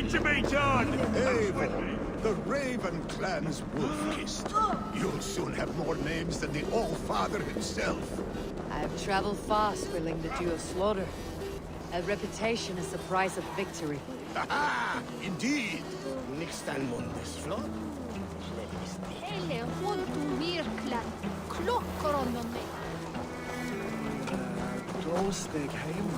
nothing to be done! Avon, the Raven Clan's wolf-kissed. You'll soon have more names than the All-Father himself. I have traveled fast, willing the due of slaughter. A reputation is the price of victory. Aha! Indeed! Nixtan mundes flott. Hele hodu virkla. Klockor om de mig. Två steg hem.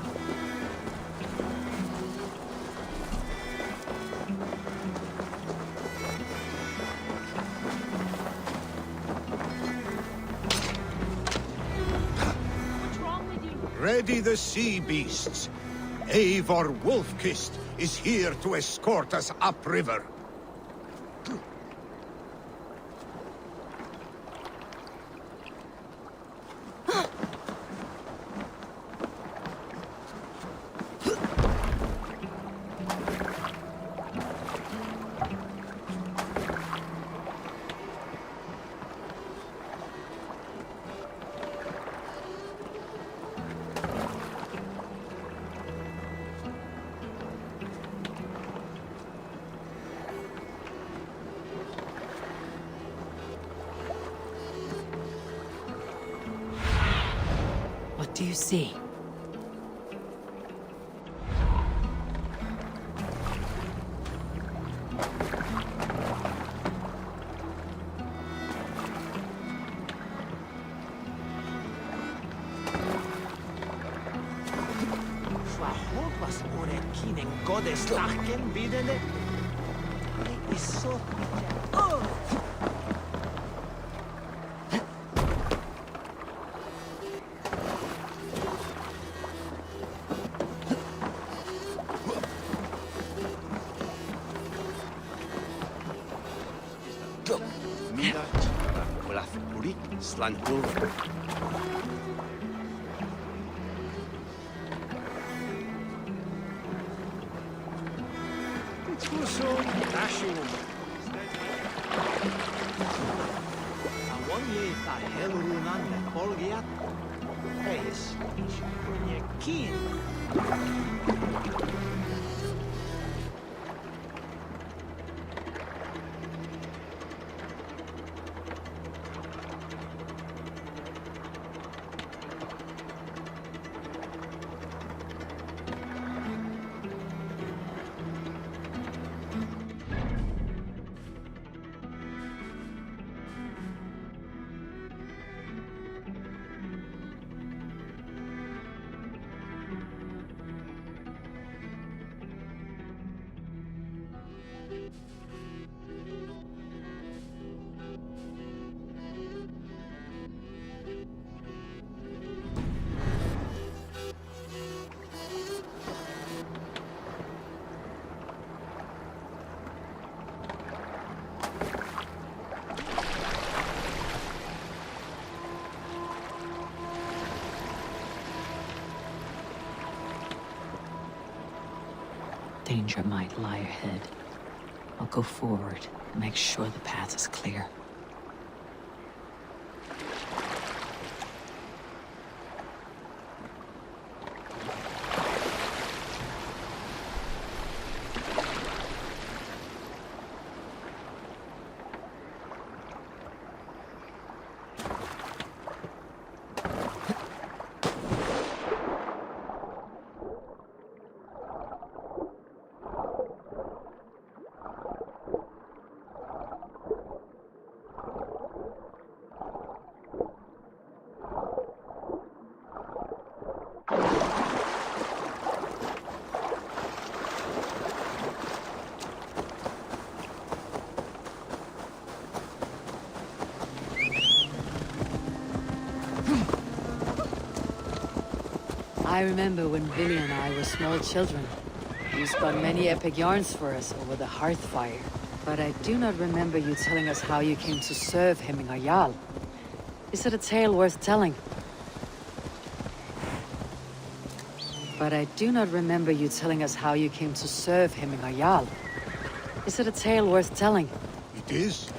What's wrong with you? Ready the sea beasts. Eivor Wolf-kissed is here to escort us upriver. What do you see? Hoppas orekkinen godestaken vidende. Det är så mycket. Mina olaf uri slankul. Tuso ashum. Awon ye ta helrunan le polgiat. Eis. Ye kin. Danger might lie ahead. I'll go forward and make sure the path is clear. I remember when Billy and I were small children. You spun many epic yarns for us over the hearth fire. But I do not remember you telling us how you came to serve Hemmingar Jarl. Is it a tale worth telling? But I do not remember you telling us how you came to serve Hemmingar Jarl. Is it a tale worth telling? It is.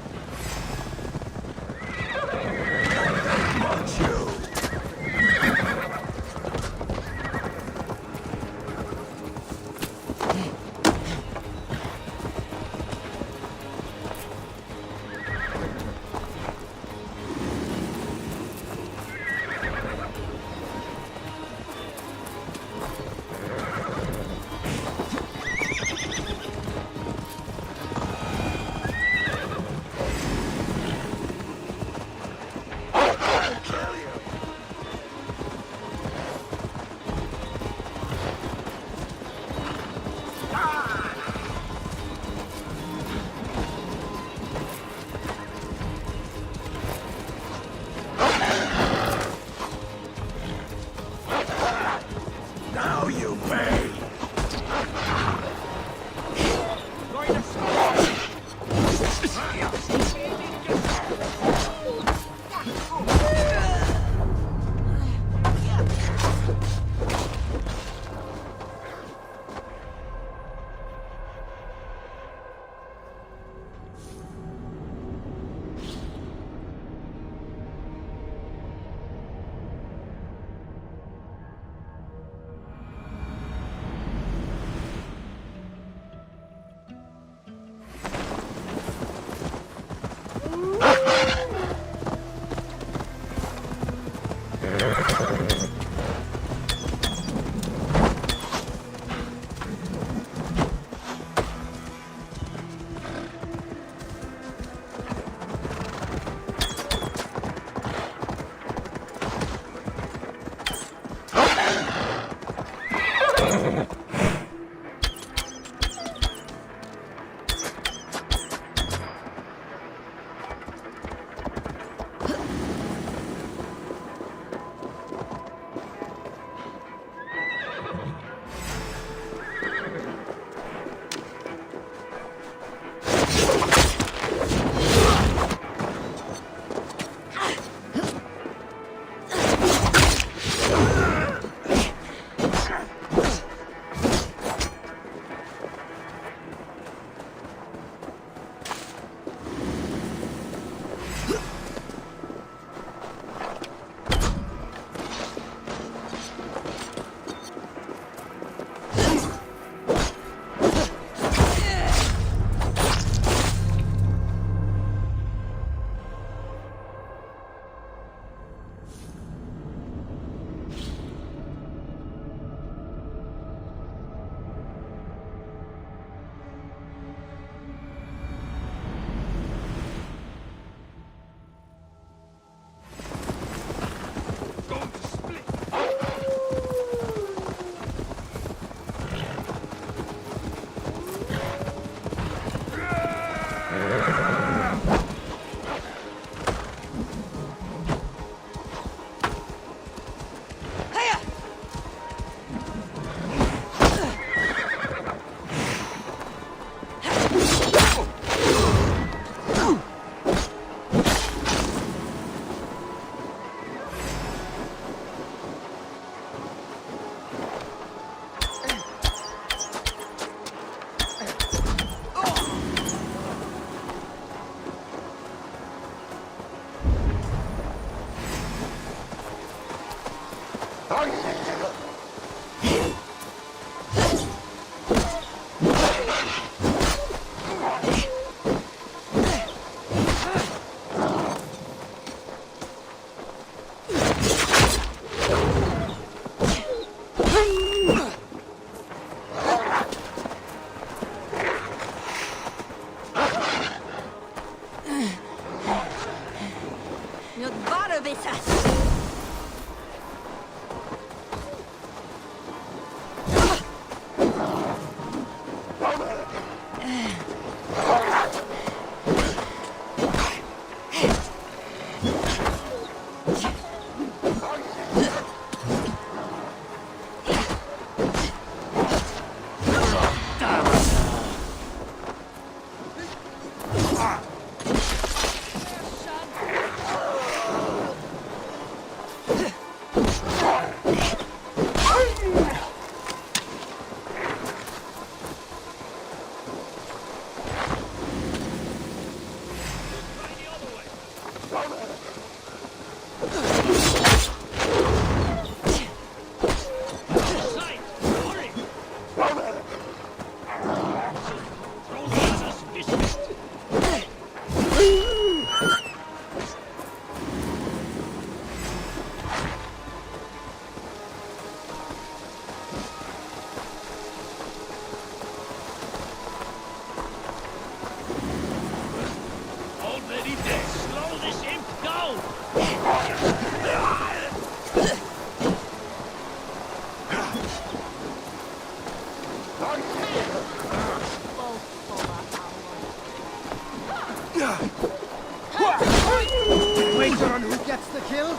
Wager on who gets the kill?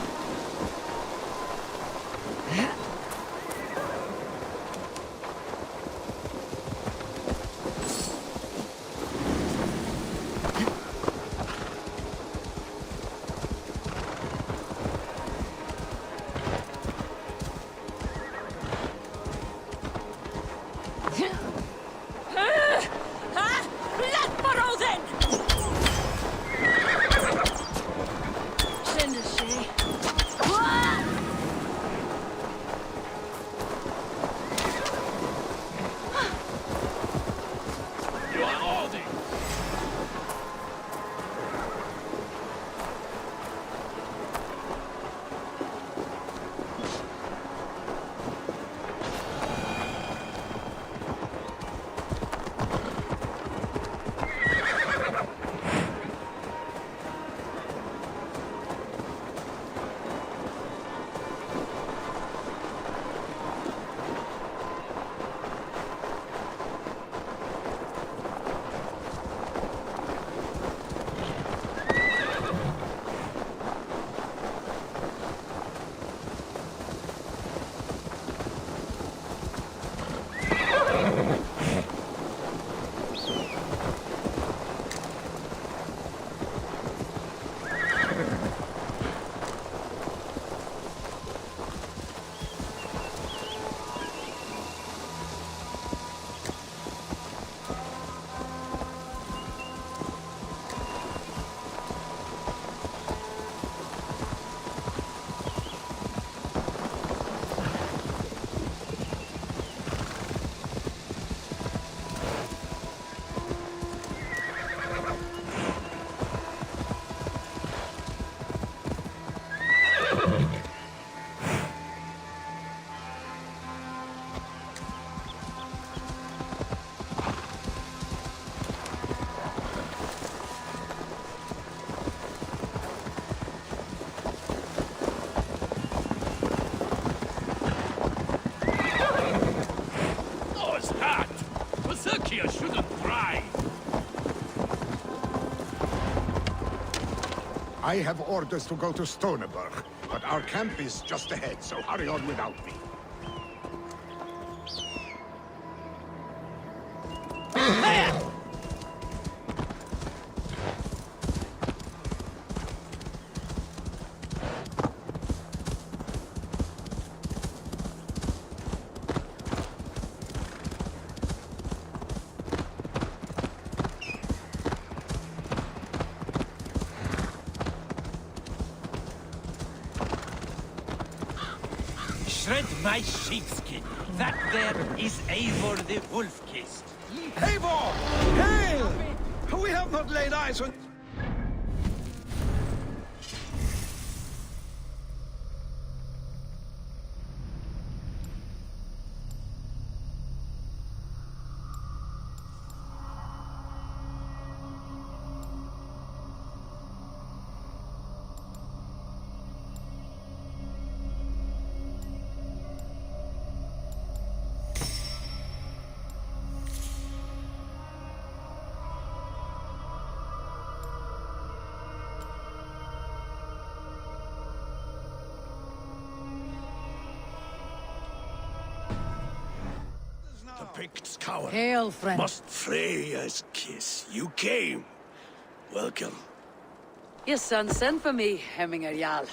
Synd att se. I have orders to go to Stoneberg, but our camp is just ahead, so hurry on without me. Shred my sheepskin. That there is Eivor the Wolf-Kissed. Eivor! Hail! We have not laid eyes on... The Picts cower. Hail, friend. Must Freya's kiss. You came. Welcome. Your son sent for me, Hemminger Jarl.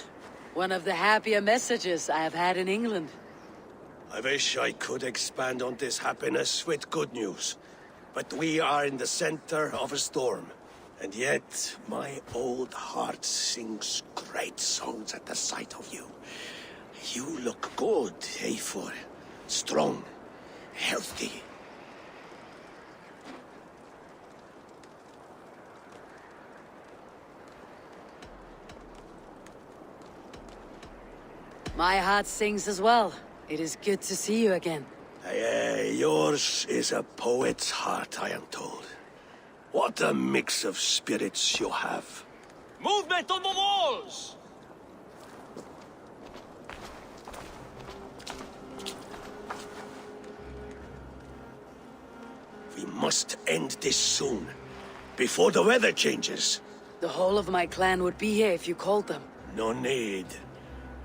One of the happier messages I have had in England. I wish I could expand on this happiness with good news. But we are in the center of a storm. And yet, my old heart sings great songs at the sight of you. You look good, Eivor. Strong. Healthy. My heart sings as well. It is good to see you again. Yours is a poet's heart, I am told. What a mix of spirits you have. Movement on the walls! We must end this soon, before the weather changes. The whole of my clan would be here if you called them. No need.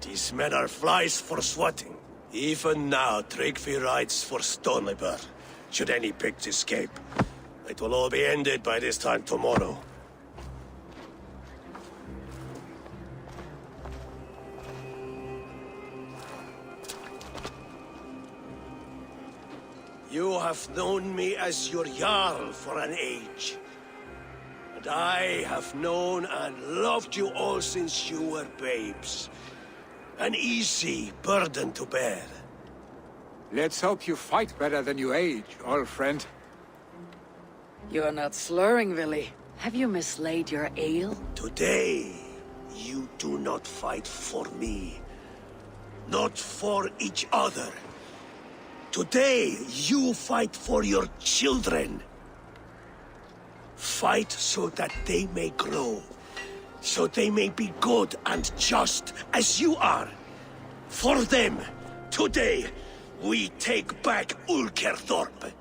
These men are flies for swatting. Even now, Tryggvi rides for Stoneberg, should any Picts escape. It will all be ended by this time tomorrow. You have known me as your Jarl for an age. And I have known and loved you all since you were babes. An easy burden to bear. Let's hope you fight better than you age, old friend. You're not slurring, Willy. Have you mislaid your ale? Today, you do not fight for me. Not for each other. Today, you fight for your children. Fight so that they may grow. So they may be good and just as you are. For them, today, we take back Ulkerthorpe.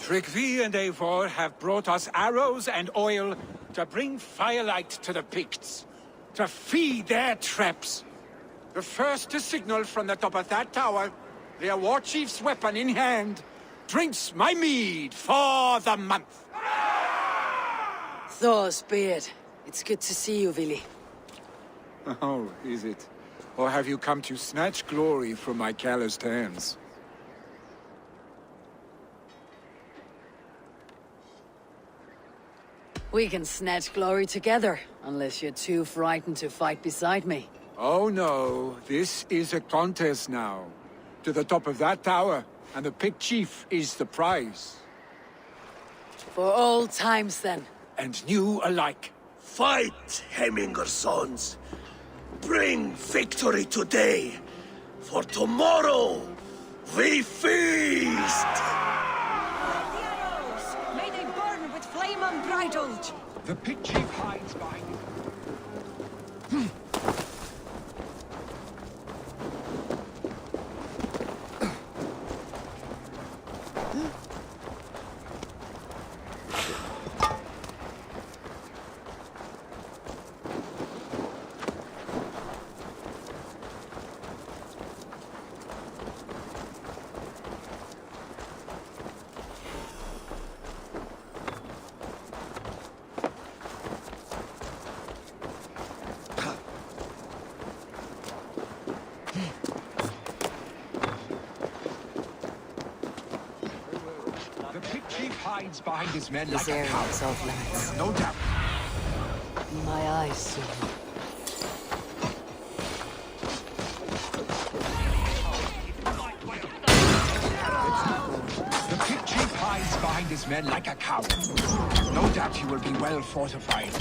Tryggvi and Eivor have brought us arrows and oil to bring firelight to the Picts, to feed their traps. The first to signal from the top of that tower, their war chief's weapon in hand, drinks my mead for the month. Thor's beard. It's good to see you, Willy. Oh, is it? Or have you come to snatch glory from my calloused hands? We can snatch glory together, unless you're too frightened to fight beside me. Oh no, this is a contest now. To the top of that tower, and the Pict chief is the prize. For old times, then. And new alike. Fight, Hemminger sons. Bring victory today. For tomorrow, we feast! May they burn with flame unbridled! The Pict chief hides behind you. hides behind his men This like a area coward. is off limits. No doubt. Be my eyes soon. The pit chief hides behind his men like a coward. No doubt he will be well fortified.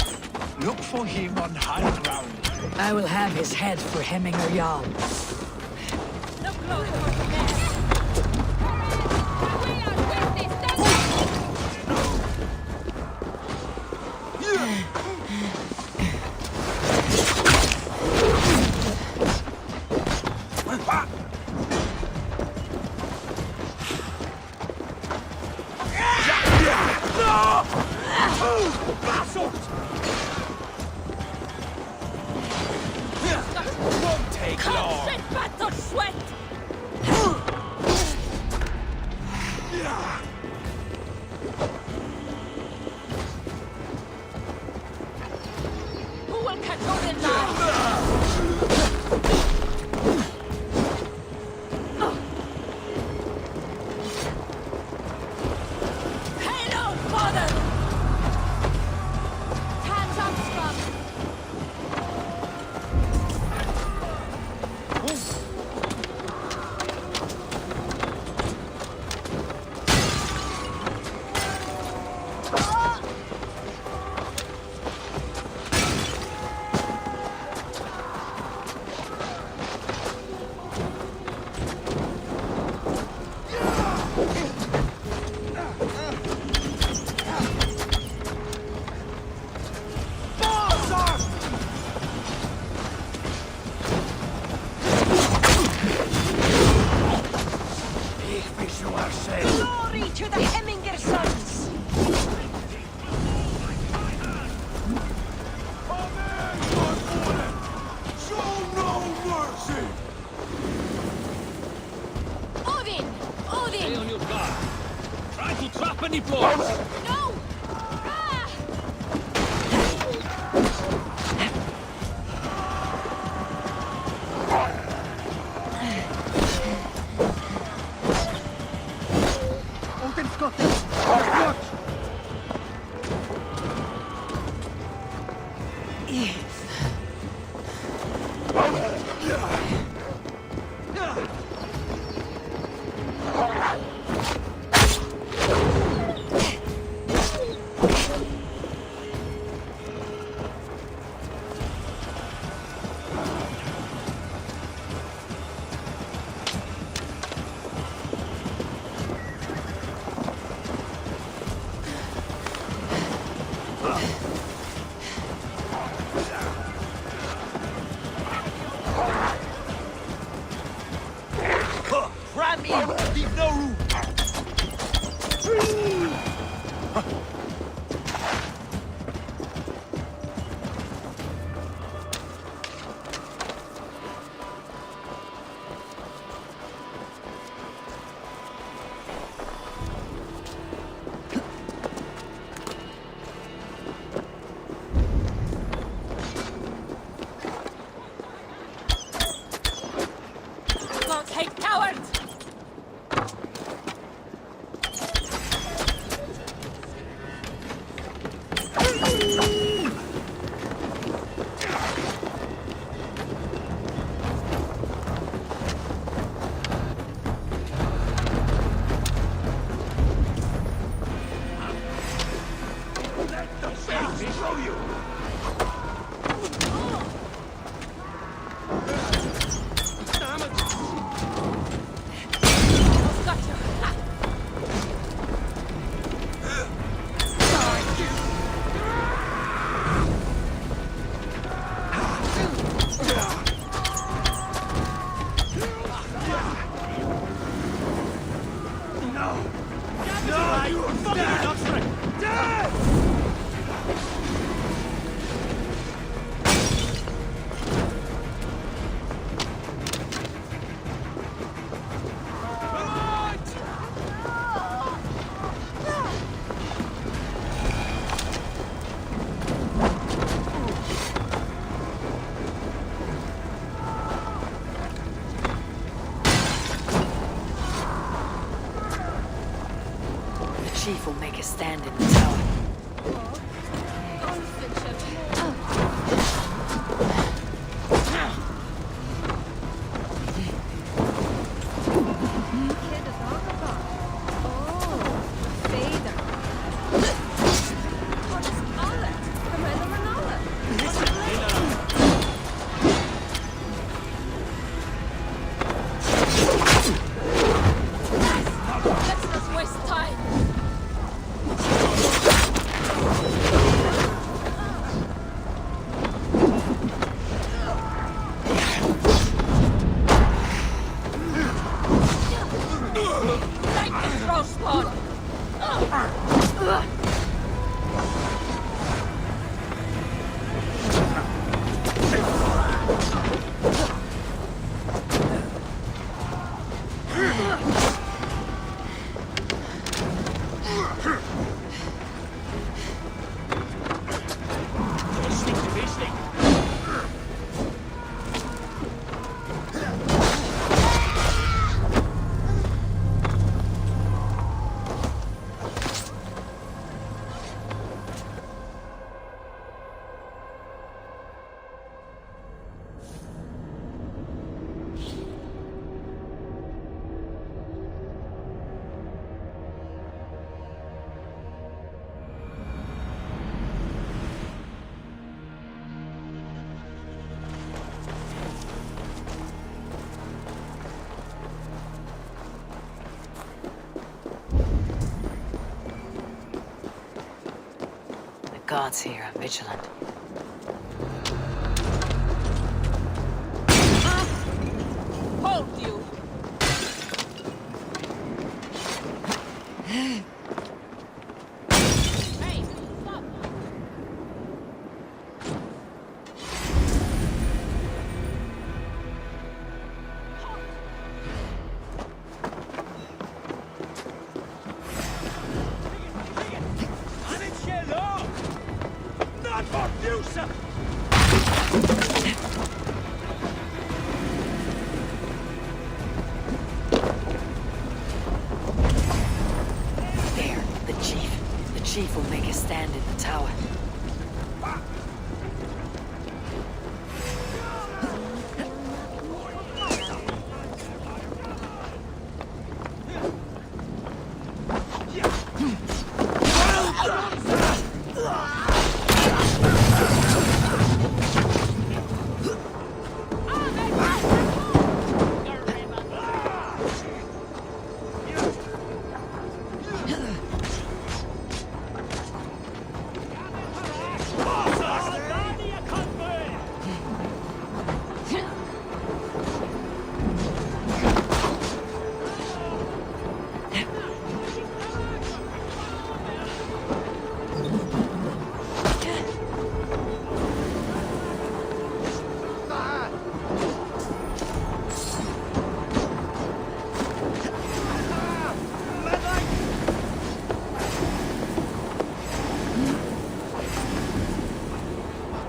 Look for him on high ground. I will have his head for Hemminger Jarl. No close for the best. We are with this Won't take long. constant battle sweat. Who will catch Odin live? Hello, father! Hands up, scum! Glory to the Hemminger sons! Odin! Stay Odin! on your guard. Try to trap any foes. No! Ah! Odin's got this! Watch! chief will make a stand in the tower. Let's not waste time. Lightning cross spawn. The gods here are vigilant. Hold you. Hey, stop. Not for you, sir! There, the chief. The chief will make a stand in the tower.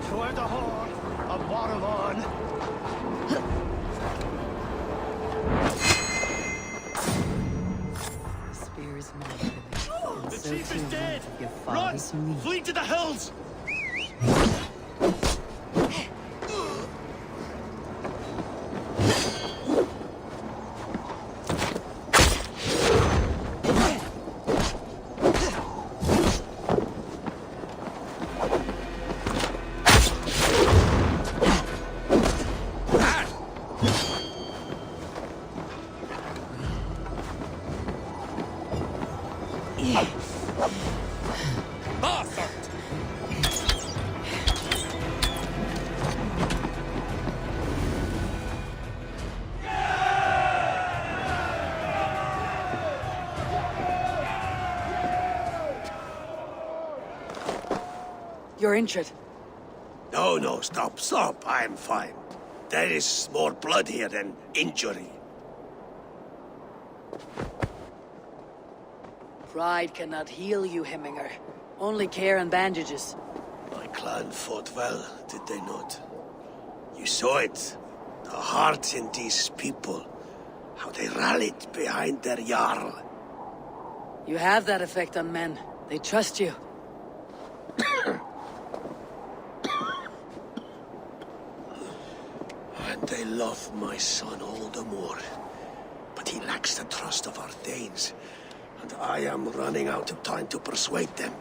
Toward the horn of Waterlorn. The spear is mine, Billy. And The so chief too is one dead! of your Run! father's me. Flee to the hills! Bastard! You're injured. No, stop. I'm fine. There is more blood here than injury. Pride cannot heal you, Hemminger. Only care and bandages. My clan fought well, did they not? You saw it. The heart in these people. How they rallied behind their Jarl. You have that effect on men. They trust you. And they love my son all the more. But he lacks the trust of our Danes. And I am running out of time to persuade them.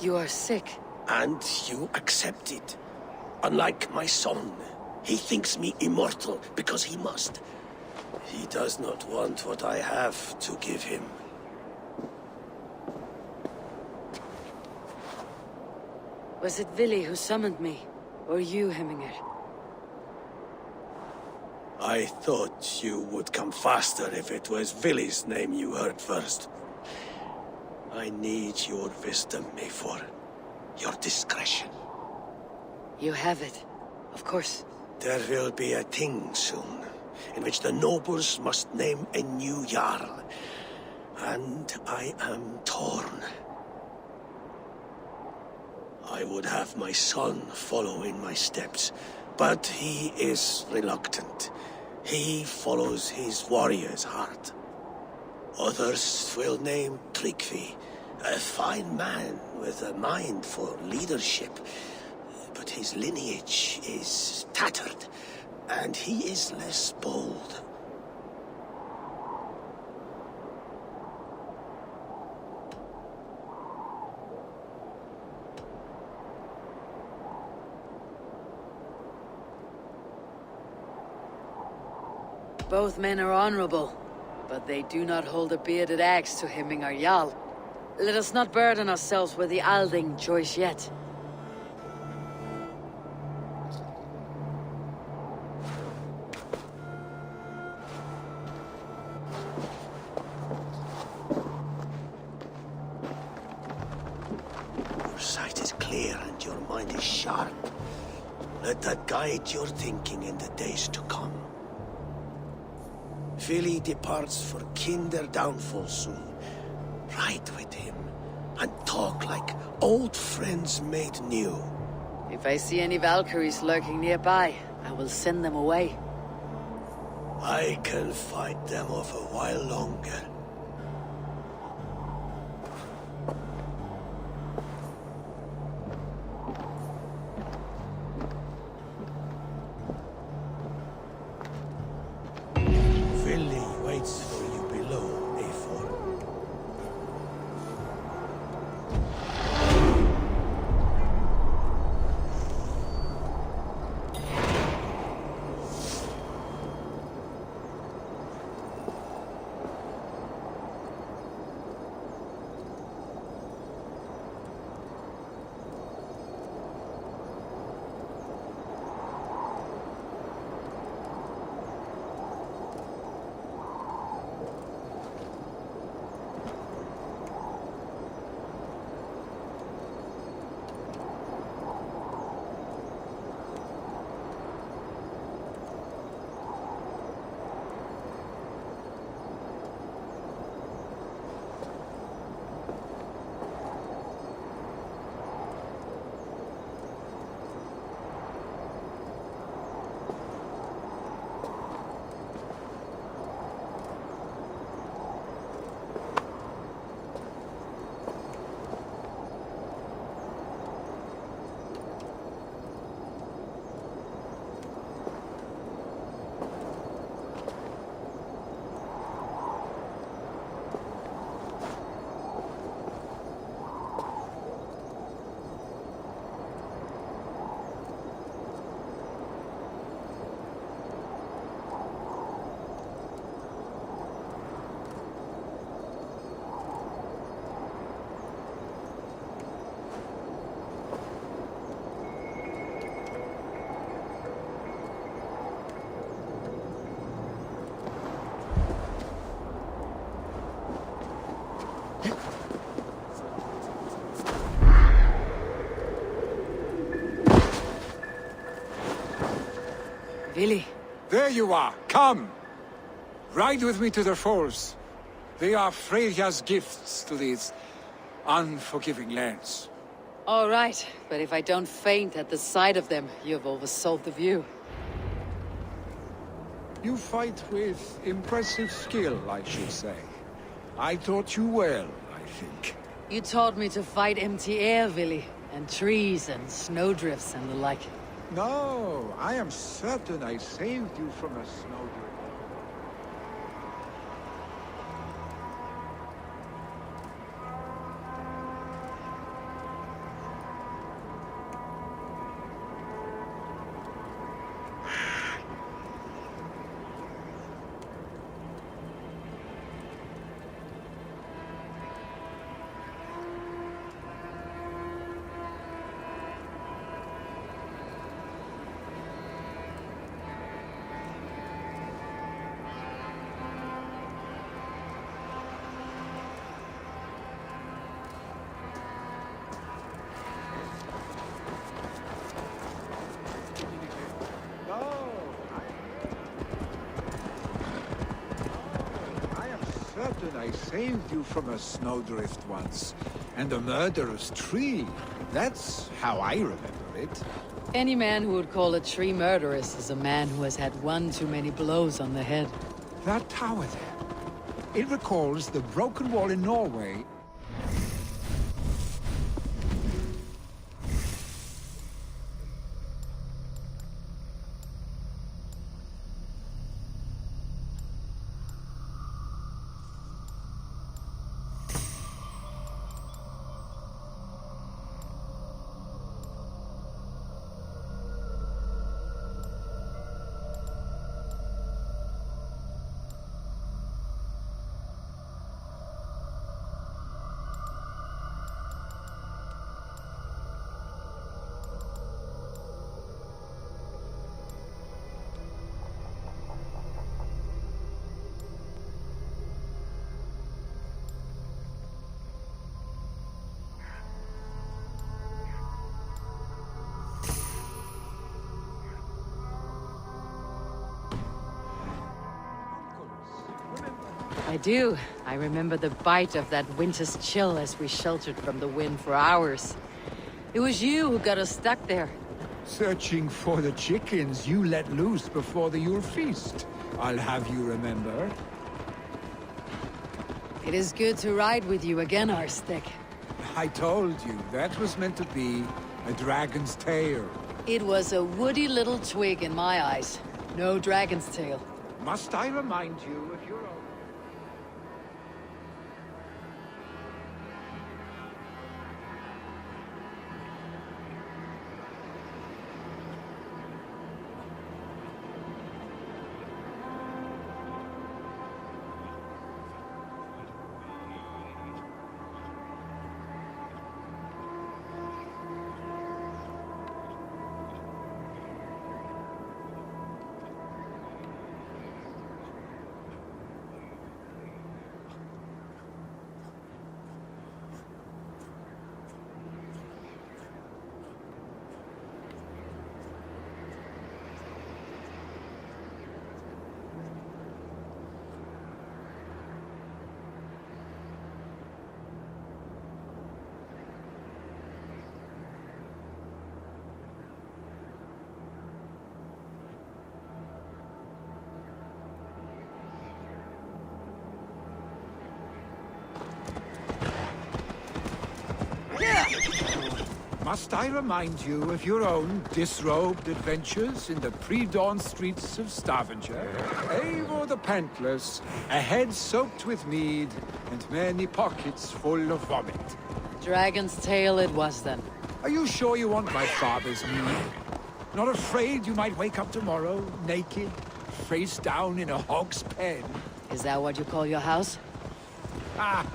You are sick. And you accept it. Unlike my son, he thinks me immortal because he must. He does not want what I have to give him. Was it Vili who summoned me? Or you, Hemminger? I thought you would come faster if it was Vili's name you heard first. I need your wisdom, Mayfor. Your discretion. You have it. Of course. There will be a thing soon, in which the nobles must name a new Jarl. And I am torn. I would have my son follow in my steps, but he is reluctant. He follows his warrior's heart. Others will name Tryggvi, a fine man with a mind for leadership. But his lineage is tattered, and he is less bold. Both men are honorable, but they do not hold a bearded axe to Hemminger Jarl. Let us not burden ourselves with the Alding choice yet. Your sight is clear and your mind is sharp. Let that guide your thinking in the days to come. Vili departs for Kinder downfall soon. Ride with him, and talk like old friends made new. If I see any Valkyries lurking nearby, I will send them away. I can fight them off a while longer. Vili waits for you below, Mayfor. Vili. There you are. Come. Ride with me to the falls. They are Freya's gifts to these unforgiving lands. All right, but if I don't faint at the sight of them, you've oversold the view. You fight with impressive skill, I should say. I taught you well, I I think. You taught me to fight empty air, Villy, and trees and snowdrifts and the like. No, I am certain I saved you from a snowdrift. I saved you from a snowdrift once, and a murderous tree. That's how I remember it. Any man who would call a tree murderous is a man who has had one too many blows on the head. That tower there, it recalls the broken wall in Norway. I do. I remember the bite of that winter's chill as we sheltered from the wind for hours. It was you who got us stuck there. Searching for the chickens you let loose before the Yule feast. I'll have you remember. It is good to ride with you again, Arstic. I told you, that was meant to be a dragon's tail. It was a woody little twig in my eyes. No dragon's tail. Must I remind you of your own? Must I remind you of your own disrobed adventures in the pre-dawn streets of Stavanger? Eivor the Pantless, a head soaked with mead, and many pockets full of vomit. Dragon's tail it was then. Are you sure you want my father's mead? Not afraid you might wake up tomorrow, naked, face down in a hog's pen? Is that what you call your house? Ah!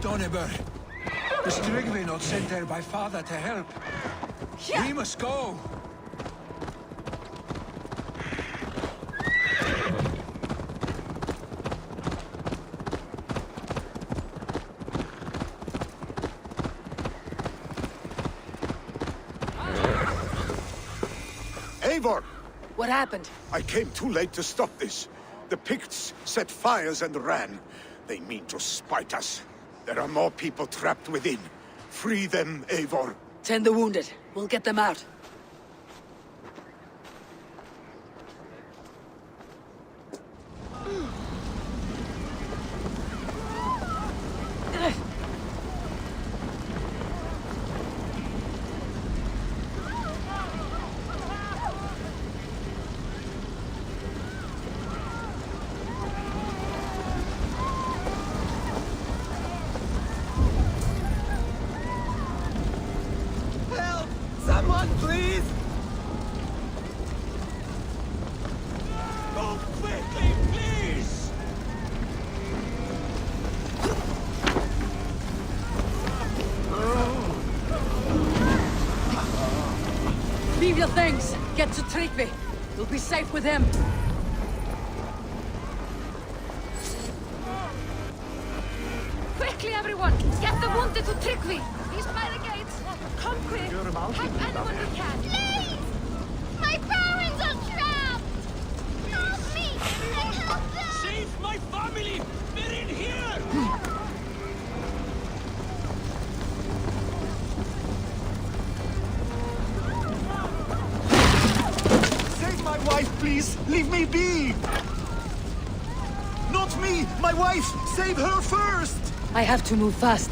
Stoneber, the Strigvi not sent there by father to help. We must go. Eivor! What happened? I came too late to stop this. The Picts set fires and ran. They mean to spite us. There are more people trapped within. Free them, Eivor. Tend the wounded. We'll get them out. Help! Someone, please! Go quickly, please! Leave your things. Get to Tryggvi. You'll be safe with him. Quickly, everyone! Get the wounded to Tryggvi! He's by the gates! Come quick! Help anyone who can! Please! My parents are trapped! Help me! And help them! Save my family! They're in here! Save my wife, please! Leave me be! Not me! My wife! Save her first! I have to move fast.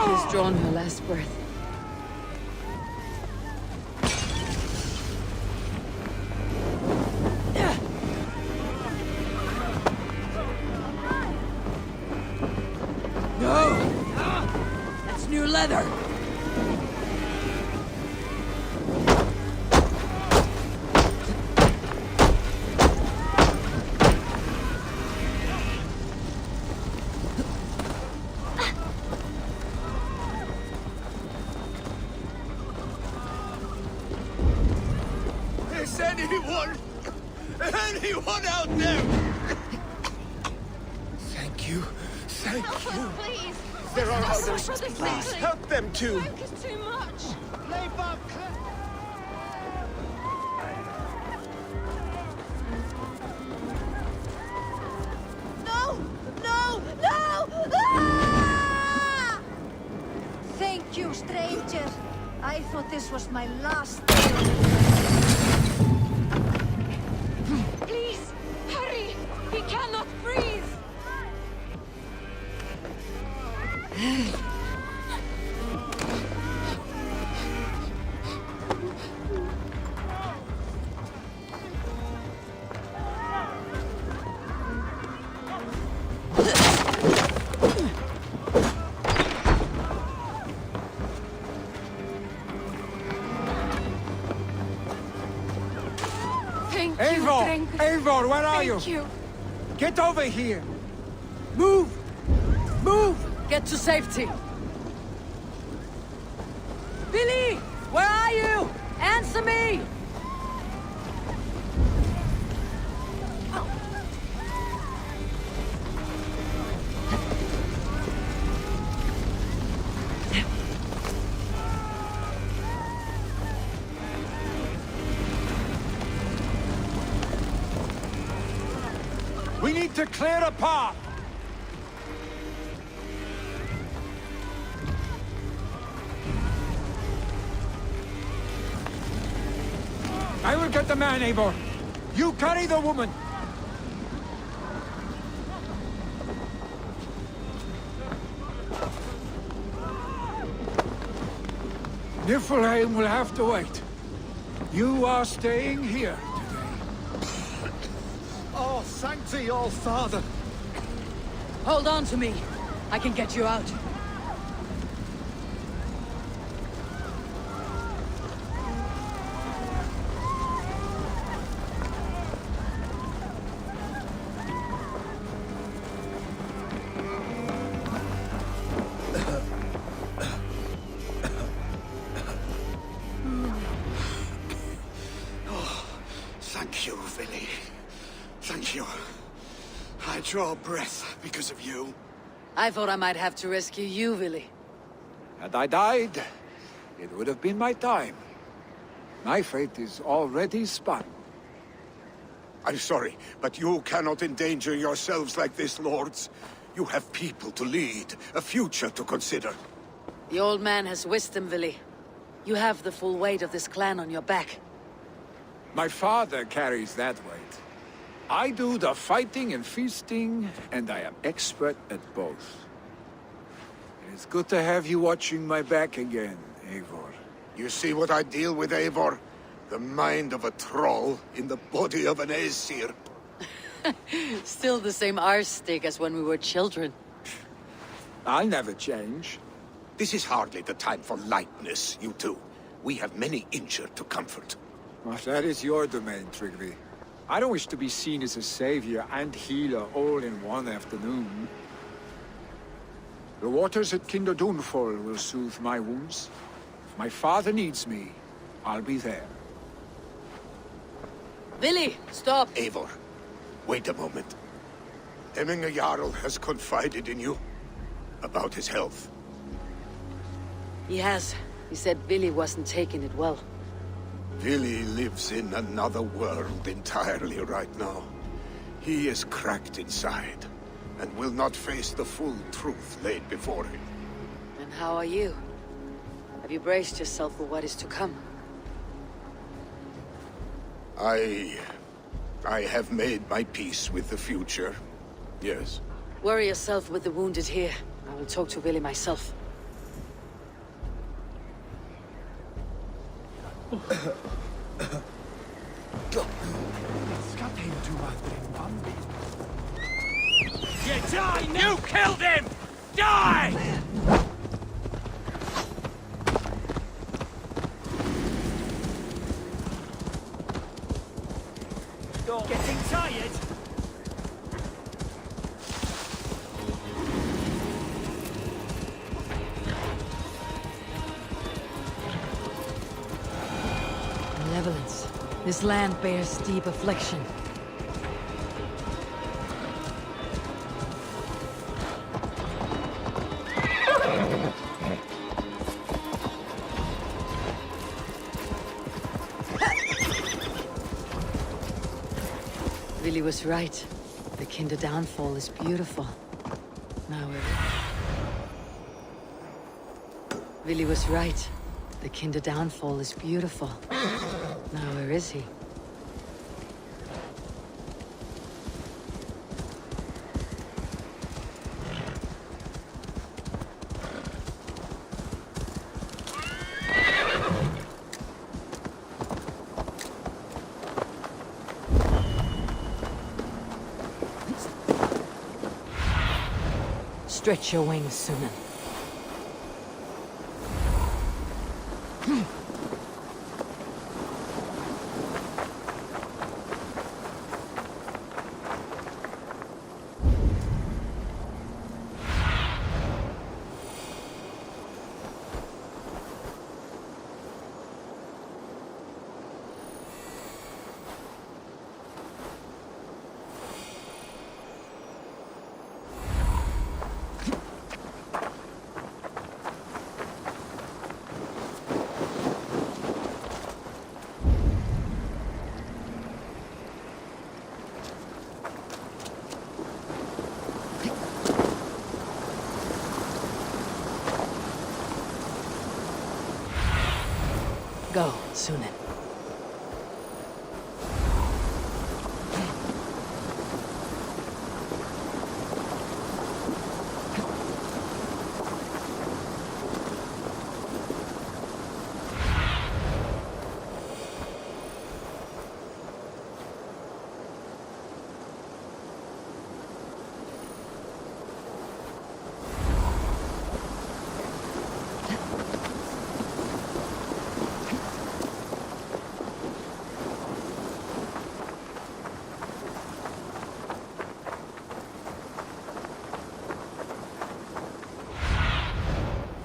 She's drawn her last breath. No! That's new leather! Is anyone out there? Thank you. Thank Help you. us, please! There are Let's others. suffer this Please quickly. help them too. Smoke is too much! No! No! No! Ah! Thank you, stranger. I thought this was my last. Please, hurry! He cannot breathe! Thank you, Eivor! Dreng. Eivor, where are you? Thank you. Get over here! Move! Move! Get to safety! Billy! Where are you? Answer me! We need to clear a path! I will get the man, Eivor. You carry the woman. Niflheim will have to wait. You are staying here today. Oh, thank thee, all Father. Hold on to me. I can get you out. Thank you, Vinny. Thank you. I draw breath because of you. I thought I might have to rescue you, Willy. Had I died, it would have been my time. My fate is already spun. I'm sorry, but you cannot endanger yourselves like this, lords. You have people to lead, a future to consider. The old man has wisdom, Vili. You have the full weight of this clan on your back. My father carries that weight. I do the fighting and feasting, and I am expert at both. It's good to have you watching my back again, Eivor. You see what I deal with, Eivor? The mind of a troll in the body of an Aesir. Still the same arse stick as when we were children. I'll never change. This is hardly the time for lightness, you two. We have many injured to comfort. Well, that is your domain, Tryggvi. I don't wish to be seen as a savior and healer all in one afternoon. The waters at Kinderdunfol will soothe my wounds. If my father needs me, I'll be there. Vili, stop! Eivor, wait a moment. Emminga Jarl has confided in you about his health. He has. He said Vili wasn't taking it well. Vili lives in another world entirely right now. He is cracked inside, and will not face the full truth laid before him. And how are you? Have you braced yourself for what is to come? I have made my peace with the future, yes. Worry yourself with the wounded here. I will talk to Vili myself. You die now! You killed him! Die! Getting tired? Malevolence. This land bears deep affliction. Vili was right. The Kinder downfall is beautiful. Now Vili was right. The Kinder downfall is beautiful. Now where is he? Stretch your wings, Sunan. Go, Sunan.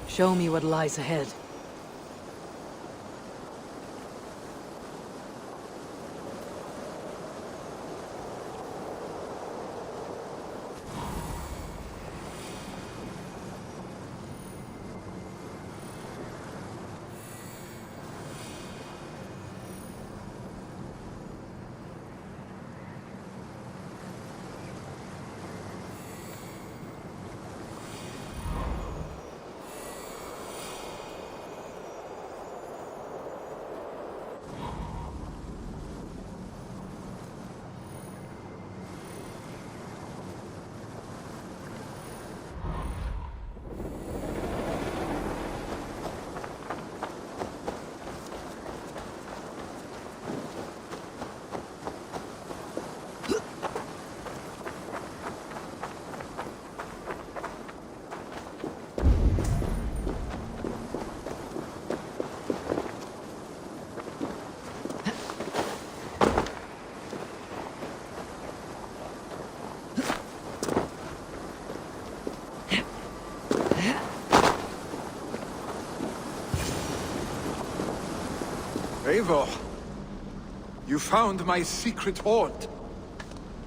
Show me what lies ahead. Eivor, you found my secret hoard.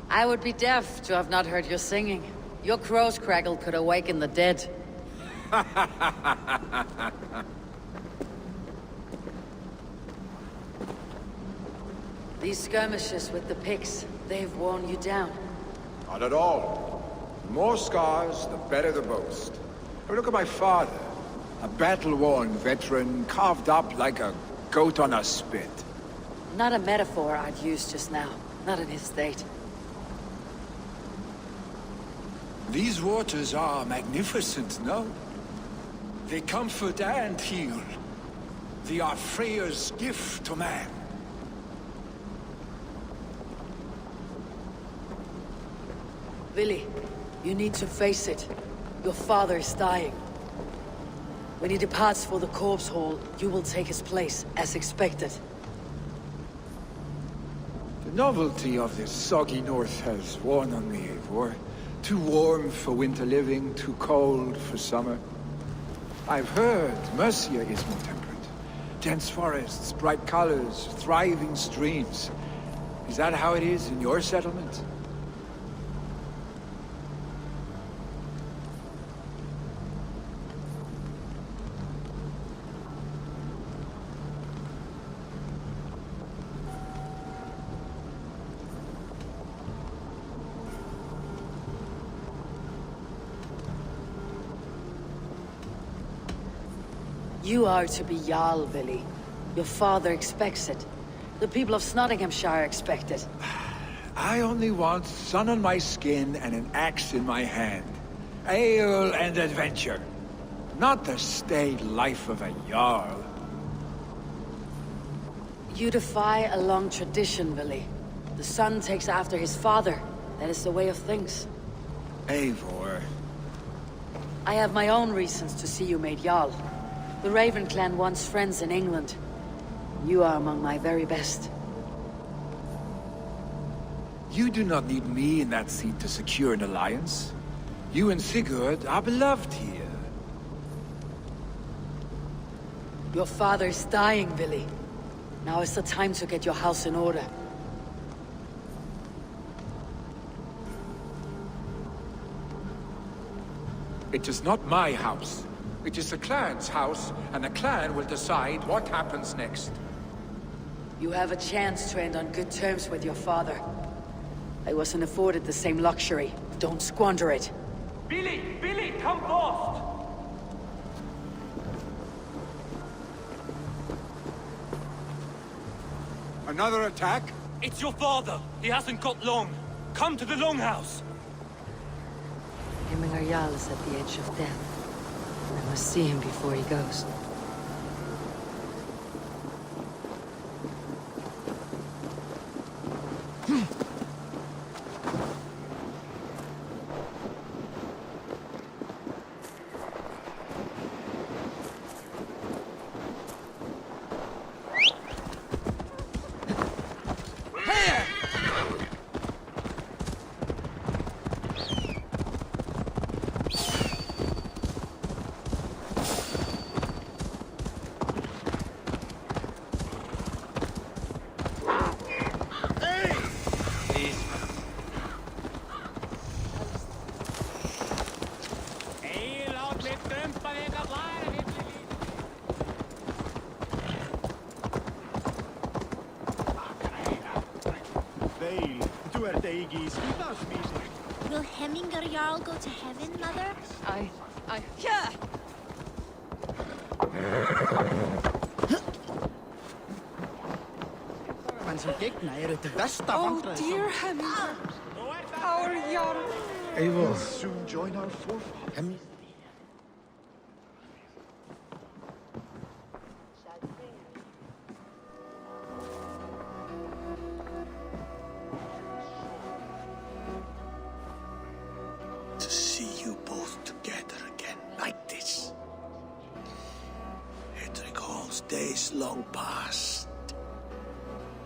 I would be deaf to have not heard your singing. Your crow's crackle could awaken the dead. These skirmishes with the Picts, they've worn you down. Not at all. The more scars, the better the boast. Oh, look at my father. A battle-worn veteran, carved up like a goat on a spit. Not a metaphor I'd use just now. Not in his state. These waters are magnificent, no? They comfort and heal. They are Freya's gift to man. Billy, you need to face it. Your father is dying. When he departs for the corpse hall, you will take his place, as expected. The novelty of this soggy north has worn on me, Eivor. Too warm for winter living, too cold for summer. I've heard Mercia is more temperate. Dense forests, bright colors, thriving streams. Is that how it is in your settlement? You are to be Jarl, Billy. Your father expects it. The people of Nottinghamshire expect it. I only want sun on my skin and an axe in my hand. Ale and adventure. Not the staid life of a Jarl. You defy a long tradition, Billy. The son takes after his father. That is the way of things. Eivor. I have my own reasons to see you made Jarl. The Raven clan wants friends in England. You are among my very best. You do not need me in that seat to secure an alliance. You and Sigurd are beloved here. Your father is dying, Billy. Now is the time to get your house in order. It is not my house. It is the clan's house, and the clan will decide what happens next. You have a chance to end on good terms with your father. I wasn't afforded the same luxury. Don't squander it. Billy! Billy, come fast! Another attack? It's your father. He hasn't got long. Come to the Longhouse. Himmingar Jarl is at the edge of death. I must see him before he goes. Will Hemmingar Jarl go to heaven, Mother? Yeah! Oh, dear Hemmingar. Our Jarl. Eivor soon join our forefathers. To see you both together again like this. It recalls days long past.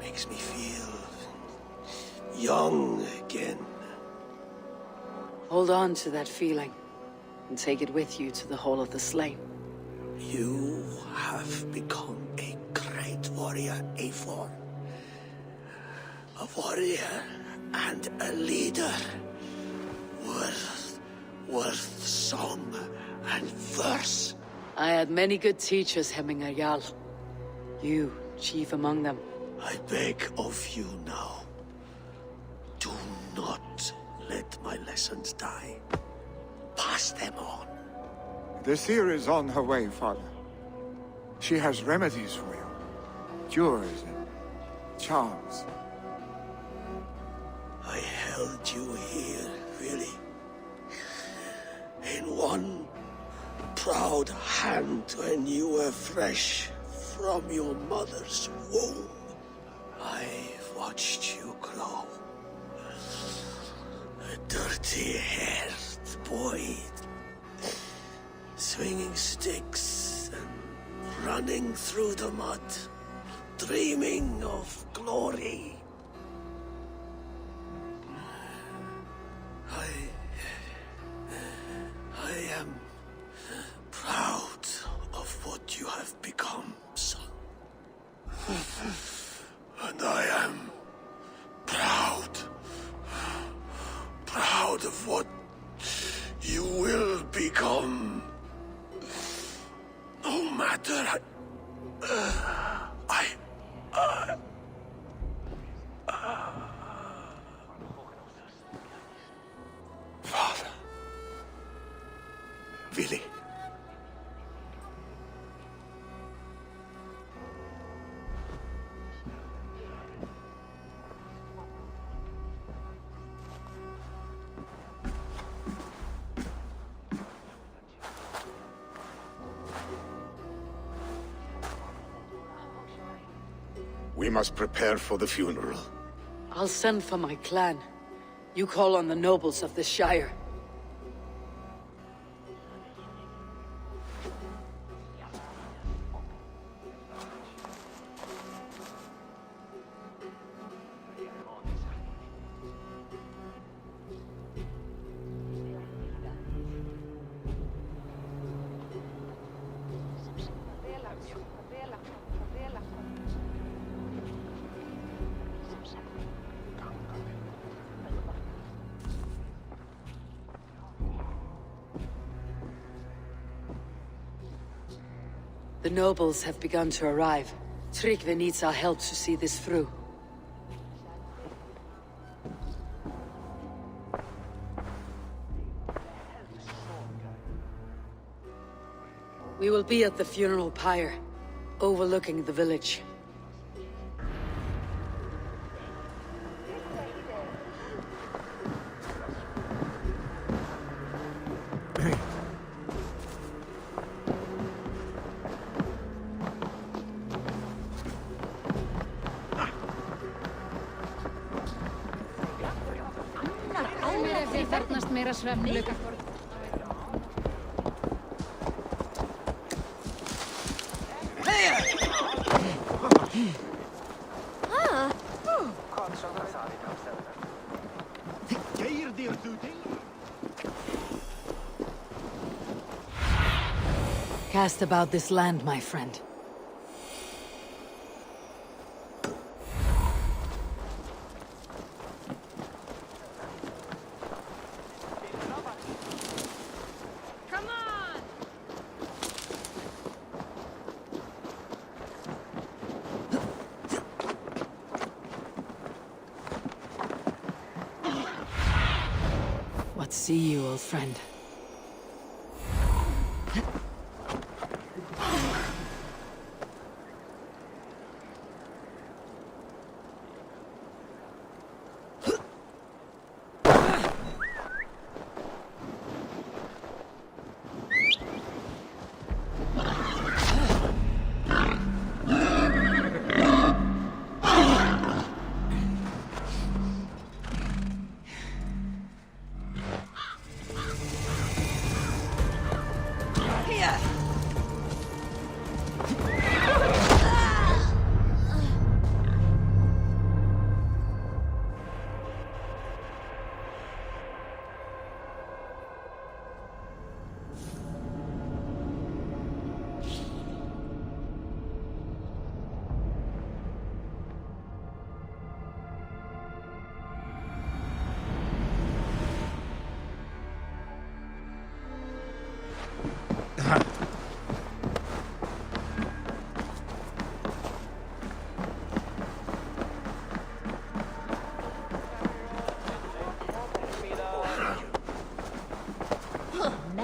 Makes me feel young again. Hold on to that feeling, and take it with you to the Hall of the Slain. You have become a great great warrior Eivor. A warrior and a leader. Worth song and verse. I had many good teachers, Hemminger Jarl. You, chief among them. I beg of you now. Do not let my lessons die. Pass them on. The seer is on her way, Father. She has remedies for you. Cures and charms. I held you here, really. In one proud hand when you were fresh from your mother's womb. I've watched you grow. A dirty-haired boy, swinging sticks and running through the mud, dreaming of glory. I am proud of what you have become, son. And I am proud of what you will become. No matter Father. Vili. We must prepare for the funeral. I'll send for my clan. You call on the nobles of the Shire. The nobles have begun to arrive. Tryggvi needs our help to see this through. We will be at the funeral pyre, overlooking the village. Cast about this land, my friend. What see you, old friend?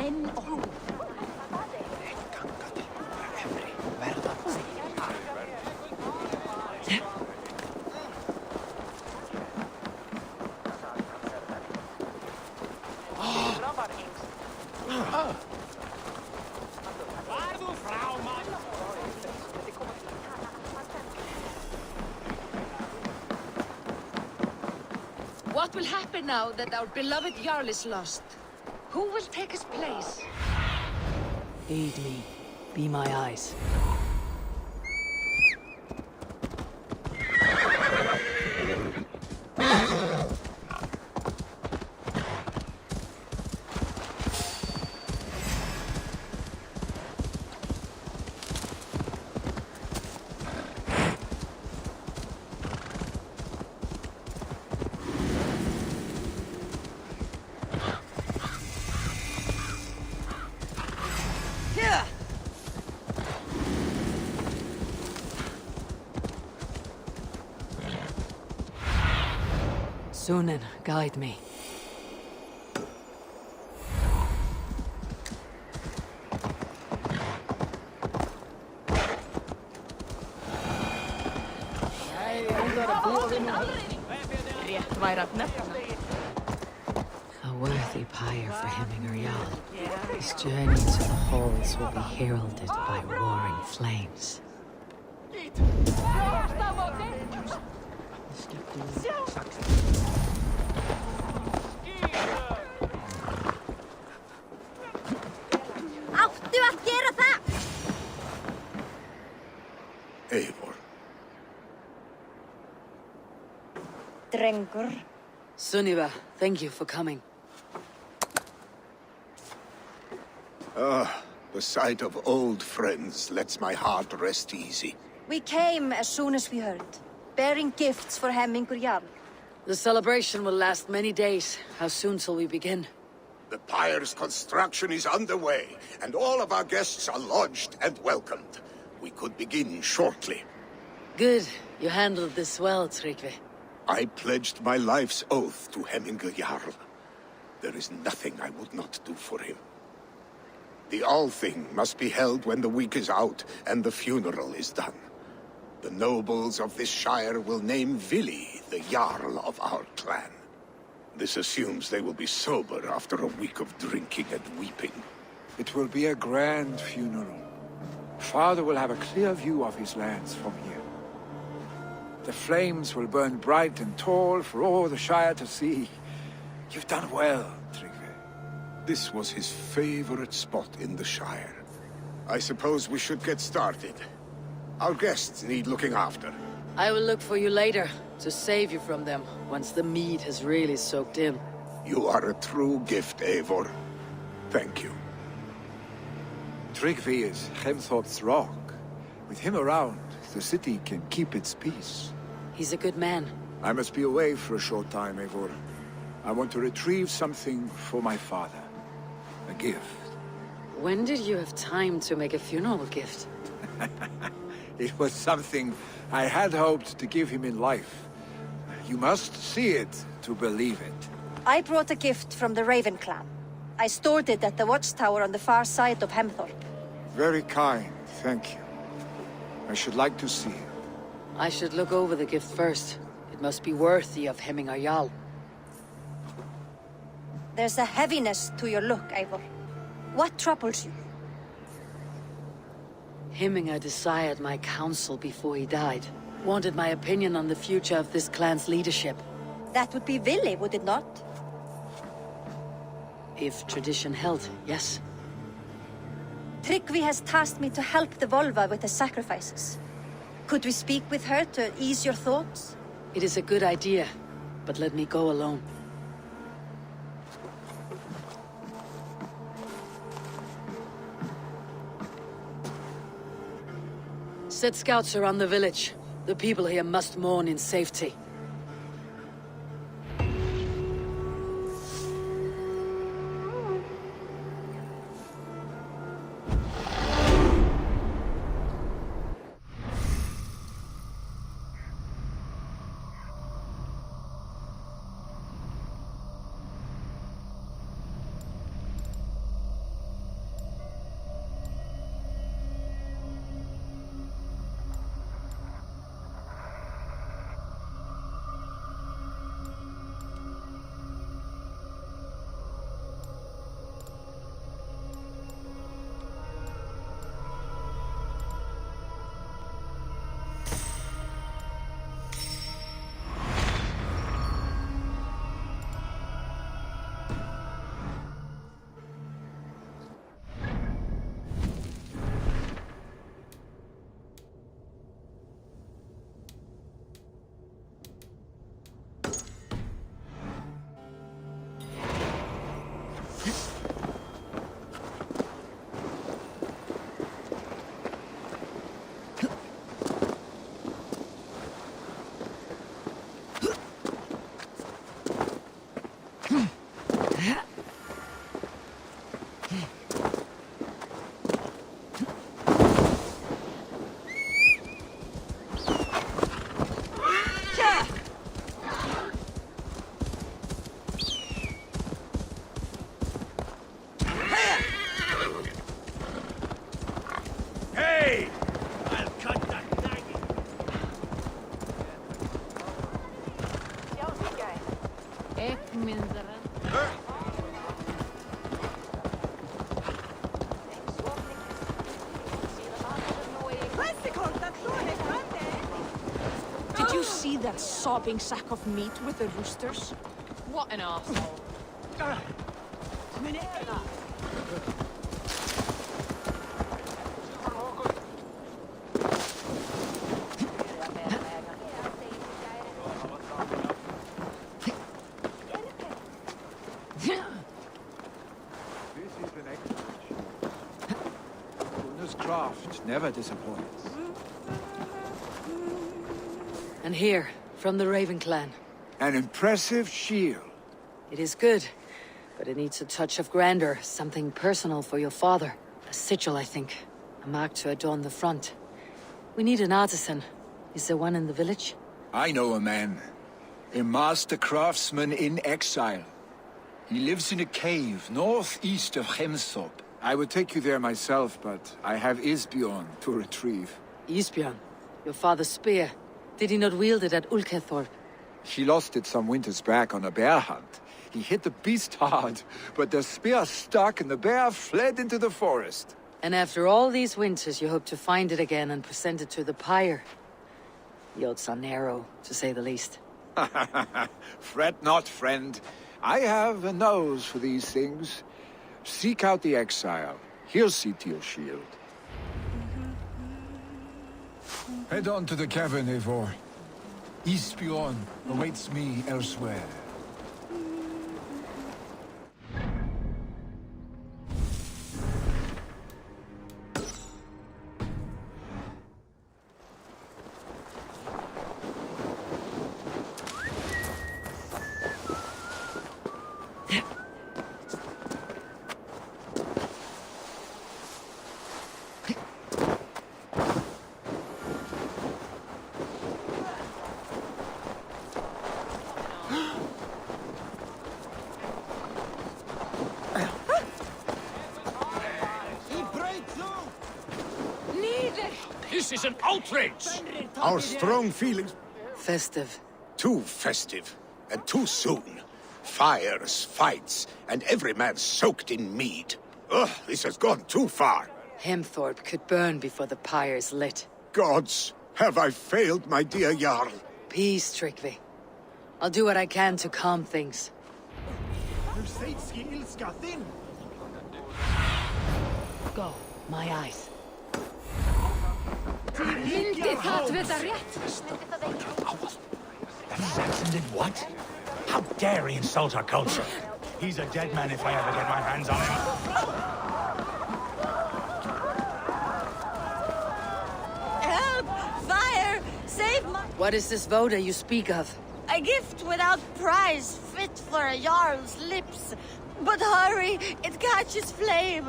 Men och... What will happen now that our beloved Jarl is lost? Who will take his place? Aid me. Be my eyes. Sunan, guide me. A worthy pyre for Hemminger Jarl. His journey to the halls will be heralded by roaring flames. Áttu að gera það? Eivor. Drengur. Sunniva, thank you for coming. The sight of old friends lets my heart rest easy. We came as soon as we heard, bearing gifts for Hemmingur Jarl. The celebration will last many days. How soon till we begin? The pyre's construction is underway, and all of our guests are lodged and welcomed. We could begin shortly. Good. You handled this well, Tryggvi. I pledged my life's oath to Hemmingur Jarl. There is nothing I would not do for him. The Althing must be held when the week is out and the funeral is done. The nobles of this shire will name Vili the Jarl of our clan. This assumes they will be sober after a week of drinking and weeping. It will be a grand funeral. Father will have a clear view of his lands from here. The flames will burn bright and tall for all the Shire to see. You've done well, Tryggvi. This was his favorite spot in the Shire. I suppose we should get started. Our guests need looking after. I will look for you later, to save you from them, once the mead has really soaked in. You are a true gift, Eivor. Thank you. Tryggvi is Hemthorpe's rock. With him around, the city can keep its peace. He's a good man. I must be away for a short time, Eivor. I want to retrieve something for my father. A gift. When did you have time to make a funeral gift? It was something I had hoped to give him in life. You must see it to believe it. I brought a gift from the Raven clan. I stored it at the watchtower on the far side of Hemthorpe. Very kind, thank you. I should like to see it. I should look over the gift first. It must be worthy of Hemminger Jarl. There's a heaviness to your look, Eivor. What troubles you? Hemminger desired my counsel before he died. Wanted my opinion on the future of this clan's leadership. That would be Vili, would it not? If tradition held, yes. Tryggvi has tasked me to help the Volva with the sacrifices. Could we speak with her to ease your thoughts? It is a good idea, but let me go alone. Set scouts around the village. The people here must mourn in safety. Hey! I'll cut that thing. Did you see that sobbing sack of meat with the roosters? What an arsehole. This is an excellent. Gunna's craft never disappoints. And here, from the Raven clan. An impressive shield. It is good, but it needs a touch of grandeur, something personal for your father. A sigil, I think. A mark to adorn the front. We need an artisan. Is there one in the village? I know a man. A master craftsman in exile. He lives in a cave northeast of Hemthorp. I would take you there myself, but I have Isbjorn to retrieve. Isbjorn, your father's spear. Did he not wield it at Ulkethorp? He lost it some winters back on a bear hunt. He hit the beast hard, but the spear stuck and the bear fled into the forest. And after all these winters, you hope to find it again and present it to the pyre. The odds are narrow, to say the least. Fret not, friend. I have a nose for these things. Seek out the exile. He'll see to your shield. Head on to the cavern, Eivor. Isbjorn awaits me elsewhere. This is an outrage! Our strong feelings... Festive. Too festive, and too soon. Fires, fights, and every man soaked in mead. Ugh, this has gone too far. Hemthorp could burn before the pyre's lit. Gods, have I failed my dear Jarl? Peace, Tryggvi. I'll do what I can to calm things. Go, my eyes. Myndi það vita rétt? Saxon did what? How dare he insult our culture? He's a dead man if I ever get my hands on him. Help! Fire! Save my... What is this voda you speak of? A gift without price, fit for a Jarl's lips. But hurry, it catches flame.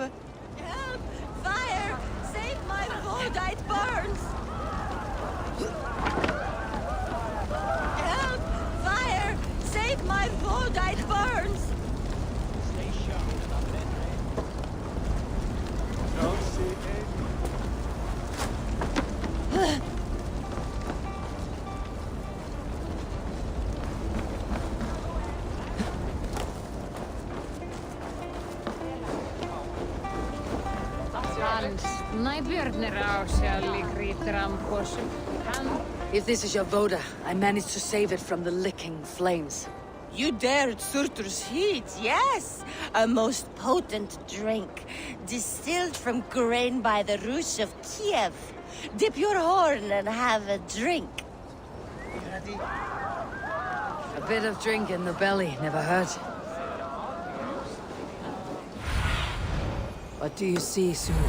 Help! Fire! Save my voda, it burns! Help! Fire! Save my voda, it burns! Don't see any. If this is your voda, I managed to save it from the licking flames. You dared Surtur's heat, yes! A most potent drink, distilled from grain by the Rus of Kiev. Dip your horn and have a drink. A bit of drink in the belly never hurt. What do you see, Suna?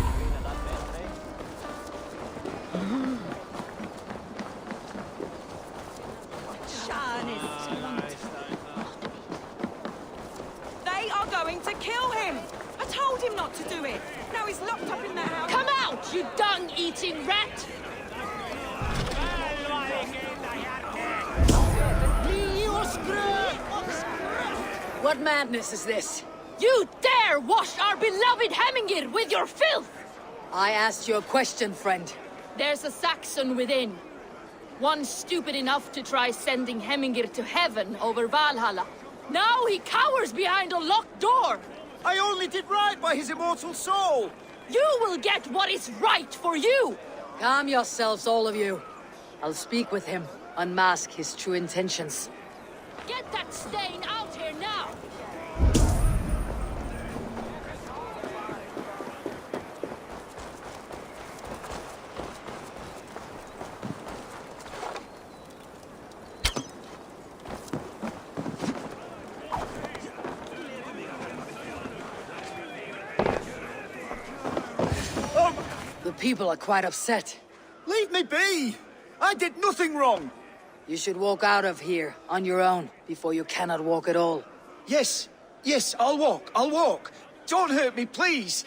They are going to kill him! I told him not to do it. Now he's locked up in the house. Come out, you dung-eating rat! What madness is this? You dare wash our beloved Hemingir with your filth! I asked you a question, friend. There's a Saxon within. One stupid enough to try sending Hemingir to heaven over Valhalla. Now he cowers behind a locked door! I only did right by his immortal soul! You will get what is right for you! Calm yourselves, all of you. I'll speak with him, unmask his true intentions. Get that stain out here now! The people are quite upset. Leave me be! I did nothing wrong! You should walk out of here, on your own, before you cannot walk at all. Yes, I'll walk. Don't hurt me, please.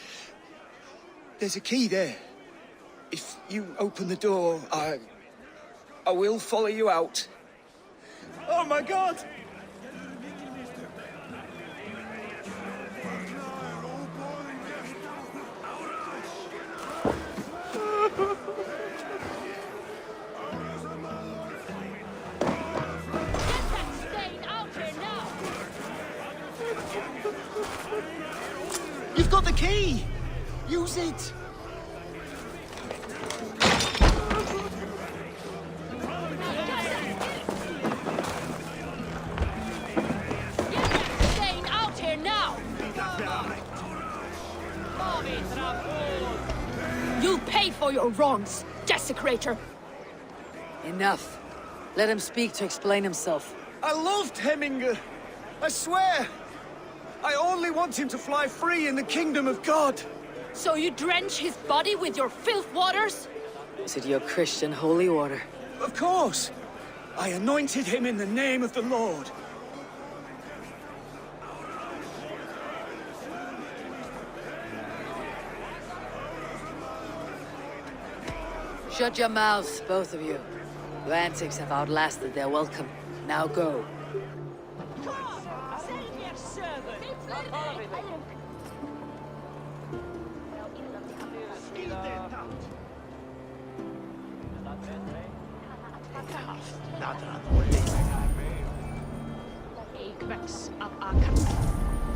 There's a key there. If you open the door, I will follow you out. Oh my God! You've got the key! Use it! Staying out here now! You'll pay for your wrongs, desecrator! Enough. Let him speak to explain himself. I loved Hemingr! I swear! I only want him to fly free in the kingdom of God! So you drench his body with your filth waters? Is it your Christian holy water? Of course! I anointed him in the name of the Lord. Shut your mouths, both of you. Your antics have outlasted their welcome. Now go. Ei kväks af Akan.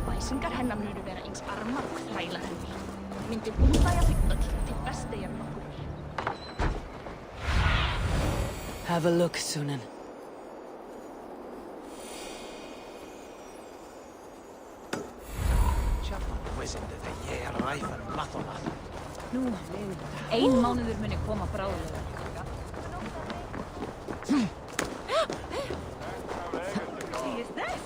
Laisingar hennar munu vera eins armar og þræla henni. Myndi búðæja þig öll til besti en nokkur. Have a look, Sunan. Nú, ein mánuður muni koma bráðlega. See, is this?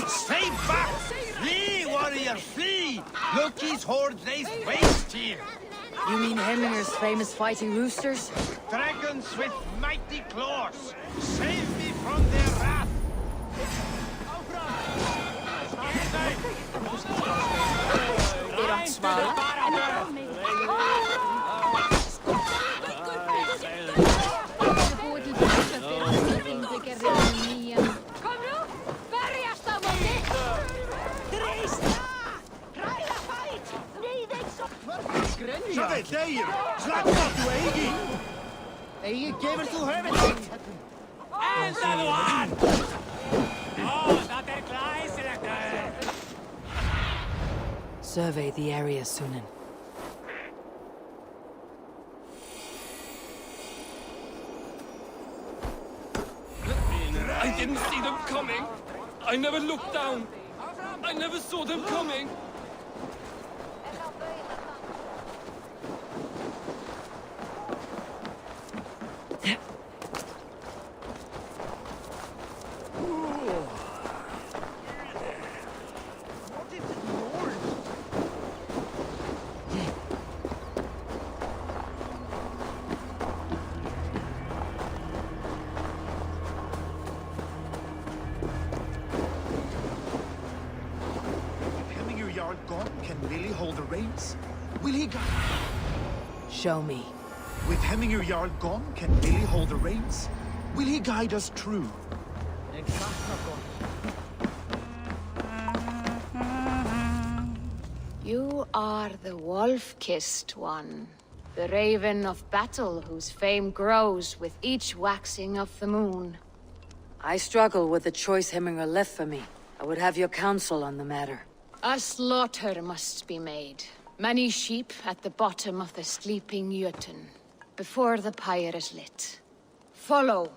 Stay back! Flee, warrior, flee! Loki's horde lays waste here! You mean Heminger's famous fighting roosters? Dragons with mighty claws! Save me from their wrath! Kom nú! Berjast á móti! Svo þeir þeir! Slappa þú eigi! Eigi gefur þú höfðing! Another one! Það glæsilegt! Survey the area, Sunan. I didn't see them coming. I never looked down. I never saw them coming. reins? Will he guide? Show me. With Hemingr Jarl gone, can Billy hold the reins? Will he guide us true? You are the wolf-kissed one. The raven of battle whose fame grows with each waxing of the moon. I struggle with the choice Hemingr left for me. I would have your counsel on the matter. A slaughter must be made. Many sheep at the bottom of the sleeping Jötun, before the pyre is lit. Follow.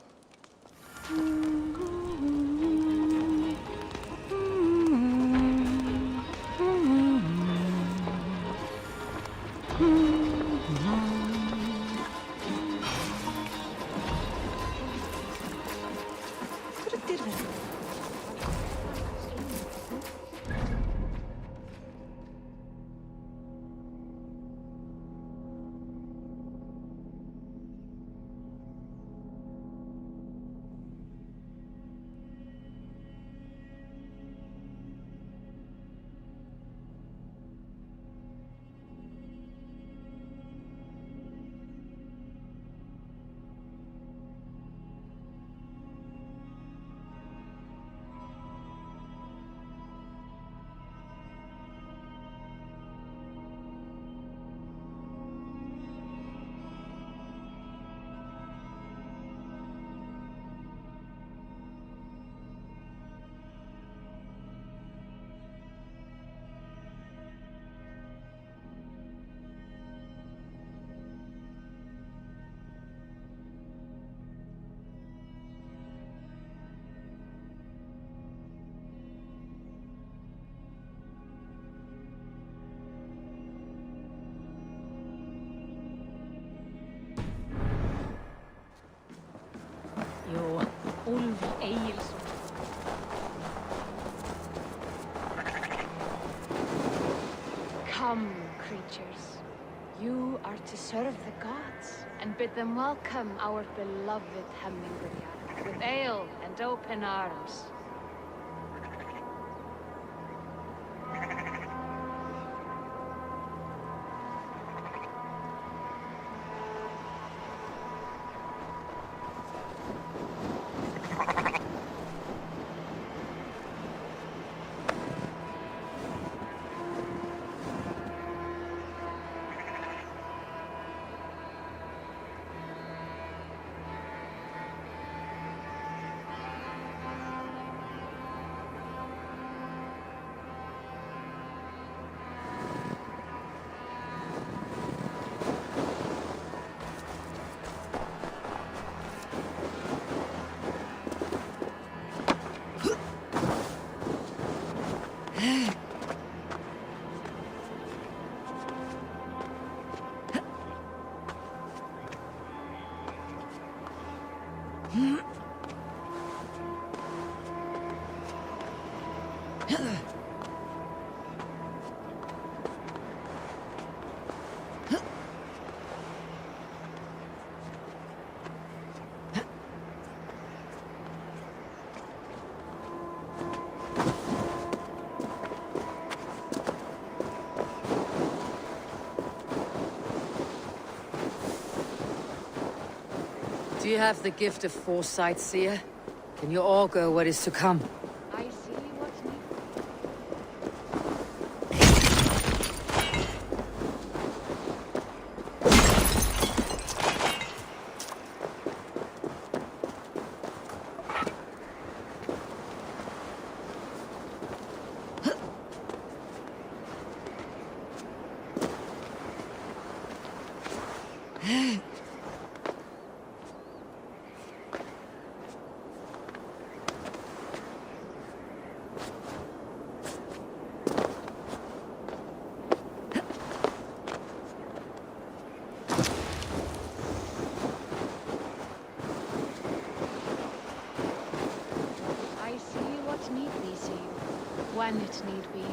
Úlf Egilsson. Come, creatures. You are to serve the gods, and bid them welcome our beloved Hemingr with ale and open arms. Do you have the gift of foresight, seer? Can you augur what is to come? I see what's when it need be.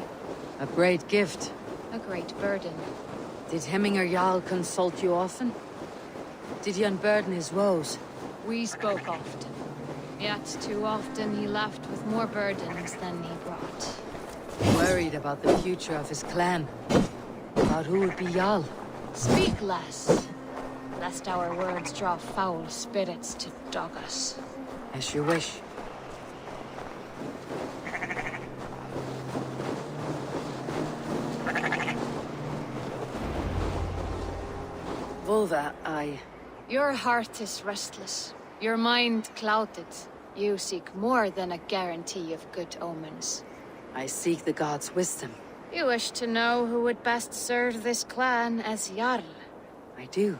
A great gift. A great burden. Did Hemingr Jarl consult you often? Did he unburden his woes? We spoke often. Yet too often he left with more burdens than he brought. Worried about the future of his clan. About who would be Jarl? Speak less, lest our words draw foul spirits to dog us. As you wish. Volva, Your heart is restless, your mind clouded. You seek more than a guarantee of good omens. I seek the gods' wisdom. You wish to know who would best serve this clan as Jarl. I do.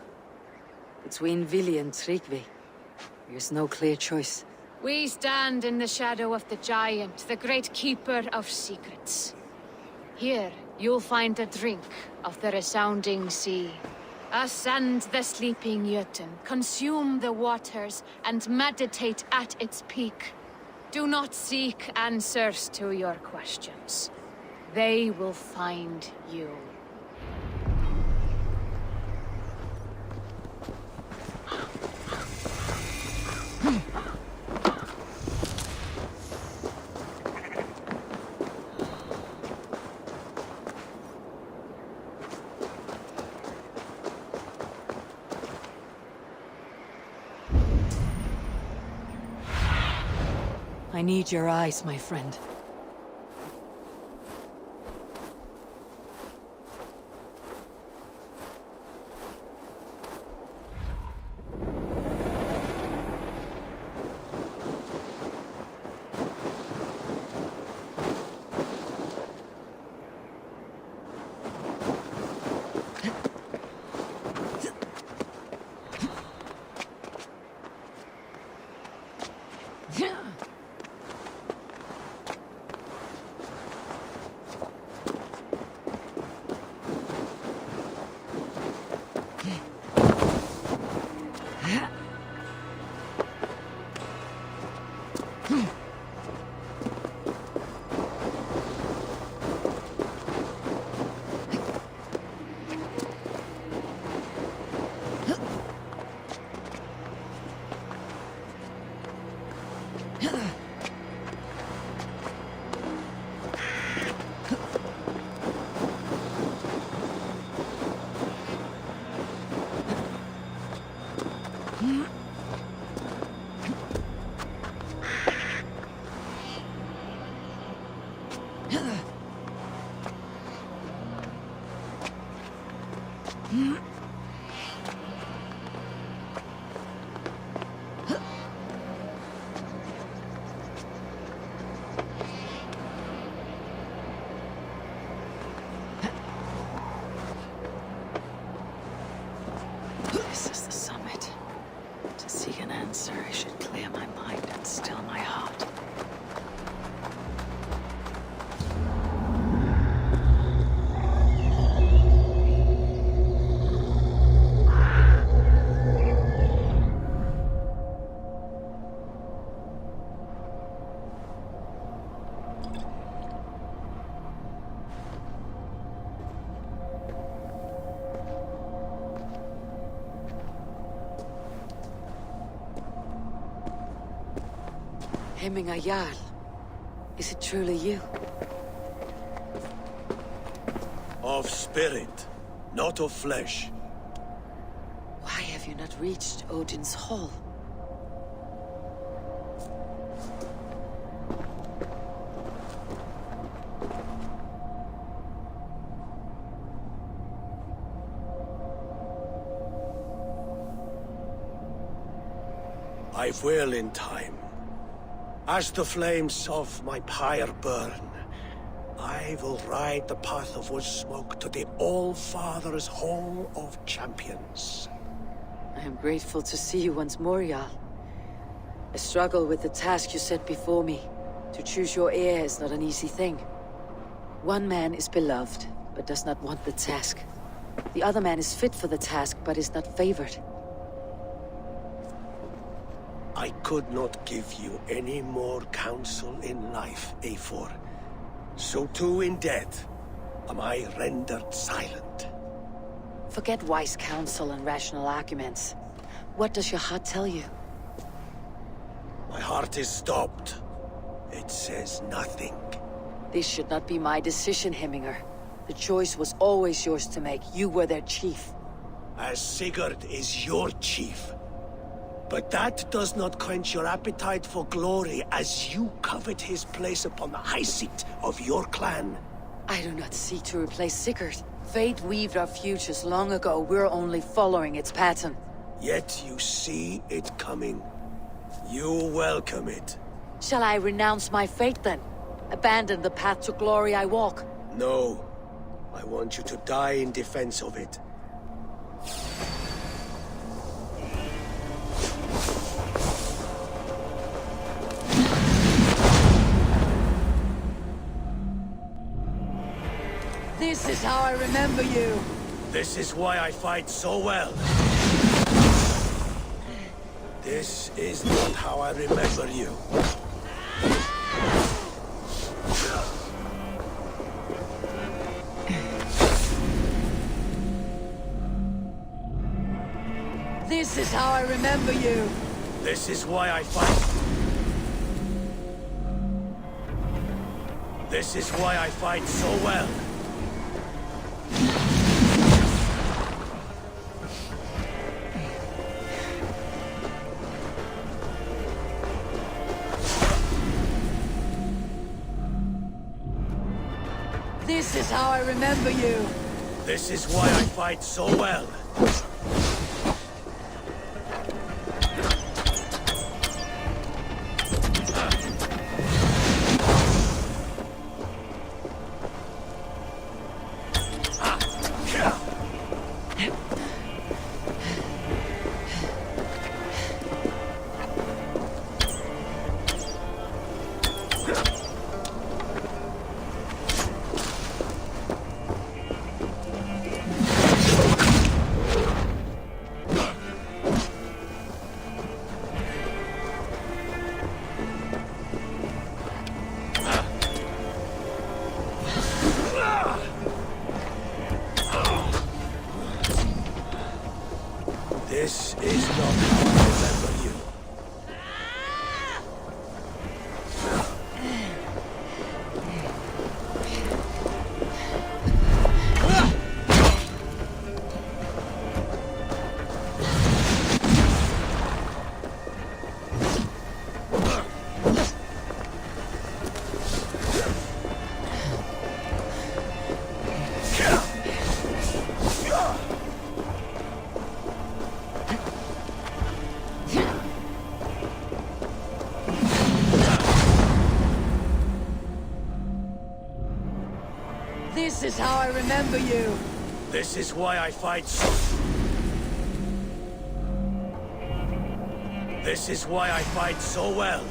Between Vili and Tryggvi, there's no clear choice. We stand in the shadow of the giant, the great keeper of secrets. Here, you'll find a drink of the resounding sea. Ascend the sleeping Jötun, consume the waters, and meditate at its peak. Do not seek answers to your questions. They will find you. I need your eyes, my friend. This is the summit. To seek an answer, I should clear my mind and still my heart. Hemming Jarl. Is it truly you? Of spirit, not of flesh. Why have you not reached Odin's Hall? I will in time. As the flames of my pyre burn, I will ride the path of wood smoke to the All-Father's Hall of Champions. I am grateful to see you once more, Jarl. I struggle with the task you set before me. To choose your heir is not an easy thing. One man is beloved, but does not want the task. The other man is fit for the task, but is not favored. I could not give you any more counsel in life, Eivor. So too in death am I rendered silent. Forget wise counsel and rational arguments. What does your heart tell you? My heart is stopped. It says nothing. This should not be my decision, Hemminger. The choice was always yours to make. You were their chief. As Sigurd is your chief. But that does not quench your appetite for glory as you covet his place upon the high seat of your clan. I do not seek to replace Sigurd. Fate weaved our futures long ago. We're only following its pattern. Yet you see it coming. You welcome it. Shall I renounce my fate then? Abandon the path to glory I walk? No. I want you to die in defense of it. This is how I remember you. This is why I fight so well. This is not how I remember you. This is how I remember you. This is why I fight. This is why I fight so well. This is how I remember you. This is why I fight so well. This is not how I remember you. This is how I remember you. This is why I fight so... This is why I fight so well.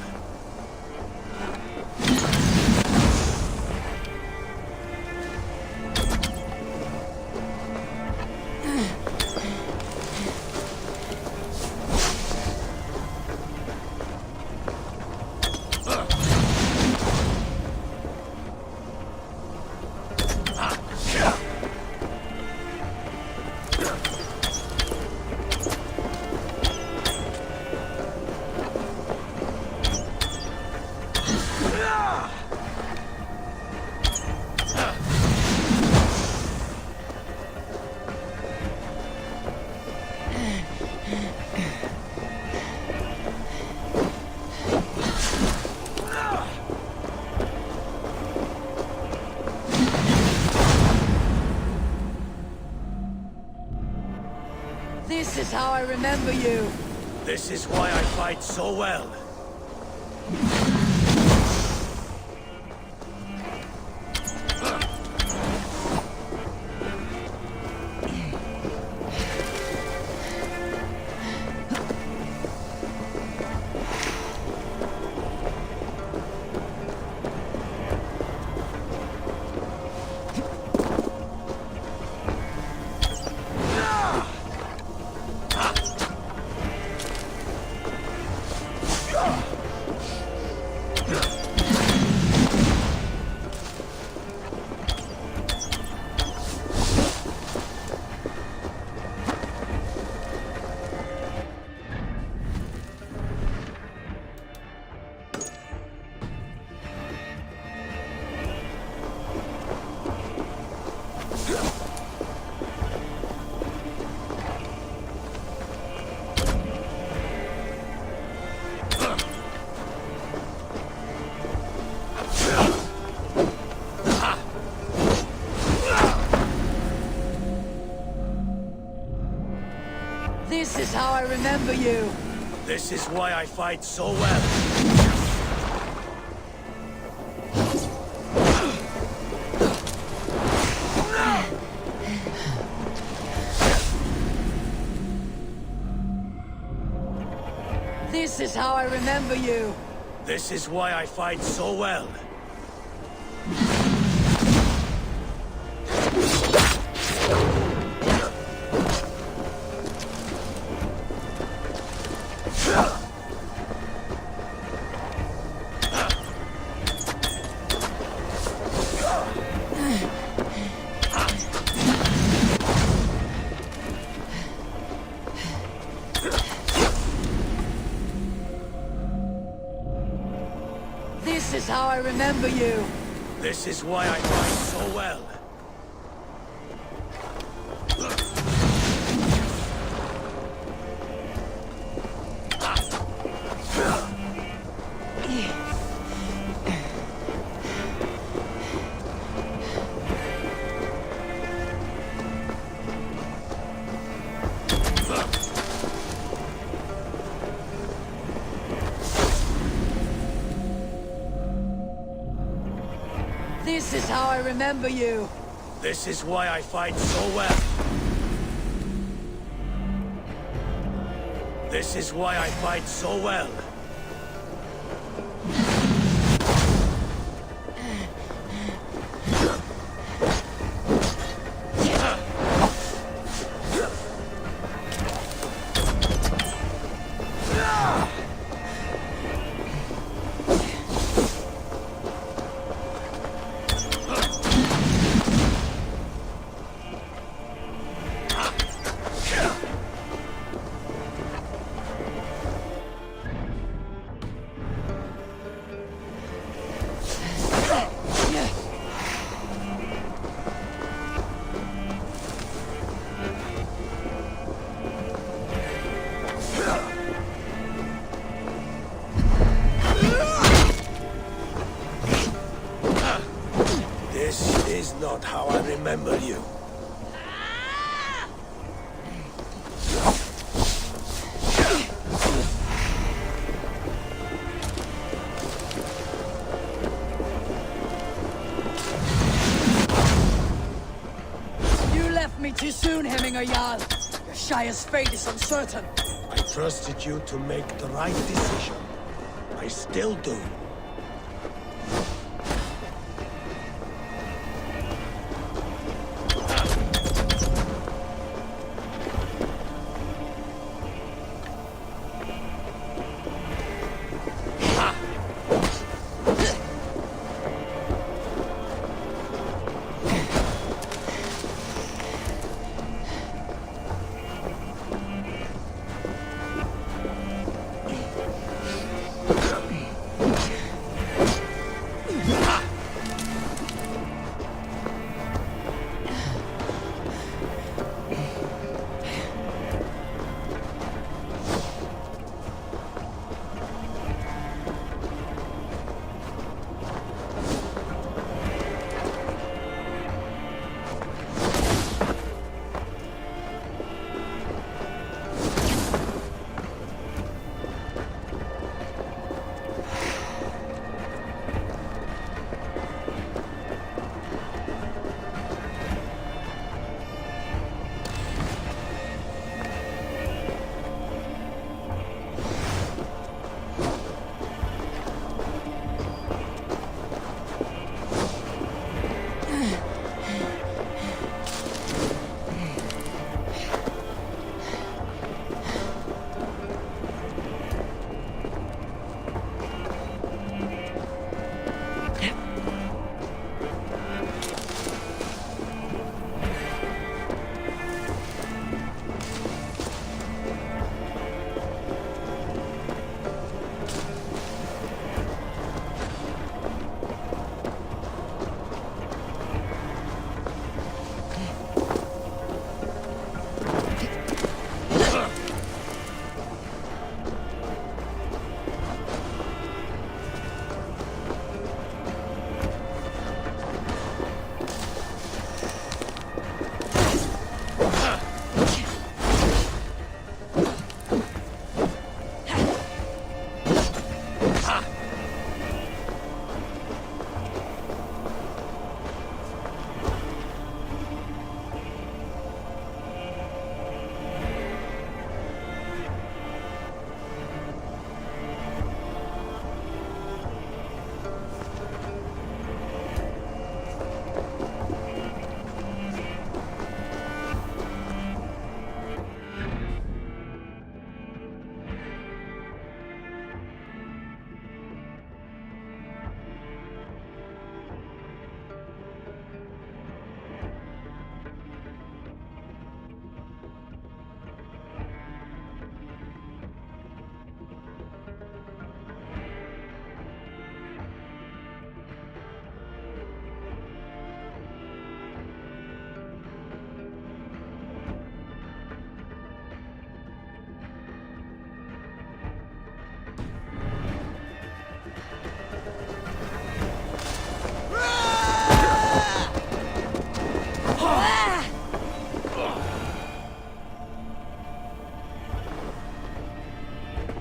This is how I remember you. This is why I fight so well. This is how I remember you. This is why I fight so well. This is how I remember you. This is why I fight so well. This is how I remember you. This is why I fight so well. This is how I remember you. This is why I fight so well. This is why I fight so well. This is not how I remember you. You left me too soon, Hemminger Jarl. Your Shire's fate is uncertain. I trusted you to make the right decision. I still do.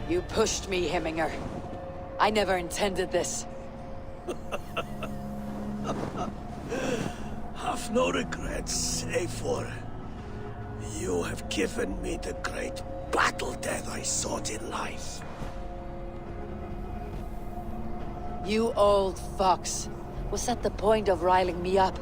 You pushed me, Hemminger. I never intended this. Have no regrets, save for you have given me the great battle death I sought in life. You old fox. Was that the point of riling me up?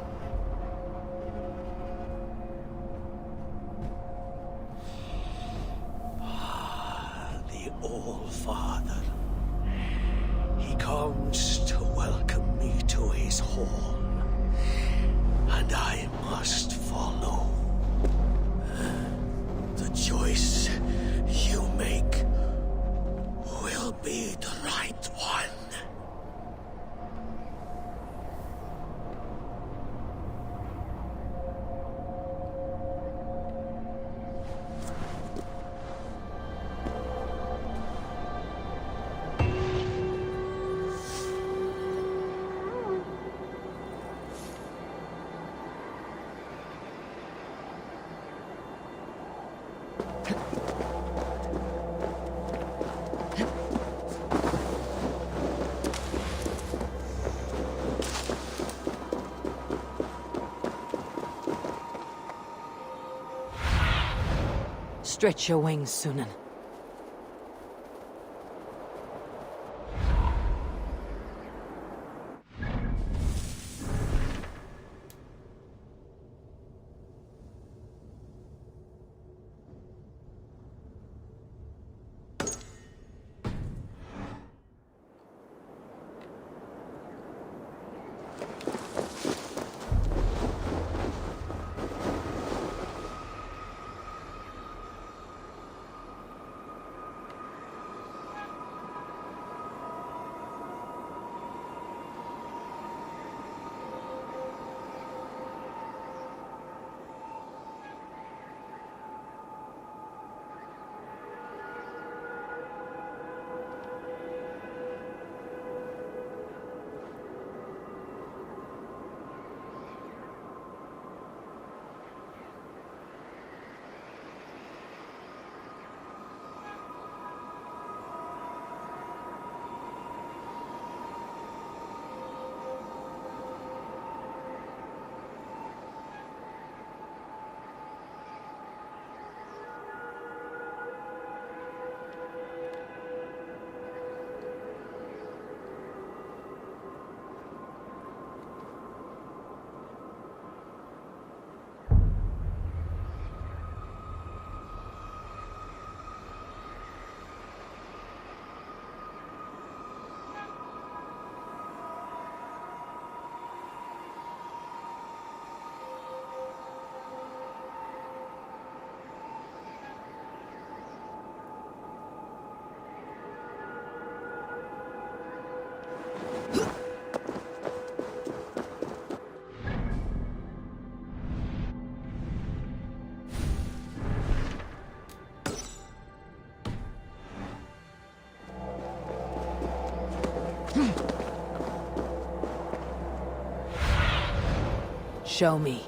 The All Father. He comes to welcome me to his hall. And I must follow. The choice you make will be the right one. Stretch your wings, Sunan. Show me.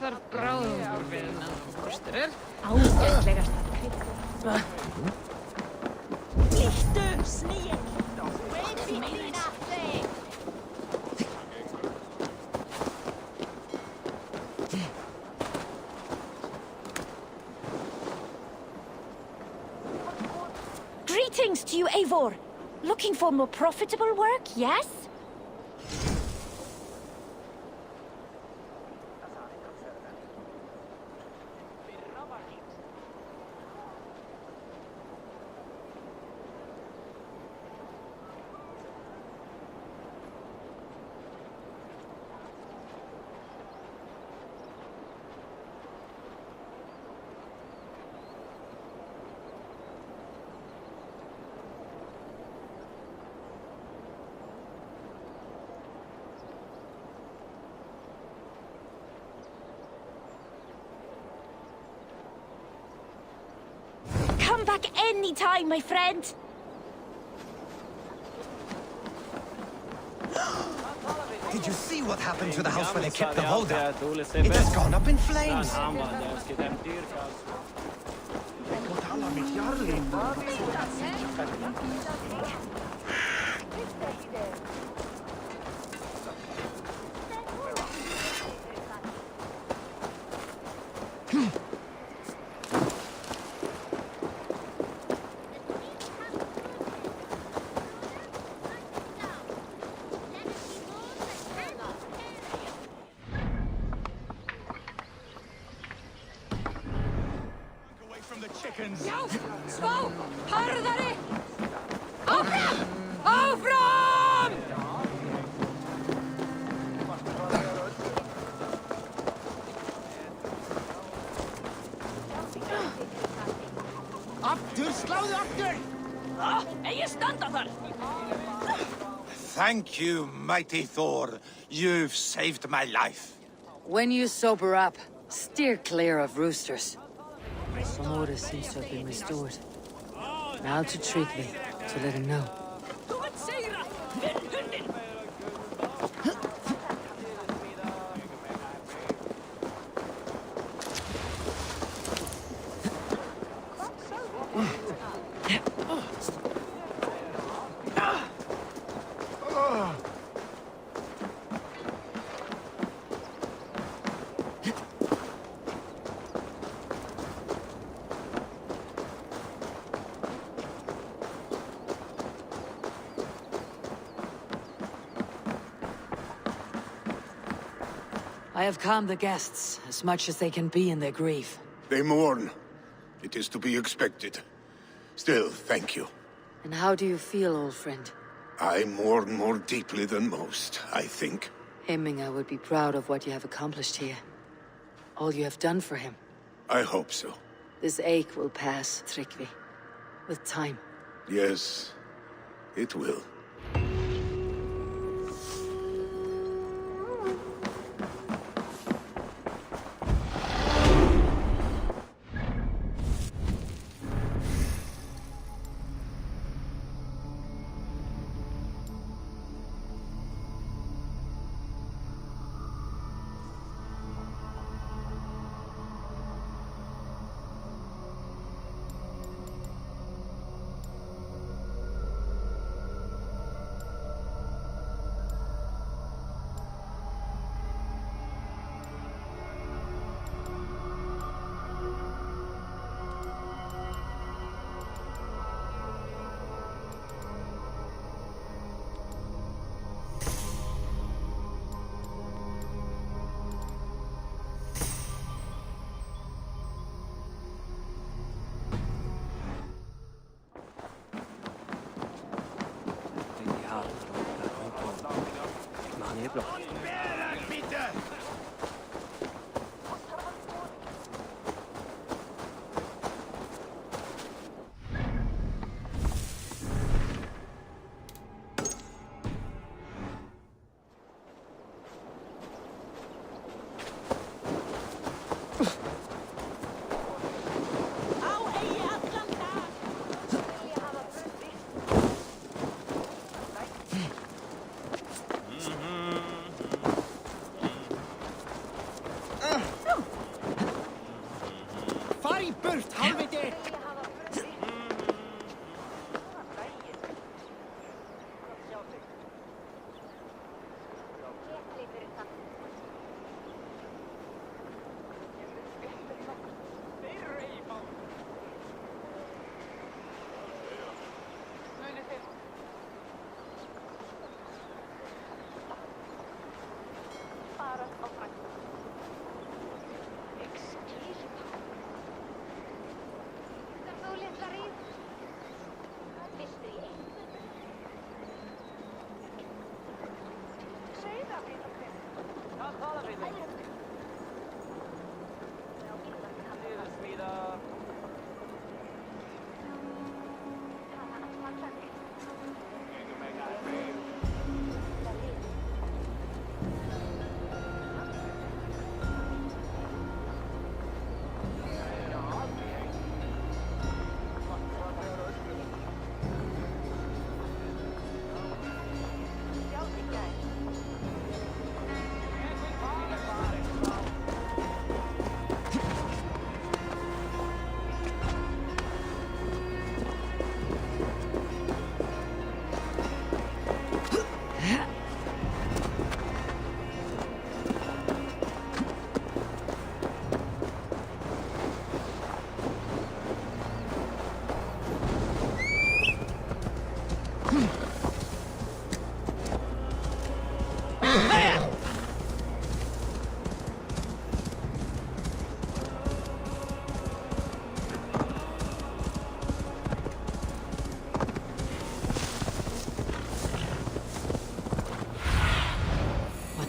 Þarf bráðum við náttúrstyrur. Ágætlegasta krydd. Lichtu, snill! Baby, nothing! Greetings to you, Eivor. Looking for more profitable work, yes? Come back anytime, my friend. Did you see what happened to the house where they kept the Volga? It has gone up in flames. Já, smá, harðari! Áfram! Áfram! Aftur, sláðu aftur! Eigi standa þar! Thank you, mighty Thor. You've saved my life. When you sober up, steer clear of roosters. Some order seems to have been restored. Now to Treatley, to let him know. I have calmed the guests as much as they can be in their grief. They mourn. It is to be expected. Still, thank you. And how do you feel, old friend? I mourn more deeply than most, I think. Hemminger would be proud of what you have accomplished here. All you have done for him. I hope so. This ache will pass, Tryggvi. With time. Yes, it will.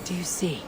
What do you see?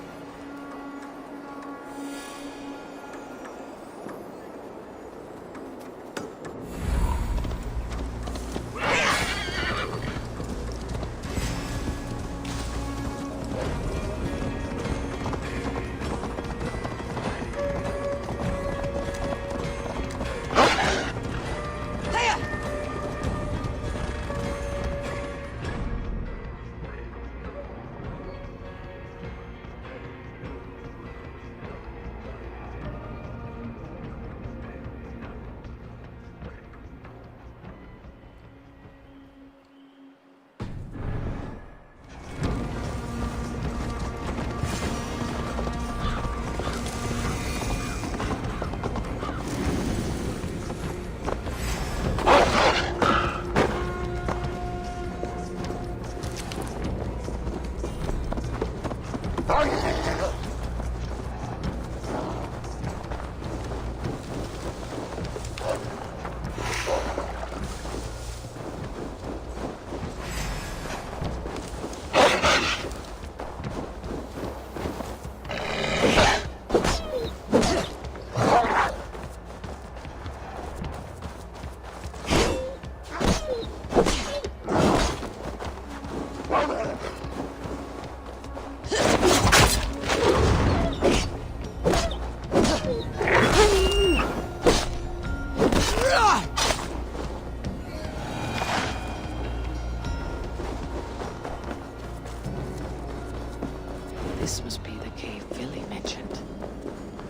This must be the cave Billy mentioned.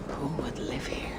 Who would live here?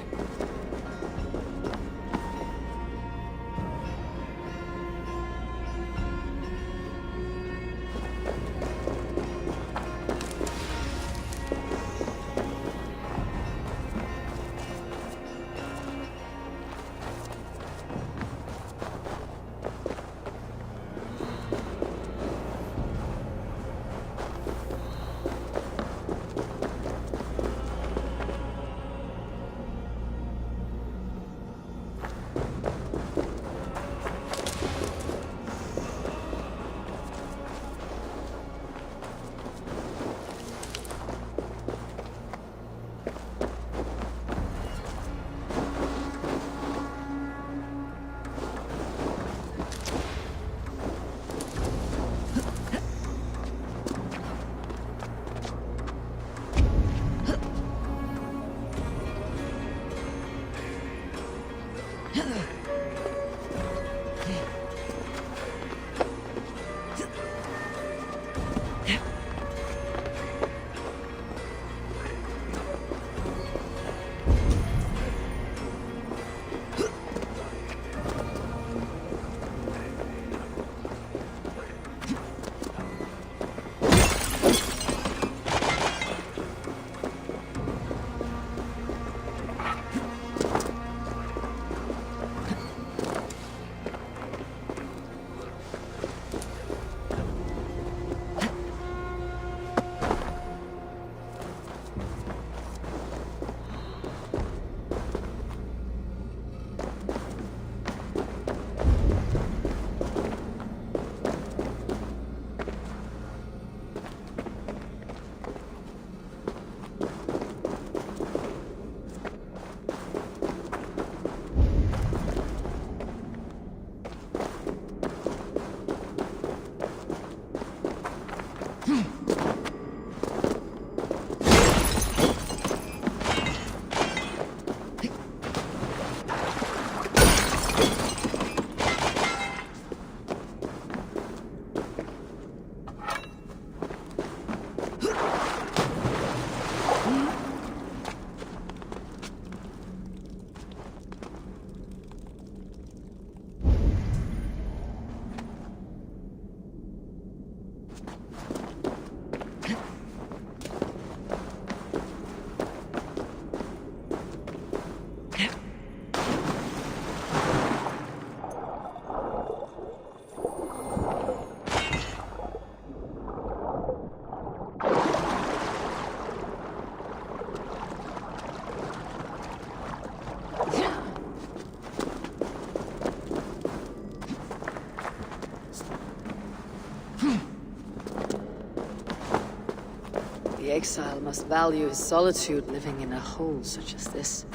The exile must value his solitude living in a hole such as this.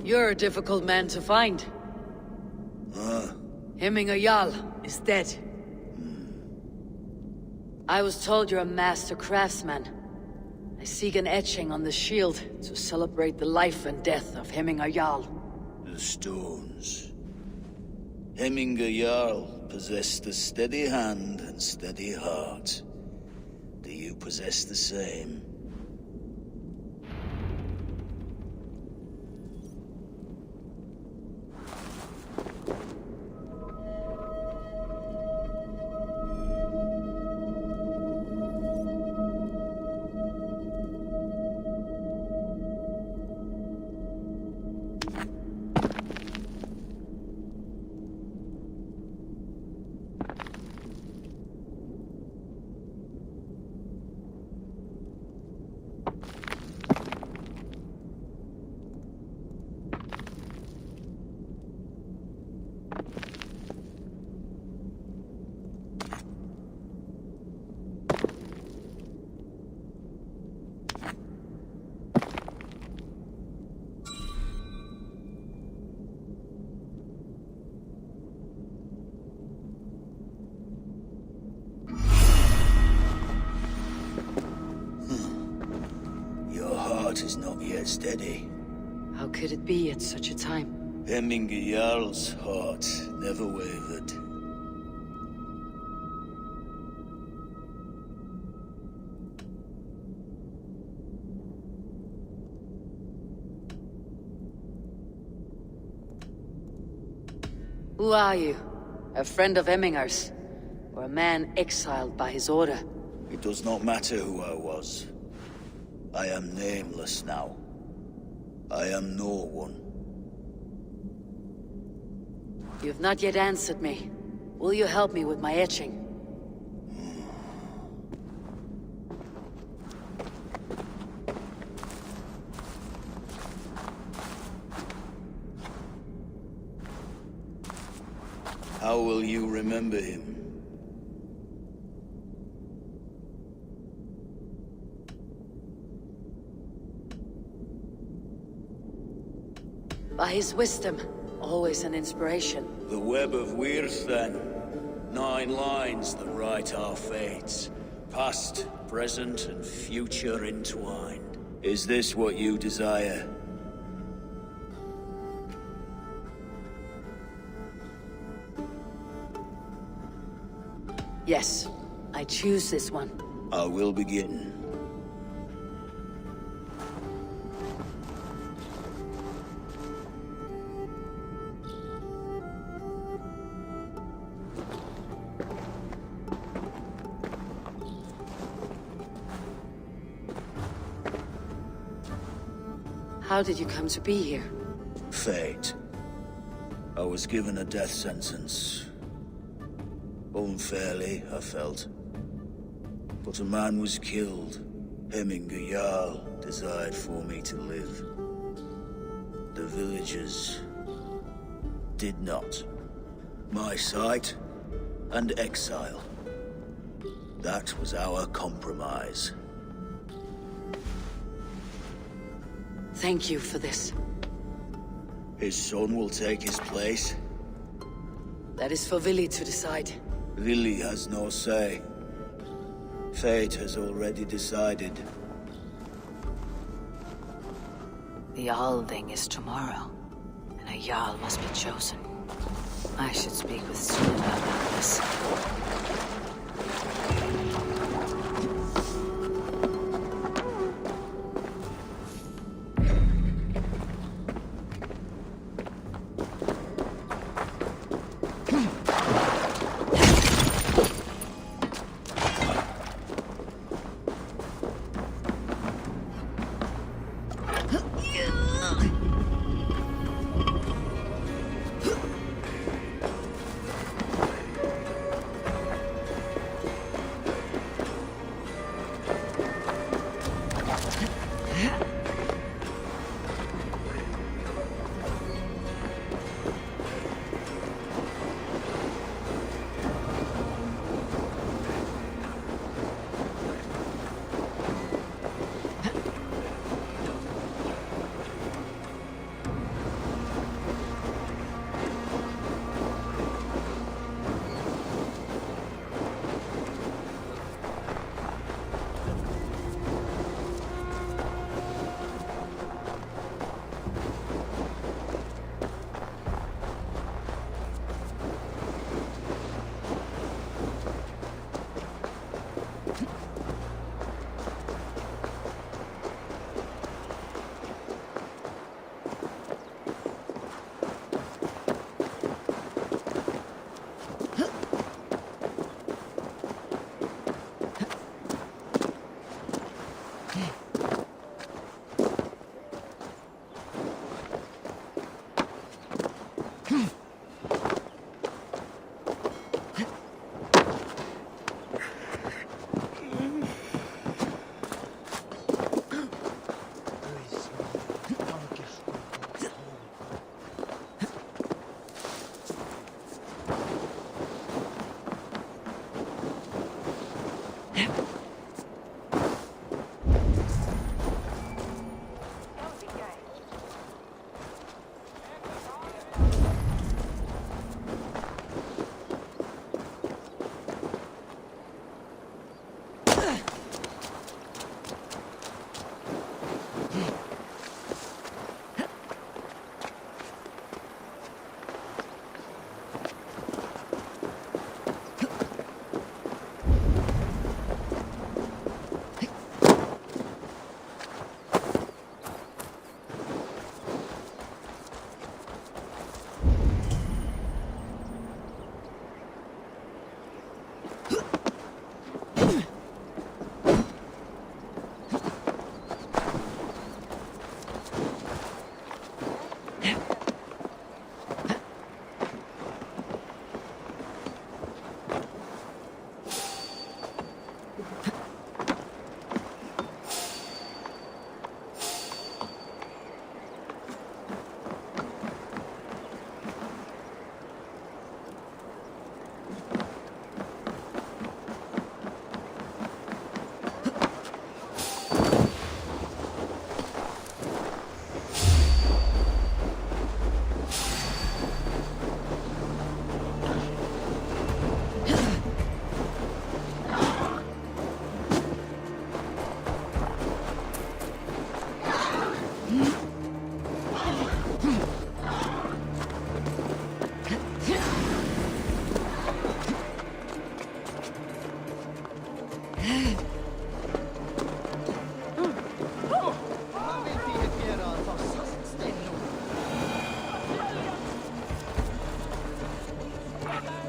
You're a difficult man to find. Hemminger Jarl is dead. I was told you're a master craftsman. I seek an etching on the shield to celebrate the life and death of Hemminger Jarl. The stones. Hemminger Jarl possessed a steady hand and steady heart. Do you possess the same? get steady. How could it be at such a time? Hemminger Jarl's heart never wavered. Who are you? A friend of Hemminger's? Or a man exiled by his order? It does not matter who I was. I am nameless now. I am no one. You have not yet answered me. Will you help me with my etching? How will you remember him? By his wisdom, always an inspiration. The web of Wirth, then. 9 lines that write our fates. Past, present, and future entwined. Is this what you desire? Yes, I choose this one. I will begin. How did you come to be here? Fate. I was given a death sentence. Unfairly, I felt. But a man was killed. Hemminger Jarl desired for me to live. The villagers did not. My sight and exile. That was our compromise. Thank you for this. His son will take his place. That is for Vili to decide. Vili has no say. Fate has already decided. The Alding is tomorrow, and a Jarl must be chosen. I should speak with Suna about this.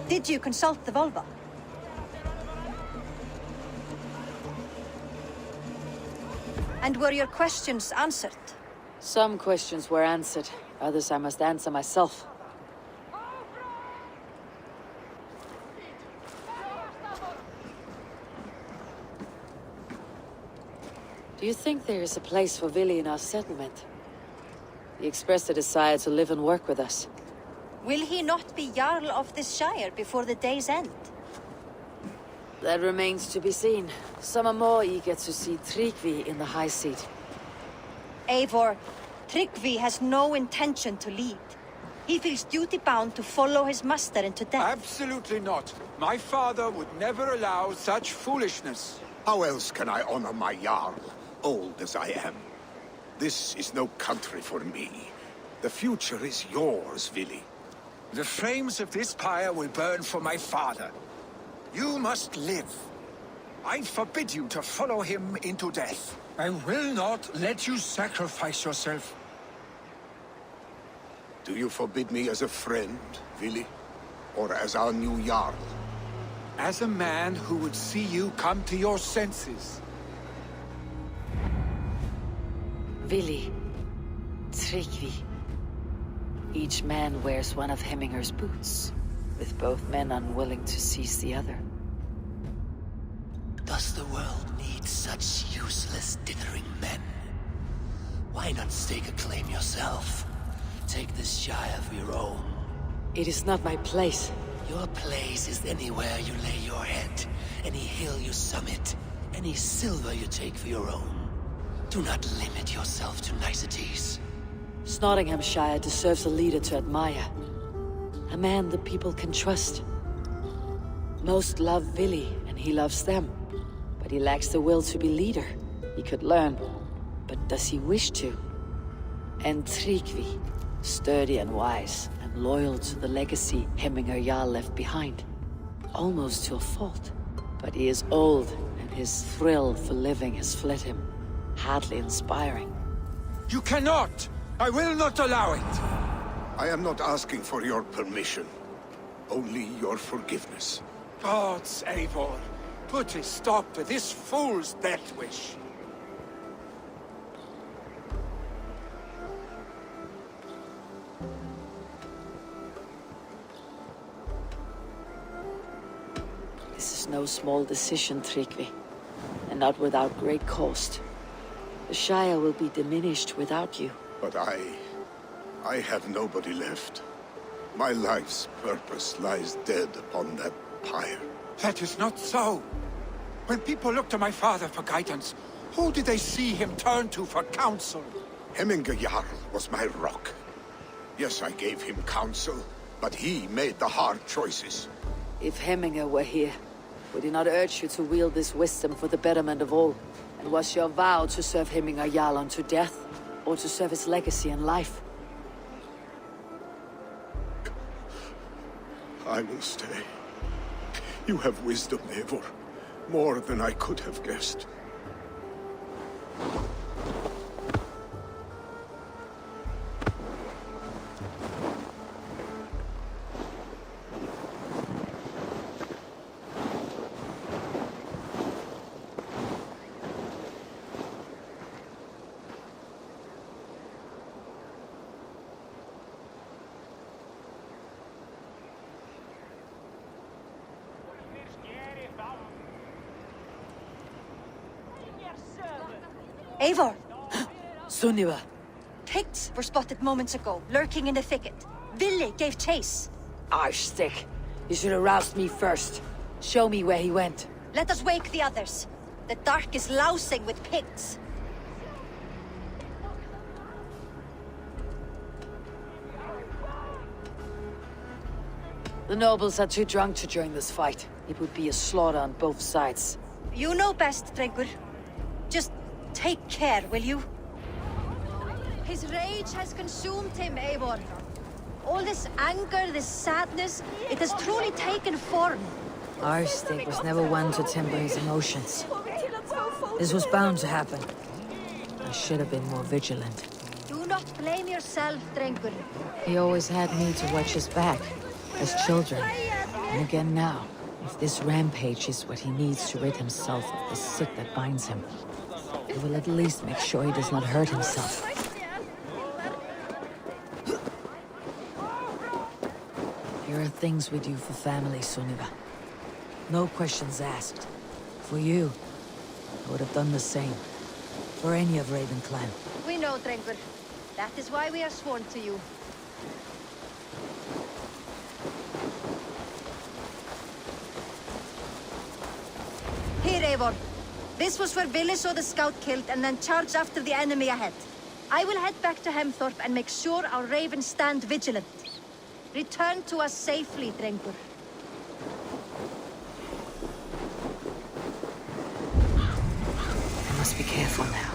Did you consult the Volva? And were your questions answered? Some questions were answered. Others I must answer myself. Do you think there is a place for Vili in our settlement? He expressed a desire to live and work with us. Will he not be Jarl of this Shire before the day's end? That remains to be seen. Some are more eager to see Tryggvi in the high seat. Eivor, Tryggvi has no intention to lead. He feels duty-bound to follow his master into death. Absolutely not. My father would never allow such foolishness. How else can I honor my Jarl, old as I am? This is no country for me. The future is yours, Vili. The flames of this pyre will burn for my father. You must live. I forbid you to follow him into death. I will not let you sacrifice yourself. Do you forbid me as a friend, Vili? Or as our new Jarl? As a man who would see you come to your senses. Vili, Tryggvi. Each man wears one of Hemminger's boots, with both men unwilling to seize the other. Does the world need such useless, dithering men? Why not stake a claim yourself? Take this Shire of your own. It is not my place. Your place is anywhere you lay your head, any hill you summit, any silver you take for your own. Do not limit yourself to niceties. Nottinghamshire deserves a leader to admire. A man the people can trust. Most love Vili, and he loves them. But he lacks the will to be leader. He could learn, but does he wish to? And Tryggvi, sturdy and wise, and loyal to the legacy Hemminger Jarl left behind. Almost to a fault. But he is old, and his thrill for living has fled him. Hardly inspiring. You cannot! I will not allow it! I am not asking for your permission. Only your forgiveness. Gods, Eivor, put a stop to this fool's death wish. This is no small decision, Tryggvi. And not without great cost. The Shire will be diminished without you. But I have nobody left. My life's purpose lies dead upon that pyre. That is not so. When people look to my father for guidance, who did they see him turn to for counsel? Hemminger Jarl was my rock. Yes, I gave him counsel, but he made the hard choices. If Hemminger were here, would he not urge you to wield this wisdom for the betterment of all? And was your vow to serve Hemminger Jarl unto death, or to serve his legacy in life? I will stay. You have wisdom, Eivor. More than I could have guessed. Eivor! Sunniva! Picts were spotted moments ago, lurking in the thicket. Vili gave chase. Arshstick! You should have roused me first. Show me where he went. Let us wake the others. The dark is lousing with Picts. The nobles are too drunk to join this fight. It would be a slaughter on both sides. You know best, Drengur. Just take care, will you? His rage has consumed him, Eivor. All this anger, this sadness, it has truly taken form. Arshstick was never one to temper his emotions. This was bound to happen. I should have been more vigilant. Do not blame yourself, Drengur. He always had me to watch his back, as children. And again now, if this rampage is what he needs to rid himself of the sick that binds him, he will at least make sure he does not hurt himself. There are things we do for family, Sunniva. No questions asked. For you, I would have done the same. For any of Raven clan. We know, Drengr. That is why we are sworn to you. Here, Eivor. This was where Vili saw the scout killed and then charged after the enemy ahead. I will head back to Hemthorpe and make sure our ravens stand vigilant. Return to us safely, Drengr. I must be careful now.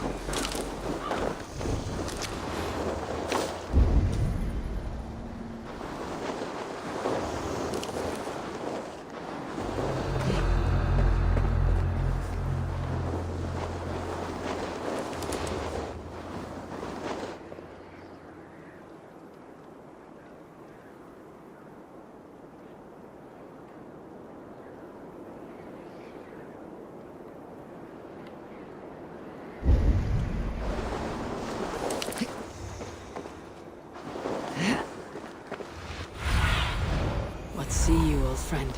See you, old friend.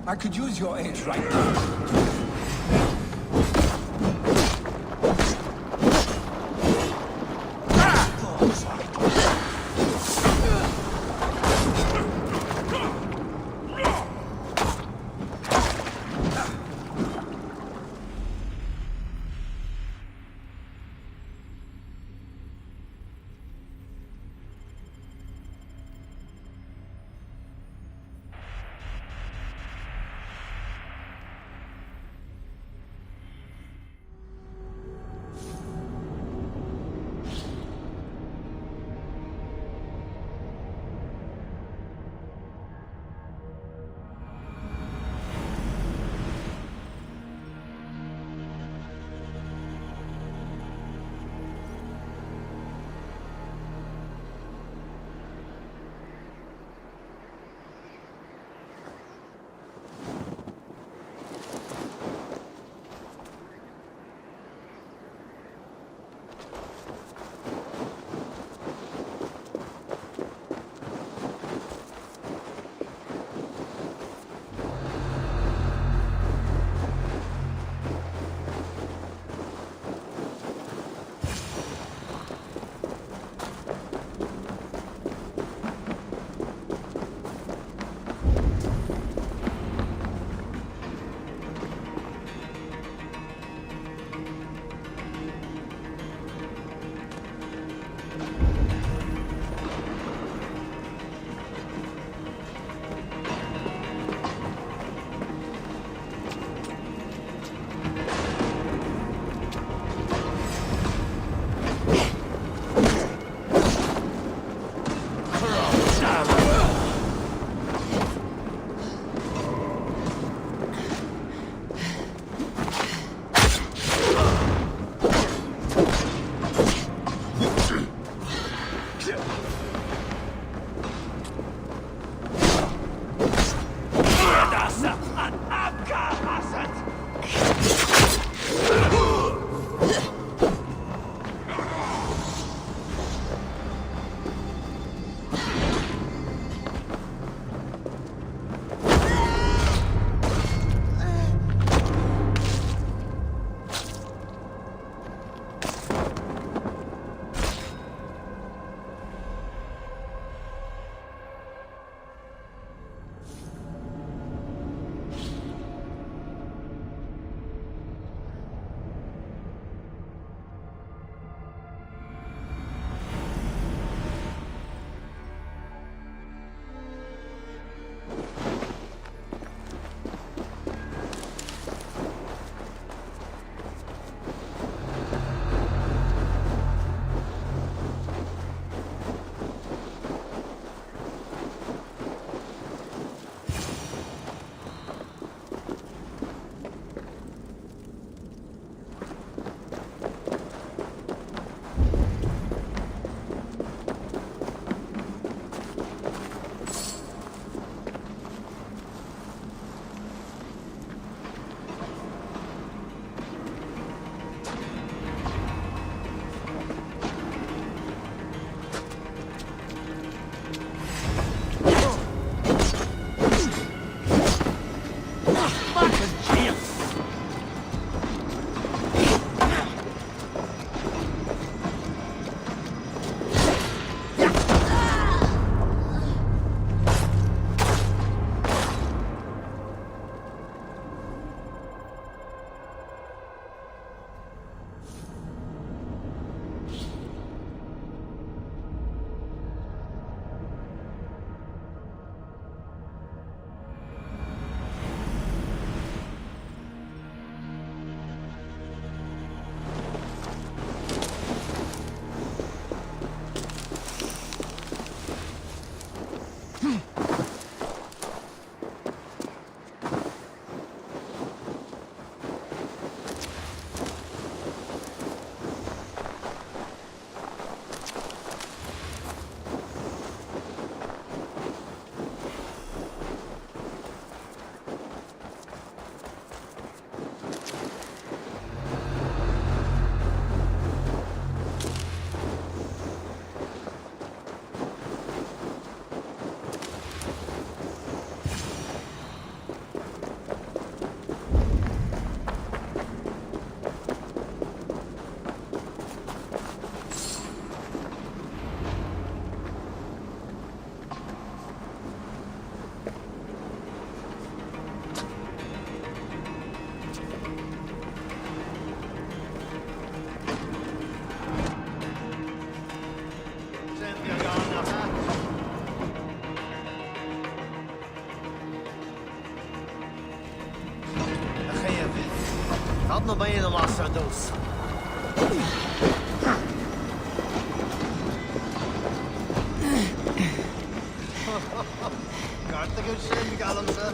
I could use your aid right now. Hadden bij de master dus. Gartig goed zijn, Gallense.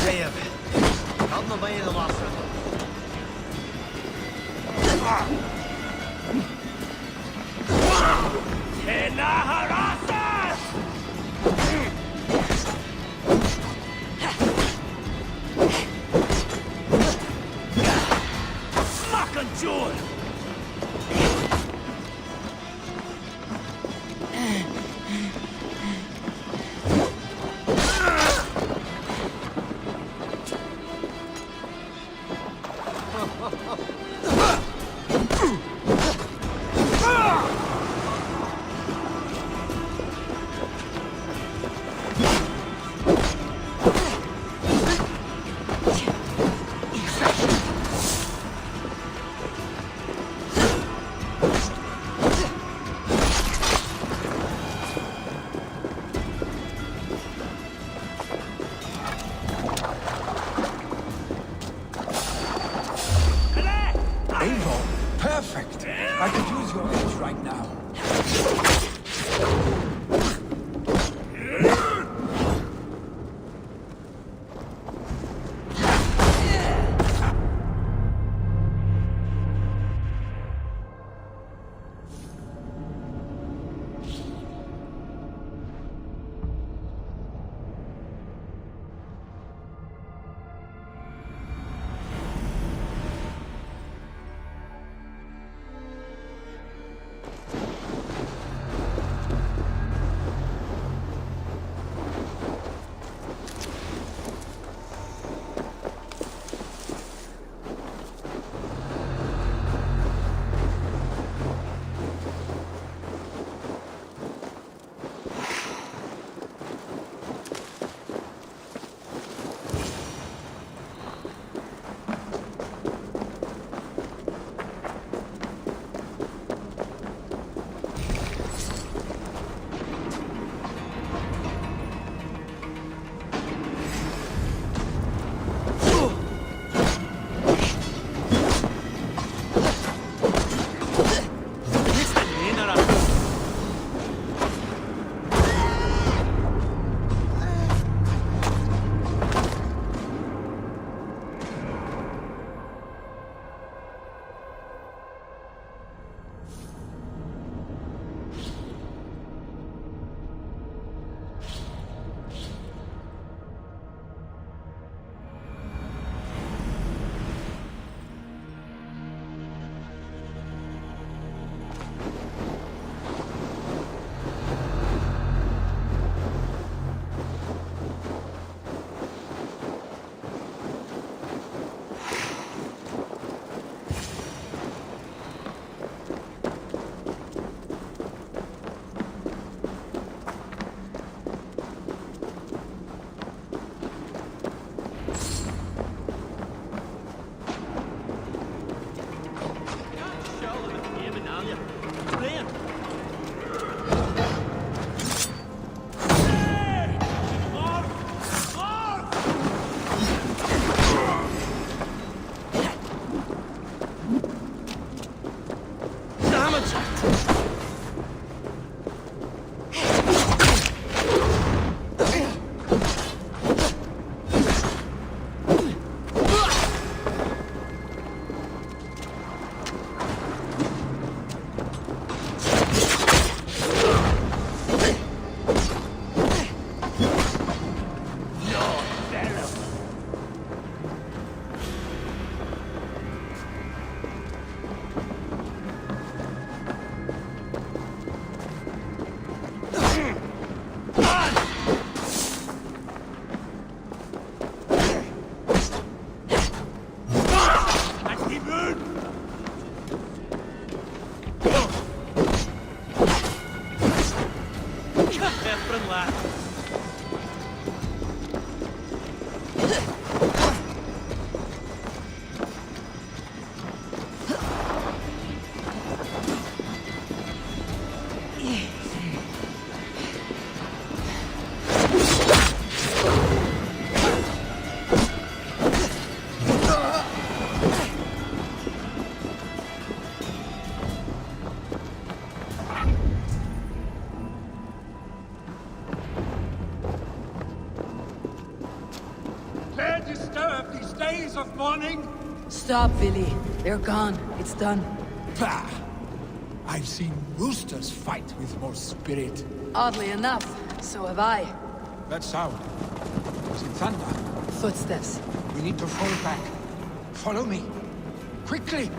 Zeev. Hadden bij de master. Perfect! I could use your edge right now. running? Stop, Villy. They're gone. It's done. Bah! I've seen roosters fight with more spirit. Oddly enough, so have I. That sound. Was it thunder? Footsteps. We need to fall back. Follow me. Quickly!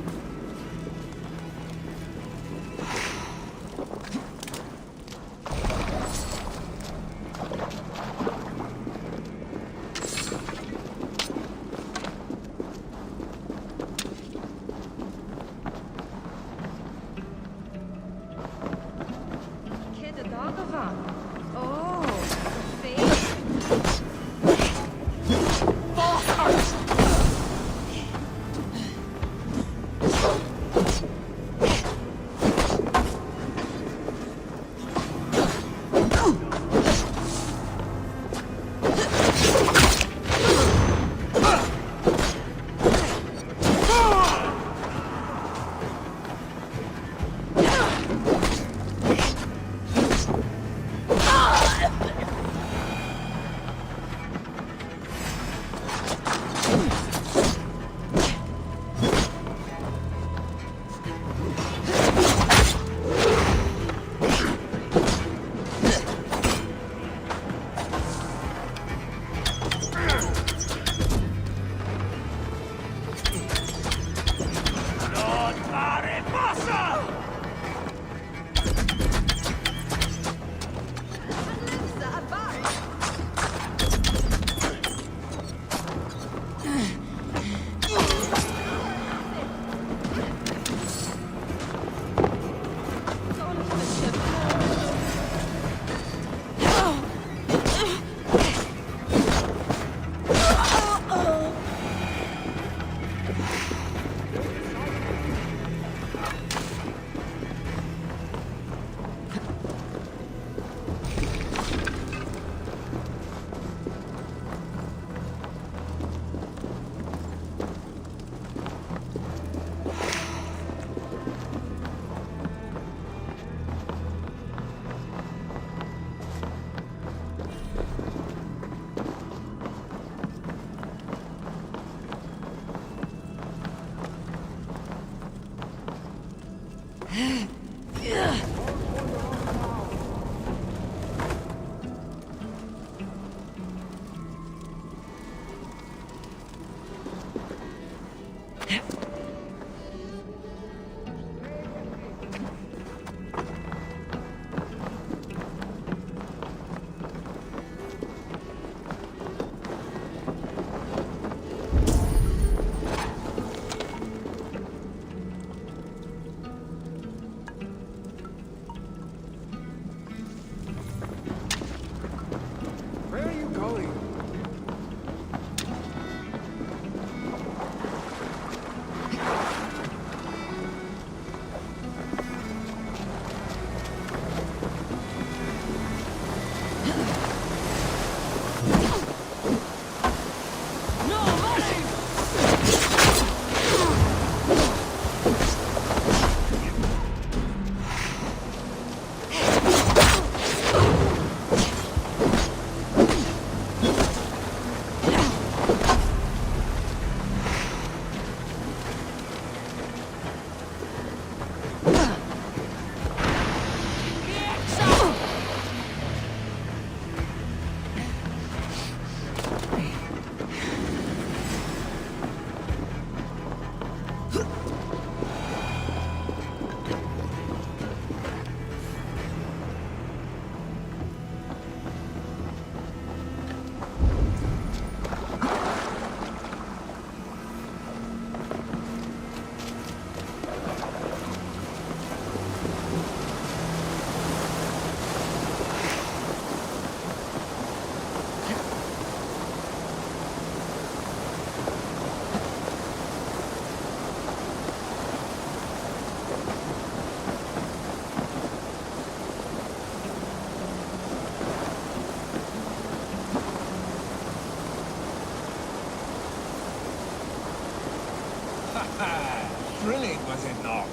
Thrilling, was it not?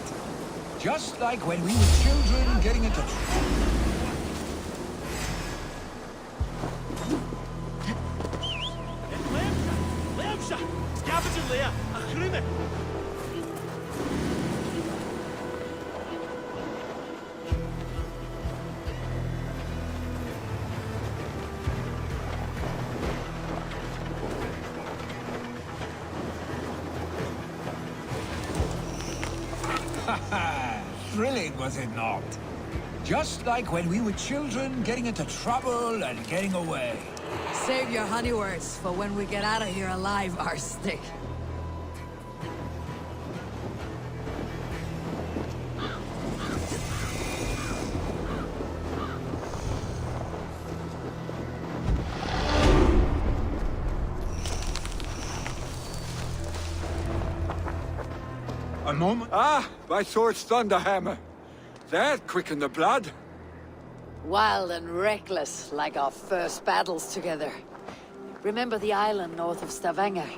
Just like when we were children getting into Scavenging lair! Grimme! Thrilling, was it not? Just like when we were children, getting into trouble and getting away. Save your honey words for when we get out of here alive, Arstic. A moment. Ah, my sword's thunderhammer. That quickened the blood. Wild and reckless, like our first battles together. Remember the island north of Stavanger?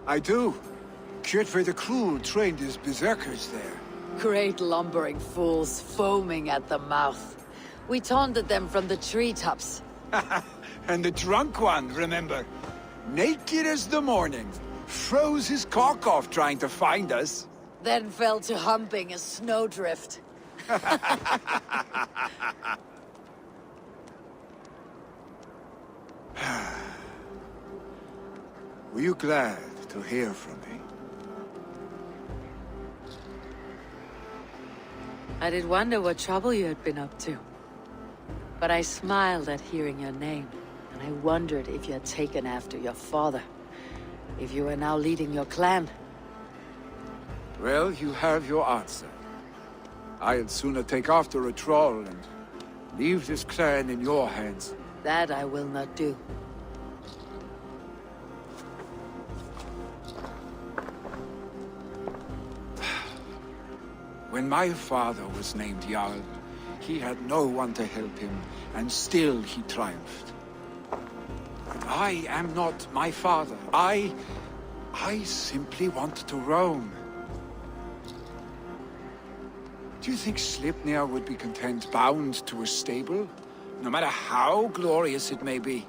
I do. Kjotve the Cruel trained his berserkers there. Great lumbering fools, foaming at the mouth. We taunted them from the treetops. And the drunk one, remember? Naked as the morning. Froze his cock off trying to find us. Then fell to humping a snowdrift. Were you glad to hear from me? I did wonder what trouble you had been up to. But I smiled at hearing your name, and I wondered if you had taken after your father. If you were now leading your clan. Well, you have your answer. I'd sooner take after a troll and leave this clan in your hands. That I will not do. When my father was named Jarl, he had no one to help him, and still he triumphed. But I am not my father. I simply want to roam. Do you think Sleipnir would be content bound to a stable, no matter how glorious it may be?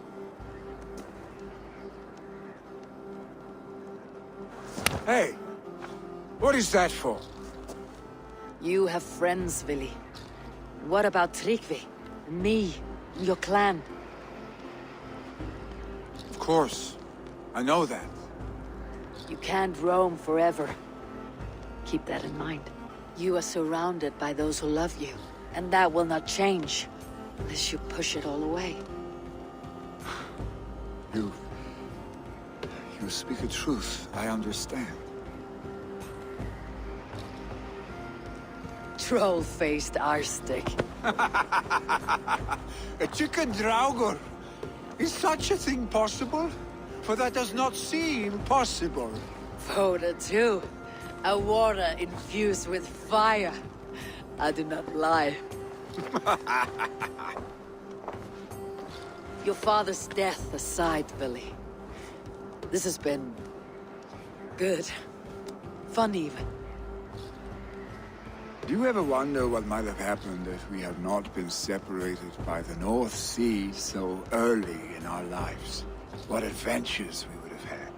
Hey, what is that for? You have friends, Vili. What about Tryggvi? Me? Your clan? Of course. I know that. You can't roam forever. Keep that in mind. You are surrounded by those who love you, and that will not change unless you push it all away. You speak a truth, I understand. Troll-faced Arstic. A chicken Draugr! Is such a thing possible? For that does not seem possible. Voda too. A water infused with fire. I do not lie. Your father's death aside, Billy. This has been... good. Fun even. Do you ever wonder what might have happened if we had not been separated by the North Sea so early in our lives? What adventures we would have had.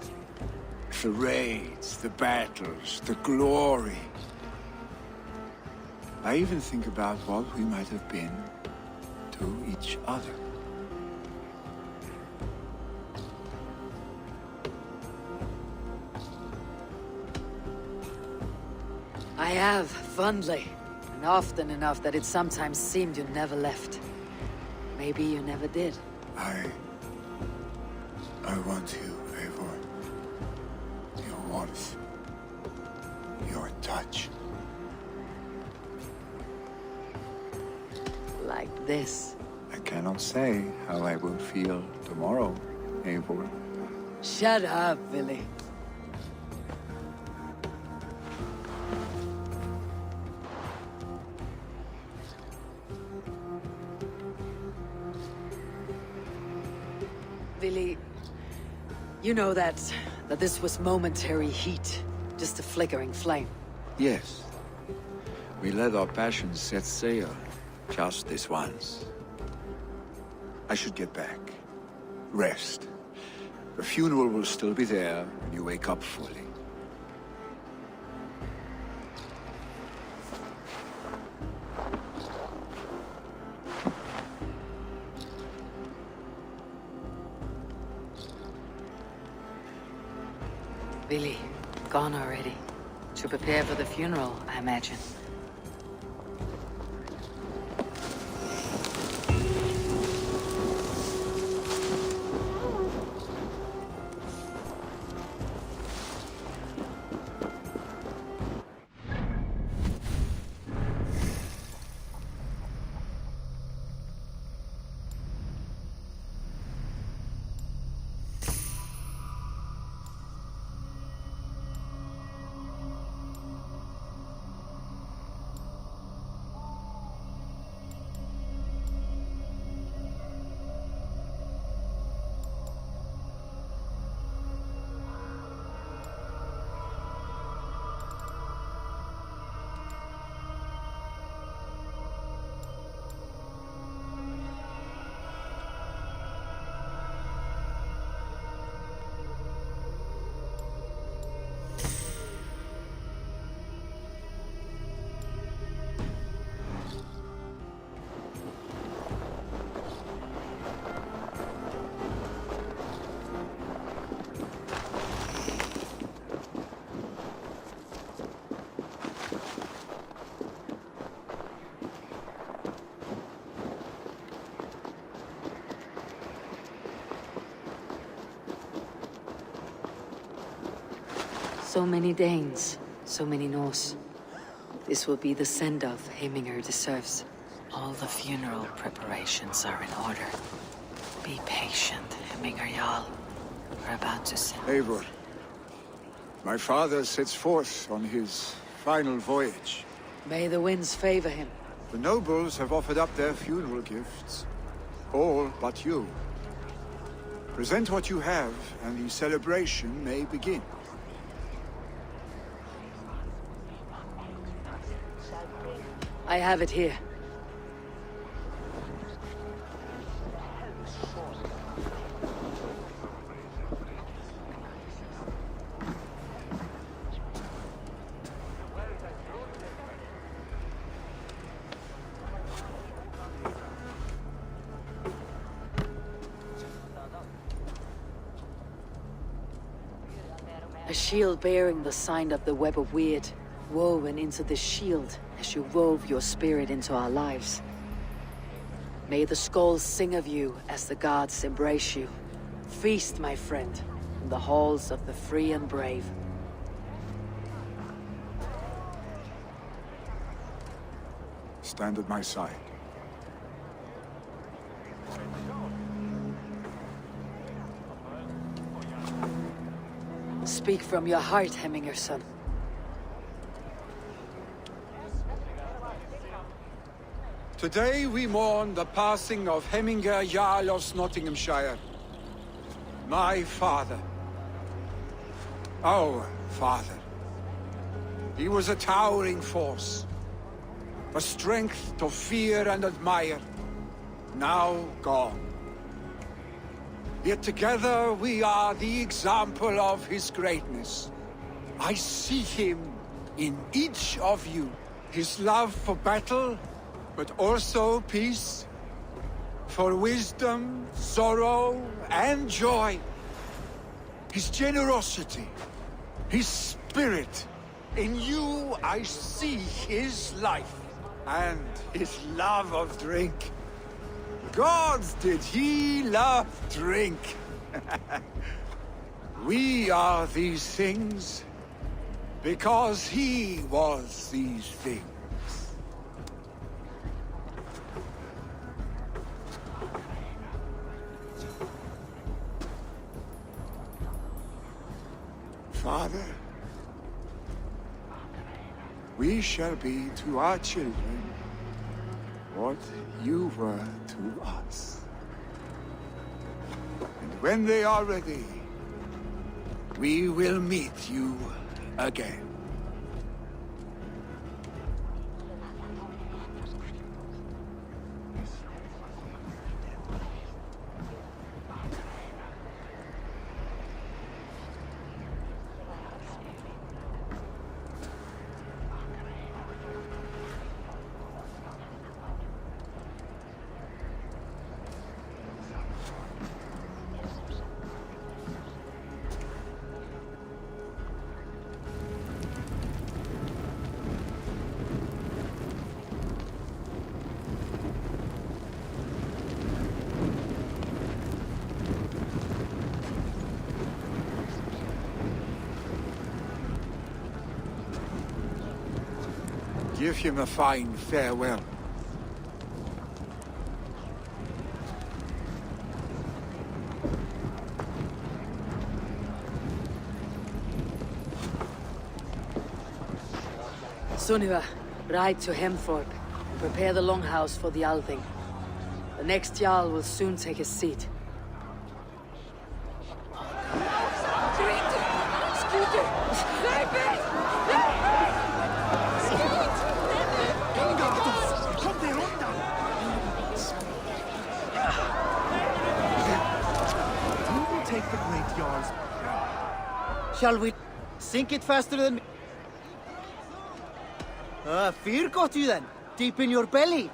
The raids, the battles, the glory. I even think about what we might have been to each other. I have, fondly. And often enough that it sometimes seemed you never left. Maybe you never did. I want you, Eivor. Your warmth. Your touch. Like this. I cannot say how I will feel tomorrow, Eivor. Shut up, Billy. Billy, you know that this was momentary heat, just a flickering flame. Yes. We let our passions set sail, just this once. I should get back. Rest. The funeral will still be there when you wake up fully. Billy, gone already. To prepare for the funeral, I imagine. So many Danes, so many Norse. This will be the send-off Heminger deserves. All the funeral preparations are in order. Be patient, Heminger Jarl. We're about to send... Eivor, my father sets forth on his final voyage. May the winds favor him. The nobles have offered up their funeral gifts. All but you. Present what you have, and the celebration may begin. I have it here. A shield bearing the sign of the Web of Weird, woven into the shield as you wove your spirit into our lives. May the skulls sing of you as the gods embrace you. Feast, my friend, in the halls of the free and brave. Stand at my side. Speak from your heart, Heminger, son. Today we mourn the passing of Heminger Jarl of Nottinghamshire. My father. Our father. He was a towering force. A strength to fear and admire. Now gone. Yet together we are the example of his greatness. I see him in each of you. His love for battle, but also peace. For wisdom, sorrow, and joy. His generosity, his spirit. In you I see his life, and his love of drink. Gods, did he love drink! We are these things because he was these things. Father, we shall be to our children what you were to us. And when they are ready, we will meet you again. Give him a fine farewell. Sunniva, ride to Hemthorpe and prepare the longhouse for the Althing. The next Jarl will soon take his seat. Shall we sink it faster than me? Fear got you then, deep in your belly.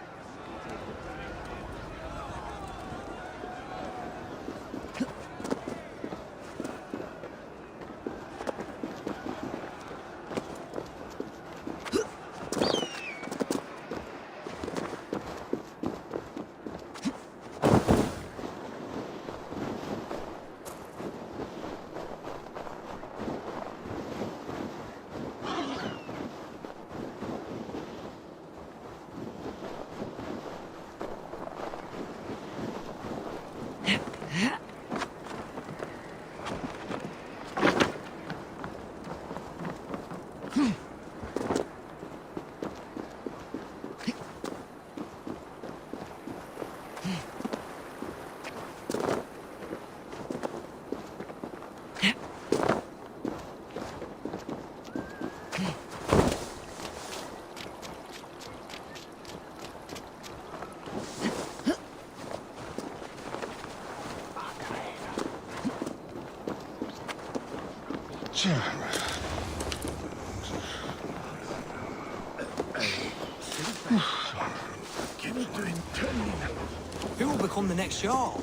Who will become the next Jarl?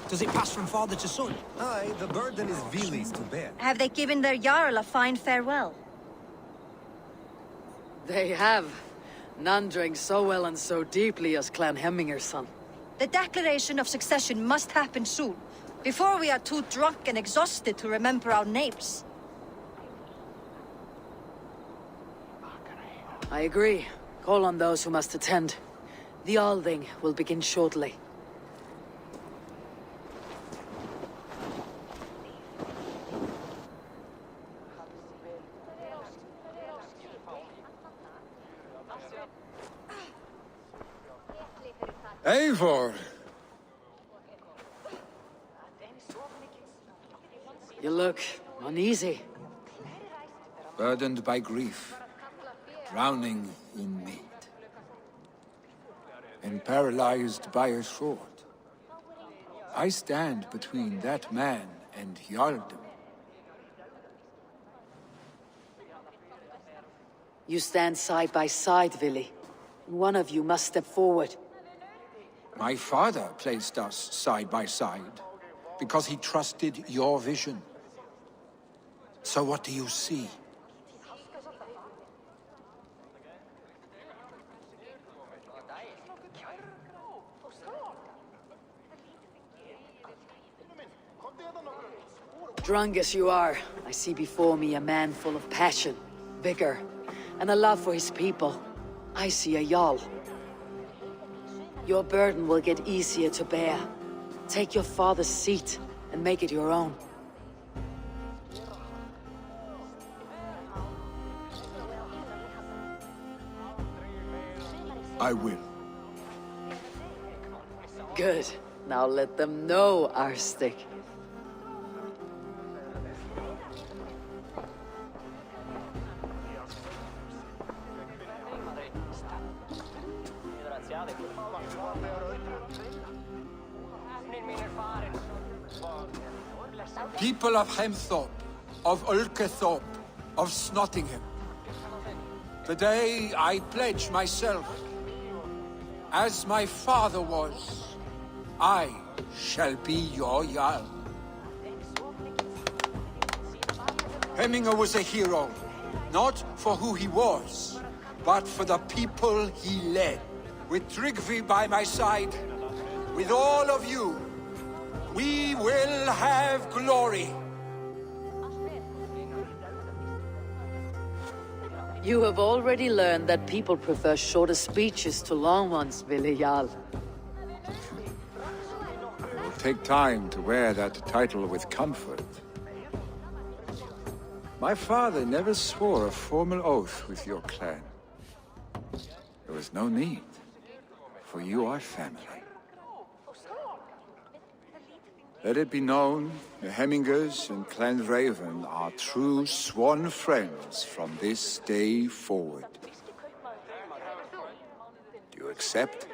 Does it pass from father to son? Aye, the burden is Vili's to bear. Have they given their Jarl a fine farewell? They have. None drank so well and so deeply as Clan Hemminger's son. The declaration of succession must happen soon, before we are too drunk and exhausted to remember our names. I agree. Call on those who must attend. The Althing will begin shortly. Eivor! You look uneasy. Burdened by grief, drowning in mead, and paralyzed by a sword. I stand between that man and Jarldom. You stand side by side, Vili. One of you must step forward. My father placed us side by side because he trusted your vision. So what do you see? Drunk as you are, I see before me a man full of passion, vigor, and a love for his people. I see a Jarl. Your burden will get easier to bear. Take your father's seat and make it your own. I will. Good. Now let them know our stick. People of Hemthorpe, of Ulkethorpe, of Snottingham. Today I pledge myself. As my father was, I shall be your Jarl. Hemminger was a hero, not for who he was, but for the people he led. With Tryggvi by my side, with all of you, we will have glory. You have already learned that people prefer shorter speeches to long ones, Valhalla. It will take time to wear that title with comfort. My father never swore a formal oath with your clan. There was no need, for you are family. Let it be known, the Hemmingers and Clan Raven are true sworn friends from this day forward. Do you accept?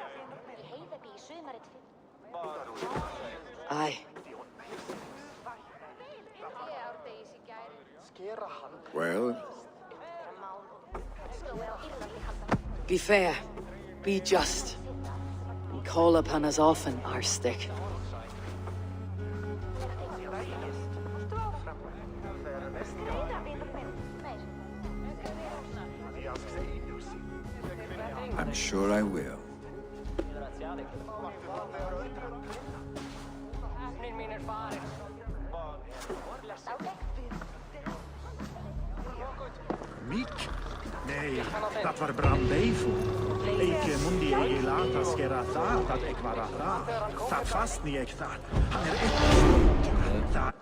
Aye. Well? Be fair, be just, and call upon us often, our stick. I'm sure I will. Mick? Nee, dat var brandeifu. Ik mundi egi lata skera that dat ek var that. That fast ni ek that. Han ett.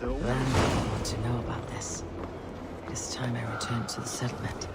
Land need to know about this. It is time I returned to the settlement.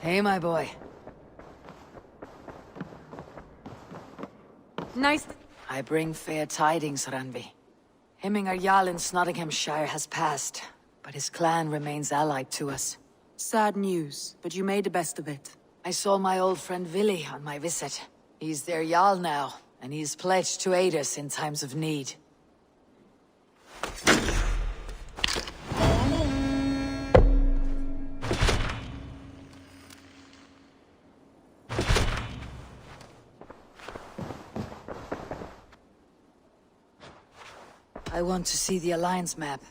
Hey, my boy. Nice. I bring fair tidings, Randvi. Hemminger Jarl in Nottinghamshire has passed, but his clan remains allied to us. Sad news, but you made the best of it. I saw my old friend Vili on my visit. He's their Jarl now, and he's pledged to aid us in times of need. I want to see the Alliance map.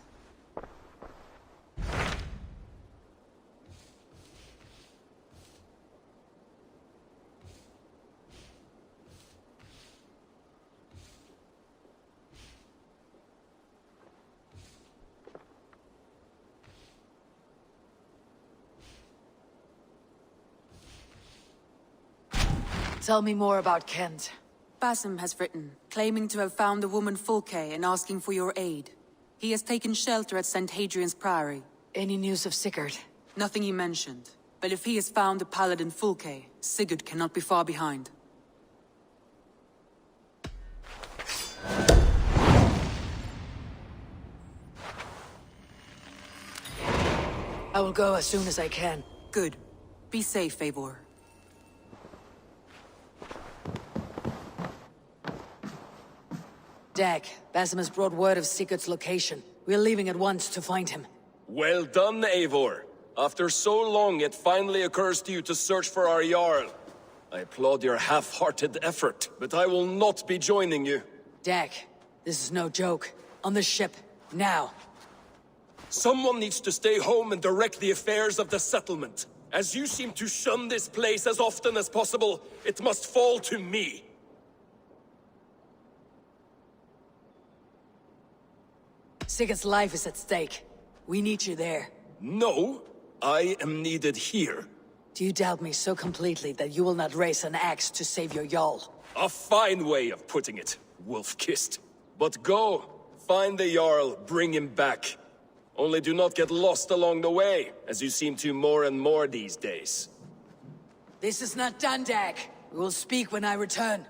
Tell me more about Kent. Basim has written, claiming to have found the woman Fulke and asking for your aid. He has taken shelter at St. Hadrian's Priory. Any news of Sigurd? Nothing he mentioned. But if he has found the paladin Fulke, Sigurd cannot be far behind. I will go as soon as I can. Good. Be safe, Eivor. Dag, Basim has brought word of Sigurd's location. We're leaving at once to find him. Well done, Eivor. After so long, it finally occurs to you to search for our Jarl. I applaud your half-hearted effort, but I will not be joining you. Dag, this is no joke. On the ship, now. Someone needs to stay home and direct the affairs of the settlement. As you seem to shun this place as often as possible, it must fall to me. Sigurd's life is at stake. We need you there. No, I am needed here. Do you doubt me so completely that you will not raise an axe to save your Jarl? A fine way of putting it, wolf-kissed. But go, find the Jarl, bring him back. Only do not get lost along the way, as you seem to more and more these days. This is not done, Dag. We will speak when I return.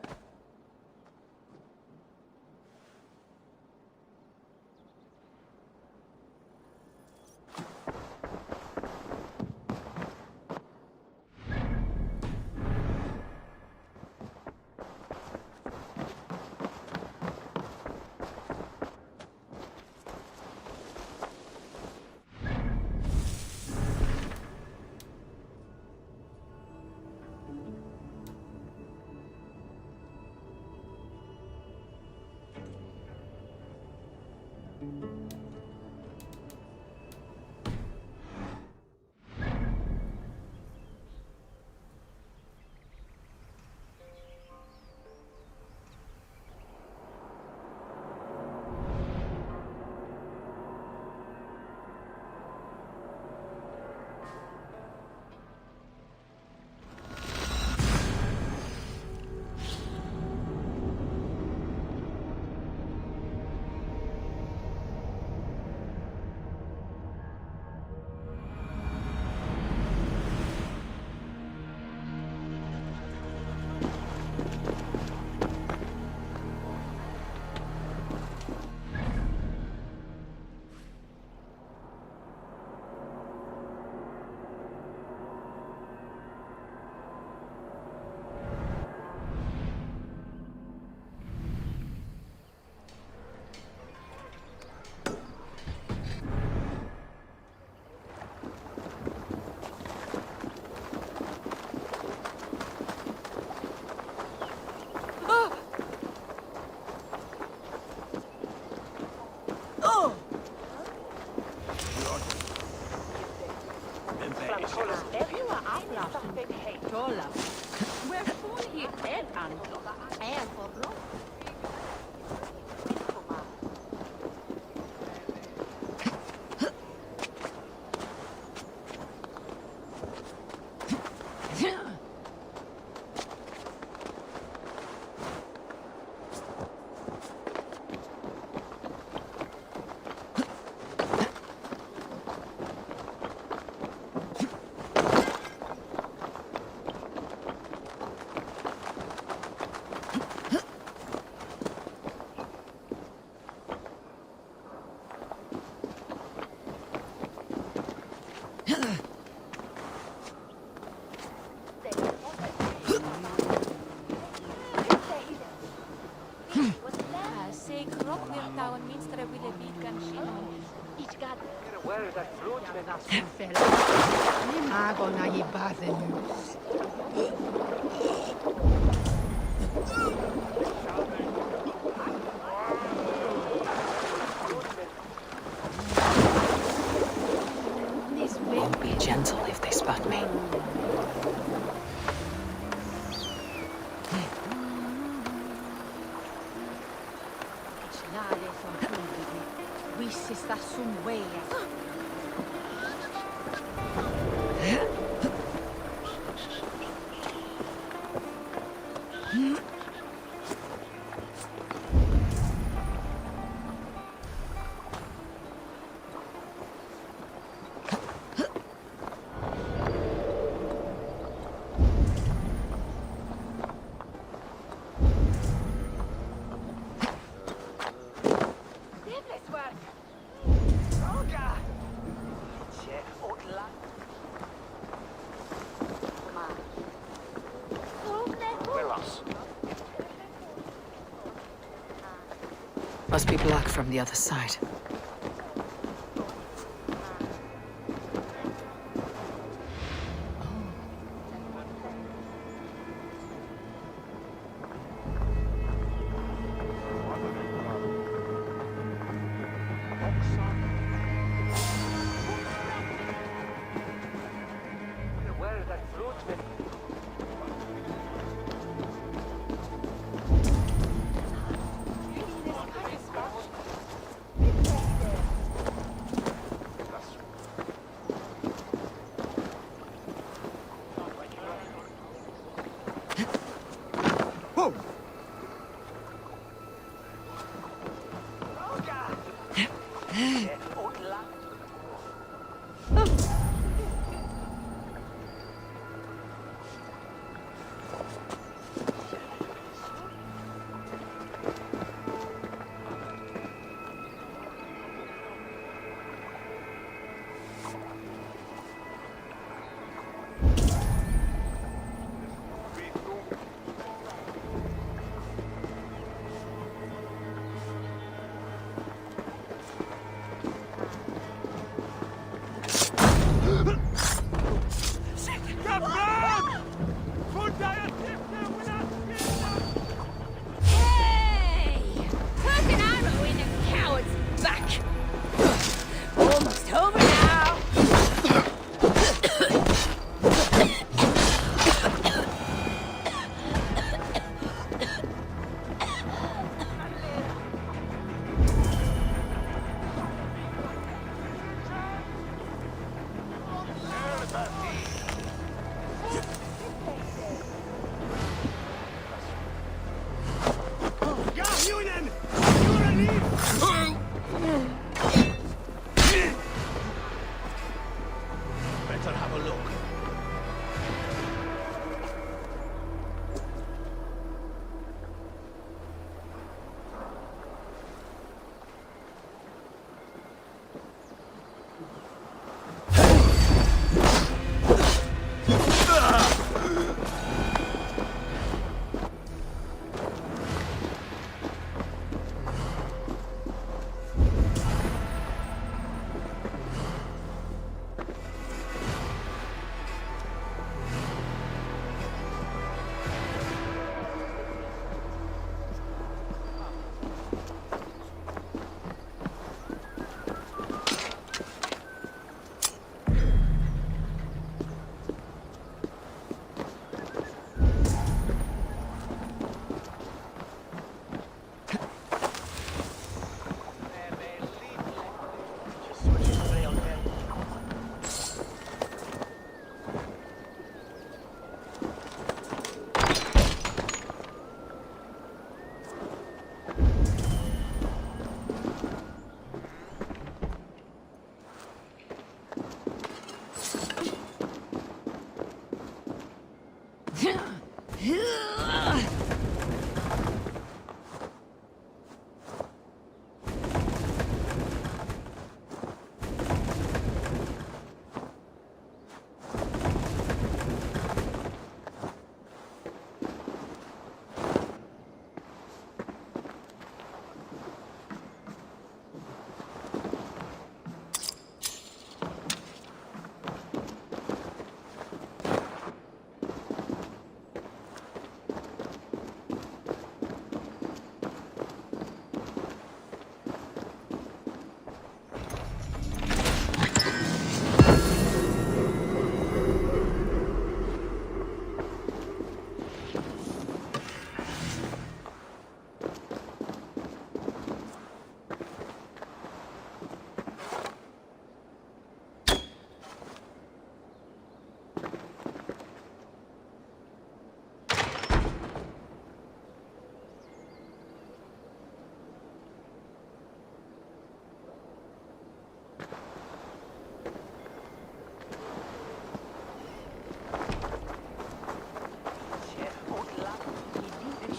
Won't be gentle if they spot me. Must be black from the other side. Whoa! Hey! Put an arrow in a coward's back! Almost over now! Better have a look.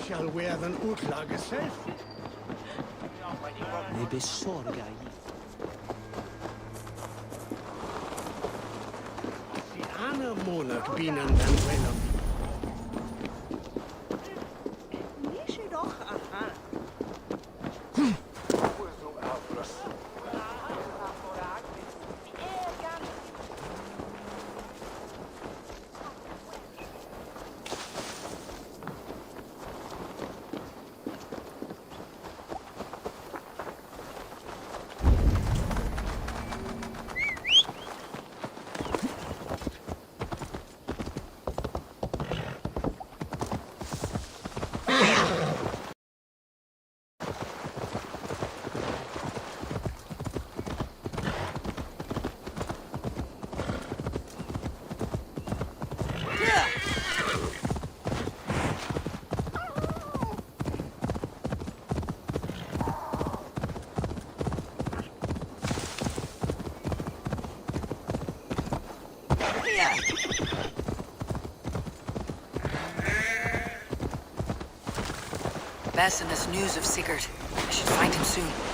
Shall we have an utlage self? Ne besorga i. Die Anne Monat binnen den Wellen. Bess and this news of Sigurd. I should find him soon.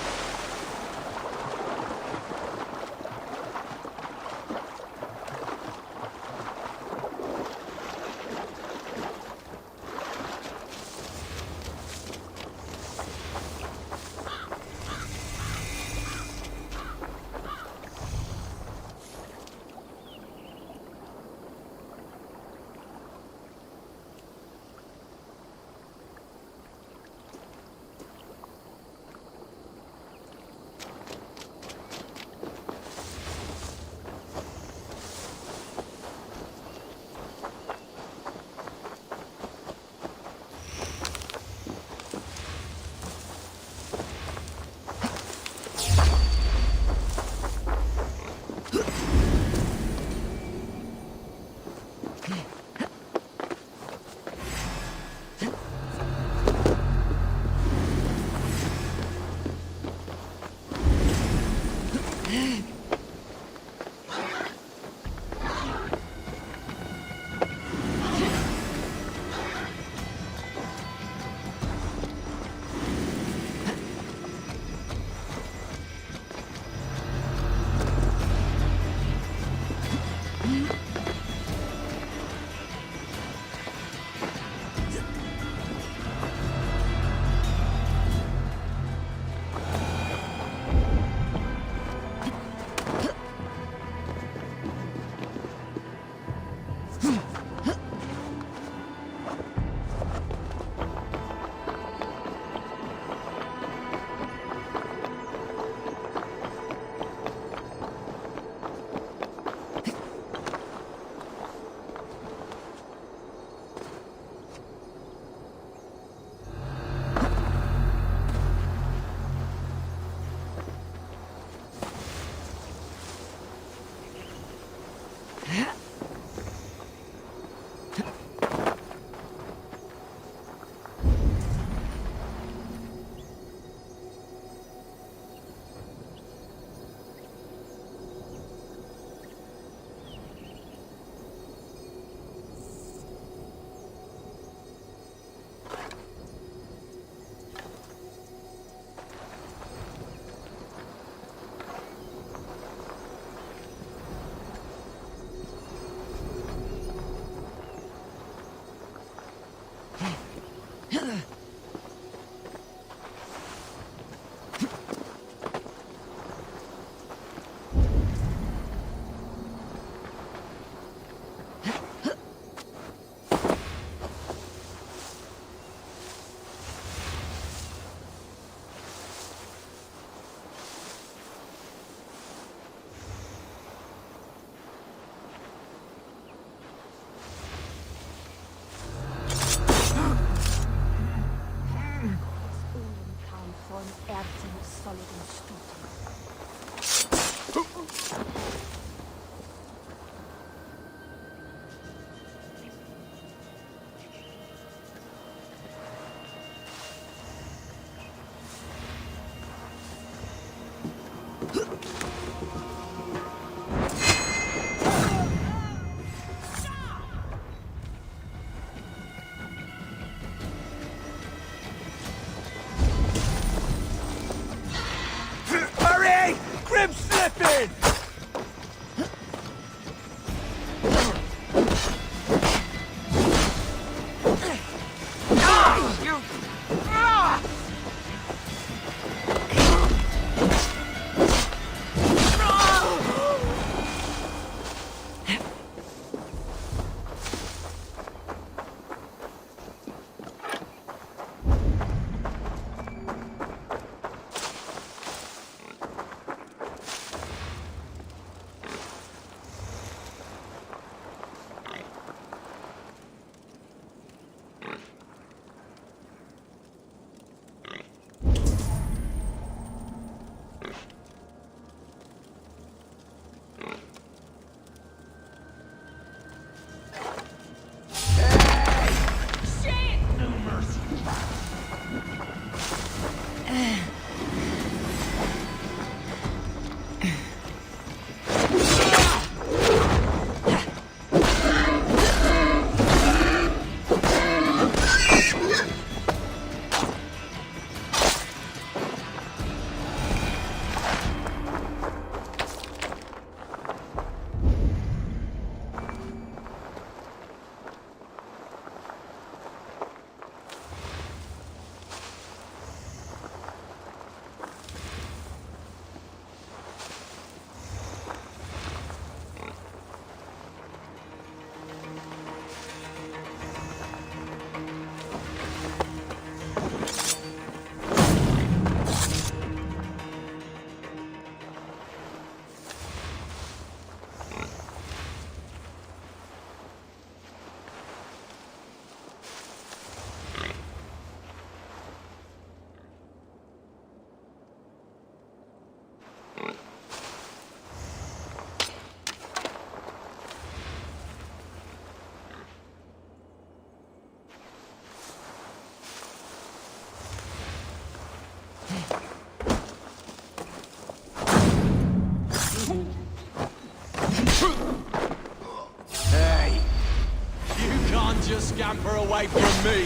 me!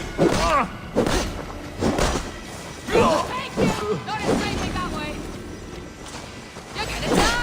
Thank you! Not escaping that way! You're gonna die!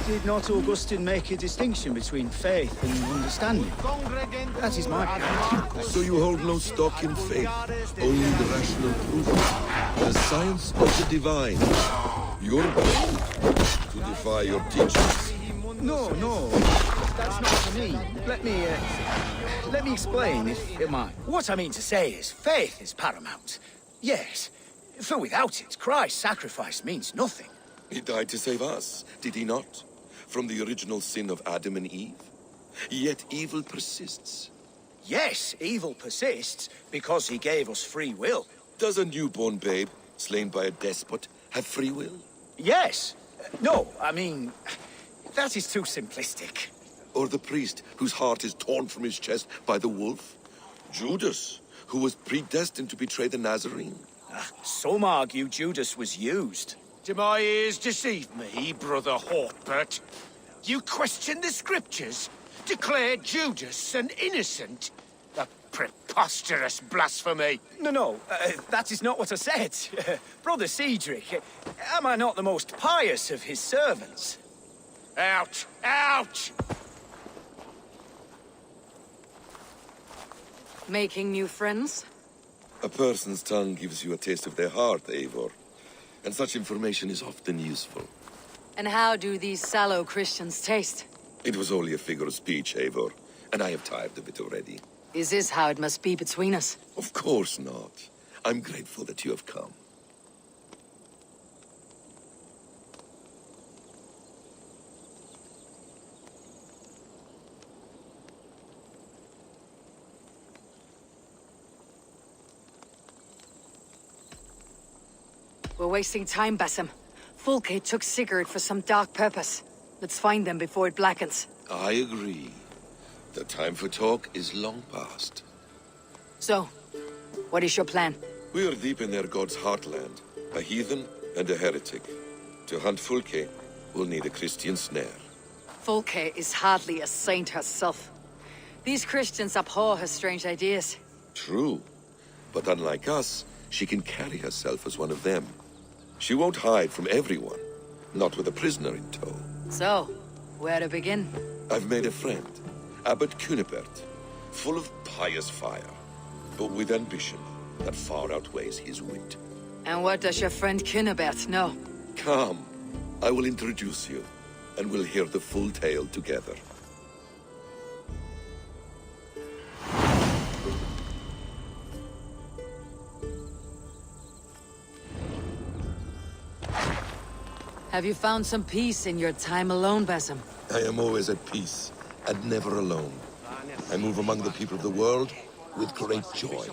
Did not Augustine make a distinction between faith and understanding? That is my point. So you hold no stock in faith, only the rational proof, the science of the divine. You're bold to defy your teachers. No, that's not for me. Let me explain, if you mind. What I mean to say is, faith is paramount. Yes, for without it, Christ's sacrifice means nothing. He died to save us, did he not? From the original sin of Adam and Eve? Yet evil persists. Yes, evil persists because he gave us free will. Does a newborn babe, slain by a despot, have free will? Yes. No, I mean, that is too simplistic. Or the priest whose heart is torn from his chest by the wolf? Judas, who was predestined to betray the Nazarene? Some argue Judas was used. Do my ears deceive me, Brother Hortbert? You question the scriptures? Declare Judas an innocent? A preposterous blasphemy! No, that is not what I said. Brother Cedric, am I not the most pious of his servants? Out! Out! Making new friends? A person's tongue gives you a taste of their heart, Eivor. And such information is often useful. And how do these sallow Christians taste? It was only a figure of speech, Eivor, and I have tired of it already. Is this how it must be between us? Of course not. I'm grateful that you have come. We're wasting time, Basim. Fulke took Sigurd for some dark purpose. Let's find them before it blackens. I agree. The time for talk is long past. So, what is your plan? We are deep in their god's heartland. A heathen and a heretic. To hunt Fulke, we'll need a Christian snare. Fulke is hardly a saint herself. These Christians abhor her strange ideas. True. But unlike us, she can carry herself as one of them. She won't hide from everyone. Not with a prisoner in tow. So, where to begin? I've made a friend. Abbot Cunibert. Full of pious fire. But with ambition that far outweighs his wit. And what does your friend Cunibert know? Come. I will introduce you. And we'll hear the full tale together. Have you found some peace in your time alone, Basim? I am always at peace, and never alone. I move among the people of the world with great joy.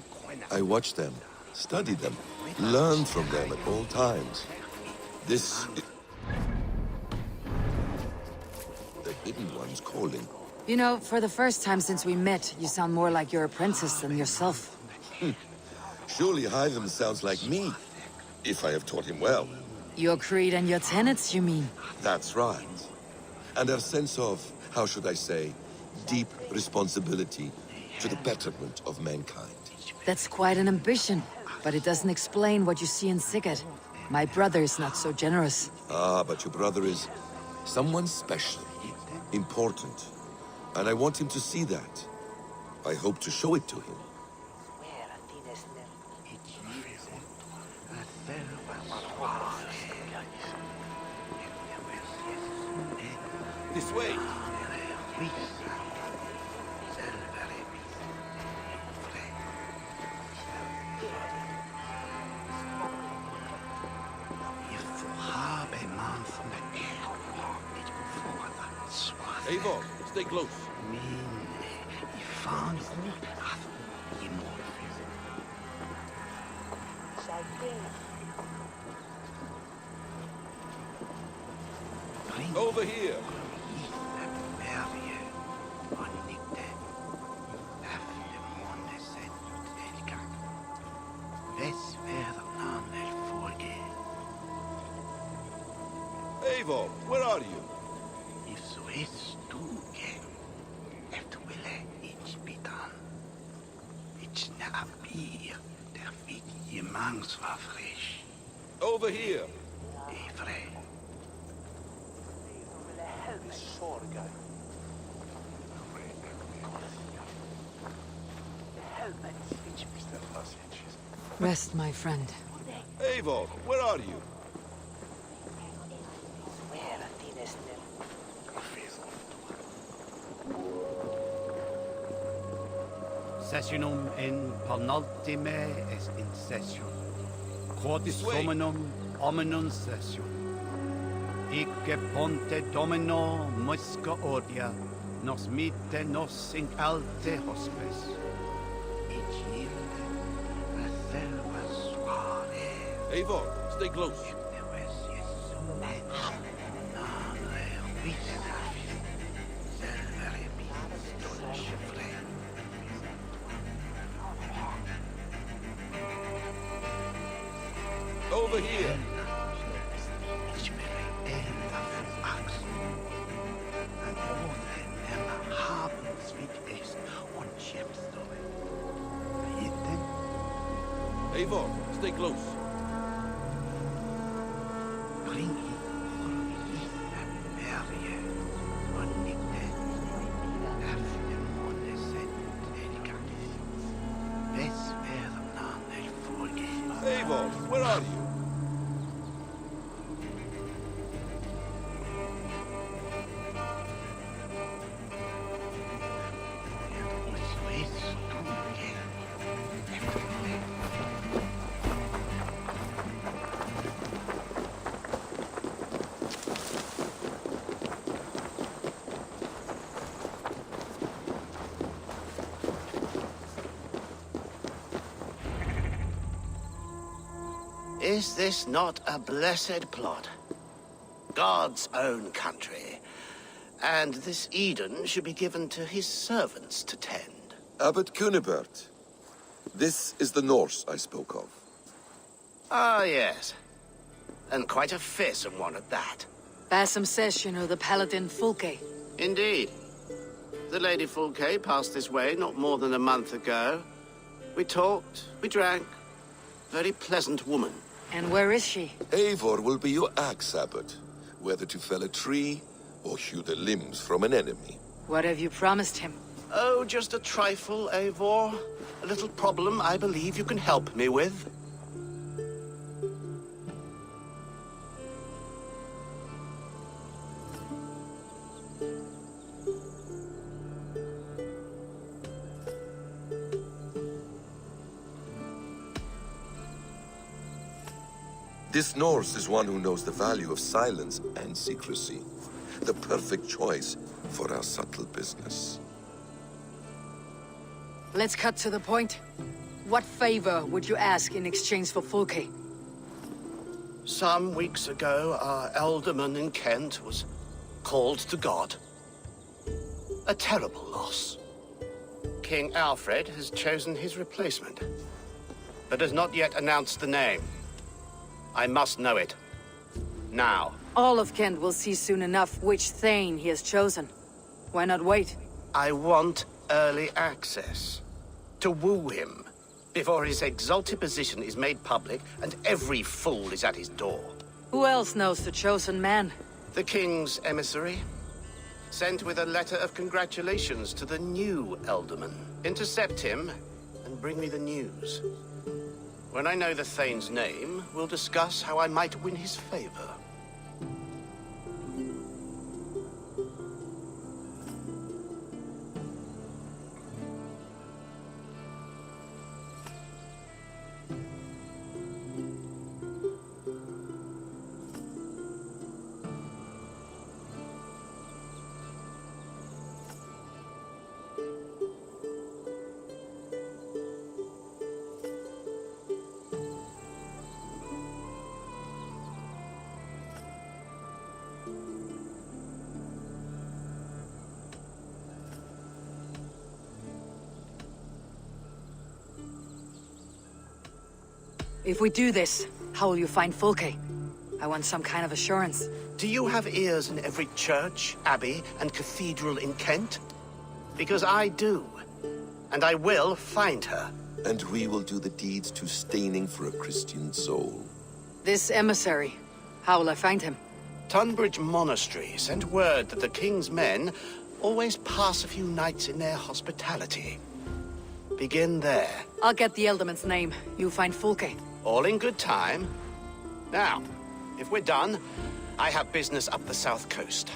I watch them, study them, learn from them at all times. This... The Hidden One's calling. You know, for the first time since we met, you sound more like your apprentice than yourself. Surely Hytham sounds like me, if I have taught him well. Your creed and your tenets, you mean? That's right. And a sense of, how should I say, deep responsibility to the betterment of mankind. That's quite an ambition, but it doesn't explain what you see in Sigurd. My brother is not so generous. Ah, but your brother is someone special, important. And I want him to see that. I hope to show it to him. This way. Eivor, stay close. Over here. Eivor, where are you? Over here. Rest, my friend. Eivor, where are you? Sessionum in penultime est in session. Quodus hominum hominum session. Icke ponte domino musca ordia, nos mite nos in alte hospes. Eivor, stay close. Over here. Eivor, stay close. Eivor, where are you? Is this not a blessed plot? God's own country. And this Eden should be given to his servants to tend. Abbot Cunibert. This is the Norse I spoke of. Ah, yes. And quite a fearsome one at that. Bassam Session or the Paladin Fulke. Indeed. The Lady Fulke passed this way not more than a month ago. We talked, we drank. Very pleasant woman. And where is she? Eivor will be your axe, Abbot. Whether to fell a tree or hew the limbs from an enemy. What have you promised him? Oh, just a trifle, Eivor. A little problem I believe you can help me with. This Norse is one who knows the value of silence and secrecy. The perfect choice for our subtle business. Let's cut to the point. What favor would you ask in exchange for Fulke? Some weeks ago, our alderman in Kent was called to God. A terrible loss. King Alfred has chosen his replacement, but has not yet announced the name. I must know it. Now. All of Kent will see soon enough which Thane he has chosen. Why not wait? I want early access. To woo him, before his exalted position is made public and every fool is at his door. Who else knows the chosen man? The king's emissary. Sent with a letter of congratulations to the new alderman. Intercept him and bring me the news. When I know the Thane's name, we'll discuss how I might win his favor. If we do this, how will you find Fulke? I want some kind of assurance. Do you have ears in every church, abbey, and cathedral in Kent? Because I do. And I will find her. And we will do the deeds to staining for a Christian soul. This emissary, how will I find him? Tunbridge Monastery sent word that the king's men always pass a few nights in their hospitality. Begin there. I'll get the Elderman's name. You find Fulke. All in good time. Now, if we're done, I have business up the south coast.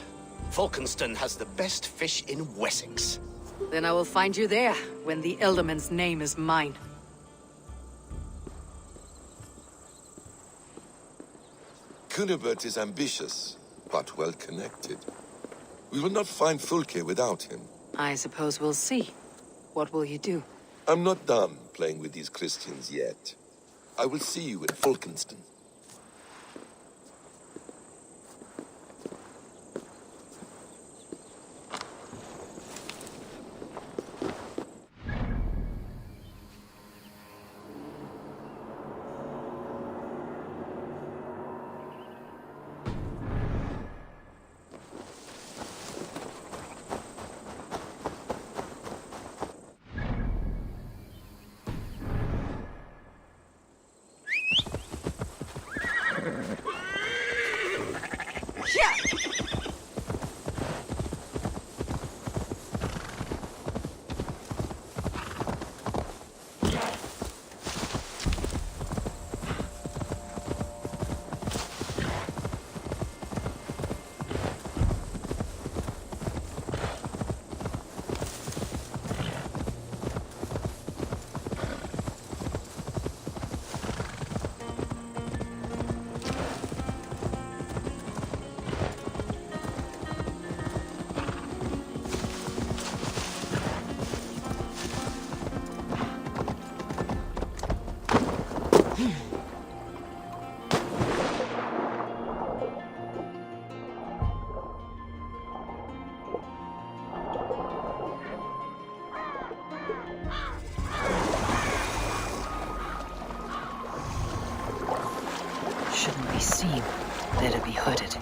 Falkenston has the best fish in Wessex. Then I will find you there, when the Elderman's name is mine. Cunibert is ambitious, but well-connected. We will not find Fulke without him. I suppose we'll see. What will you do? I'm not done playing with these Christians yet. I will see you in Falkenston. Shouldn't be seen. Better be hooded.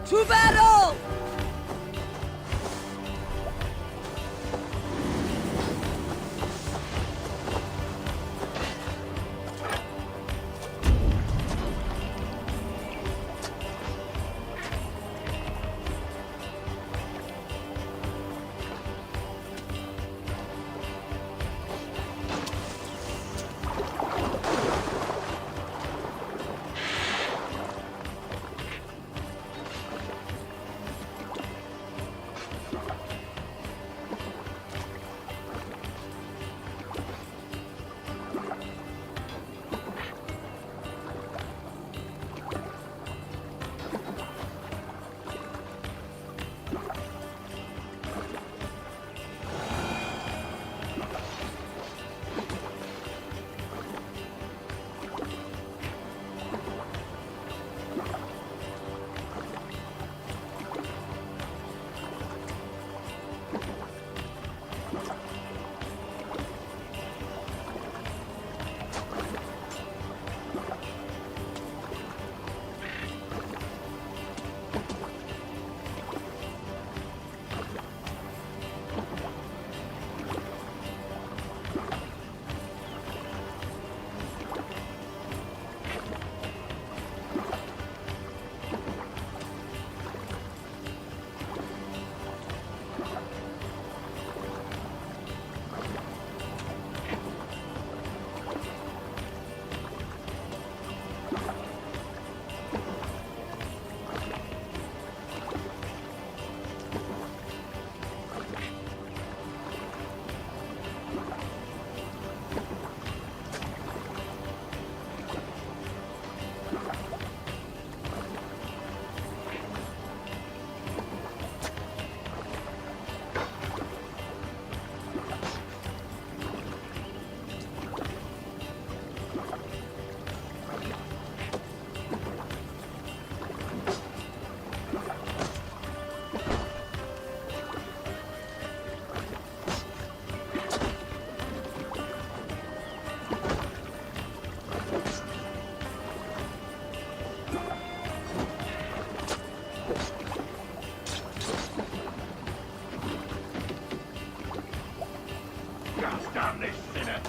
To battle! Cast down this sinner!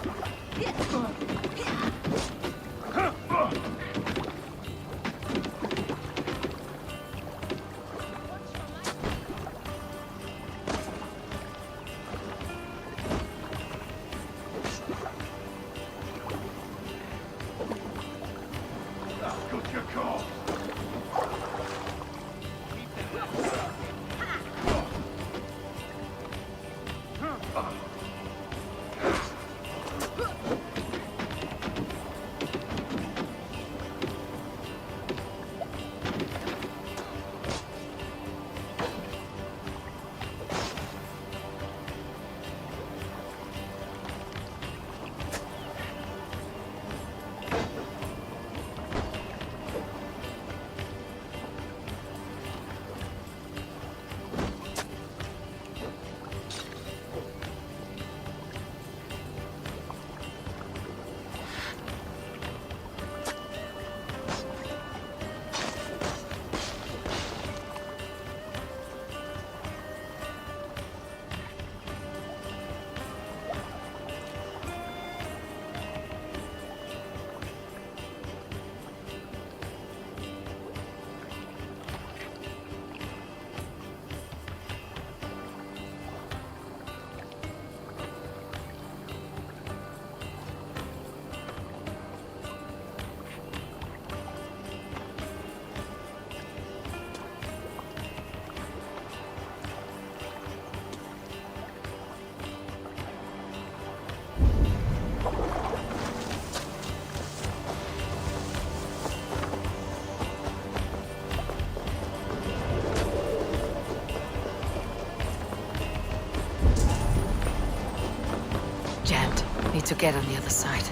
Need to get on the other side.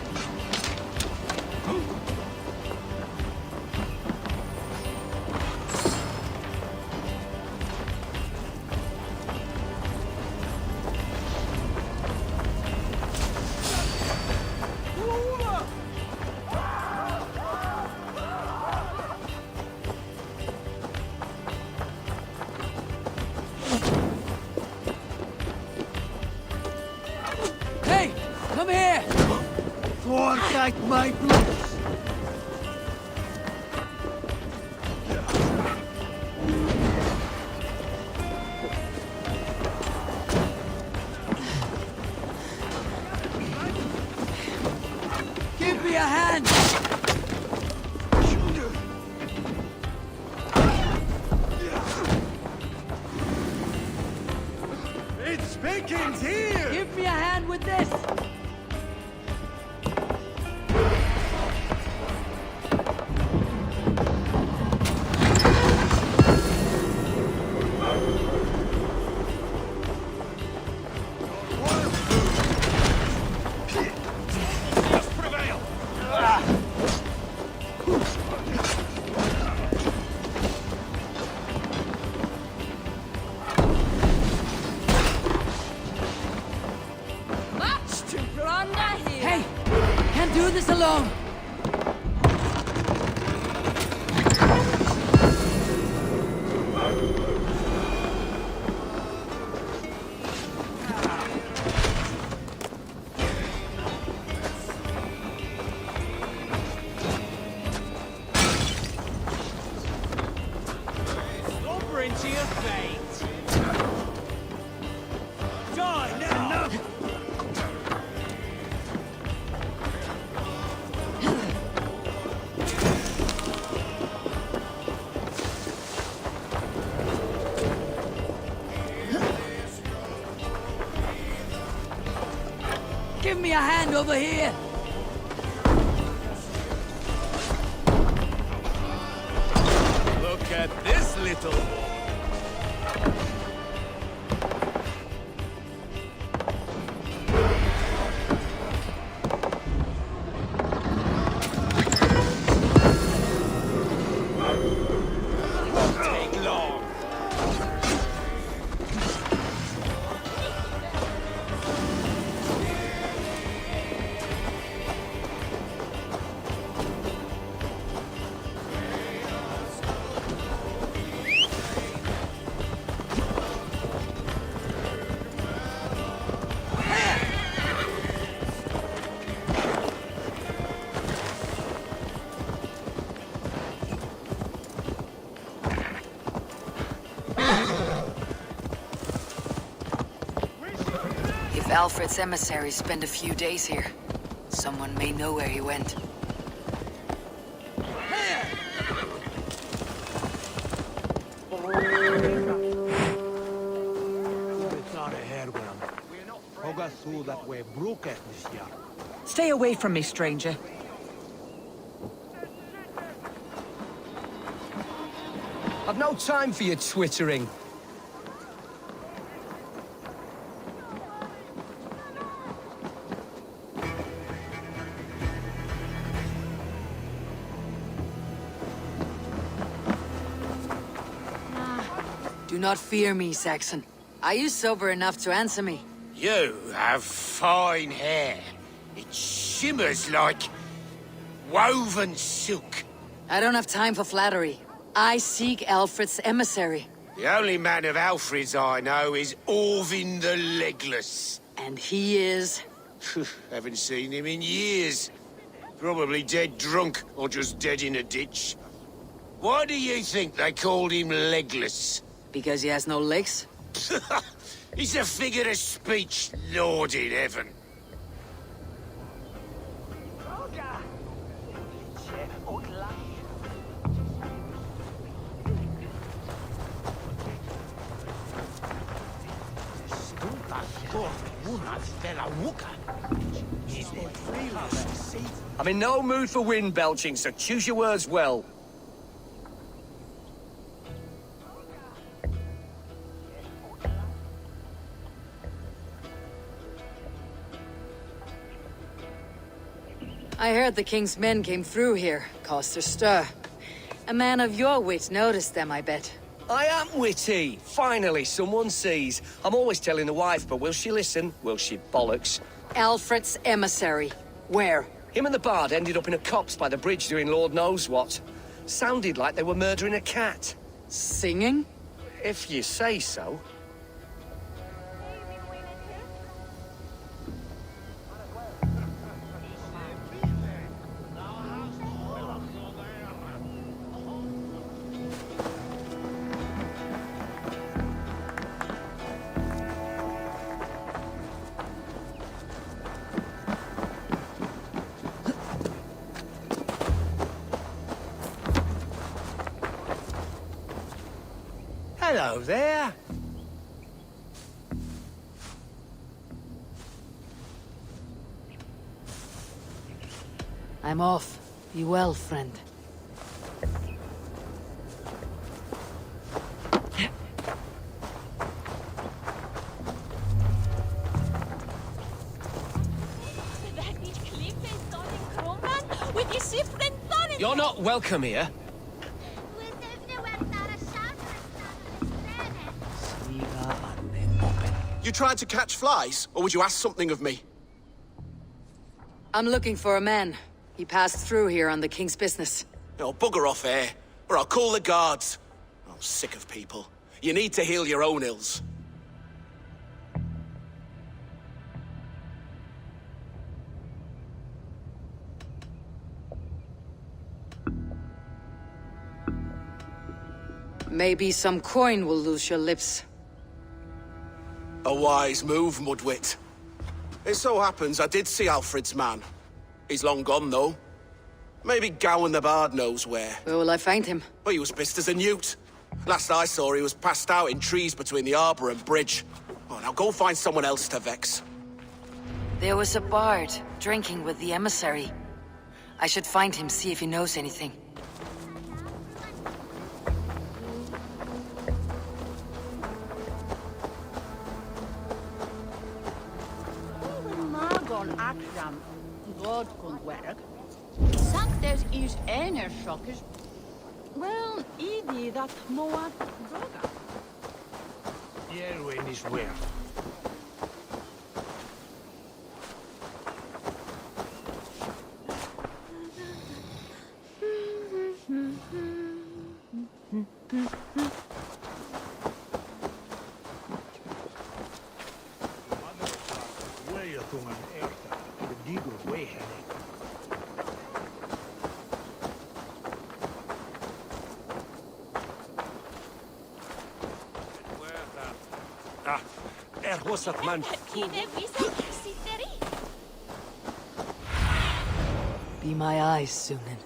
Hey! Come here! KourtWithAK my blood! Give me a hand! It's Pickens here! Give me a hand with this! Much to plunder here. Hey! Can't do this alone! Slobber into your fate! Die now! Give me a hand over here! Look at this little... Take long. If Alfred's emissaries spend a few days here, someone may know where he went. Stay away from me, stranger. I've no time for your twittering. Do not fear me, Saxon. Are you sober enough to answer me? You have fine hair. It shimmers like woven silk. I don't have time for flattery. I seek Alfred's emissary. The only man of Alfred's I know is Orvin the Legless. And he is? Haven't seen him in years. Probably dead drunk, or just dead in a ditch. Why do you think they called him Legless? Because he has no legs? He's a figure of speech, Lord in heaven. I'm in no mood for wind belching, so choose your words well. I heard the king's men came through here, caused a stir. A man of your wit noticed them, I bet. I am witty. Finally, someone sees. I'm always telling the wife, but will she listen? Will she bollocks? Alfred's emissary. Where? Him and the bard ended up in a copse by the bridge doing Lord knows what. Sounded like they were murdering a cat. Singing? If you say so. Hello there. I'm off. Be well, friend. You're not welcome here. You tried to catch flies, or would you ask something of me? I'm looking for a man. He passed through here on the king's business. Oh, bugger off here, or I'll call the guards. Oh, sick of people. You need to heal your own ills. Maybe some coin will loose your lips. A wise move, Mudwit. It so happens I did see Alfred's man. He's long gone, though. Maybe Gowan the Bard knows where. Where will I find him? Well, he was pissed as a newt. Last I saw, he was passed out in trees between the arbor and bridge. Oh, now go find someone else to vex. There was a bard drinking with the emissary. I should find him, see if he knows anything. God kon werk. Santes is einer schokkers. Well, idi dat moat droga. Yerwin is where? Man. Be my eyes, Sunan.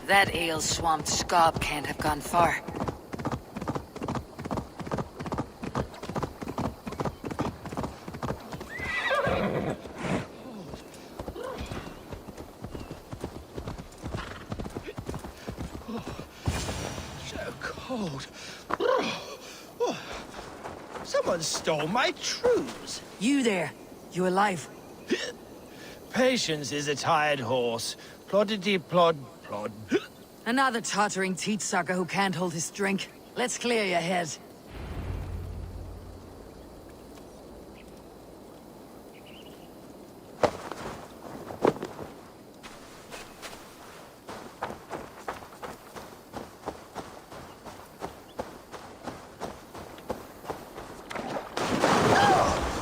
That ale-swamped scob can't have gone far. So cold. Someone stole my trews. You there. You alive? Patience is a tired horse. Ploddity plod plod. Another tottering teat sucker who can't hold his drink. Let's clear your head.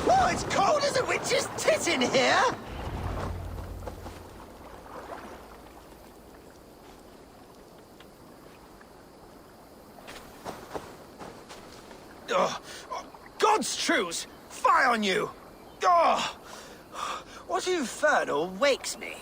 Oh, it's cold as a witch's tit in here! God's truths! Fie on you! Oh, what infernal wakes me?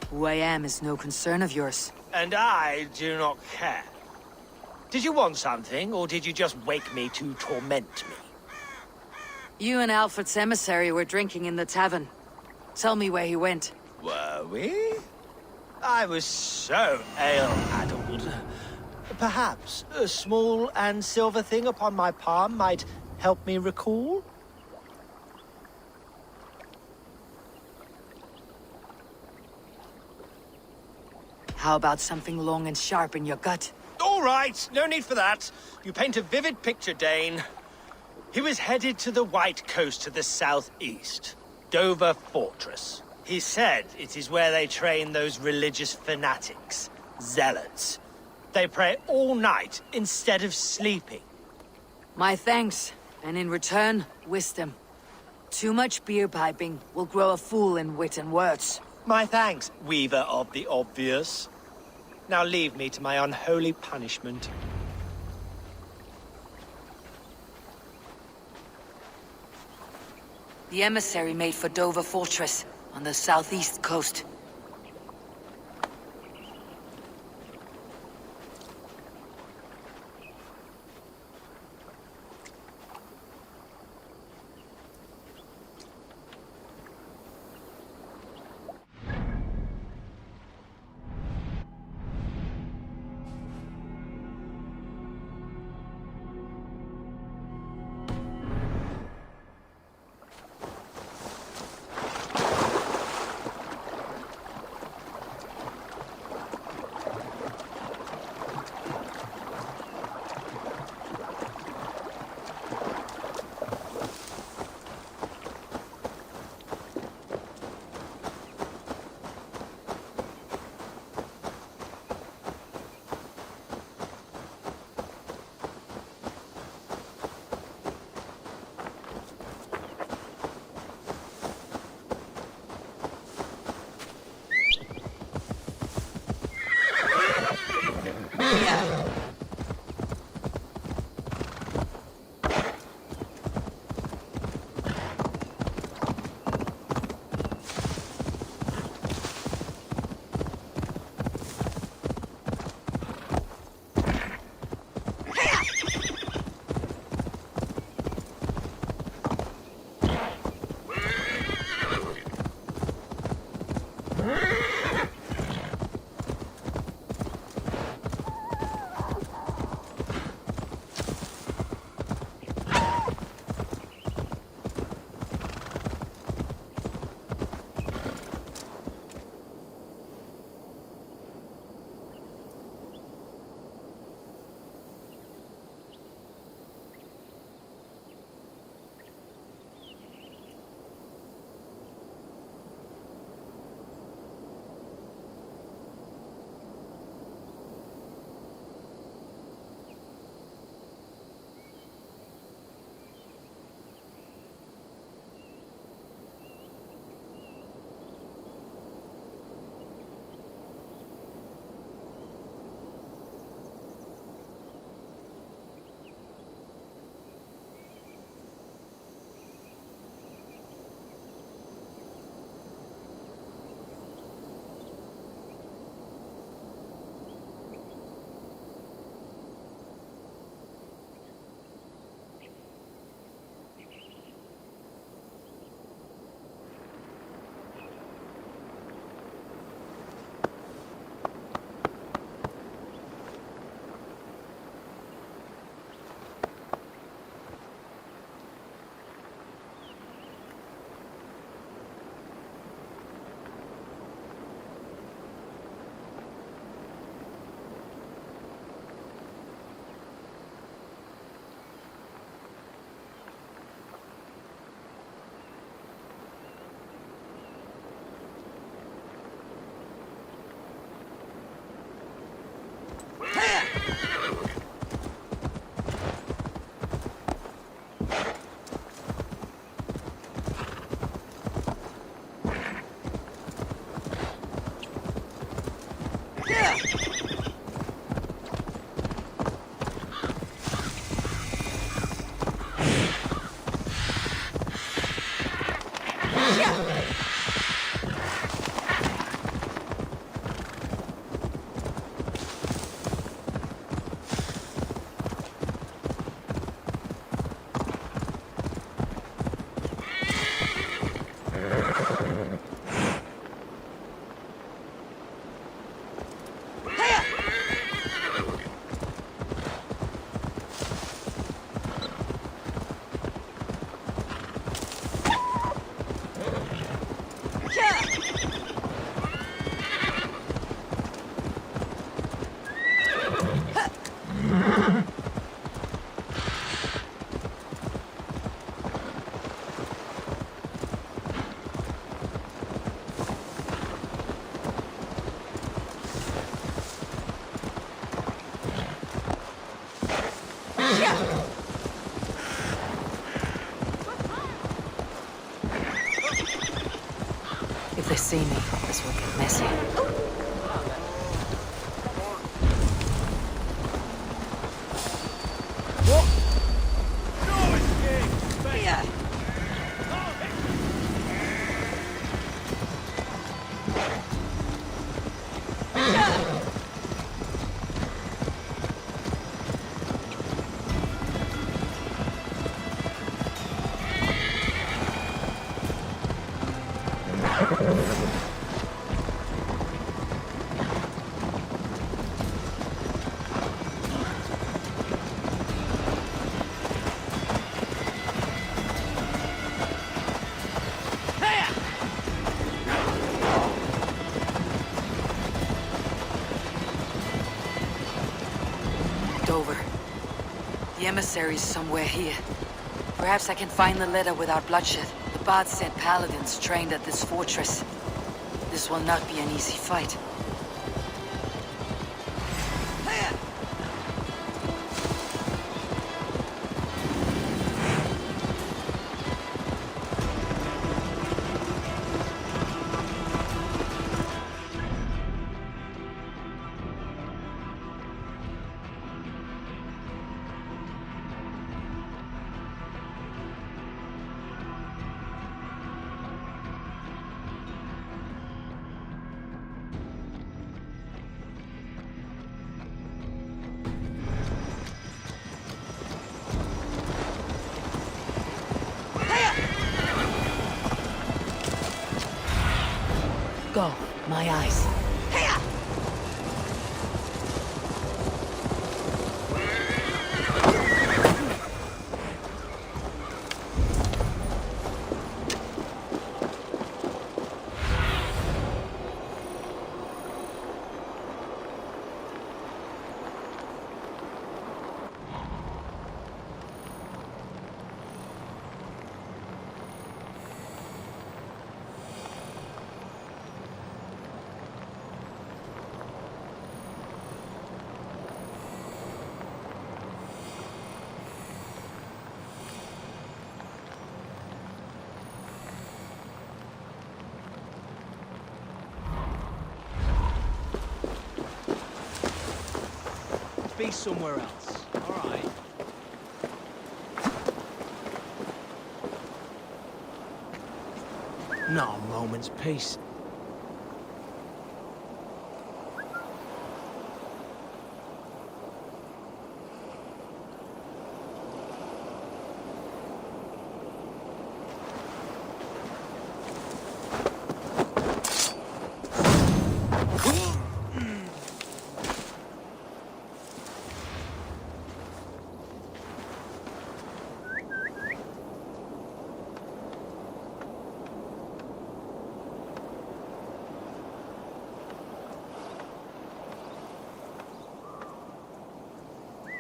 Who I am is no concern of yours. And I do not care. Did you want something, or did you just wake me to torment me? You and Alfred's emissary were drinking in the tavern. Tell me where he went. Were we? I was so ale-addled. Perhaps a small and silver thing upon my palm might help me recall? How about something long and sharp in your gut? All right, no need for that. You paint a vivid picture, Dane. He was headed to the White Coast to the southeast. Dover Fortress. He said it is where they train those religious fanatics, zealots. They pray all night instead of sleeping. My thanks, and in return, wisdom. Too much beer piping will grow a fool in wit and words. My thanks, weaver of the obvious. Now leave me to my unholy punishment. The emissary made for Dover Fortress, on the southeast coast. If they see me, this will get messy. Dover. The emissary's somewhere here. Perhaps I can find the letter without bloodshed. The Bard sent paladins trained at this fortress. This will not be an easy fight. Go, my eyes. Be somewhere else. All right. Not a moment's peace.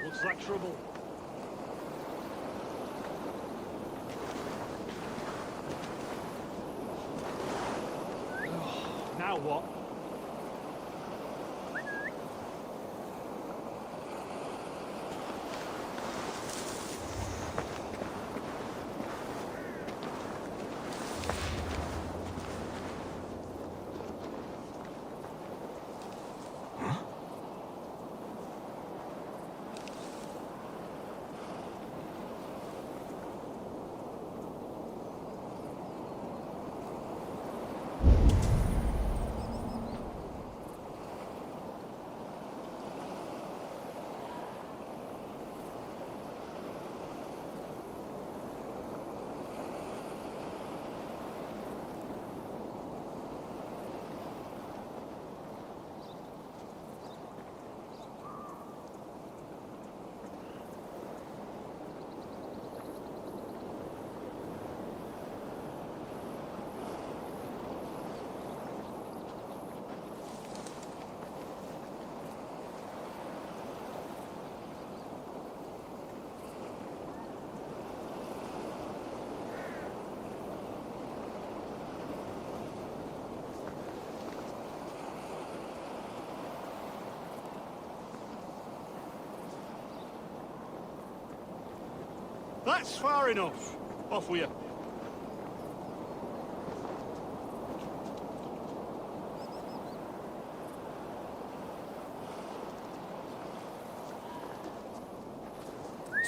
Looks like trouble. Now what? That's far enough. Off with you.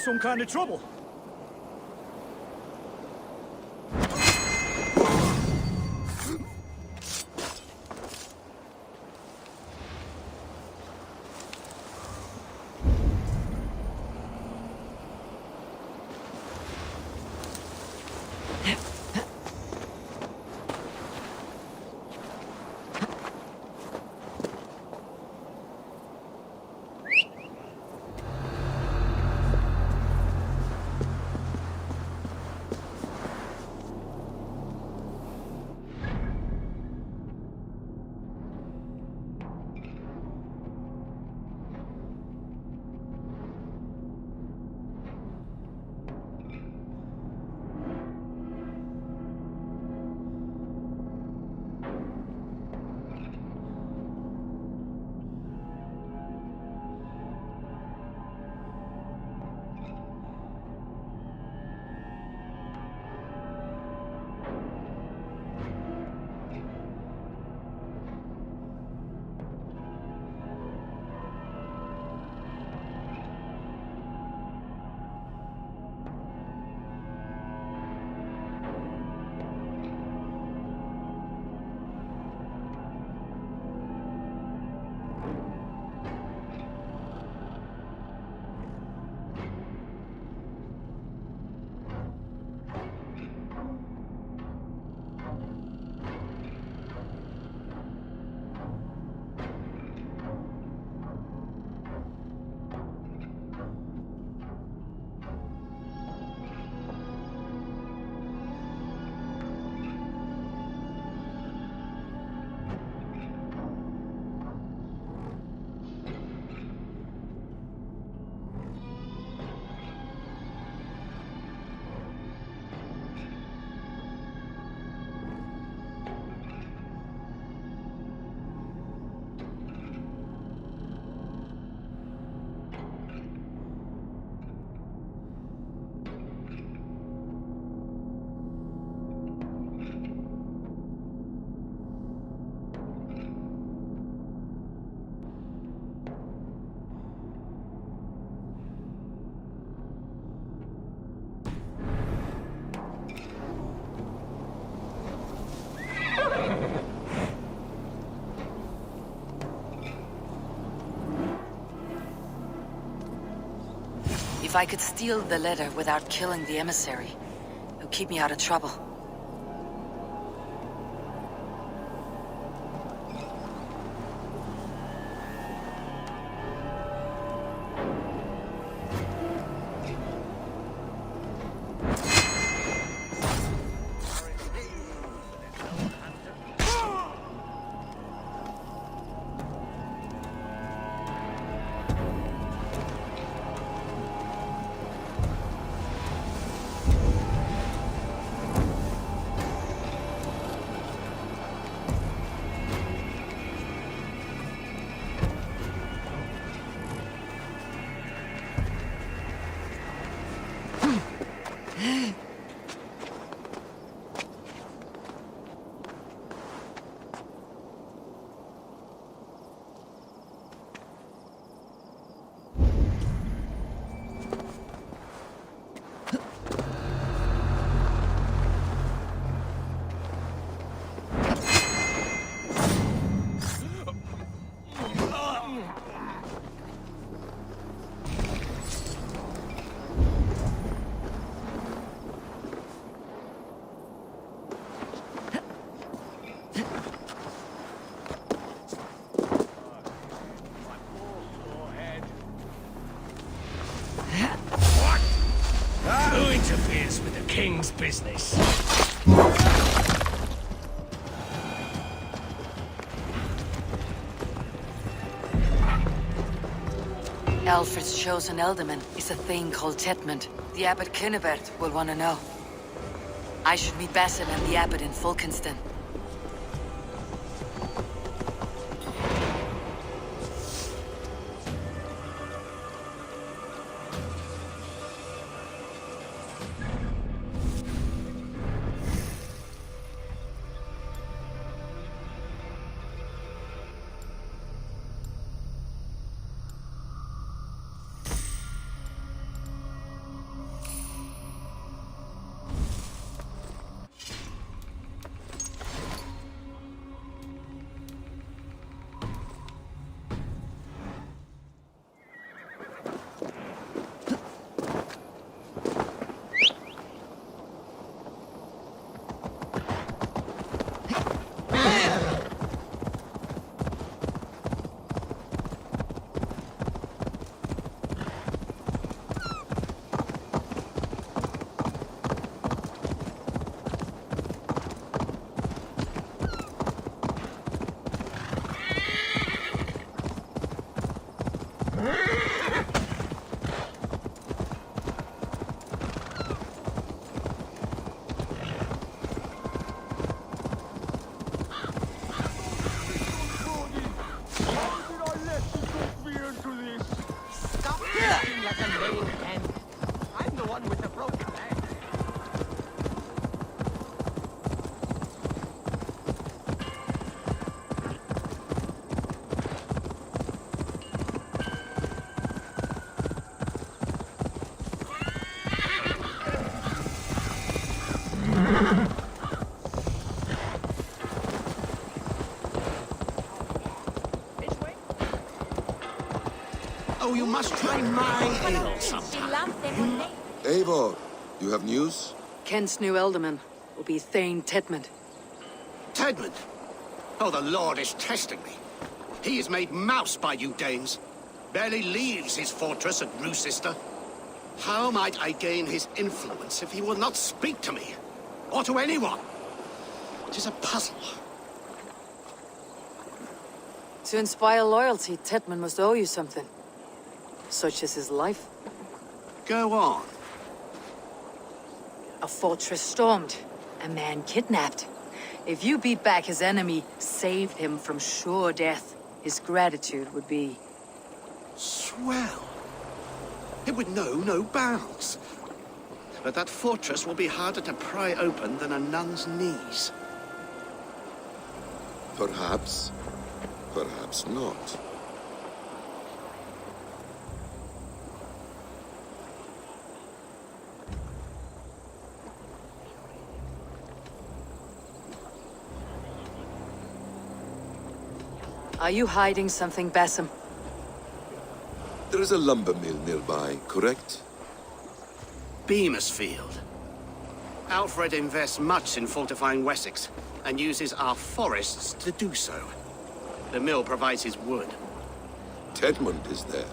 Some kind of trouble. If I could steal the letter without killing the emissary, it would keep me out of trouble. Who interferes with the king's business? Alfred's chosen ealdorman is a thing called Tetmund. The Abbot Kynnebert will want to know. I should meet Basin and the Abbot in Fulkenston. Oh, you must try my ale sometime. Eivor, you have news? Kent's new ealdorman will be Thane Tedmund. Tedmund? Oh, the Lord is testing me. He is made mouse by you Danes. Barely leaves his fortress at Roosister. How might I gain his influence if he will not speak to me? Or to anyone? It is a puzzle. To inspire loyalty, Tedmund must owe you something. Such as his life. Go on. A fortress stormed. A man kidnapped. If you beat back his enemy, saved him from sure death, his gratitude would be... Swell. It would know no bounds. But that fortress will be harder to pry open than a nun's knees. Perhaps. Perhaps not. Are you hiding something, Basim? There is a lumber mill nearby, correct? Beamisfield. Alfred invests much in fortifying Wessex, and uses our forests to do so. The mill provides his wood. Tedmund is there.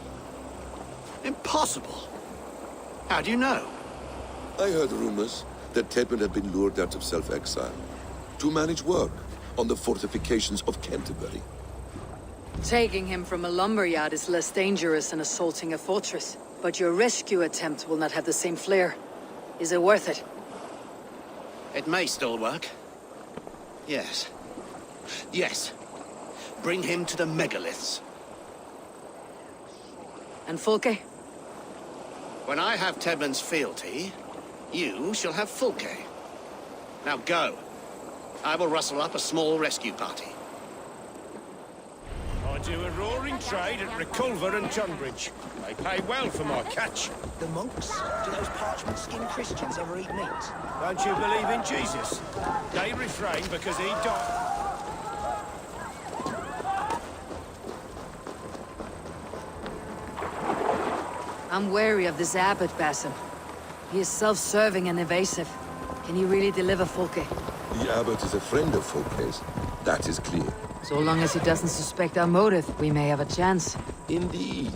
Impossible! How do you know? I heard rumors that Tedmund had been lured out of self-exile to manage work on the fortifications of Canterbury. Taking him from a lumberyard is less dangerous than assaulting a fortress. But your rescue attempt will not have the same flair. Is it worth it? It may still work. Yes. Yes. Bring him to the megaliths. And Fulke? When I have Tedmund's fealty, you shall have Fulke. Now go. I will rustle up a small rescue party. I do a roaring trade at Reculver and Tunbridge. They pay well for my catch. The monks? Do those parchment-skinned Christians ever eat meat? Don't you believe in Jesus? They refrain because he died. I'm wary of this abbot, Basim. He is self-serving and evasive. Can he really deliver Fulke? The abbot is a friend of Fulke's. That is clear. So long as he doesn't suspect our motive, we may have a chance. Indeed.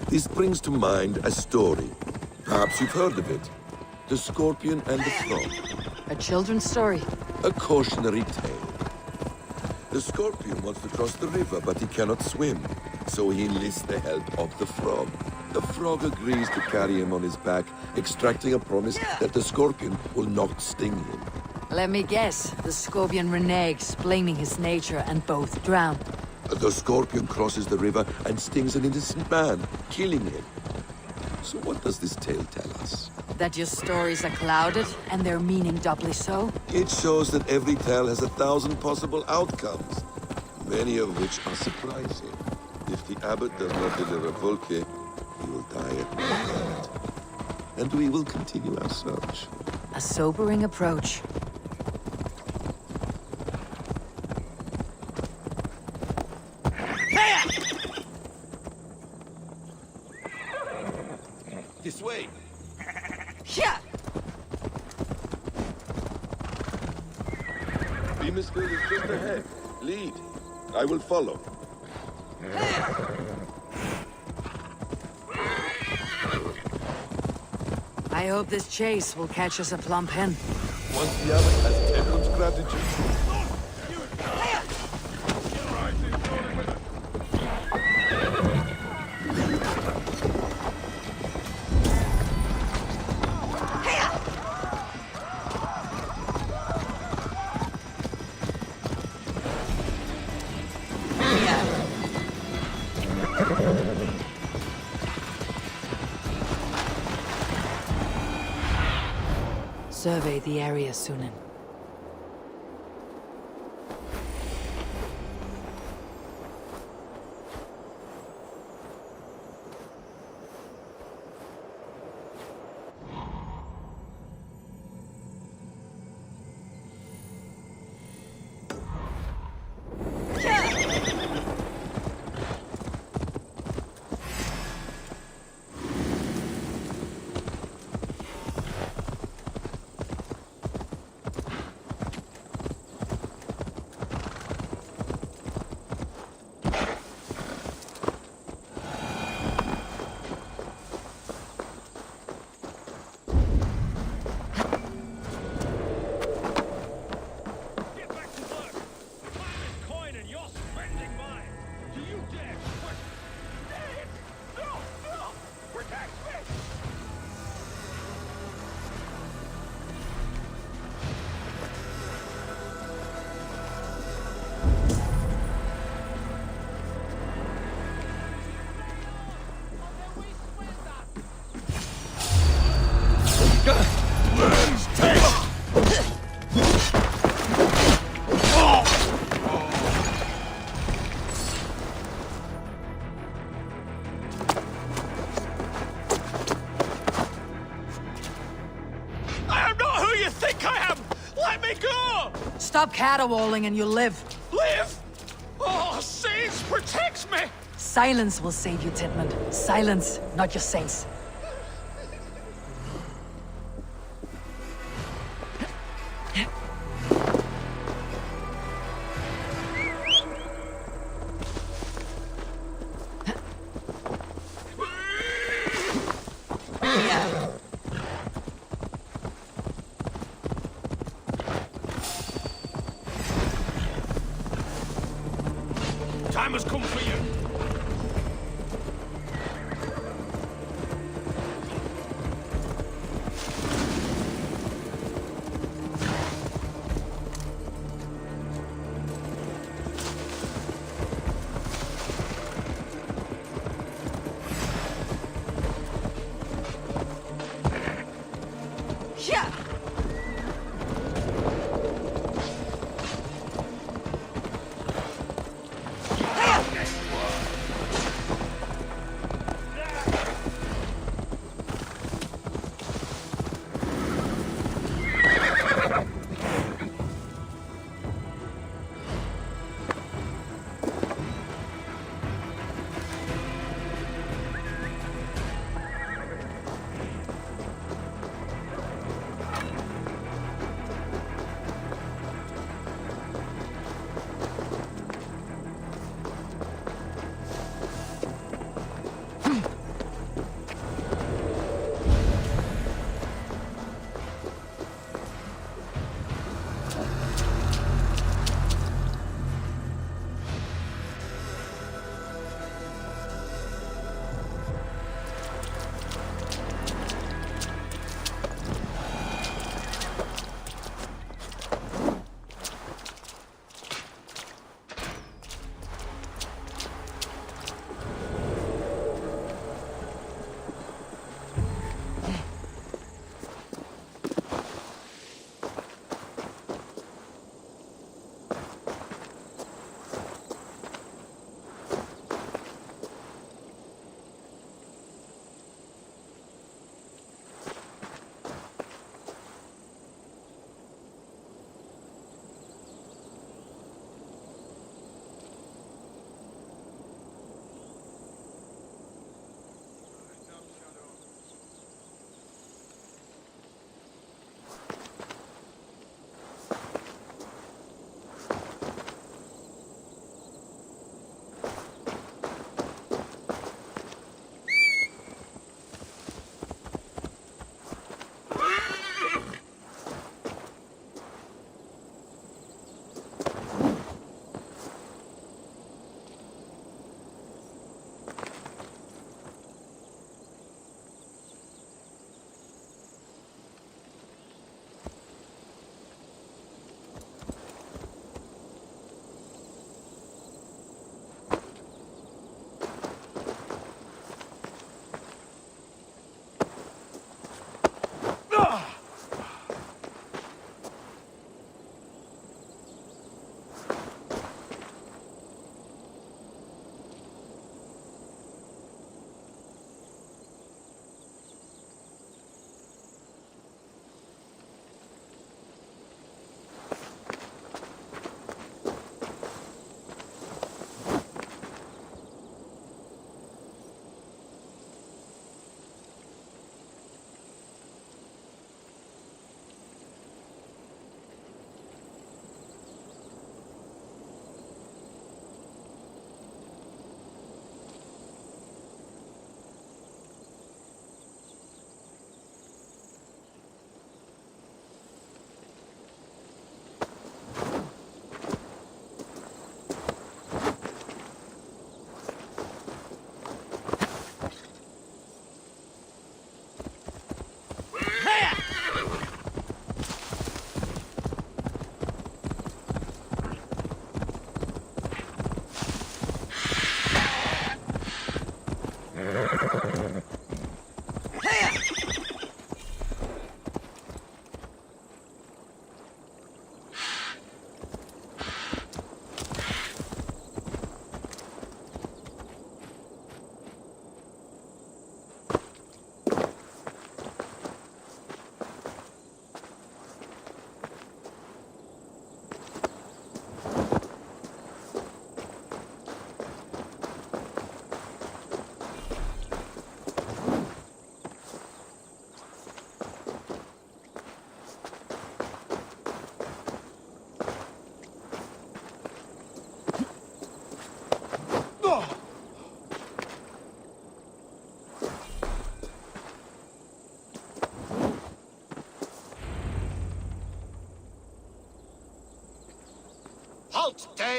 This brings to mind a story. Perhaps you've heard of it. The Scorpion and the Frog. A children's story? A cautionary tale. The Scorpion wants to cross the river, but he cannot swim. So he enlists the help of the Frog. The Frog agrees to carry him on his back, extracting a promise that the Scorpion will not sting him. Let me guess. The Scorpion reneges, blaming his nature, and both drown. The Scorpion crosses the river and stings an innocent man, killing him. So what does this tale tell us? That your stories are clouded, and their meaning doubly so? It shows that every tale has 1,000 possible outcomes, many of which are surprising. If the abbot does not deliver Fulke, he will die at midnight. And we will continue our search. A sobering approach. This way. Yeah. Beamisfield is just ahead. Lead. I will follow. I hope this chase will catch us a plump hen. Once the abbot has Tedmund's gratitude. Survey the area, Sunan. Stop caterwauling and you'll live. Live? Oh, saints, protect me! Silence will save you, Titmund. Silence, not your saints. Time has come for you. Yeah.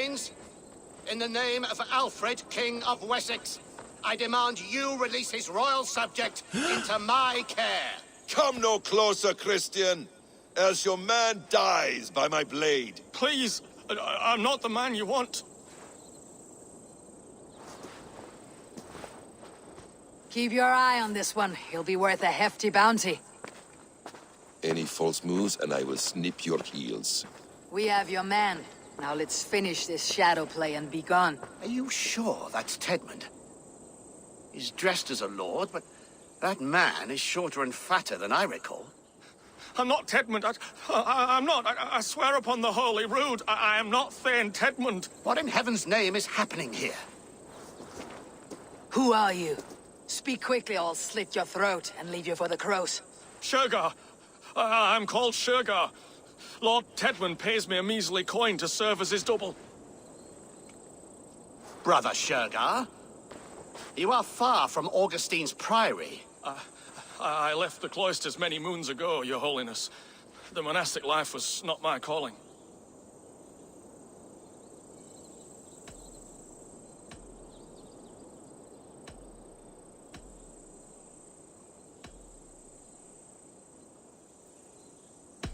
Danes, in the name of Alfred, King of Wessex, I demand you release his royal subject into my care. Come no closer, Christian, else your man dies by my blade. Please, I'm not the man you want. Keep your eye on this one. He'll be worth a hefty bounty. Any false moves and I will snip your heels. We have your man. Now let's finish this shadow play and be gone. Are you sure that's Tedmund? He's dressed as a lord, but that man is shorter and fatter than I recall. I'm not Tedmund. I'm not. I swear upon the Holy Rood, I am not Thane Tedmund. What in heaven's name is happening here? Who are you? Speak quickly or I'll slit your throat and leave you for the crows. Shergar. I'm called Shergar. Lord Tedmund pays me a measly coin to serve as his double. Brother Shergar, you are far from Augustine's priory. I left the cloisters many moons ago, Your Holiness. The monastic life was not my calling.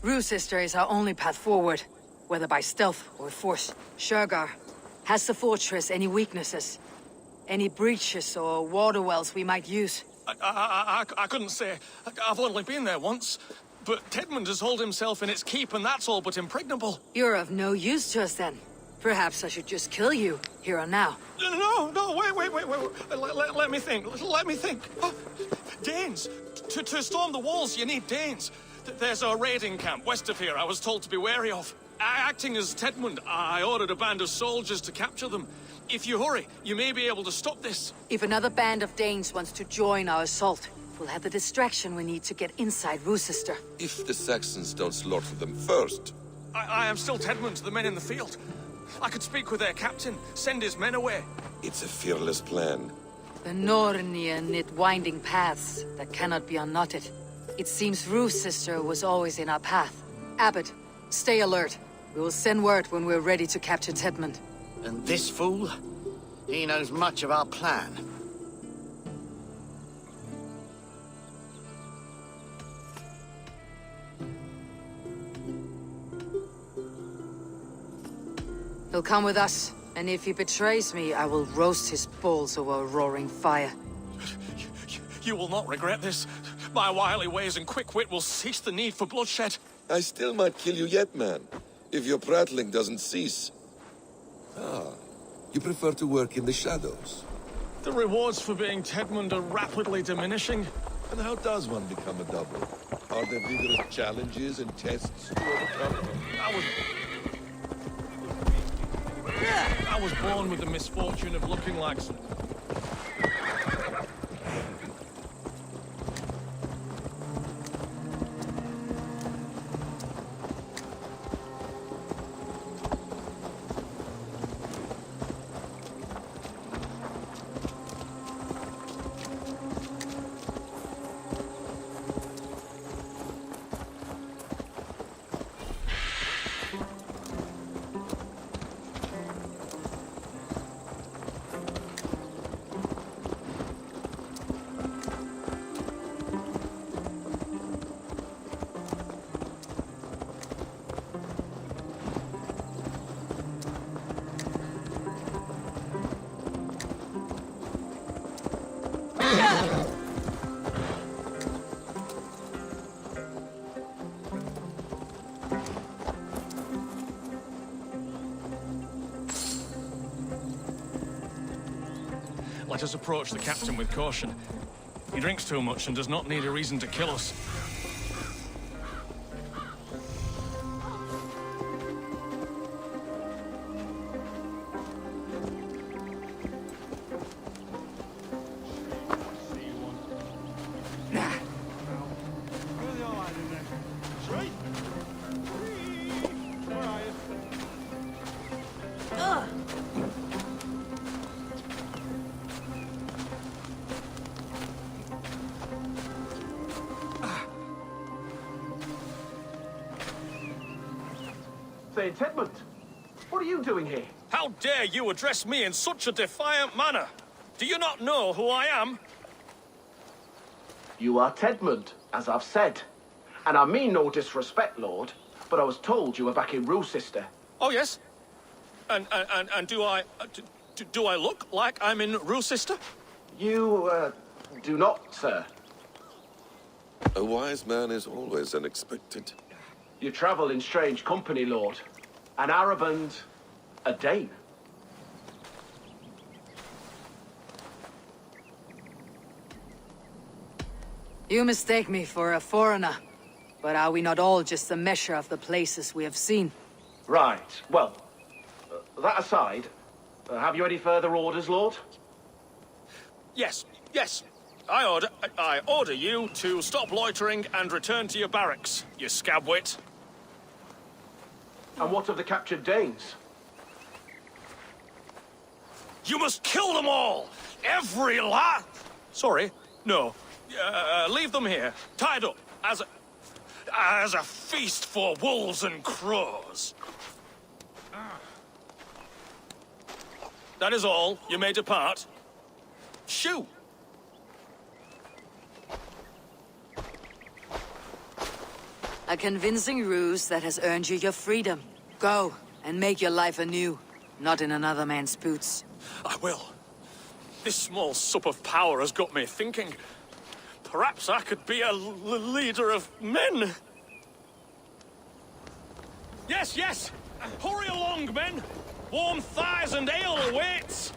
Rue Sister is our only path forward, whether by stealth or force. Shergar, has the fortress any weaknesses? Any breaches or water wells we might use? I couldn't say. I've only been there once. But Tedmund has holed himself in its keep, and that's all but impregnable. You're of no use to us then. Perhaps I should just kill you, here and now. No, wait. Let me think. Let me think. Oh, Danes! To storm the walls, you need Danes. There's a raiding camp west of here I was told to be wary of. Acting as Tedmund, I ordered a band of soldiers to capture them. If you hurry, you may be able to stop this. If another band of Danes wants to join our assault, we'll have the distraction we need to get inside Roosester. If the Saxons don't slaughter them first. I am still Tedmund to the men in the field. I could speak with their captain, send his men away. It's a fearless plan. The Nornia knit winding paths that cannot be unknotted. It seems Roosester was always in our path. Abbot, stay alert. We will send word when we're ready to capture Tedmund. And this fool? He knows much of our plan. He'll come with us, and if he betrays me, I will roast his balls over a roaring fire. You will not regret this. My wily ways and quick wit will cease the need for bloodshed. I still might kill you yet, man, if your prattling doesn't cease. You prefer to work in the shadows? The rewards for being Tedmund are rapidly diminishing. And how does one become a double? Are there vigorous challenges and tests to overcome? I was born with the misfortune of looking like some... Let us approach the captain with caution. He drinks too much and does not need a reason to kill us. Say, Tedmund, what are you doing here? How dare you address me in such a defiant manner? Do you not know who I am? You are Tedmund, as I've said. And I mean no disrespect, Lord, but I was told you were back in Rochester. Oh, yes? And do I... do I look like I'm in Rochester? You, do not, sir. A wise man is always unexpected. You travel in strange company, Lord. An Arab and a Dane. You mistake me for a foreigner. But are we not all just a measure of the places we have seen? Right. Well, that aside, have you any further orders, Lord? Yes, yes. I order you to stop loitering and return to your barracks, you scabwit. And what of the captured Danes? You must kill them all! Every last... Sorry, no. Leave them here, tied up, as a feast for wolves and crows. That is all. You may depart. Shoo! A convincing ruse that has earned you your freedom. Go, and make your life anew, not in another man's boots. I will. This small sup of power has got me thinking. Perhaps I could be a leader of men. Yes, yes! Hurry along, men! Warm thighs and ale awaits!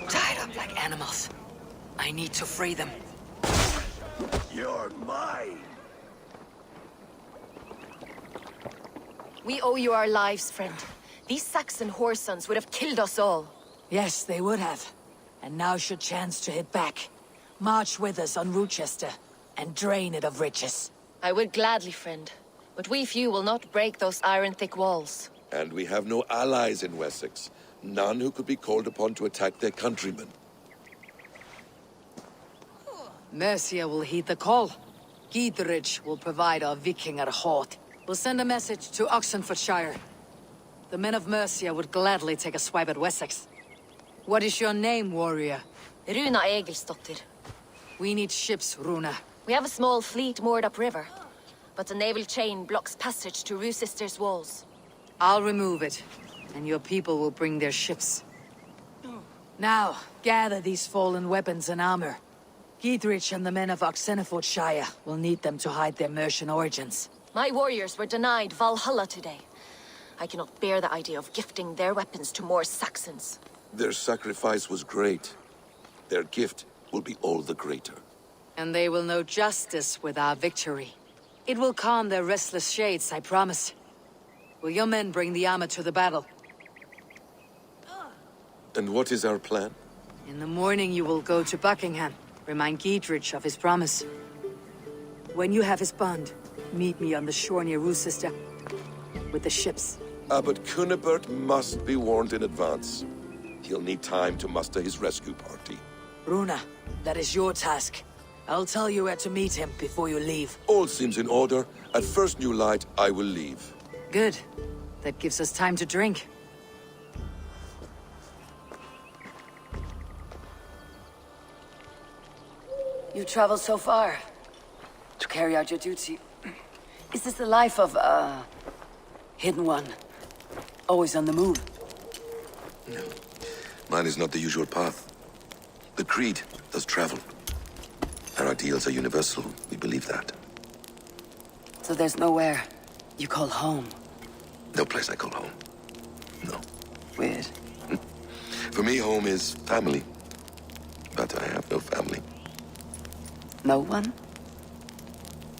Tied up like animals. I need to free them. You're mine! We owe you our lives, friend. These Saxon whoresons would have killed us all. Yes, they would have. And now's your chance to hit back. March with us on Rochester, and drain it of riches. I would gladly, friend. But we few will not break those iron-thick walls. And we have no allies in Wessex. None who could be called upon to attack their countrymen. Mercia will heed the call. Gidrich will provide our Vikinger Hort. We'll send a message to Oxenfordshire. The men of Mercia would gladly take a swipe at Wessex. What is your name, warrior? Runa Egilsdottir. We need ships, Runa. We have a small fleet moored upriver, but the naval chain blocks passage to Rochester's walls. I'll remove it, and your people will bring their ships. Now, gather these fallen weapons and armor. Gidrich and the men of Oxenfordshire will need them to hide their Mercian origins. My warriors were denied Valhalla today. I cannot bear the idea of gifting their weapons to more Saxons. Their sacrifice was great. Their gift will be all the greater. And they will know justice with our victory. It will calm their restless shades, I promise. Will your men bring the armor to the battle? And what is our plan? In the morning you will go to Buckingham. Remind Gidrich of his promise. When you have his bond, meet me on the shore near Rochester. With the ships. But Cunibert must be warned in advance. He'll need time to muster his rescue party. Runa, that is your task. I'll tell you where to meet him before you leave. All seems in order. At first new light, I will leave. Good. That gives us time to drink. You traveled so far to carry out your duty. Is this the life of a hidden one? Always on the move? No. Mine is not the usual path. The Creed does travel. Our ideals are universal. We believe that. So there's nowhere you call home? No place I call home. No. Weird. For me, home is family. But I have no family. No one?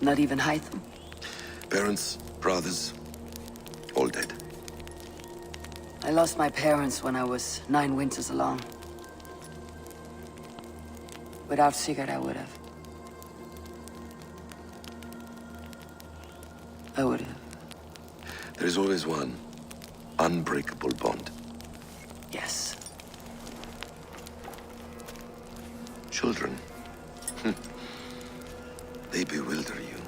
Not even Hytham? Parents, brothers, all dead. I lost my parents when I was 9 winters along. Without Sigurd, I would have. I would have. There is always one unbreakable bond. Yes. Children. They bewilder you.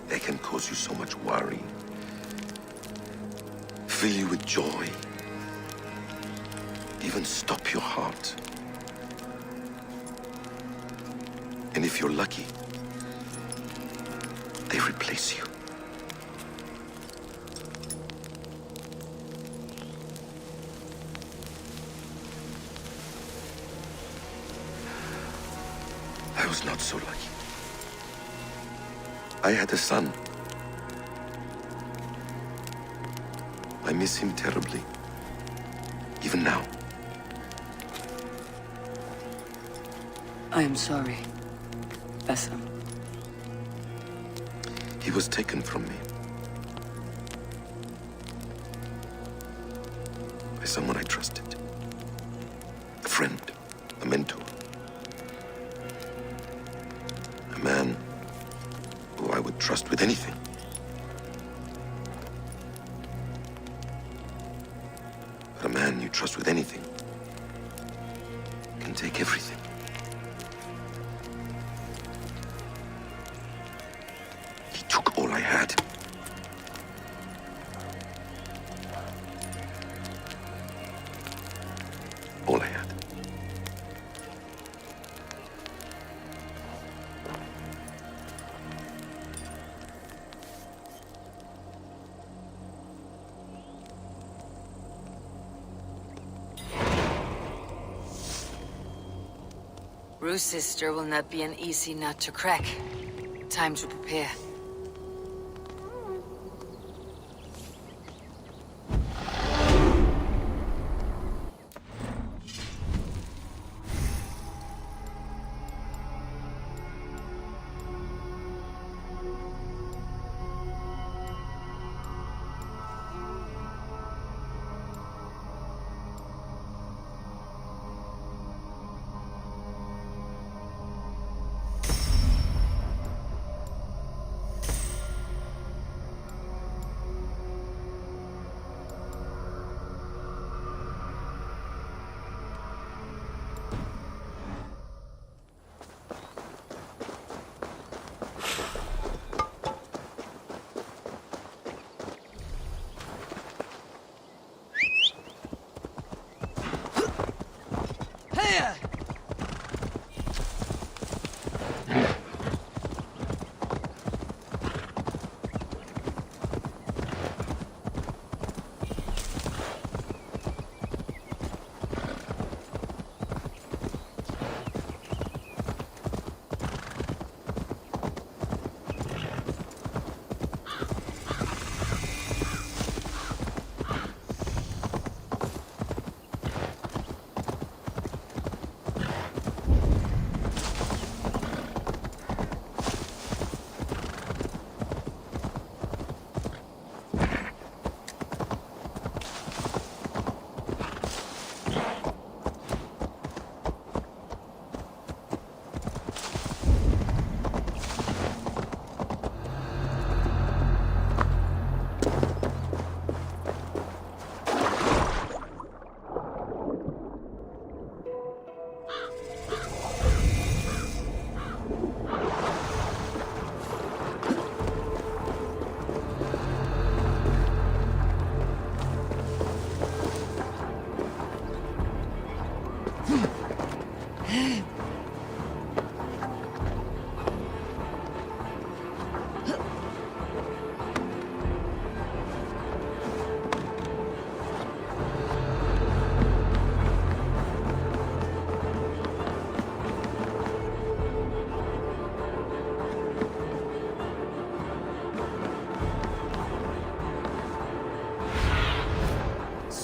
They can cause you so much worry. Fill you with joy. even stop your heart. And if you're lucky, they replace you. I was not so lucky. I had a son. I miss him terribly. Even now. I am sorry, Basim. He was taken from me. By someone I trusted. A friend, a mentor. A man who I would trust with anything. But a man you trust with anything can take everything. He took all I had. All I had. Rue's sister will not be an easy nut to crack. Time to prepare.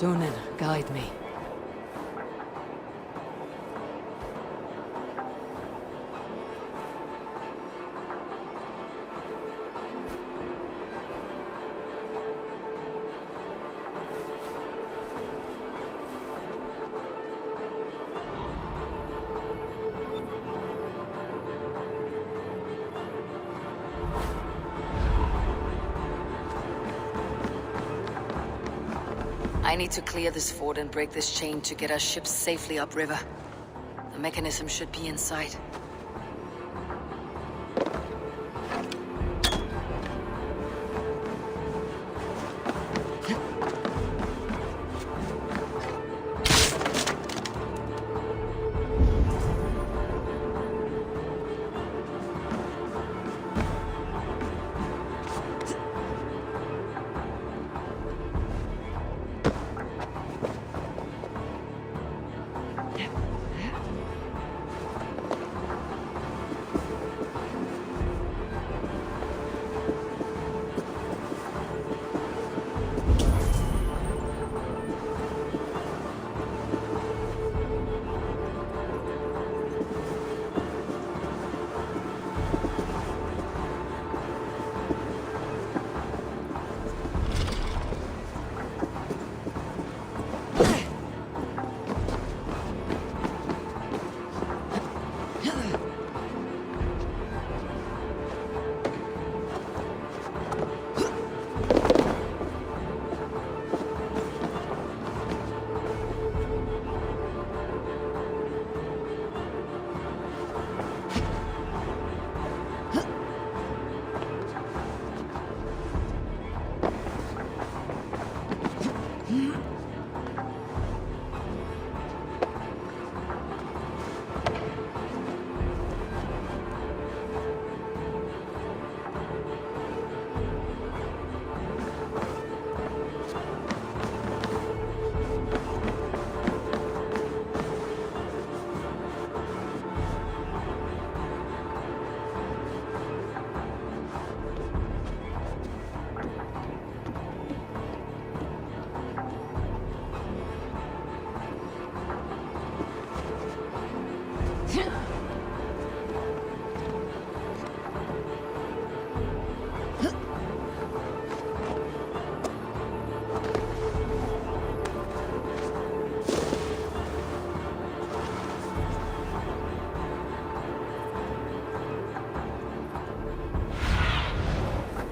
Sunan, guide me. I need to clear this fort and break this chain to get our ships safely upriver. The mechanism should be inside.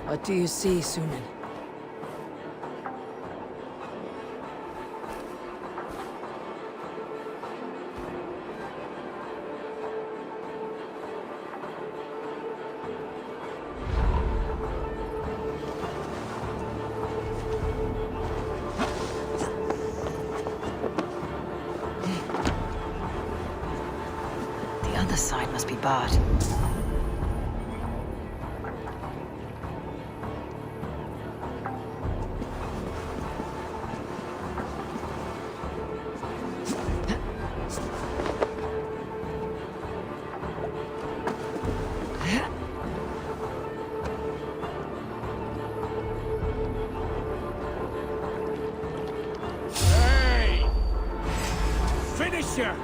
What do you see, Sunan? The other side must be barred. Hey! Finisher!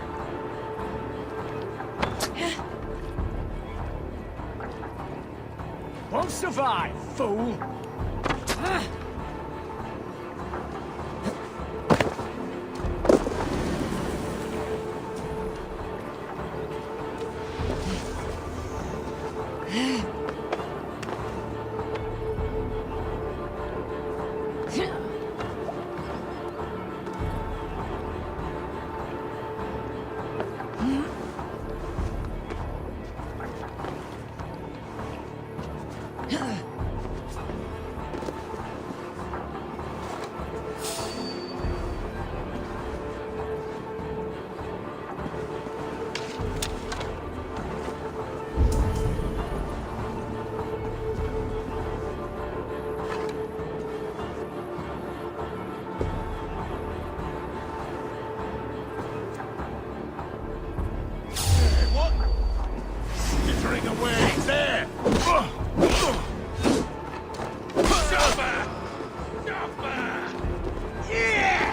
Won't survive, fool! Skittering away there! Suffer! Suffer! Yeah!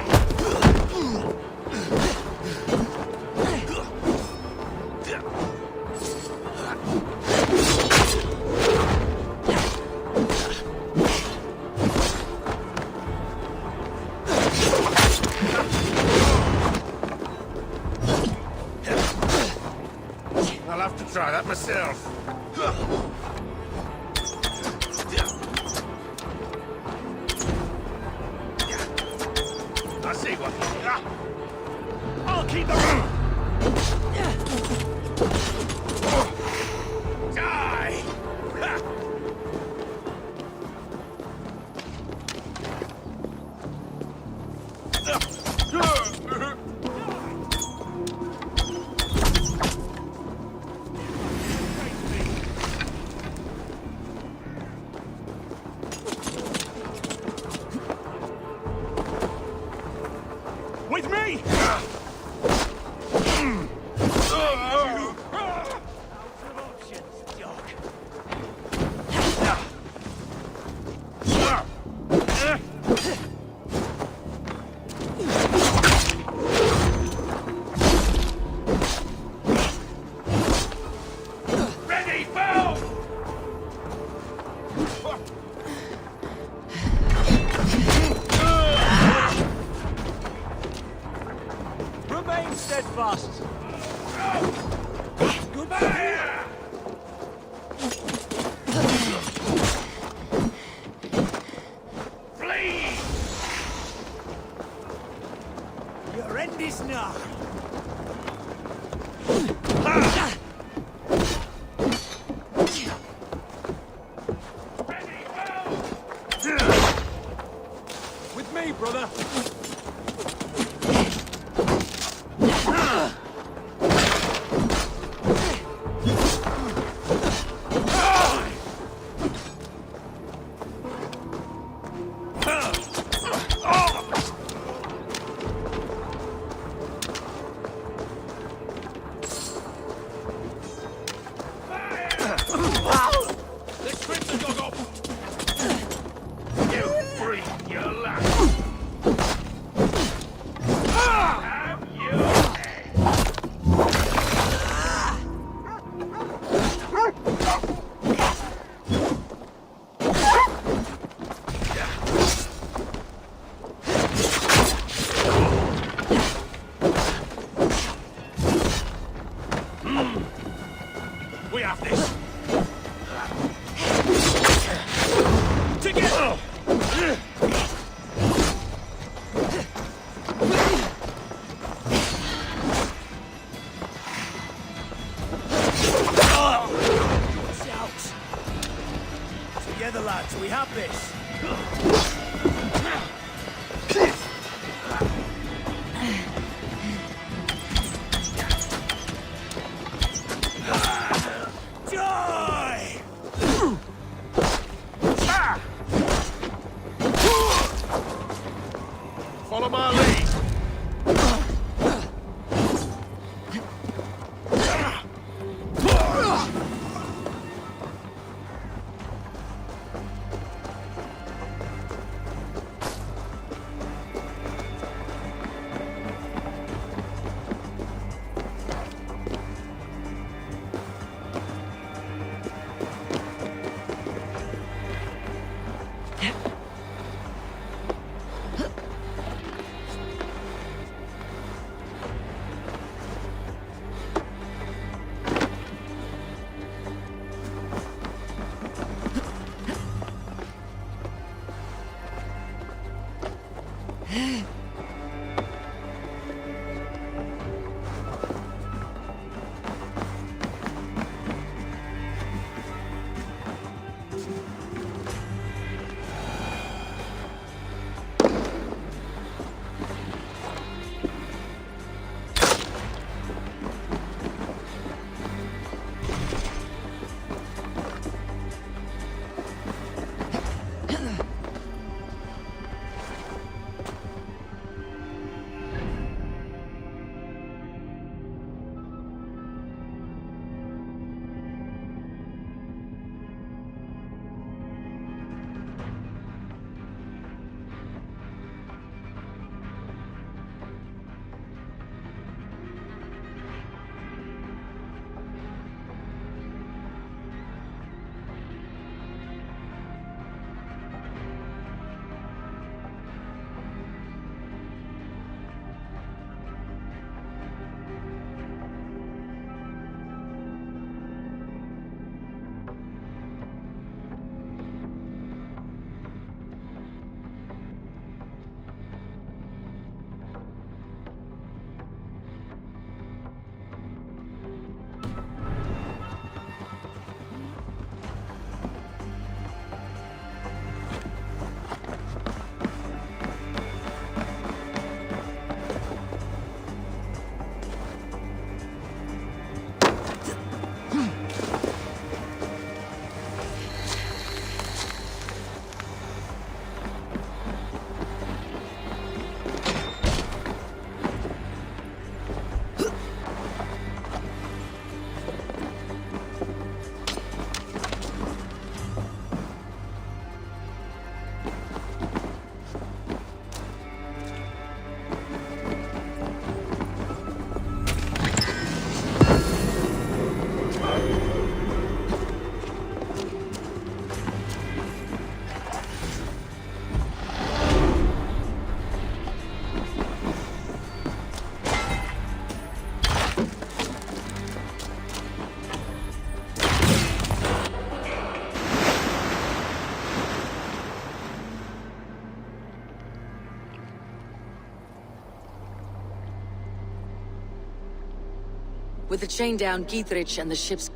I'll have to try that myself. I see one. I'll keep the room. Die! With me! Ready, bow! Remain steadfast. Goodbye! Flee! Your end is nigh. With me, brother. Let's rip the dog off! You freak, you laugh! Have you We have this! together, lads. We have this. Die! Follow my lead. With the chain down, Gietrich and the ship's...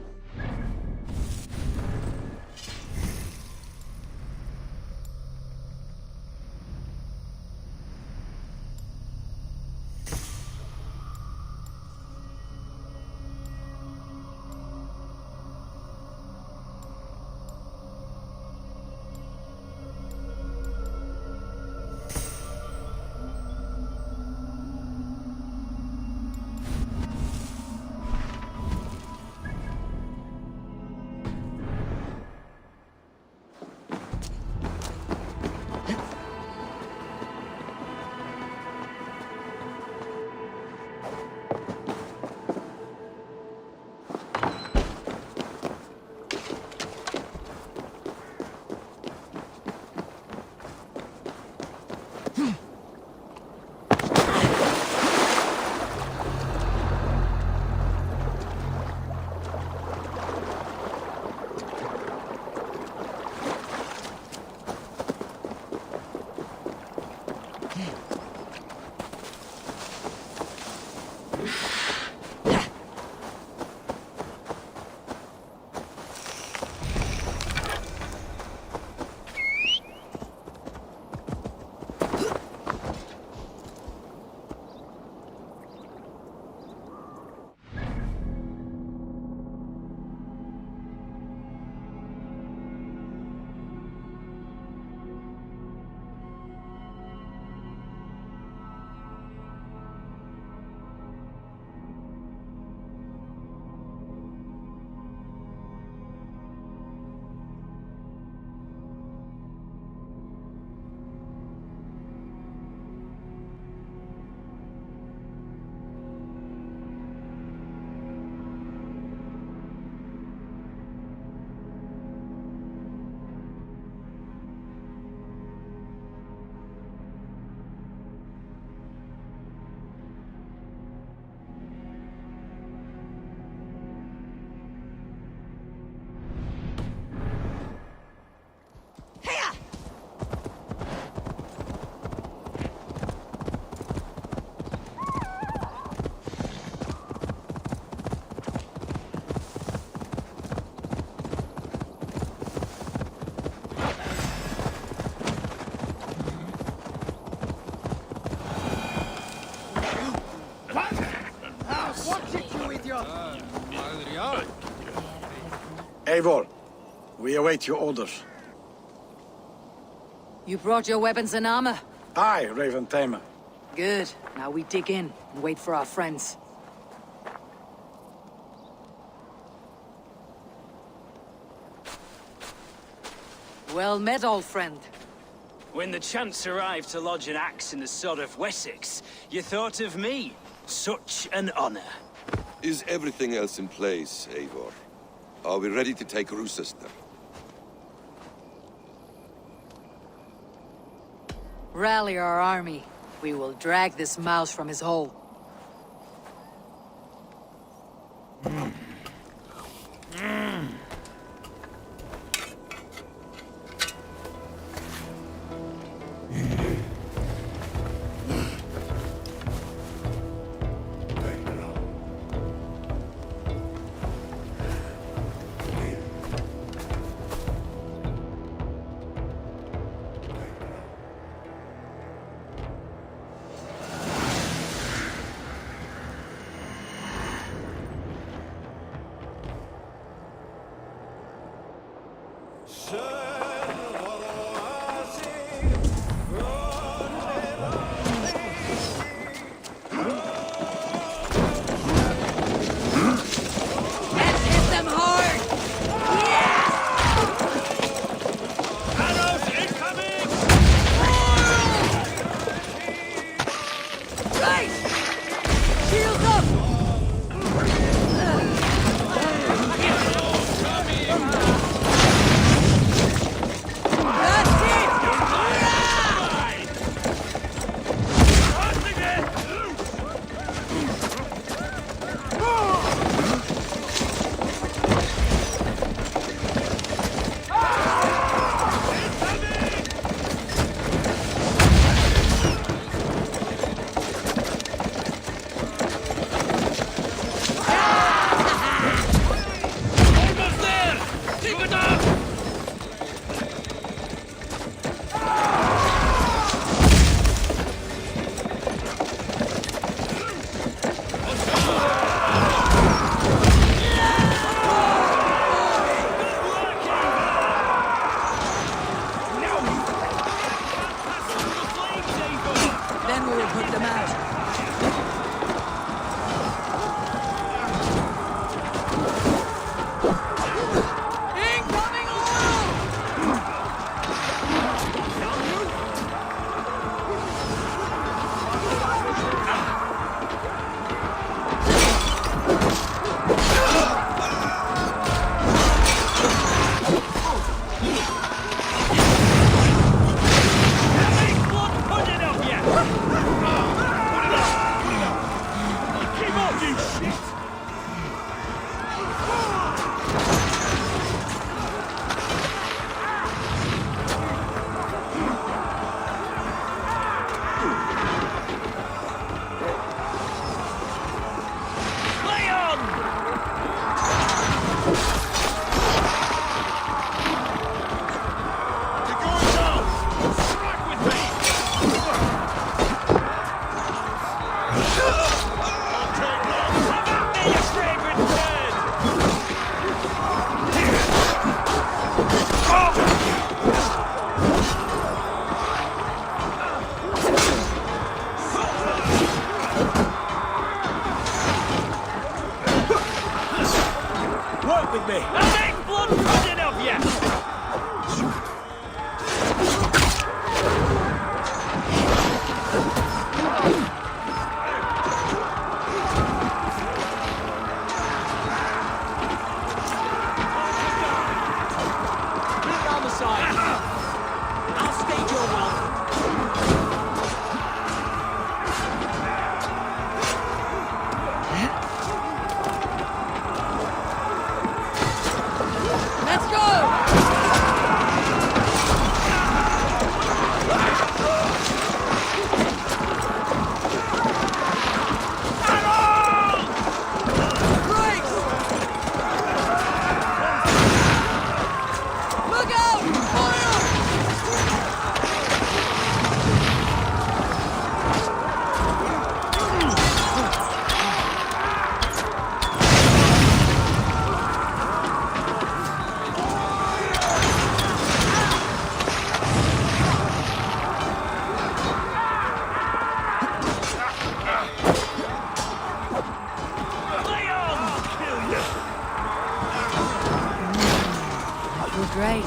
Eivor, we await your orders. You brought your weapons and armor? Aye, Raven Tamer. Good. Now we dig in and wait for our friends. Well met, old friend. When the chance arrived to lodge an axe in the sod of Wessex, you thought of me. Such an honor. Is everything else in place, Eivor? Are we ready to take Rochester? Rally our army. We will drag this mouse from his hole. with me. That ain't blood good enough yet! Let's go! great.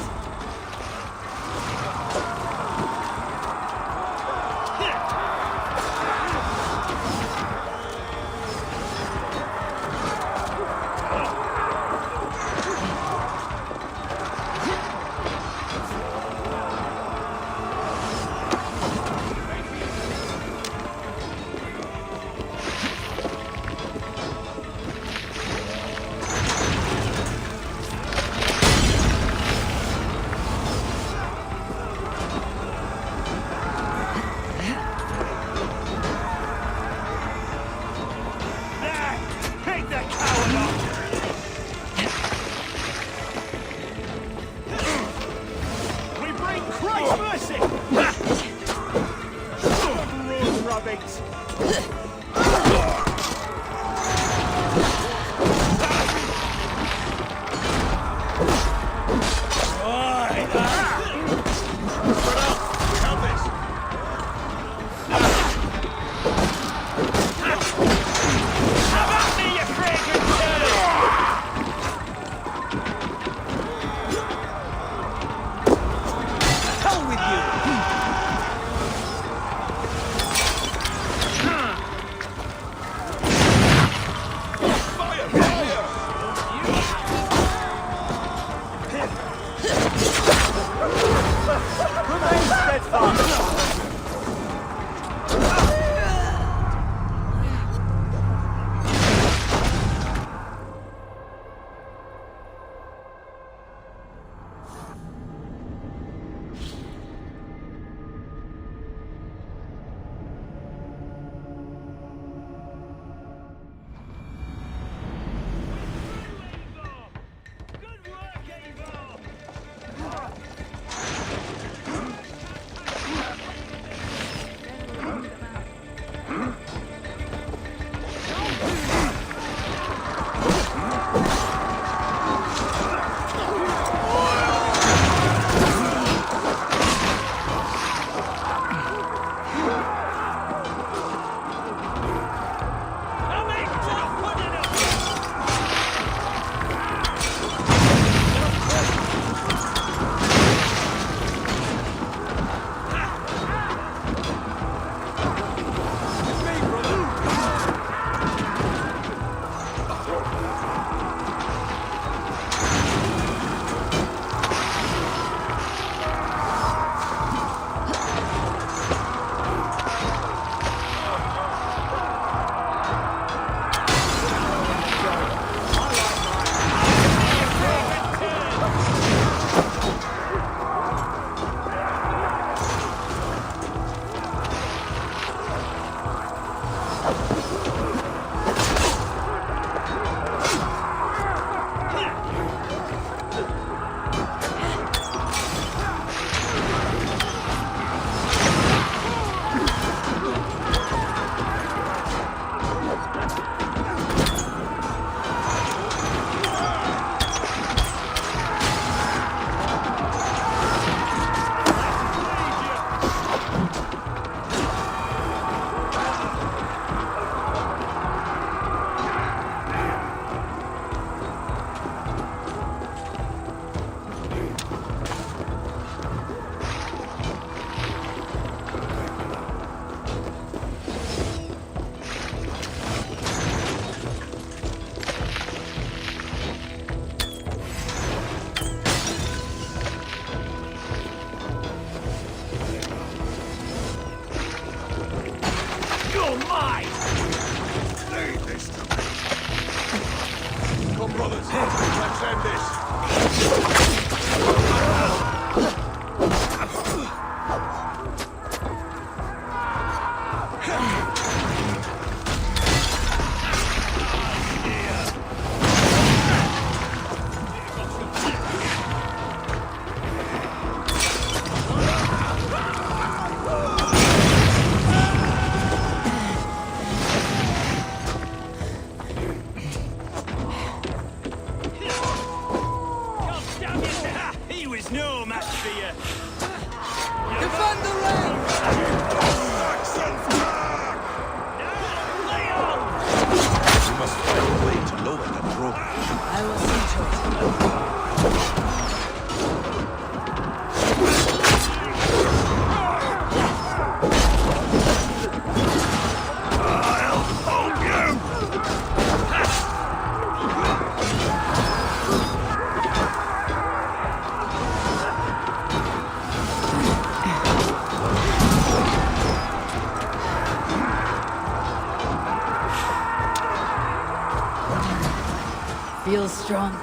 Feels strong.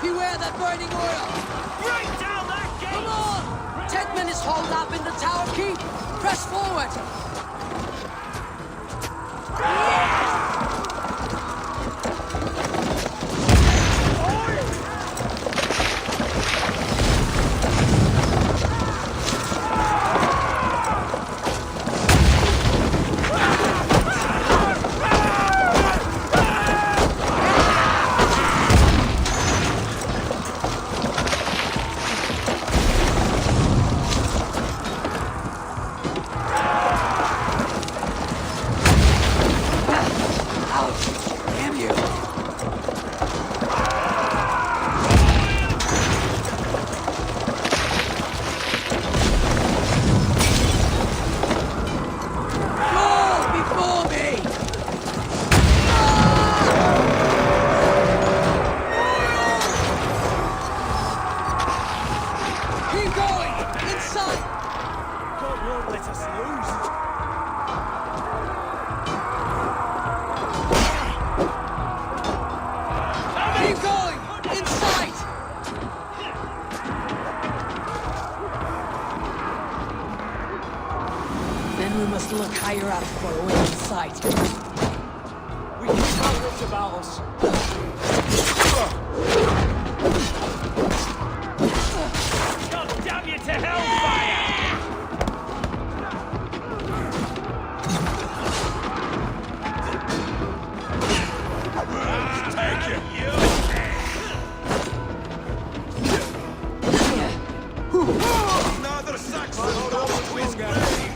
Beware that burning oil! Break down that gate! Come on! 10 minutes hold up in the tower keep! Press forward! We must look higher up for a way in sight. We can tell this about us. God damn you to hellfire! Take it! Another Saxon going to his grave!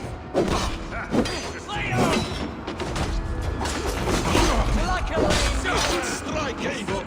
Strike evil!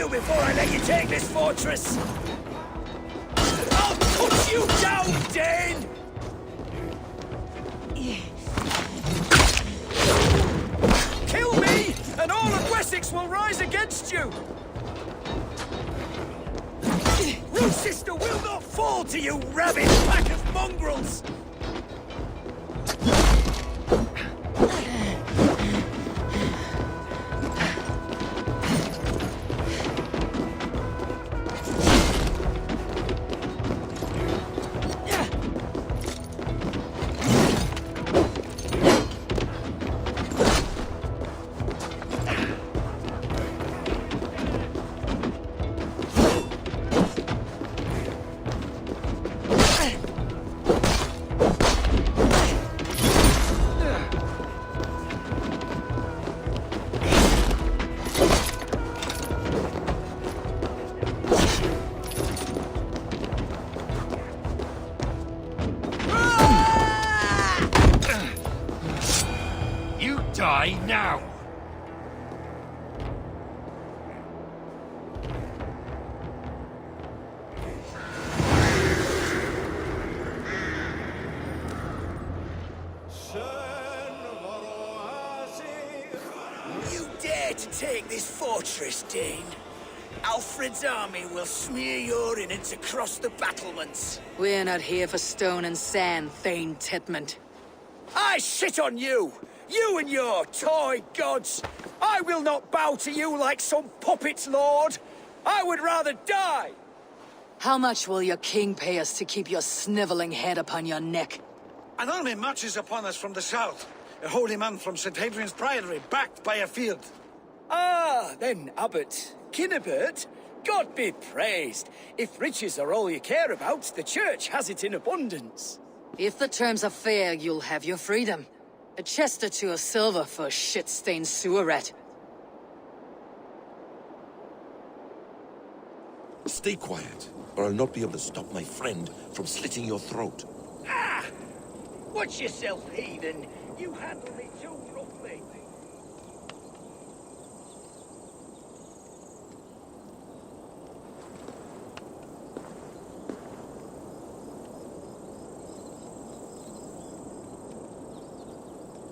Before I let you take this fortress! I'll put you down, Dane! Kill me, and all of Wessex will rise against you! Root sister will not fall to you, rabid pack of mongrels! now! You dare to take this fortress, Dane? Alfred's army will smear your innards across the battlements. We're not here for stone and sand, Thane Tedmund. I shit on you! You and your toy gods! I will not bow to you like some puppet's lord! I would rather die! How much will your king pay us to keep your sniveling head upon your neck? An army marches upon us from the south. A holy man from St. Hadrian's Priory, backed by a field. Ah, then, Abbot Kinnebert, God be praised. If riches are all you care about, the church has it in abundance. If the terms are fair, you'll have your freedom. A chest or two of silver for a shit-stained sewer rat. Stay quiet, or I'll not be able to stop my friend from slitting your throat. Ah! Watch yourself, heathen. You handle me too roughly.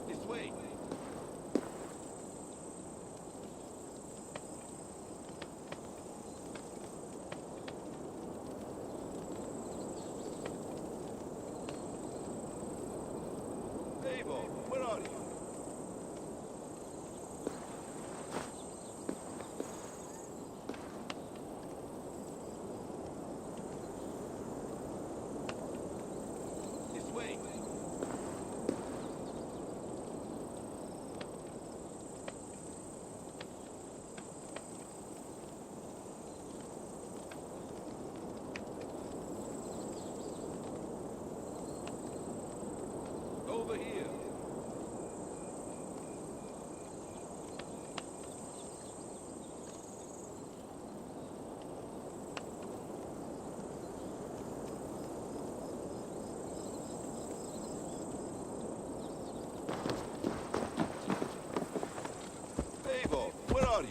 This way. Where are you? This way. Over here. Where are you?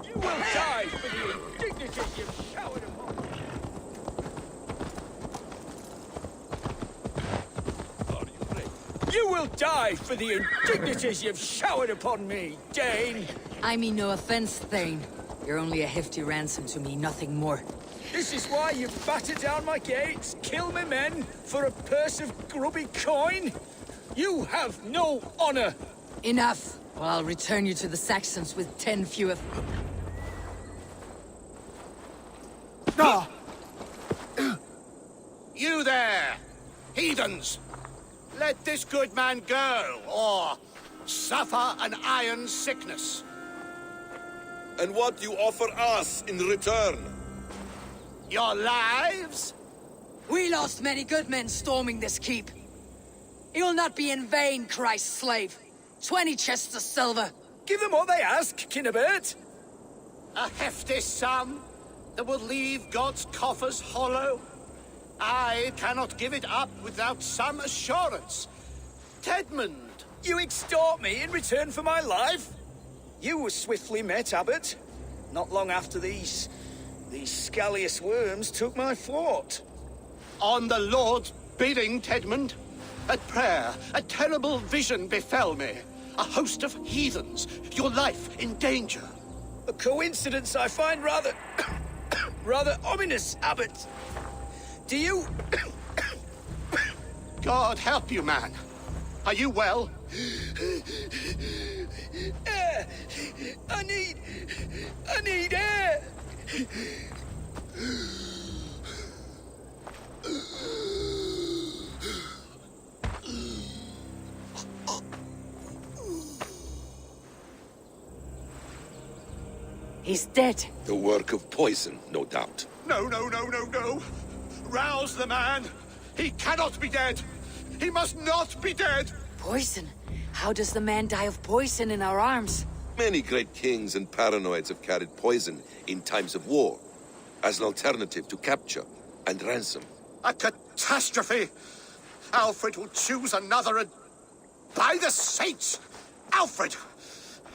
You will die for the indignities you've showered upon me. Are you ready? You will die for the indignities you've showered upon me, Dane. I mean no offense, Thane. You're only a hefty ransom to me, nothing more. This is why you batter down my gates, kill me men, for a purse of grubby coin? You have no honor! Enough, or I'll return you to the Saxons with 10 fewer... Ah! You there, heathens! Let this good man go, or suffer an iron sickness. And what do you offer us in return? Your lives? We lost many good men storming this keep. It will not be in vain, Christ's slave. 20 chests of silver. Give them what they ask, Kinnebert. A hefty sum that will leave God's coffers hollow. I cannot give it up without some assurance. Tedmund! You extort me in return for my life? You were swiftly met, Abbot. Not long after these scallious worms took my fort. On the Lord's bidding, Tedmund. At prayer, a terrible vision befell me. A host of heathens, your life in danger. A coincidence I find rather... rather ominous, Abbot. Do you... God help you, man. Are you well? Air! I need air! He's dead. The work of poison, no doubt. No, no, no, no, no. Rouse the man. He cannot be dead. He must not be dead. Poison? How does the man die of poison in our arms? Many great kings and paranoids have carried poison in times of war, as an alternative to capture and ransom. A catastrophe! Alfred will choose another and... By the saints! Alfred!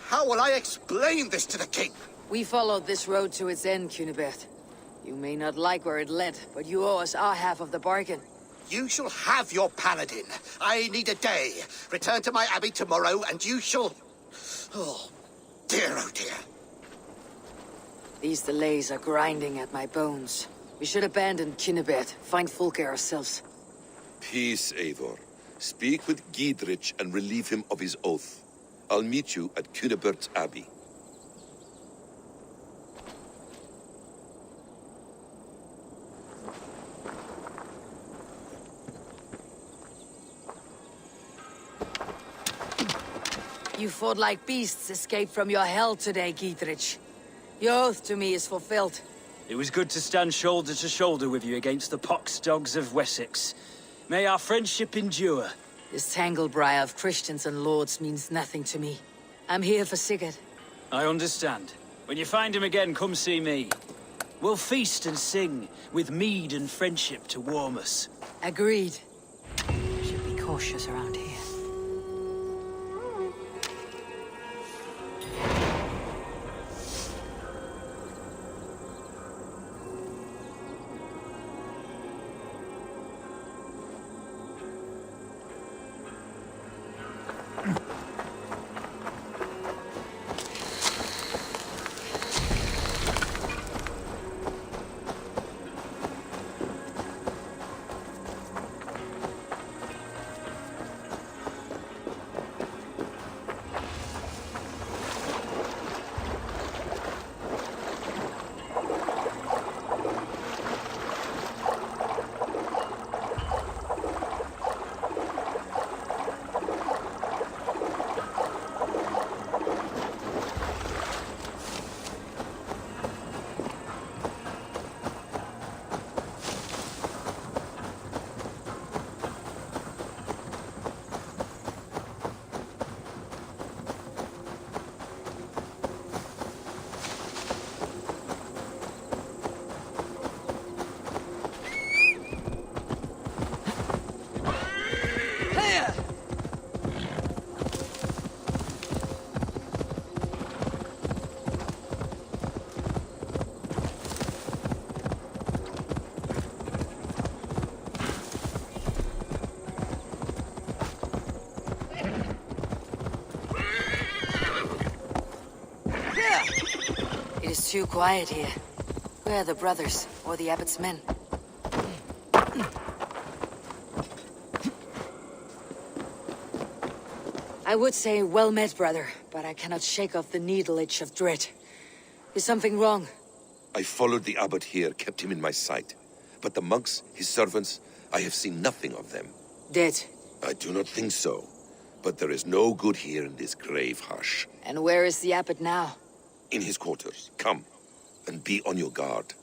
How will I explain this to the king? We followed this road to its end, Cunibert. You may not like where it led, but you owe us our half of the bargain. You shall have your paladin. I need a day. Return to my abbey tomorrow, and you shall... Oh dear. These delays are grinding at my bones. We should abandon Cunibert, find Fulke ourselves. Peace, Eivor. Speak with Giedrich and relieve him of his oath. I'll meet you at Cunibert's Abbey. You fought like beasts, escaped from your hell today, Giedrich. Your oath to me is fulfilled. It was good to stand shoulder to shoulder with you against the pox dogs of Wessex. May our friendship endure. This tanglebriar of Christians and lords means nothing to me. I'm here for Sigurd. I understand. When you find him again, come see me. We'll feast and sing, with mead and friendship to warm us. Agreed. Should be cautious around here. It is too quiet here. Where are the brothers, or the abbot's men? I would say, well met, brother, but I cannot shake off the needle itch of dread. Is something wrong? I followed the abbot here, kept him in my sight. But the monks, his servants, I have seen nothing of them. Dead? I do not think so. But there is no good here in this grave hush. And where is the abbot now? In his quarters. Come, and be on your guard.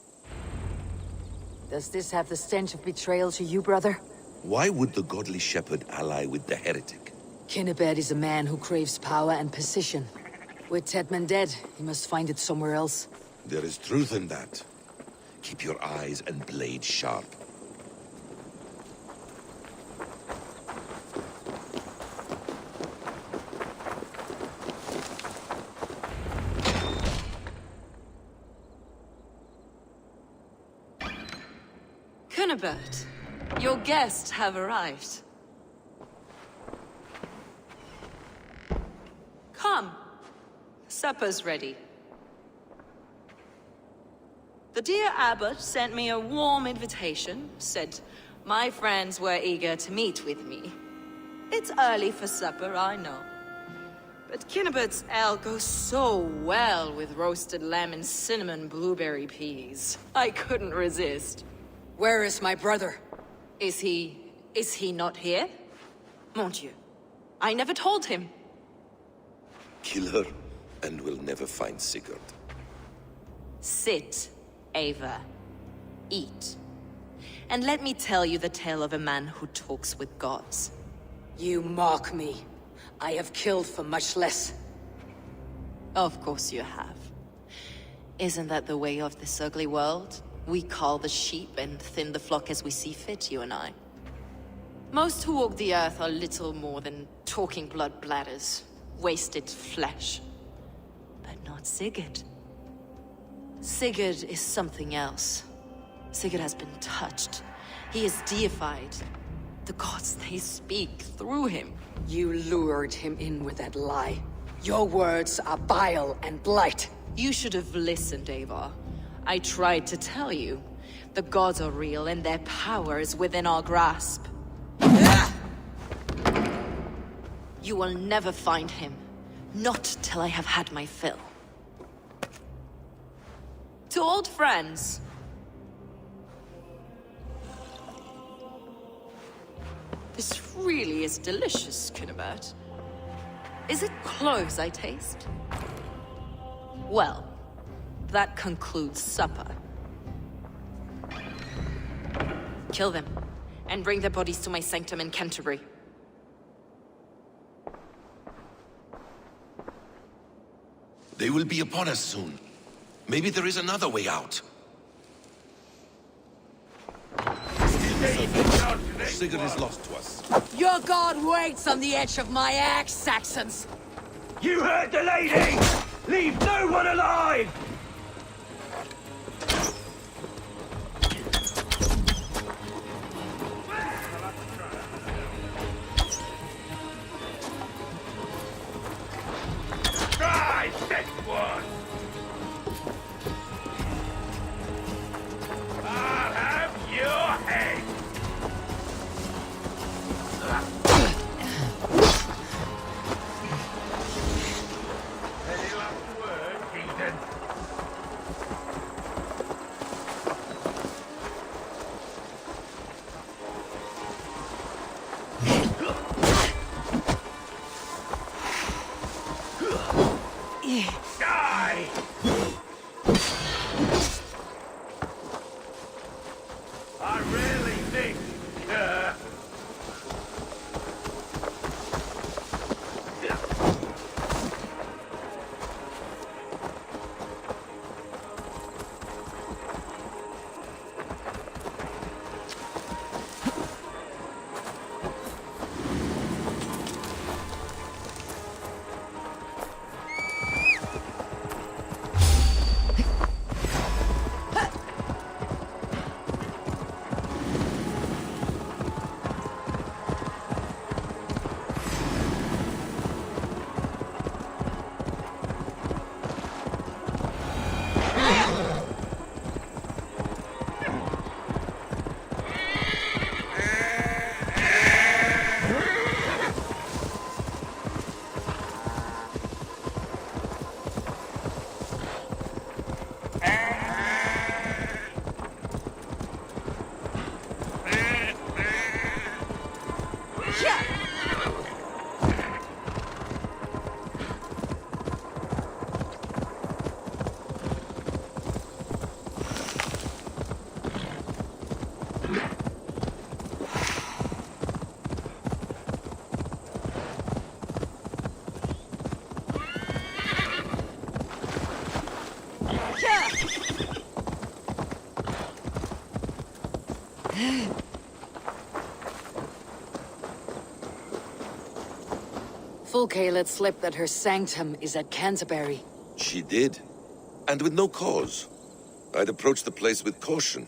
Does this have the stench of betrayal to you, brother? Why would the godly shepherd ally with the heretic? Cunibert is a man who craves power and position. With Tedman dead, he must find it somewhere else. There is truth in that. Keep your eyes and blade sharp. Cunibert, your guests have arrived. Come. Supper's ready. The dear abbot sent me a warm invitation, said my friends were eager to meet with me. It's early for supper, I know. But Cunibert's ale goes so well with roasted lamb and cinnamon blueberry peas. I couldn't resist. Where is my brother? Is he not here? Mon Dieu. I never told him. Kill her, and we'll never find Sigurd. Sit, Ava. Eat. And let me tell you the tale of a man who talks with gods. You mock me. I have killed for much less. Of course you have. Isn't that the way of this ugly world? We call the sheep and thin the flock as we see fit, you and I. Most who walk the earth are little more than talking blood bladders, wasted flesh. But not Sigurd. Sigurd is something else. Sigurd has been touched. He is deified. The gods, they speak through him. You lured him in with that lie. Your words are bile and blight. You should have listened, Eivor. I tried to tell you. The gods are real and their power is within our grasp. You will never find him. Not till I have had my fill. To old friends. This really is delicious, Kunibert. Is it cloves I taste? Well, that concludes supper. Kill them, and bring their bodies to my sanctum in Canterbury. They will be upon us soon. Maybe there is another way out. Sigurd is lost to us. Your god waits on the edge of my axe, Saxons! You heard the lady! Leave no one alive! Try this one! I'll have your head! Any last word, Ethan? Die! I really think, Fulke let slip that her sanctum is at Canterbury. She did. And with no cause. I'd approach the place with caution.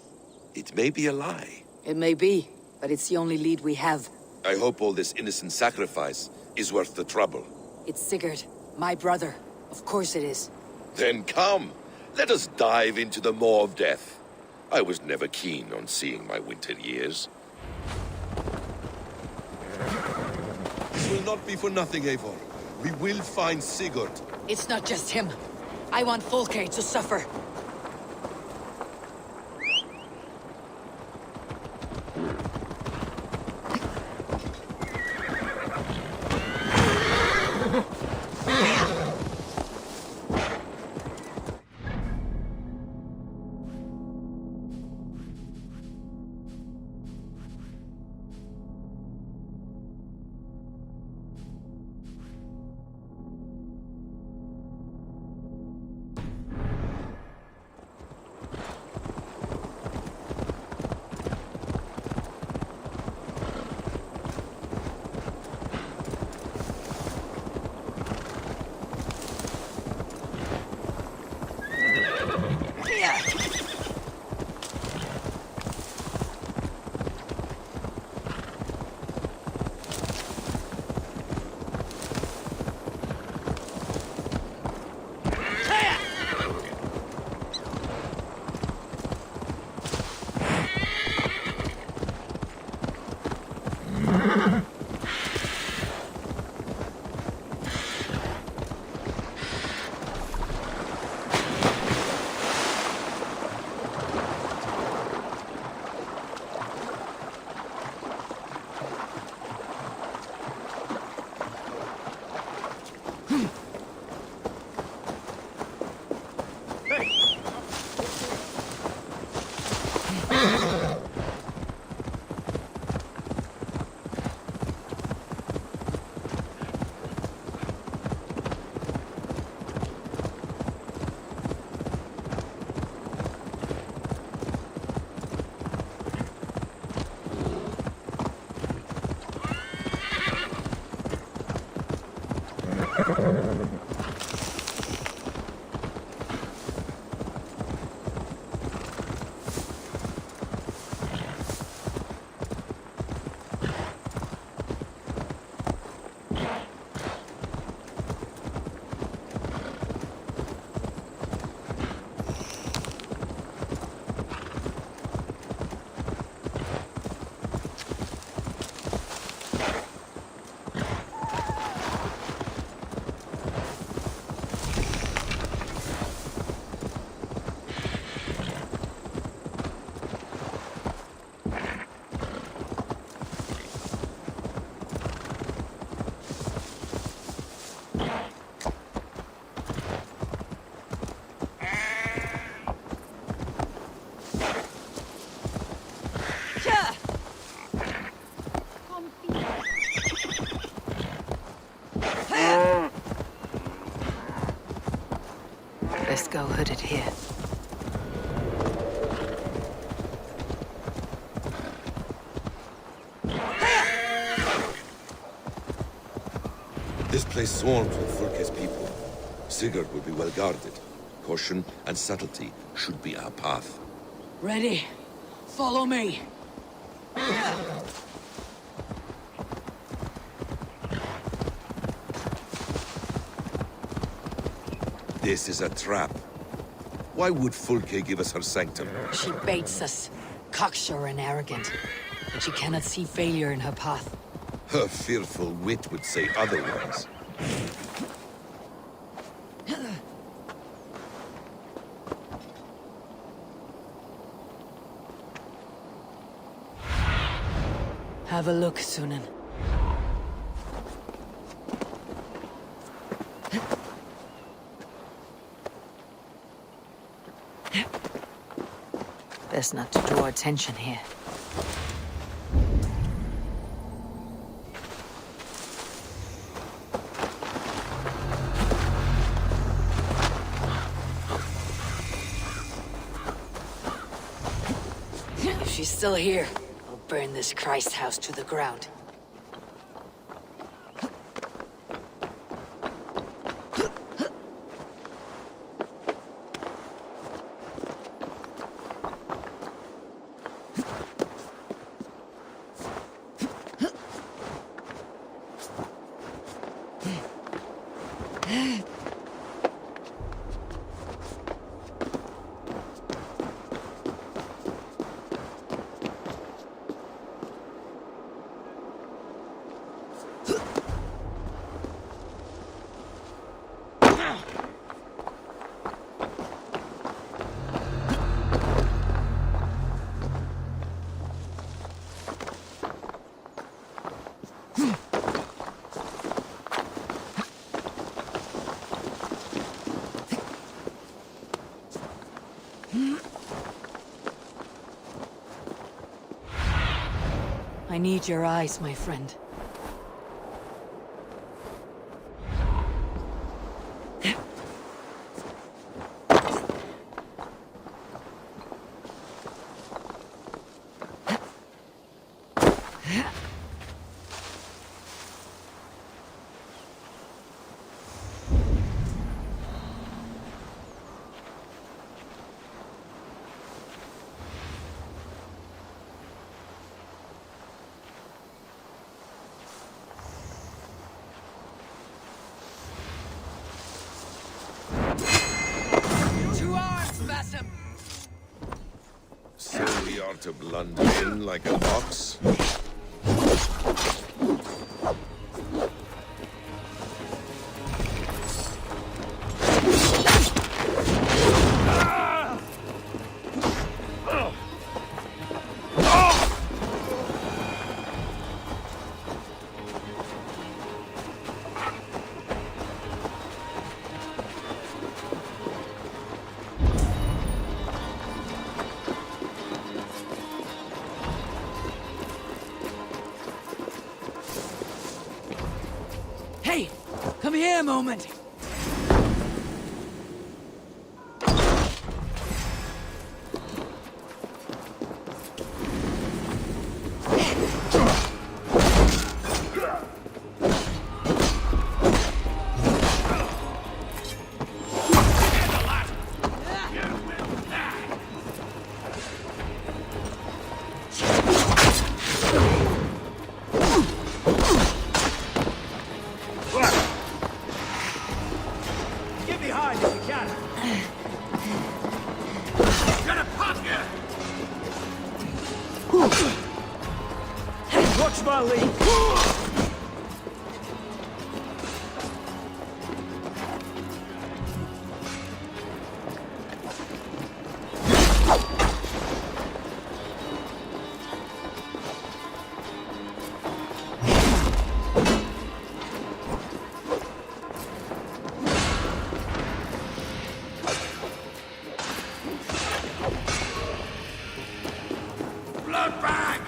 It may be a lie. It may be, but it's the only lead we have. I hope all this innocent sacrifice is worth the trouble. It's Sigurd, my brother. Of course it is. Then come! Let us dive into the maw of death. I was never keen on seeing my winter years. This will not be for nothing, Eivor. We will find Sigurd. It's not just him. I want Fulke to suffer. Best go hooded here. This place swarms with Fulke's people. Sigurd will be well guarded. Caution and subtlety should be our path. Ready? Follow me. This is a trap. Why would Fulke give us her sanctum? She baits us, cocksure and arrogant. But she cannot see failure in her path. Her fearful wit would say otherwise. Have a look, Sunan. Best not to draw attention here. If she's still here, I'll burn this Christ house to the ground. I need your eyes, my friend. So we are to blunder in like an ox? Hey, come here a moment. Get behind if you can. Gonna pop you! Watch my lead. Blood bag!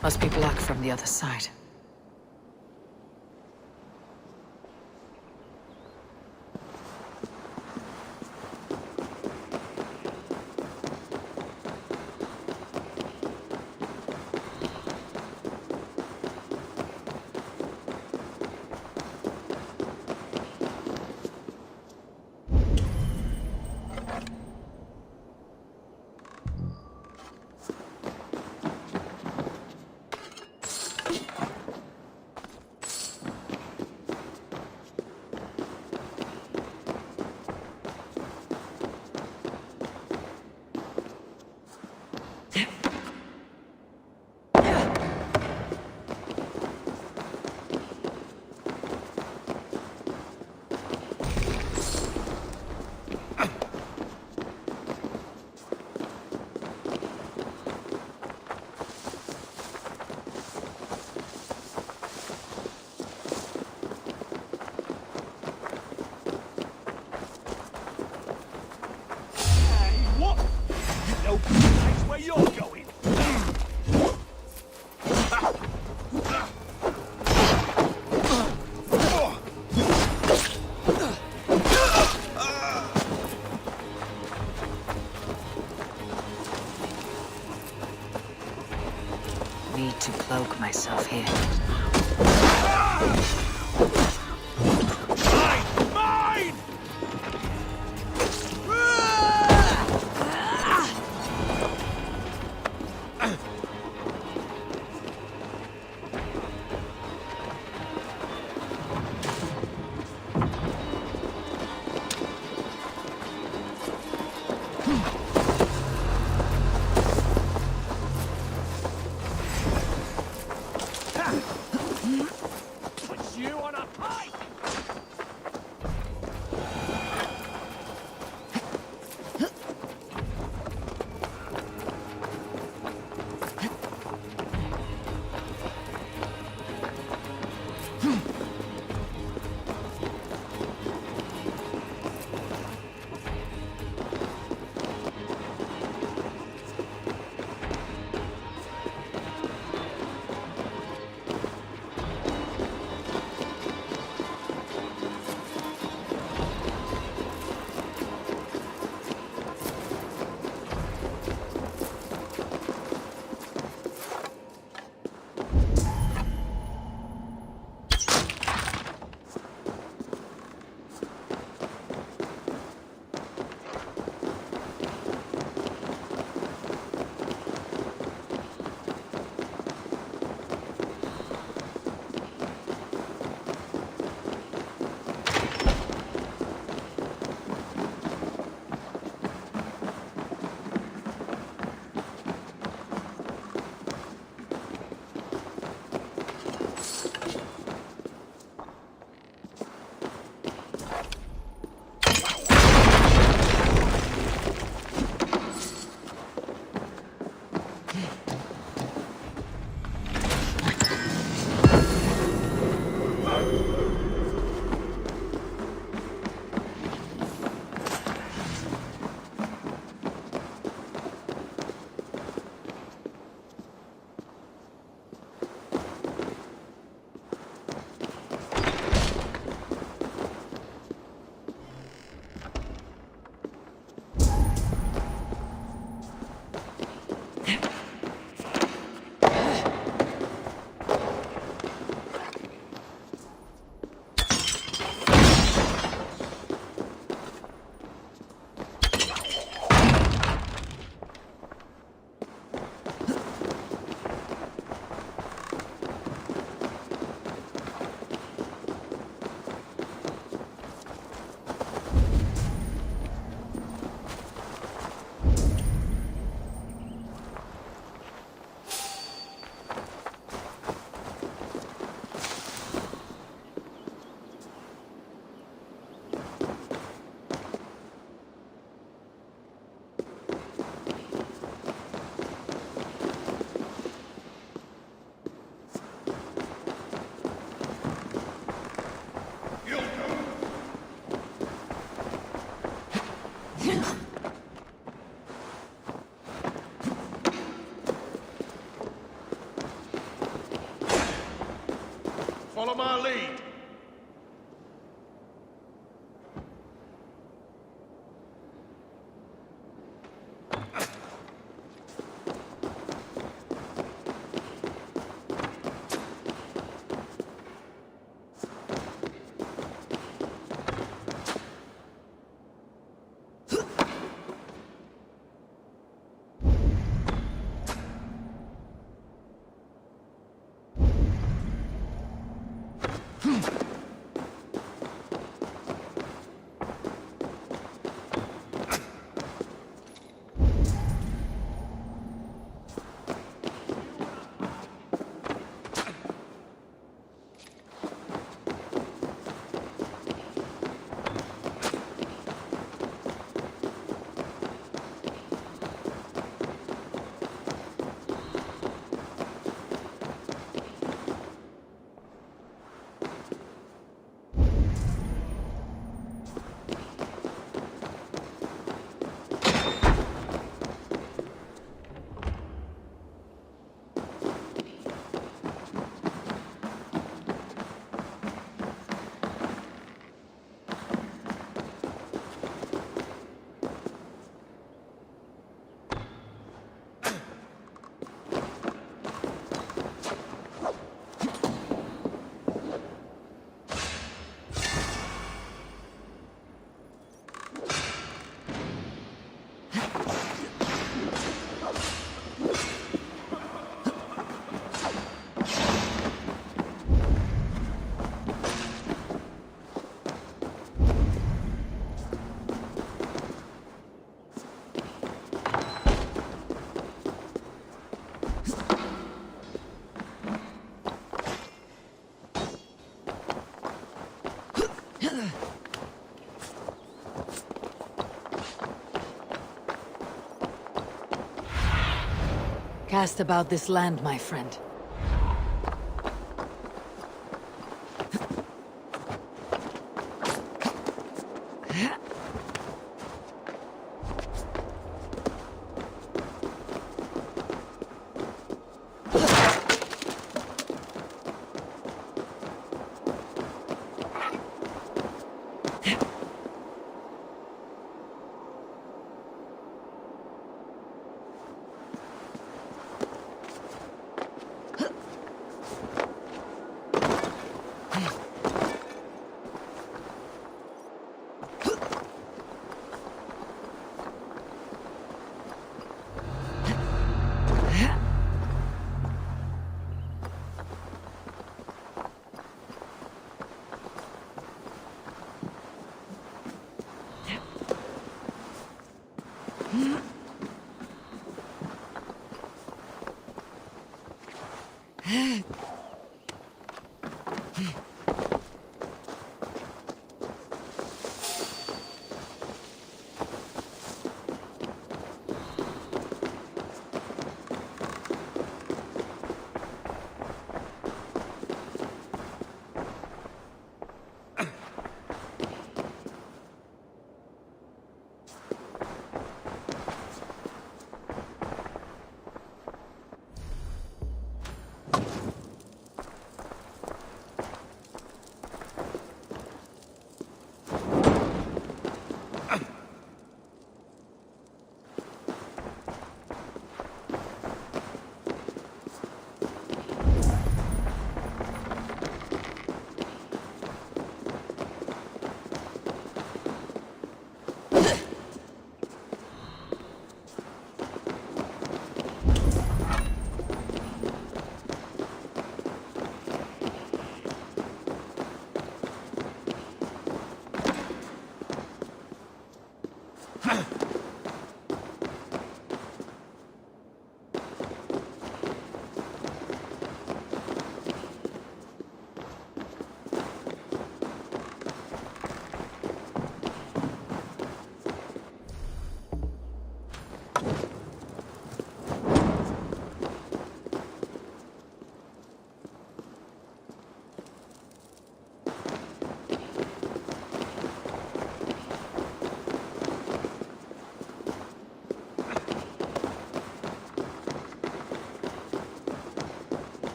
Must be blocked from the other side. need to cloak myself here. Mine! Put you on a pike! Follow my lead. Cast about this land, my friend.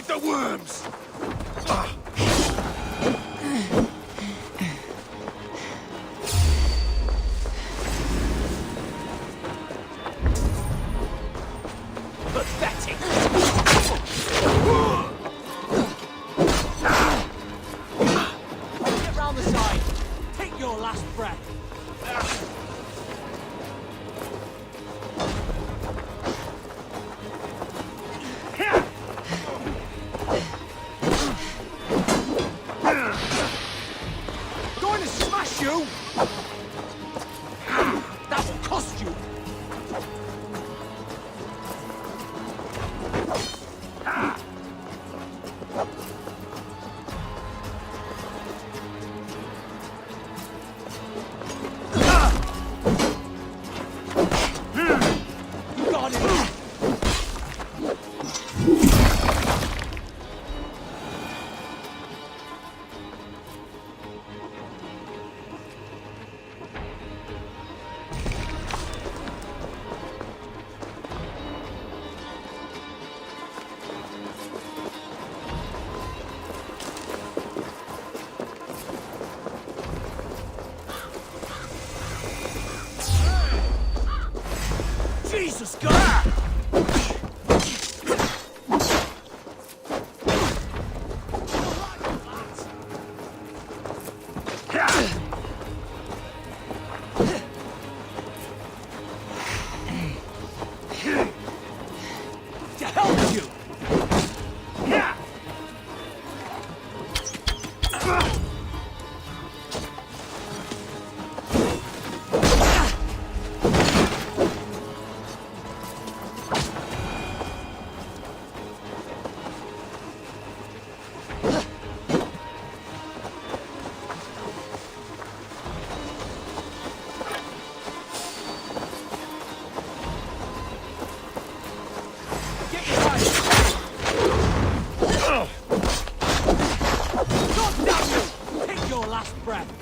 The worms! Pathetic! Get round the side. Take your last breath. Going to smash you! That will cost you! Take your last breath.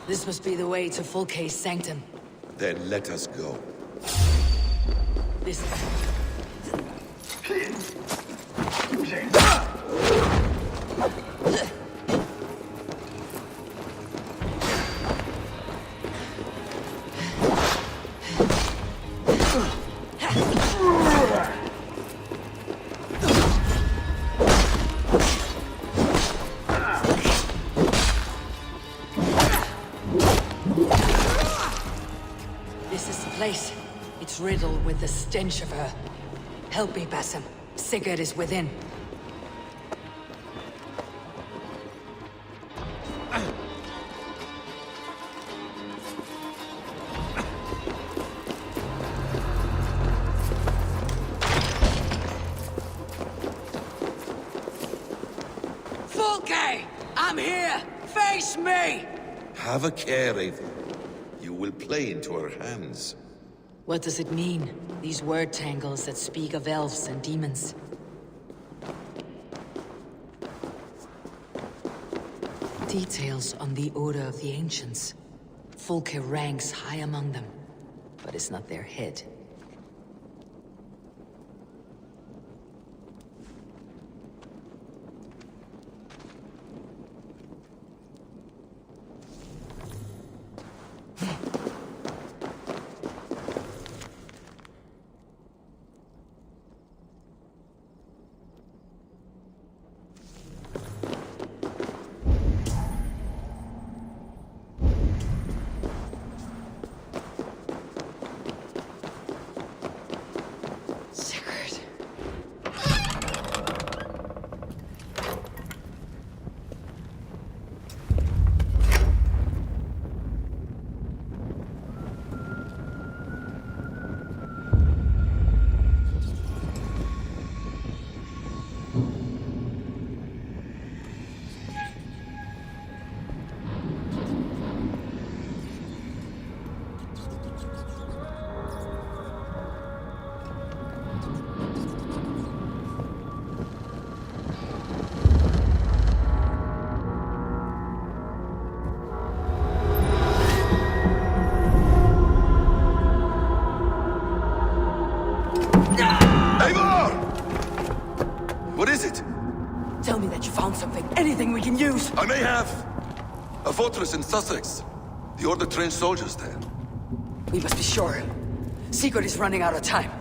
This must be the way to Fulke's sanctum. Then let us go. This... This is the place. It's riddled with the stench of her. Help me, Basim. Sigurd is within. Fulke! I'm here! Face me! Have a care, Eivor. You will play into her hands. What does it mean? These word tangles that speak of elves and demons. Details on the Order of the Ancients. Fulke ranks high among them, but it's not their head. news? I may have a fortress in Sussex. The Order trained soldiers there. We must be sure. Sigurd is running out of time.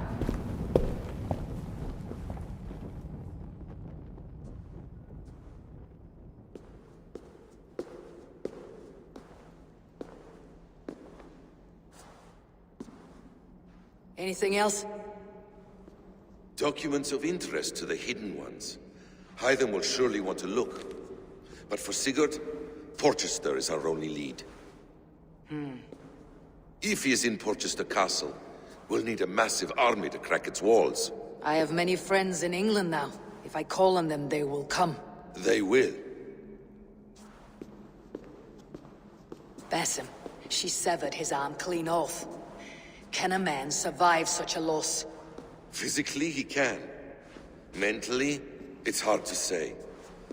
Anything else? Documents of interest to the Hidden Ones. Hythen will surely want to look. But for Sigurd, Porchester is our only lead. If he is in Porchester Castle, we'll need a massive army to crack its walls. I have many friends in England now. If I call on them, they will come. They will. Basim, she severed his arm clean off. Can a man survive such a loss? Physically, he can. Mentally, it's hard to say.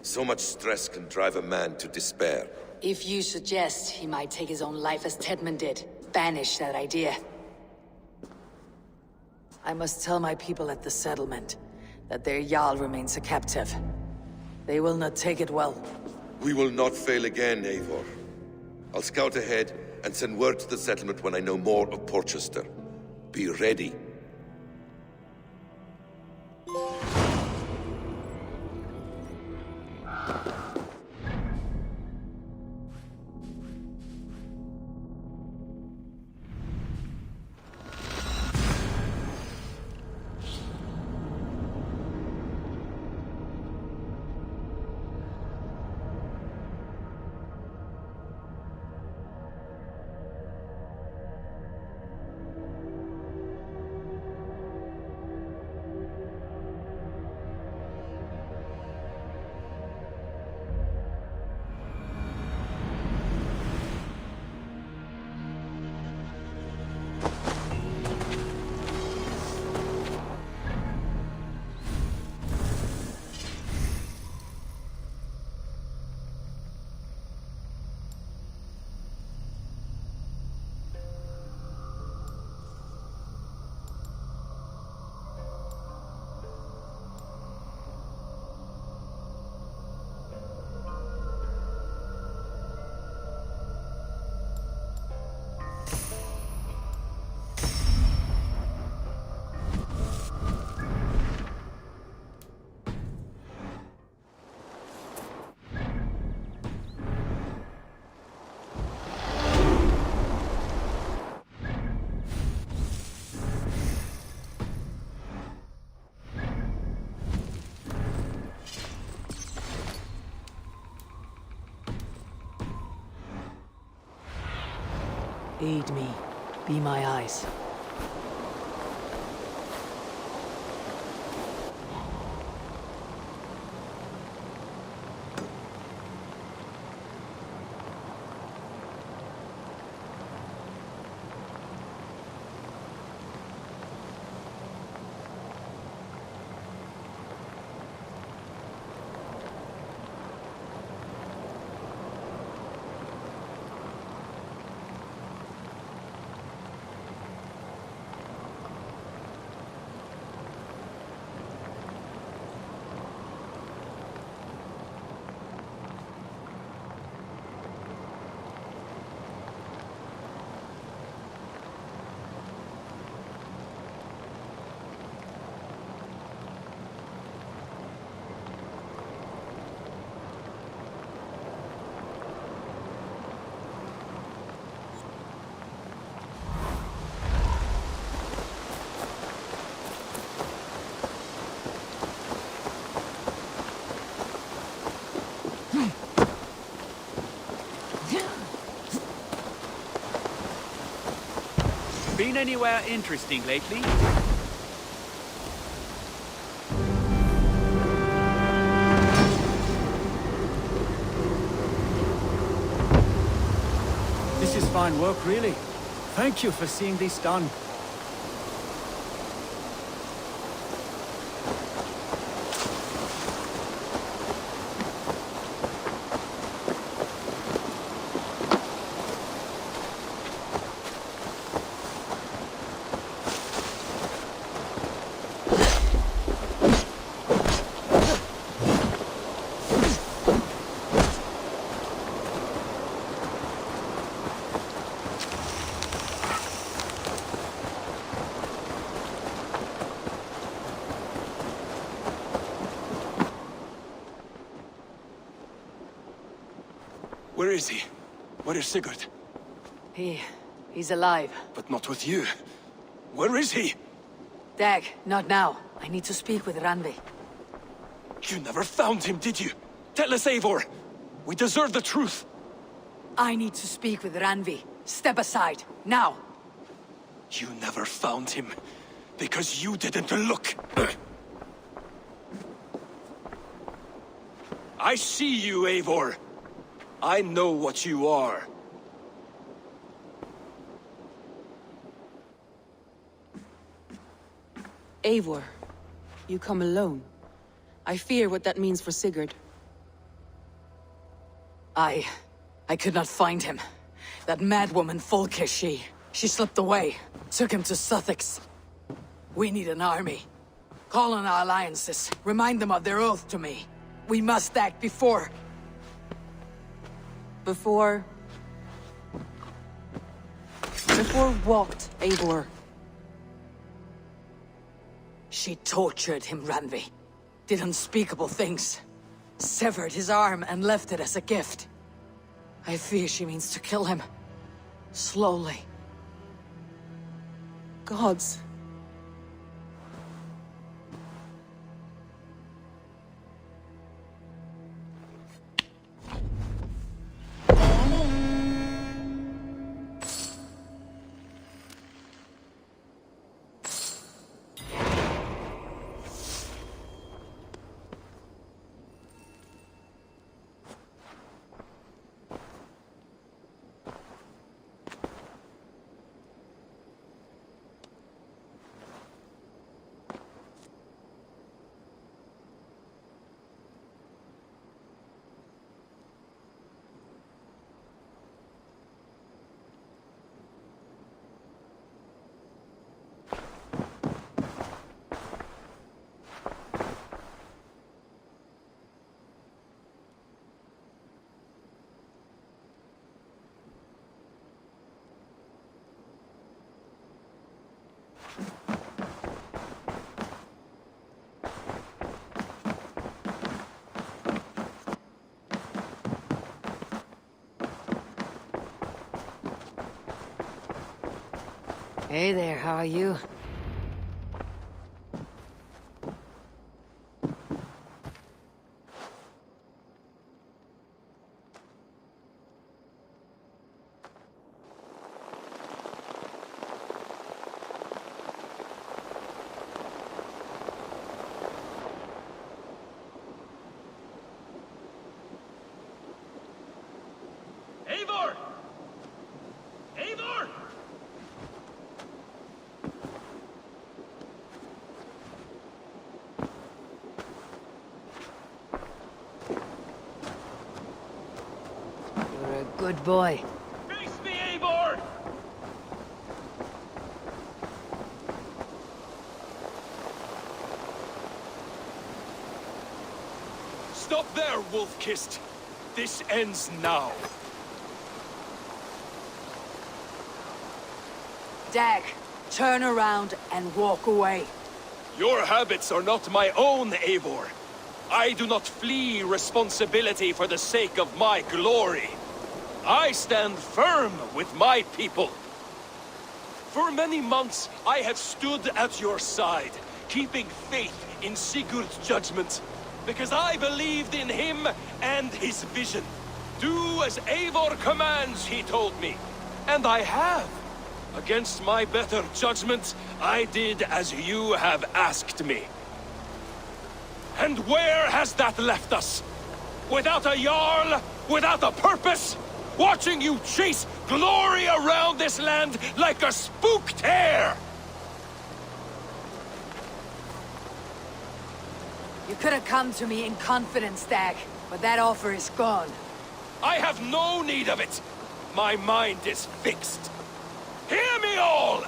So much stress can drive a man to despair. If you suggest he might take his own life as Tedman did, banish that idea. I must tell my people at the settlement that their Jarl remains a captive. They will not take it well. We will not fail again, Eivor. I'll scout ahead and send word to the settlement when I know more of Porchester. Be ready. Aid me. Be my eyes. Been anywhere interesting lately? This is fine work, really. Thank you for seeing this done. Where is he? Where is Sigurd? He's alive. But not with you. Where is he? Dag, not now. I need to speak with Randvi. You never found him, did you? Tell us, Eivor. We deserve the truth. I need to speak with Randvi. Step aside, now. You never found him, because you didn't look. I see you, Eivor. I know what you are. Eivor, you come alone. I fear what that means for Sigurd. I could not find him. That madwoman Folke, she slipped away. Took him to Sussex. We need an army. Call on our alliances. Remind them of their oath to me. We must act before... Before what, Eivor? She tortured him, Randvi. Did unspeakable things. Severed his arm and left it as a gift. I fear she means to kill him. Slowly. Gods. Hey there, how are you? Eivor! Eivor! You're a good boy. Face me, Eivor! Stop there, wolf-kissed. This ends now. Dag, turn around and walk away. Your habits are not my own, Eivor. I do not flee responsibility for the sake of my glory. I stand firm with my people. For many months, I have stood at your side, keeping faith in Sigurd's judgment, because I believed in him and his vision. Do as Eivor commands, he told me. And I have. Against my better judgment, I did as you have asked me. And where has that left us? Without a Jarl, without a purpose? Watching you chase glory around this land like a spooked hare! You could have come to me in confidence, Dag, but that offer is gone. I have no need of it. My mind is fixed. Hear me all!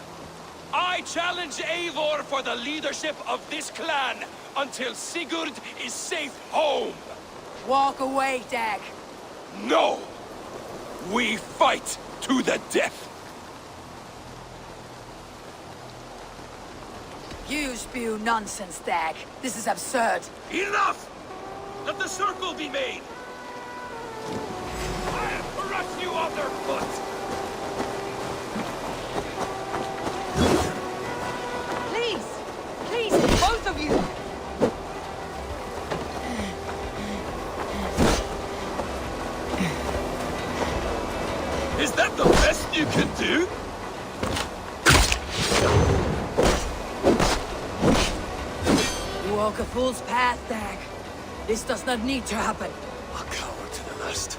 I challenge Eivor for the leadership of this clan until Sigurd is safe home. Walk away, Dag. No! We fight to the death! You spew nonsense, Dag. This is absurd. Enough! Let the circle be made! I am underfoot! Please! Please, both of you! Is that the best you can do? You walk a fool's path, Dag. This does not need to happen. A coward to the last.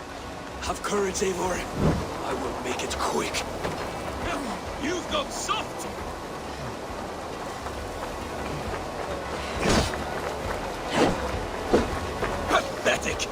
Have courage, Eivor. I will make it quick. You've got soft! Pathetic!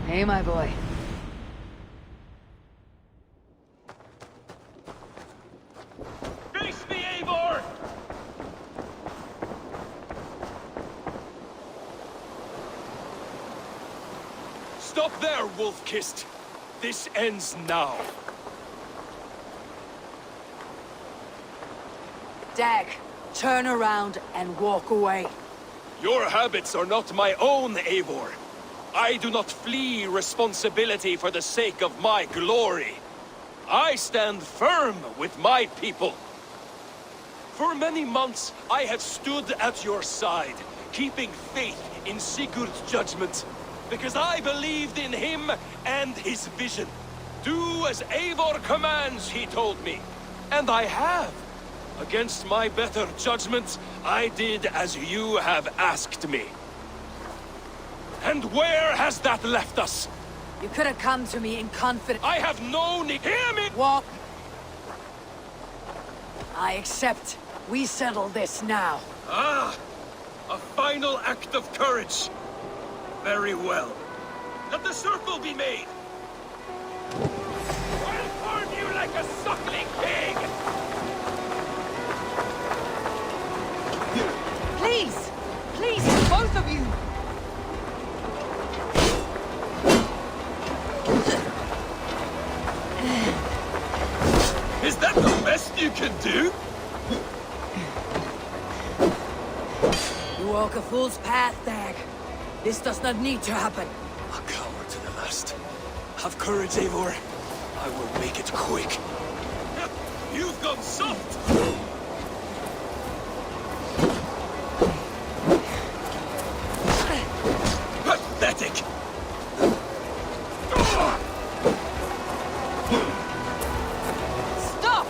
Hey, my boy. Face me, Eivor! Stop there, Wolf-Kissed! This ends now. Dag, turn around and walk away. Your habits are not my own, Eivor. I do not flee responsibility for the sake of my glory. I stand firm with my people. For many months, I have stood at your side, keeping faith in Sigurd's judgment, because I believed in him and his vision. Do as Eivor commands, he told me. And I have. Against my better judgment, I did as you have asked me. And where has that left us? You could have come to me in confidence. I have no need. Hear me! Walk. I accept. We settle this now. Ah! A final act of courage. Very well. Let the circle be made. I'll farm you like a suckling pig! Please! Please, both of you! Is that the best you can do? You walk a fool's path, Dag. This does not need to happen. A coward to the last. Have courage, Eivor. I will make it quick. You've gone soft! Pathetic! Stop!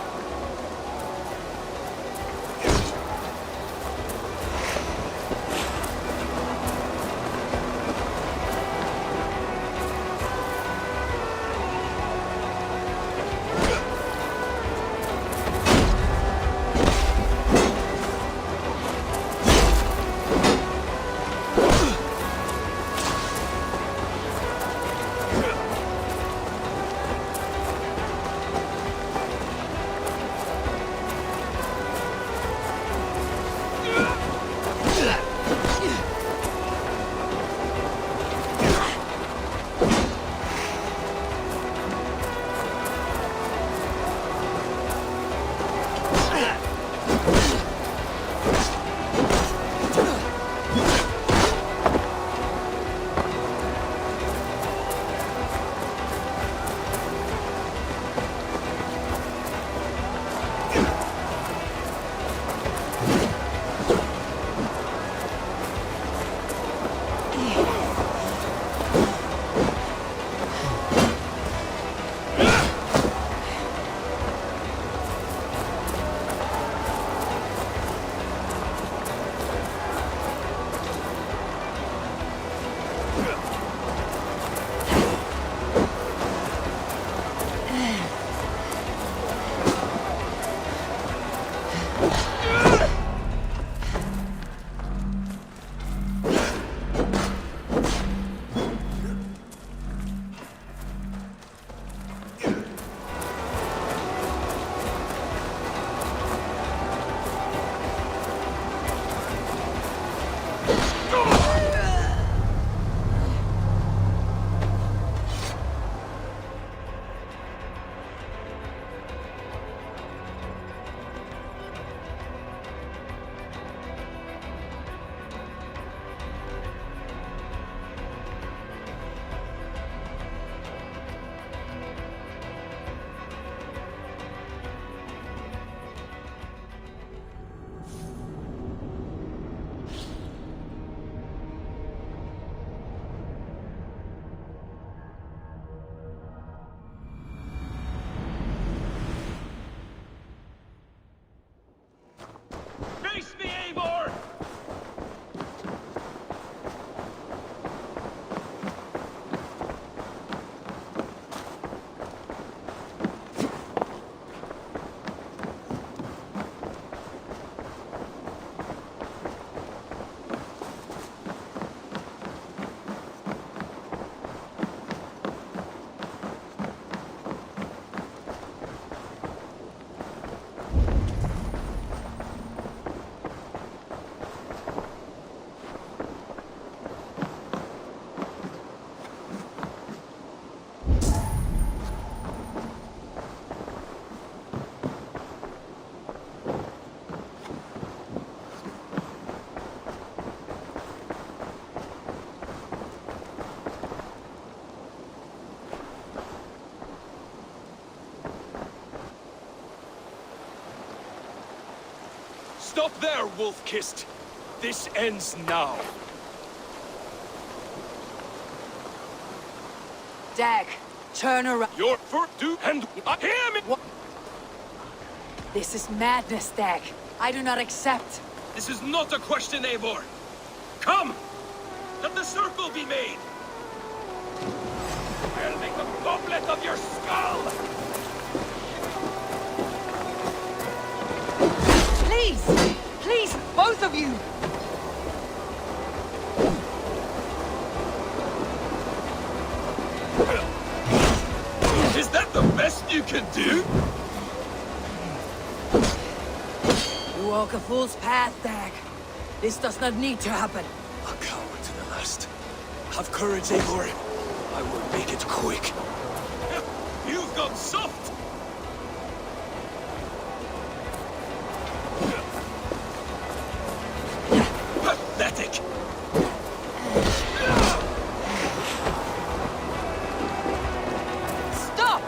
Stop there, Wolf-Kissed! This ends now. Dag, turn around. Your for do and hear me! This is madness, Dag. I do not accept. This is not a question, Eivor. Come! Let the circle be made! I'll make a goblet of your skull! Please! Please, both of you! Is that the best you can do? You walk a fool's path, Dag. This does not need to happen. A coward to the last. Have courage, Eivor. I will make it quick. You've gone soft! Pathetic! Stop!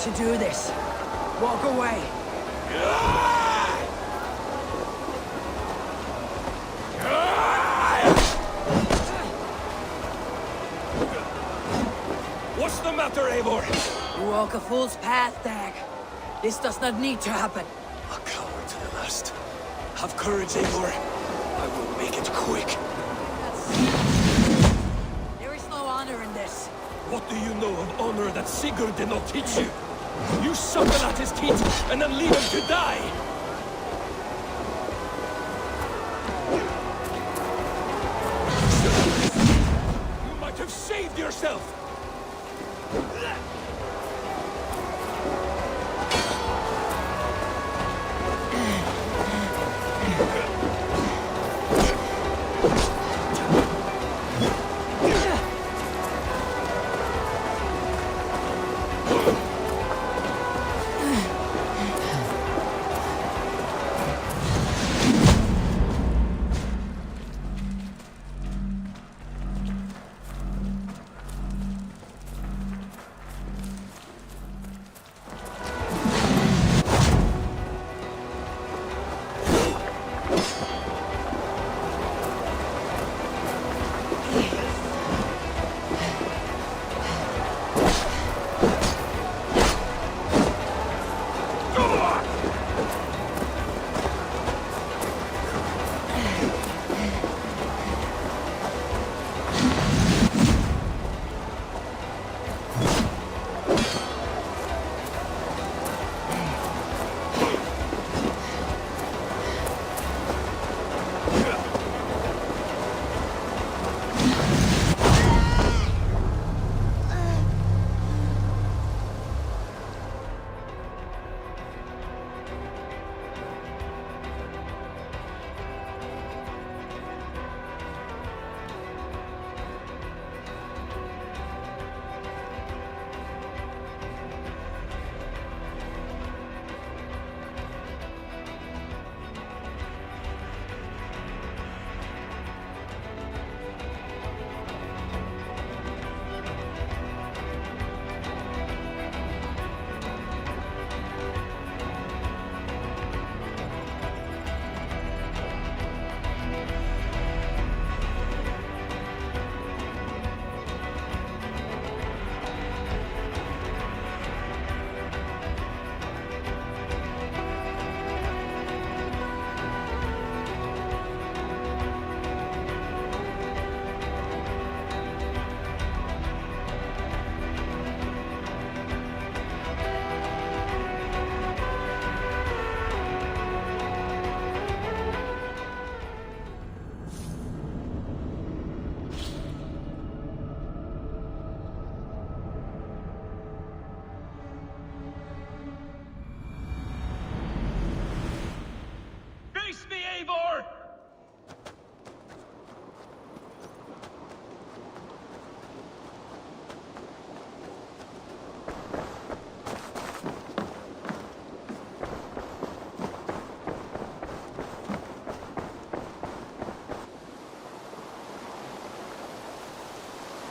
To do this. Walk away. What's the matter, Eivor? You walk a fool's path, Dag. This does not need to happen. A coward to the last. Have courage, Eivor. I will make it quick. There is no honor in this. What do you know of honor that Sigurd did not teach you? You suckle at his teeth and then leave him to die! You might have saved yourself!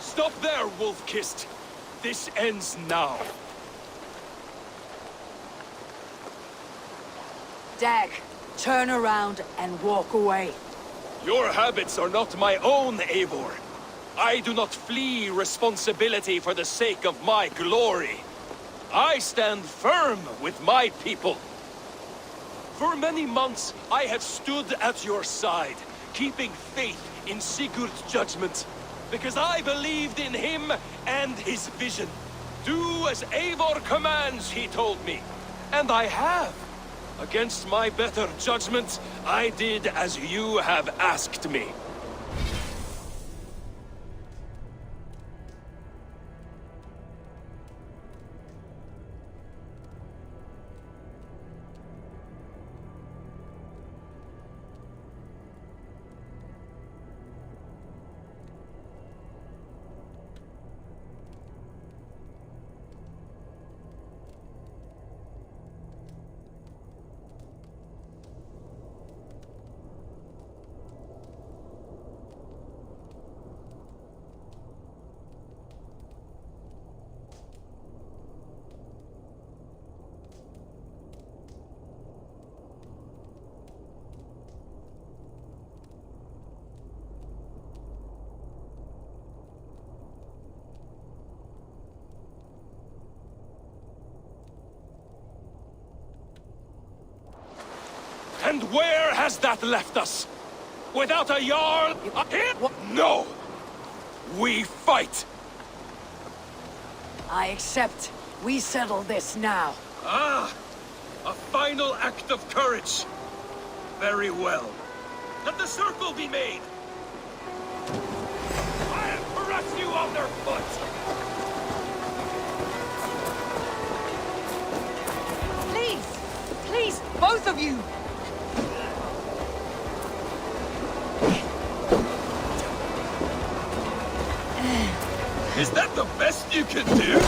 Stop there, Wolf-Kissed! This ends now. Dag, turn around and walk away. Your habits are not my own, Eivor. I do not flee responsibility for the sake of my glory. I stand firm with my people. For many months, I have stood at your side, keeping faith in Sigurd's judgment, because I believed in him and his vision. Do as Eivor commands, he told me. And I have. Against my better judgment, I did as you have asked me. And where has that left us? Without a Jarl? No! We fight! I accept. We settle this now. Ah! A final act of courage! Very well. Let the circle be made! I'll press you underfoot! Please! Please, both of you! Is that the best you can do?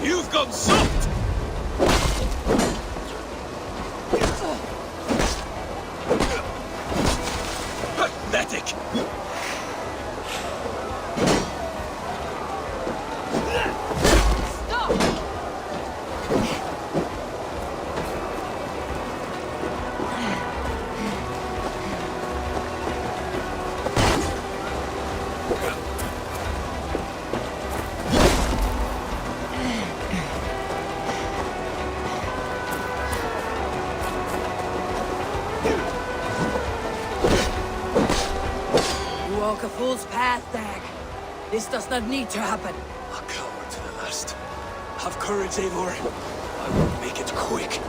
You've gone soft! Pathetic! Walk a fool's path, Dag. This does not need to happen. A coward to the last. Have courage, Eivor. I will make it quick.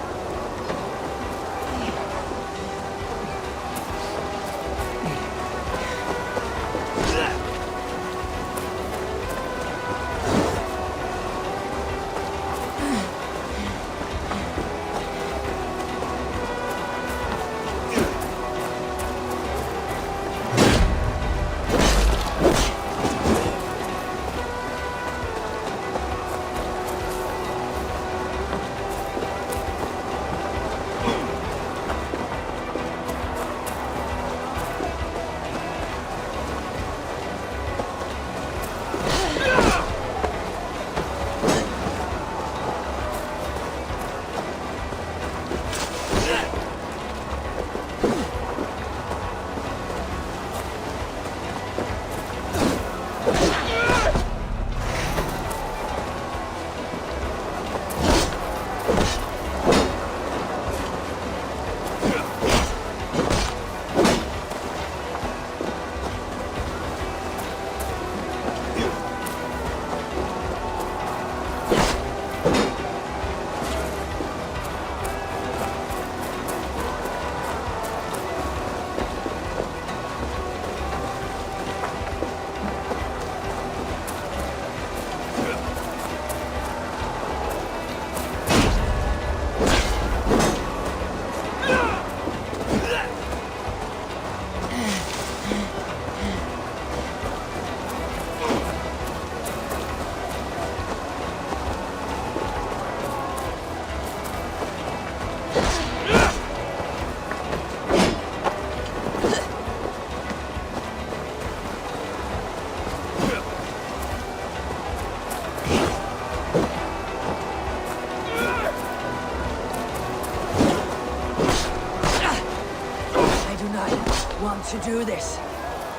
Want to do this?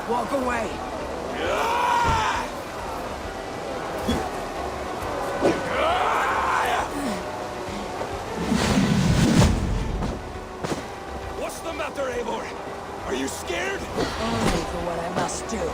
Walk away. What's the matter, Eivor? Are you scared? Only for what I must do.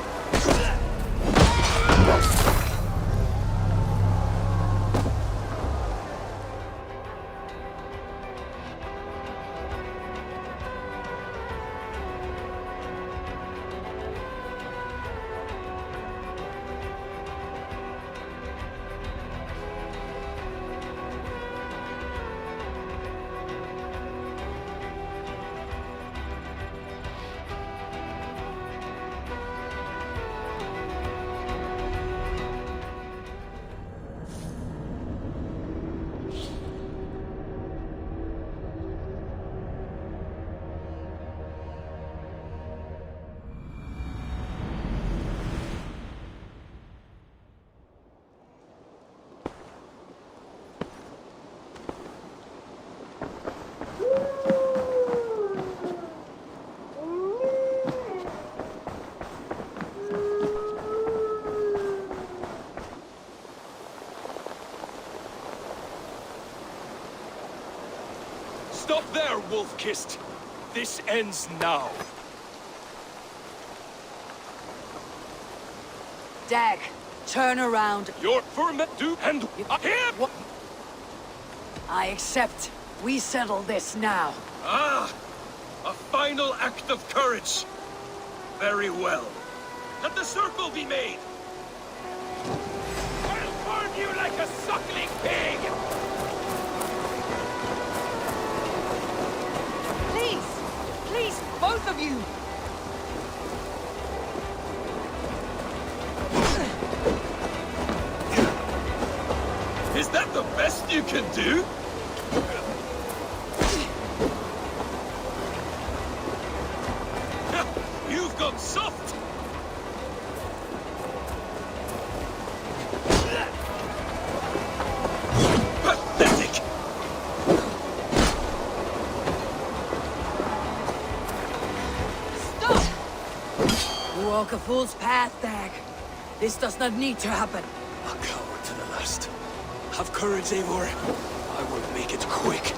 Stop there, Wolf-Kissed! This ends now. Dag, turn around. You're for me to and him! I accept. We settle this now. Ah! A final act of courage. Very well. Let the circle be made. I'll burn you like a suckling pig! Please, both of you! Is that the best you can do? You've gone soft! Pathetic! You walk a fool's path, Dag. This does not need to happen. A coward to the last. Have courage, Eivor. I will make it quick.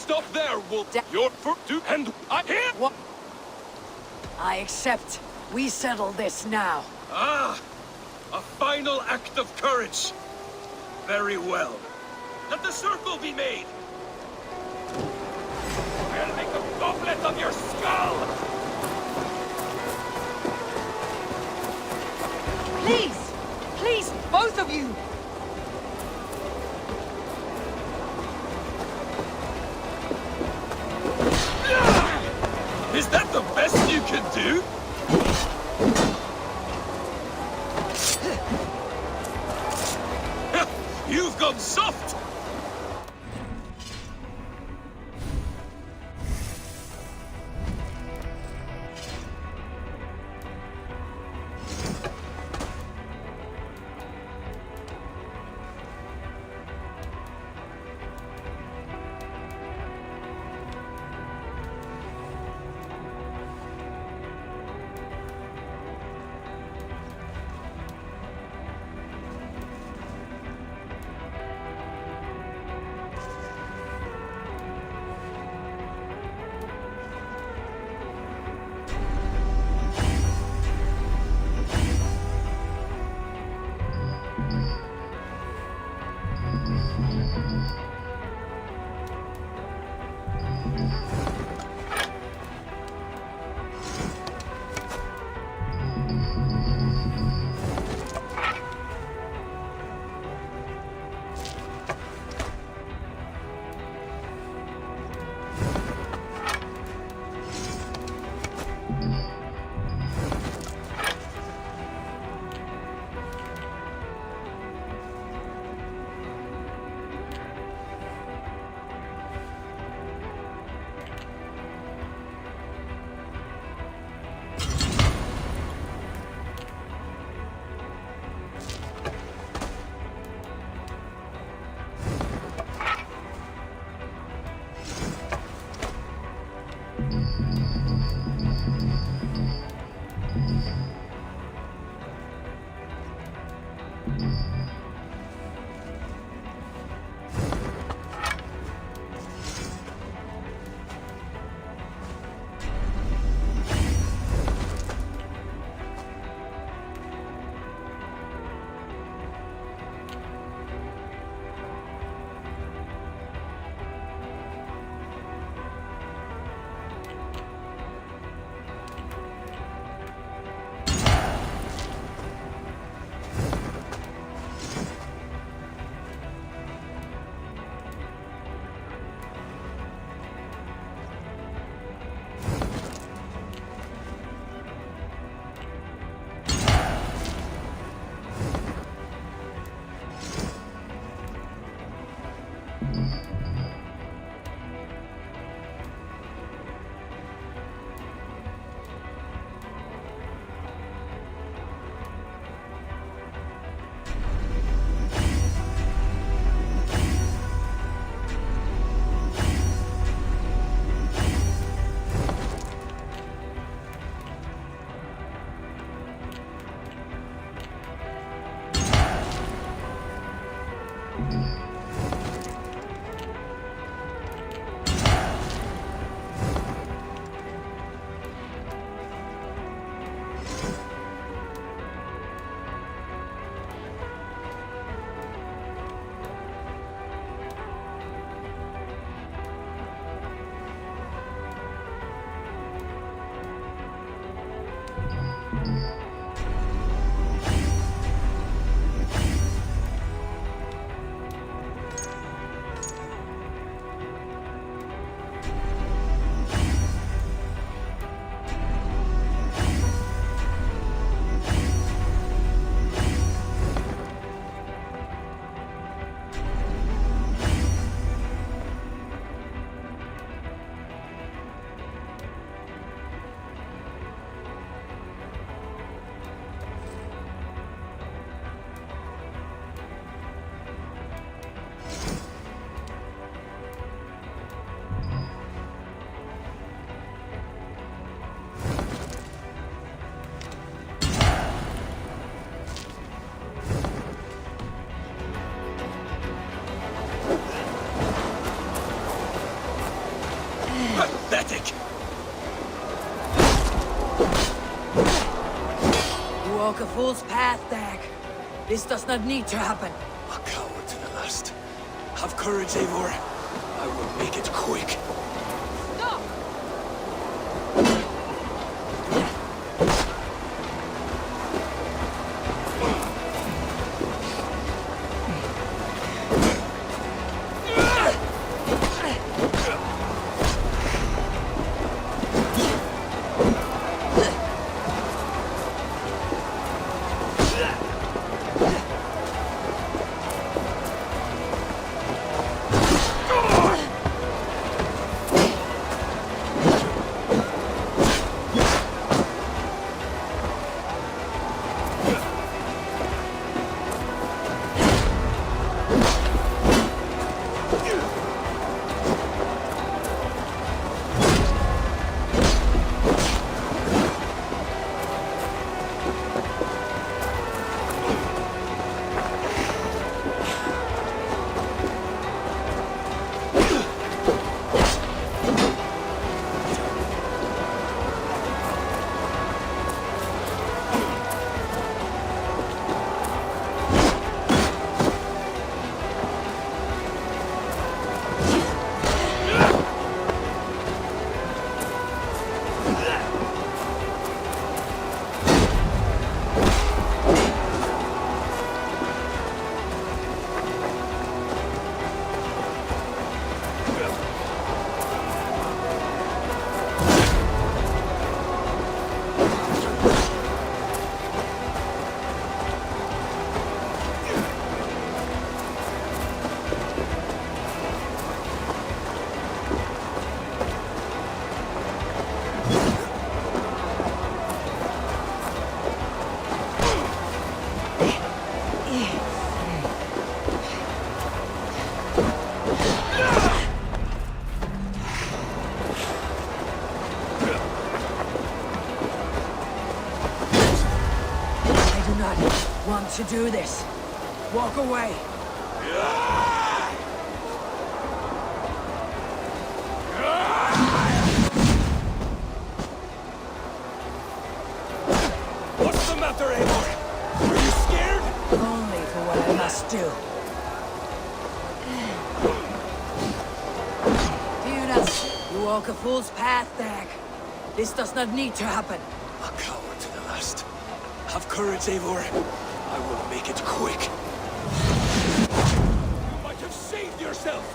Stop there, Wolf! You're for to and I here! What? I accept. We settle this now. Ah! A final act of courage! Very well. Let the circle be made! I'll make a goblet of your skull! Please! Please, both of you! Is that the best you can do? You've gone soft! You walk a fool's path, Dag. This does not need to happen. A coward to the last. Have courage, Eivor. I will make it quick. To do this. Walk away. What's the matter, Eivor? Are you scared? Only for what I must do. You walk a fool's path, Dag. This does not need to happen. A coward to the last. Have courage, Eivor. I will make it quick. You might have saved yourself!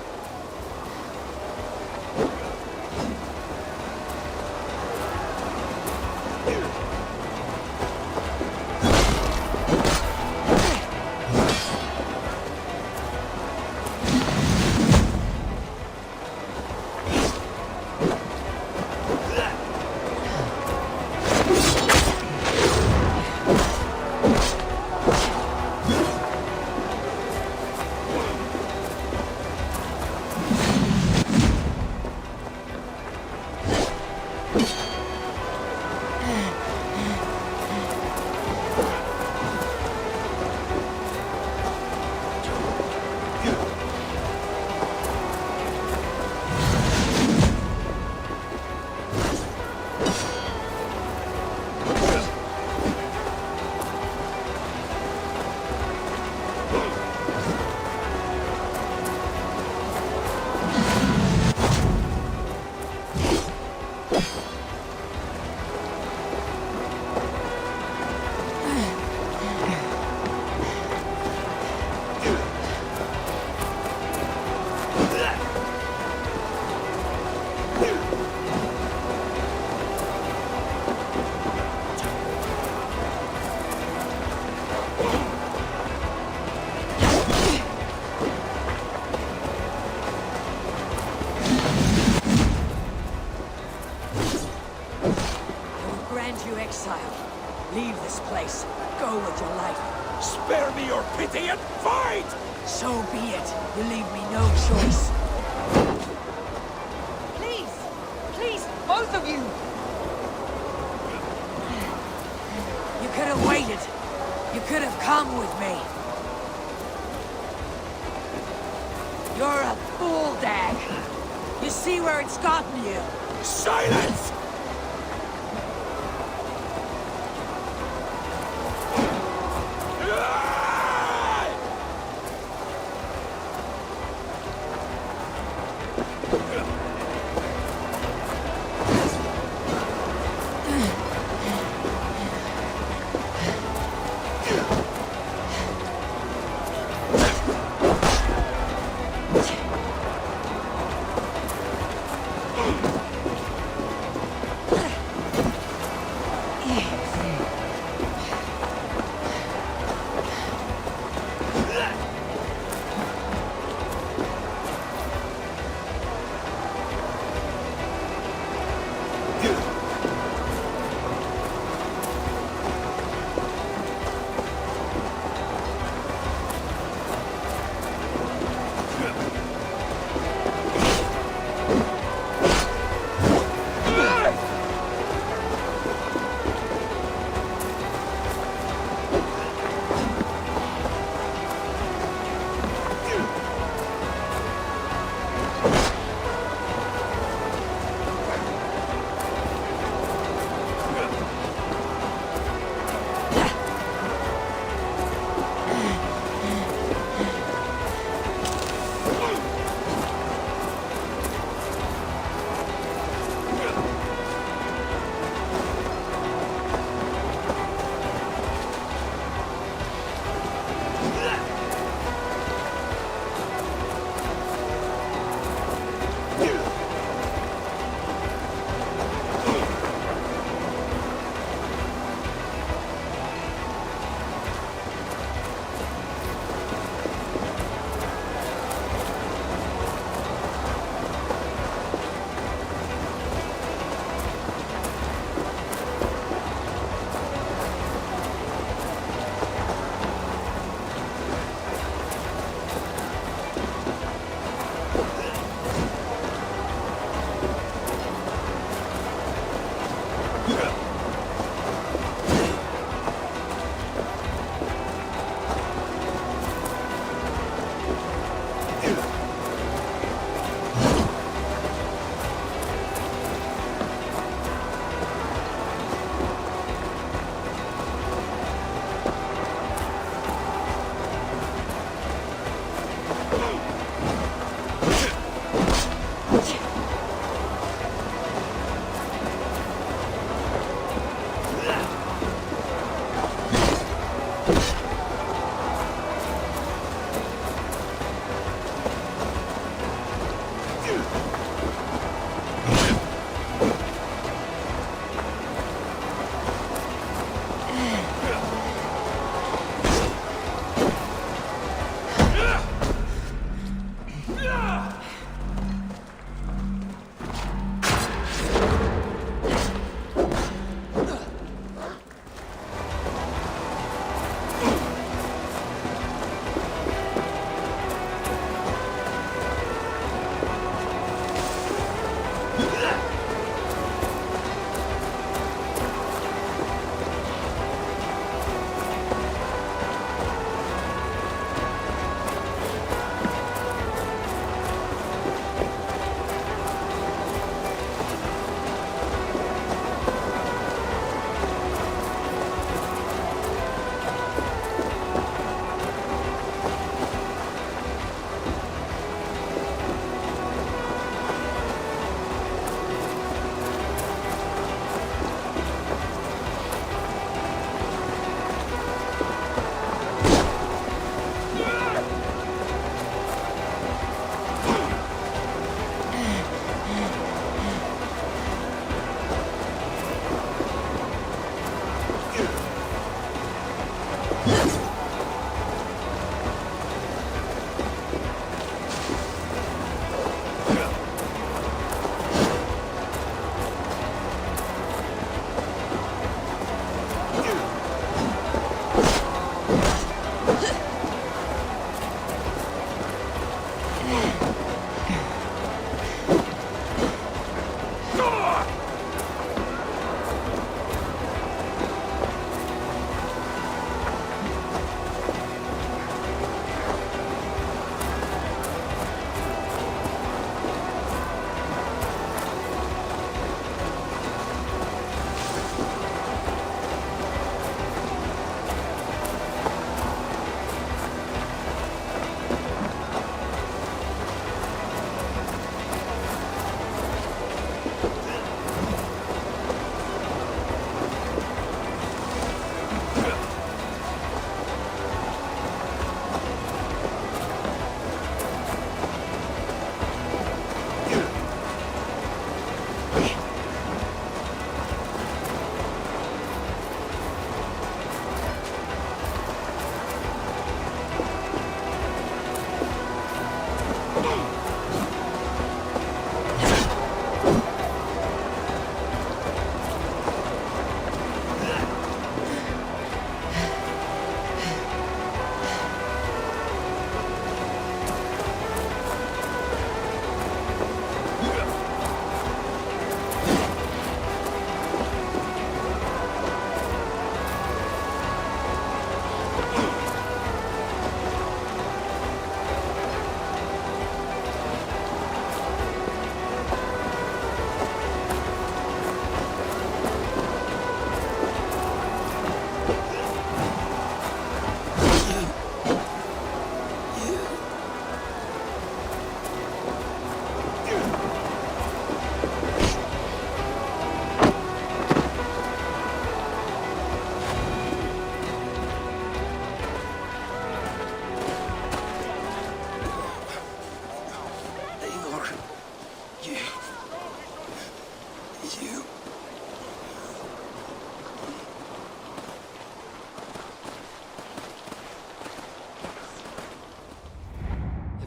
Leave this place. Go with your life. Spare me your pity and fight! So be it. You leave me no choice. Please! Please, both of you! You could have waited. You could have come with me. You're a fool, Dag. You see where it's gotten you. Silence!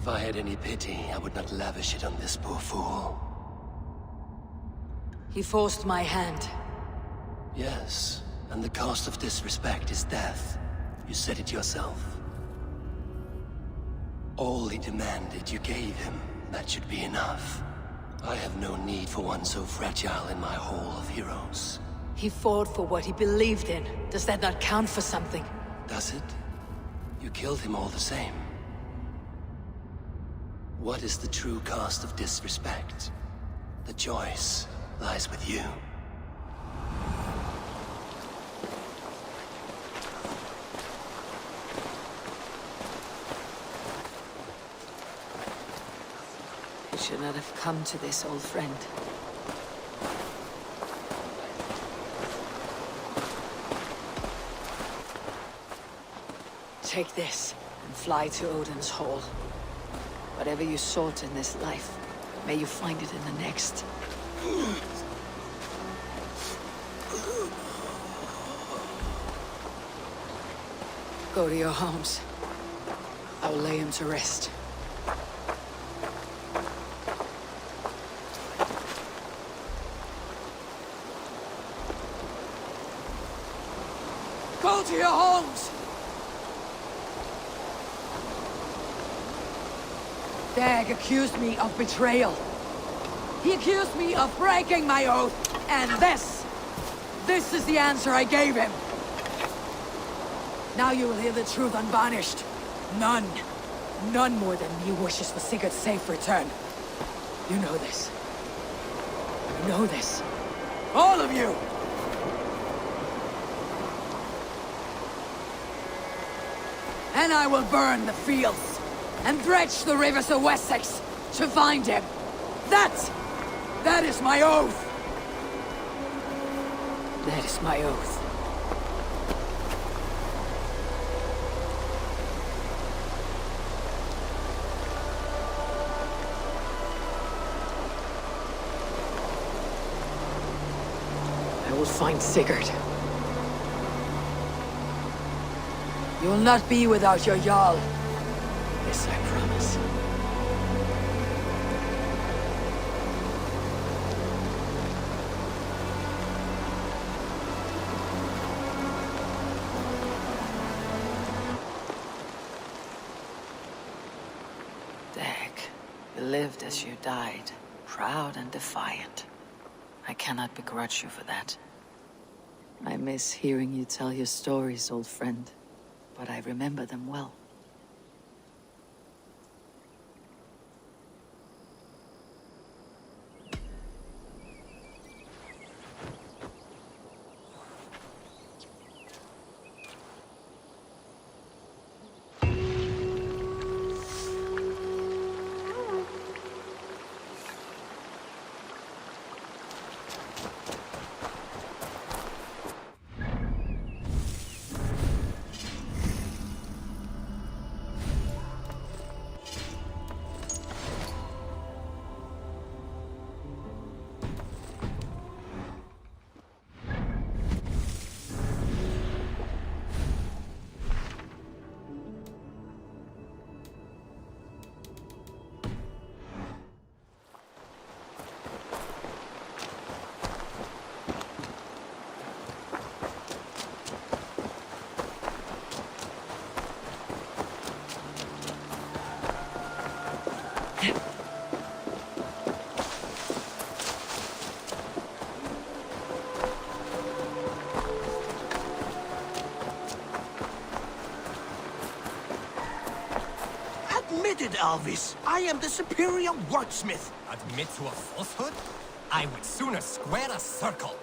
If I had any pity, I would not lavish it on this poor fool. He forced my hand. Yes, and the cost of disrespect is death. You said it yourself. All he demanded you gave him. That should be enough. I have no need for one so fragile in my hall of heroes. He fought for what he believed in. Does that not count for something? Does it? You killed him all the same. What is the true cost of disrespect? The choice lies with you. You should not have come to this, old friend. Take this and fly to Odin's Hall. Whatever you sought in this life, may you find it in the next. Go to your homes. I will lay him to rest. Go to your homes! Dag accused me of betrayal. He accused me of breaking my oath, and this is the answer I gave him. Now you will hear the truth unvarnished. None more than me wishes for Sigurd's safe return. You know this. You know this. All of you! And I will burn the fields, and dredge the rivers of Wessex to find him. That is my oath! That is my oath. I will find Sigurd. You will not be without your Jarl. This I promise. Dag, you lived as you died, proud and defiant. I cannot begrudge you for that. I miss hearing you tell your stories, old friend, but I remember them well. Admitted, Alvis. I am the superior wordsmith. Admit to a falsehood? I would sooner square a circle.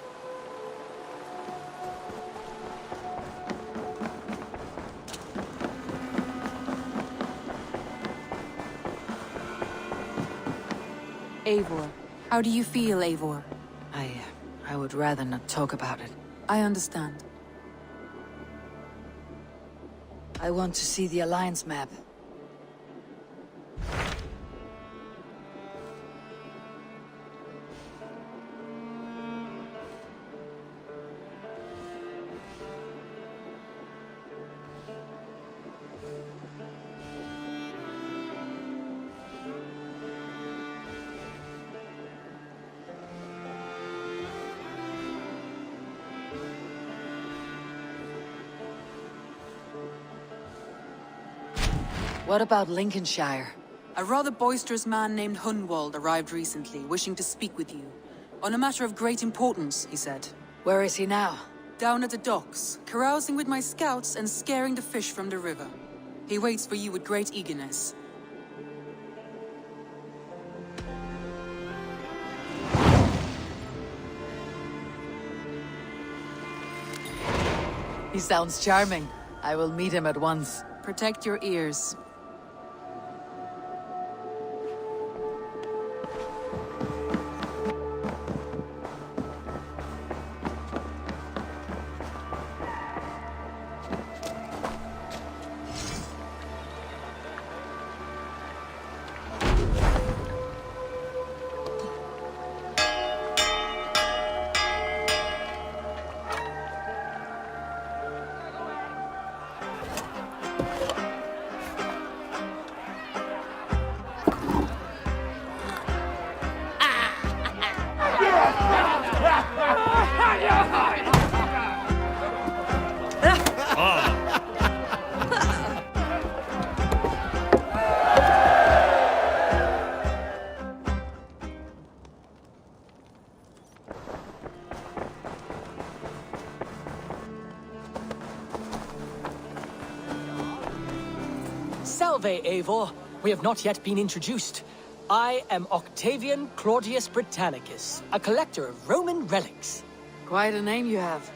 Eivor. How do you feel, Eivor? I would rather not talk about it. I understand. I want to see the Alliance map. What about Lincolnshire? A rather boisterous man named Hunwald arrived recently, wishing to speak with you. On a matter of great importance, he said. Where is he now? Down at the docks, carousing with my scouts and scaring the fish from the river. He waits for you with great eagerness. He sounds charming. I will meet him at once. Protect your ears. Salve, Eivor. We have not yet been introduced. I am Octavian Claudius Britannicus, a collector of Roman relics. Quite a name you have.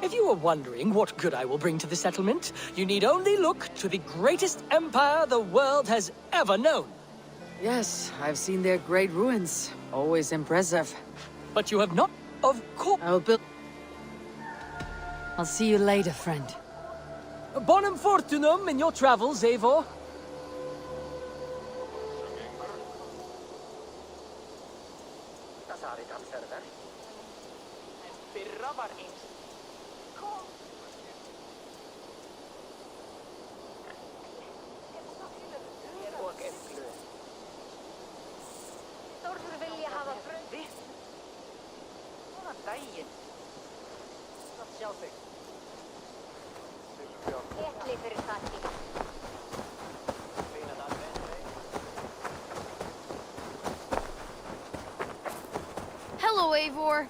If you were wondering what good I will bring to the settlement, you need only look to the greatest empire the world has ever known. Yes, I've seen their great ruins. Always impressive. But you have not, of course. I'll see you later, friend. Bonum fortunum in your travels, Eivor. Hello, Eivor.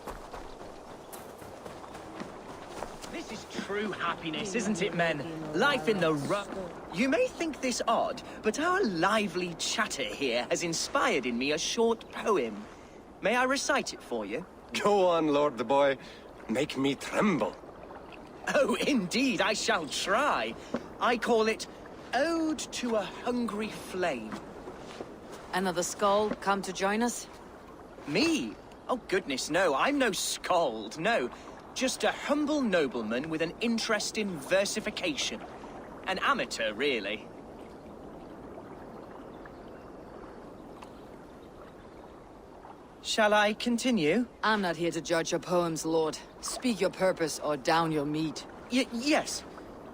This is true happiness, isn't it, men? Life in the You may think this odd, but our lively chatter here has inspired in me a short poem. May I recite it for you? Go on, Lord the Boy. Make me tremble. Oh, indeed, I shall try. I call it Ode to a Hungry Flame. Another skull come to join us? Me? Oh, goodness, no. I'm no skald, no. Just a humble nobleman with an interest in versification. An amateur, really. Shall I continue? I'm not here to judge your poems, Lord. Speak your purpose or down your meat. Yes.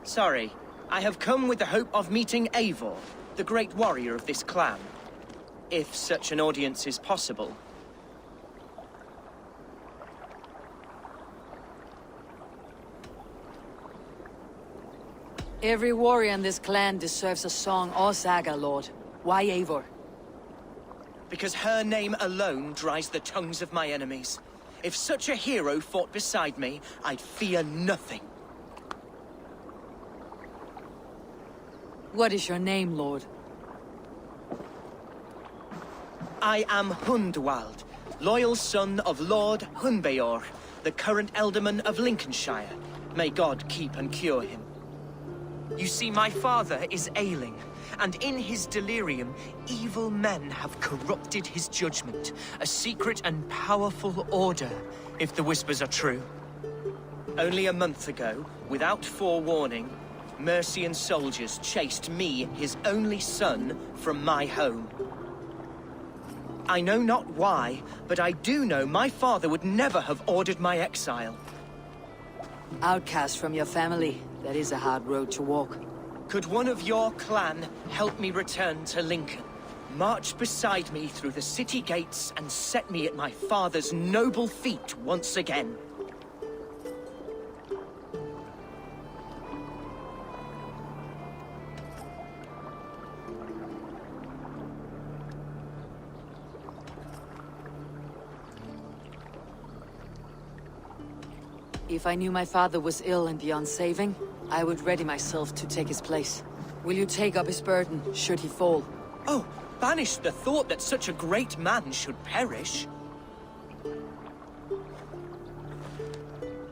Sorry. I have come with the hope of meeting Eivor, the great warrior of this clan. If such an audience is possible. Every warrior in this clan deserves a song or saga, Lord. Why Eivor? Because her name alone dries the tongues of my enemies. If such a hero fought beside me, I'd fear nothing. What is your name, Lord? I am Hundwald, loyal son of Lord Hunbeor, the current Elderman of Lincolnshire. May God keep and cure him. You see, my father is ailing, and in his delirium, evil men have corrupted his judgment. A secret and powerful order, if the whispers are true. Only a month ago, without forewarning, Mercian soldiers chased me, his only son, from my home. I know not why, but I do know my father would never have ordered my exile. Outcast from your family. That is a hard road to walk. Could one of your clan help me return to Lincoln? March beside me through the city gates and set me at my father's noble feet once again. If I knew my father was ill and beyond saving, I would ready myself to take his place. Will you take up his burden, should he fall? Oh, banish the thought that such a great man should perish.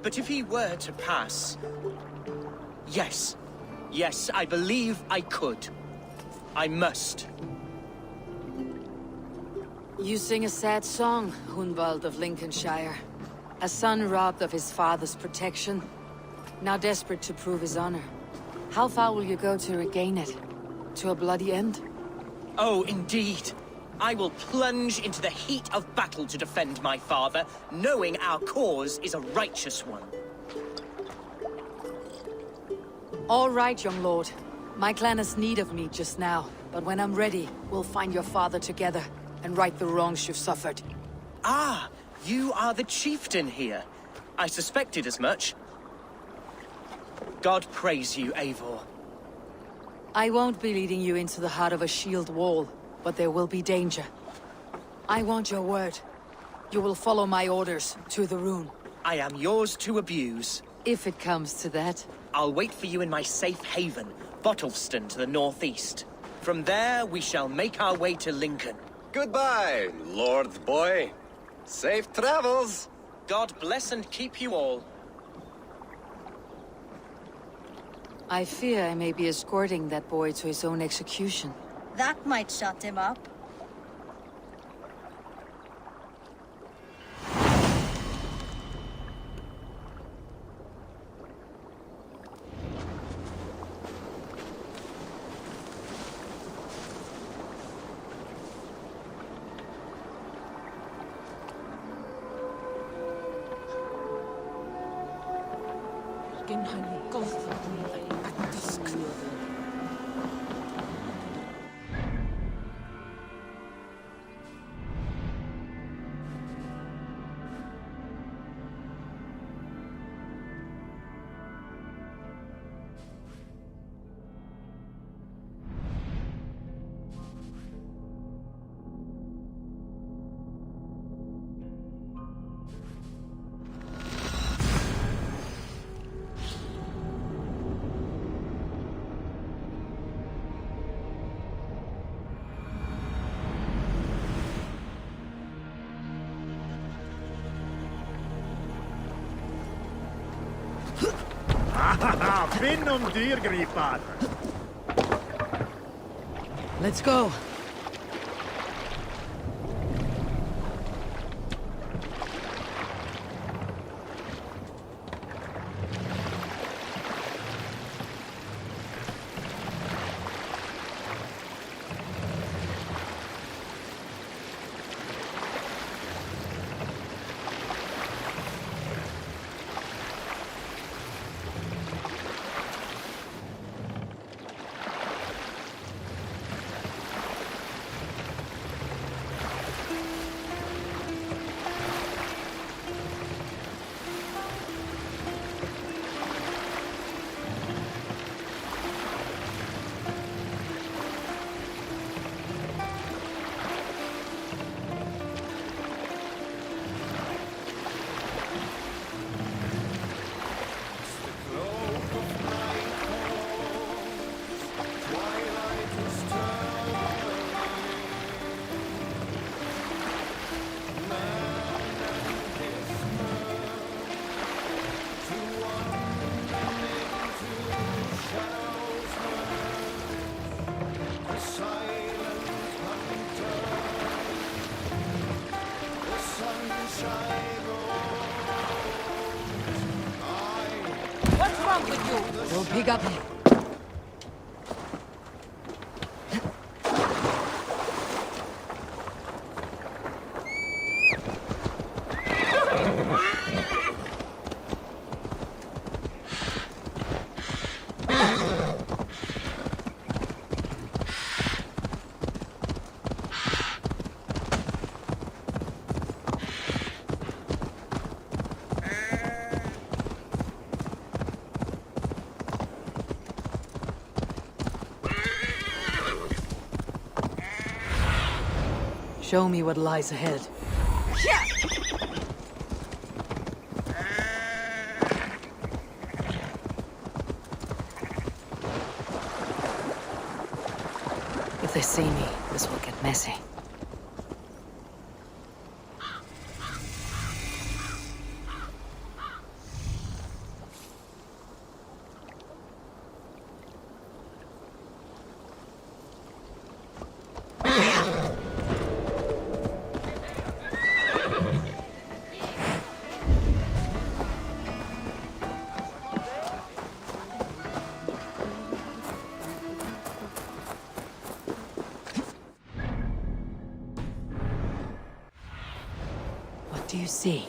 But if he were to pass... Yes. Yes, I believe I could. I must. You sing a sad song, Hunwald of Lincolnshire. A son robbed of his father's protection, now desperate to prove his honor. How far will you go to regain it? To a bloody end? Oh, indeed. I will plunge into the heat of battle to defend my father, knowing our cause is a righteous one. All right, young lord. My clan has need of me just now, but when I'm ready, we'll find your father together and right the wrongs you've suffered. Ah, you are the chieftain here. I suspected as much. God praise you, Eivor. I won't be leading you into the heart of a shield wall, but there will be danger. I want your word. You will follow my orders to the rune. I am yours to abuse. If it comes to that. I'll wait for you in my safe haven, Bottleston to the northeast. From there, we shall make our way to Lincoln. Goodbye, Lord Boy. Safe travels. God bless and keep you all. I fear I may be escorting that boy to his own execution. That might shut him up. Finnum dyrgripar! Let's go. What's wrong with you? We'll pick up. Show me what lies ahead. see me, this will get messy. What do you see?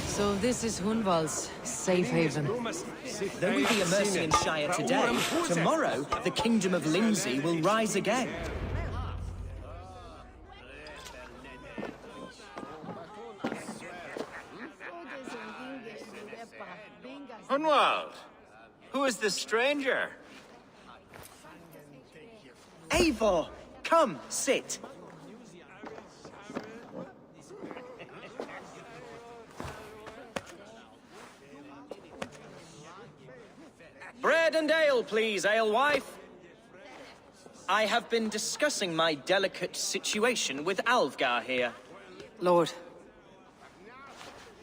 So this is Hunwald's safe haven. Though we be a Mercian Shire today, tomorrow the Kingdom of Lindsey will rise again. Hunwald, who is this stranger? Eivor, come, sit. Bread and ale, please, alewife. I have been discussing my delicate situation with Alvgar here. Lord.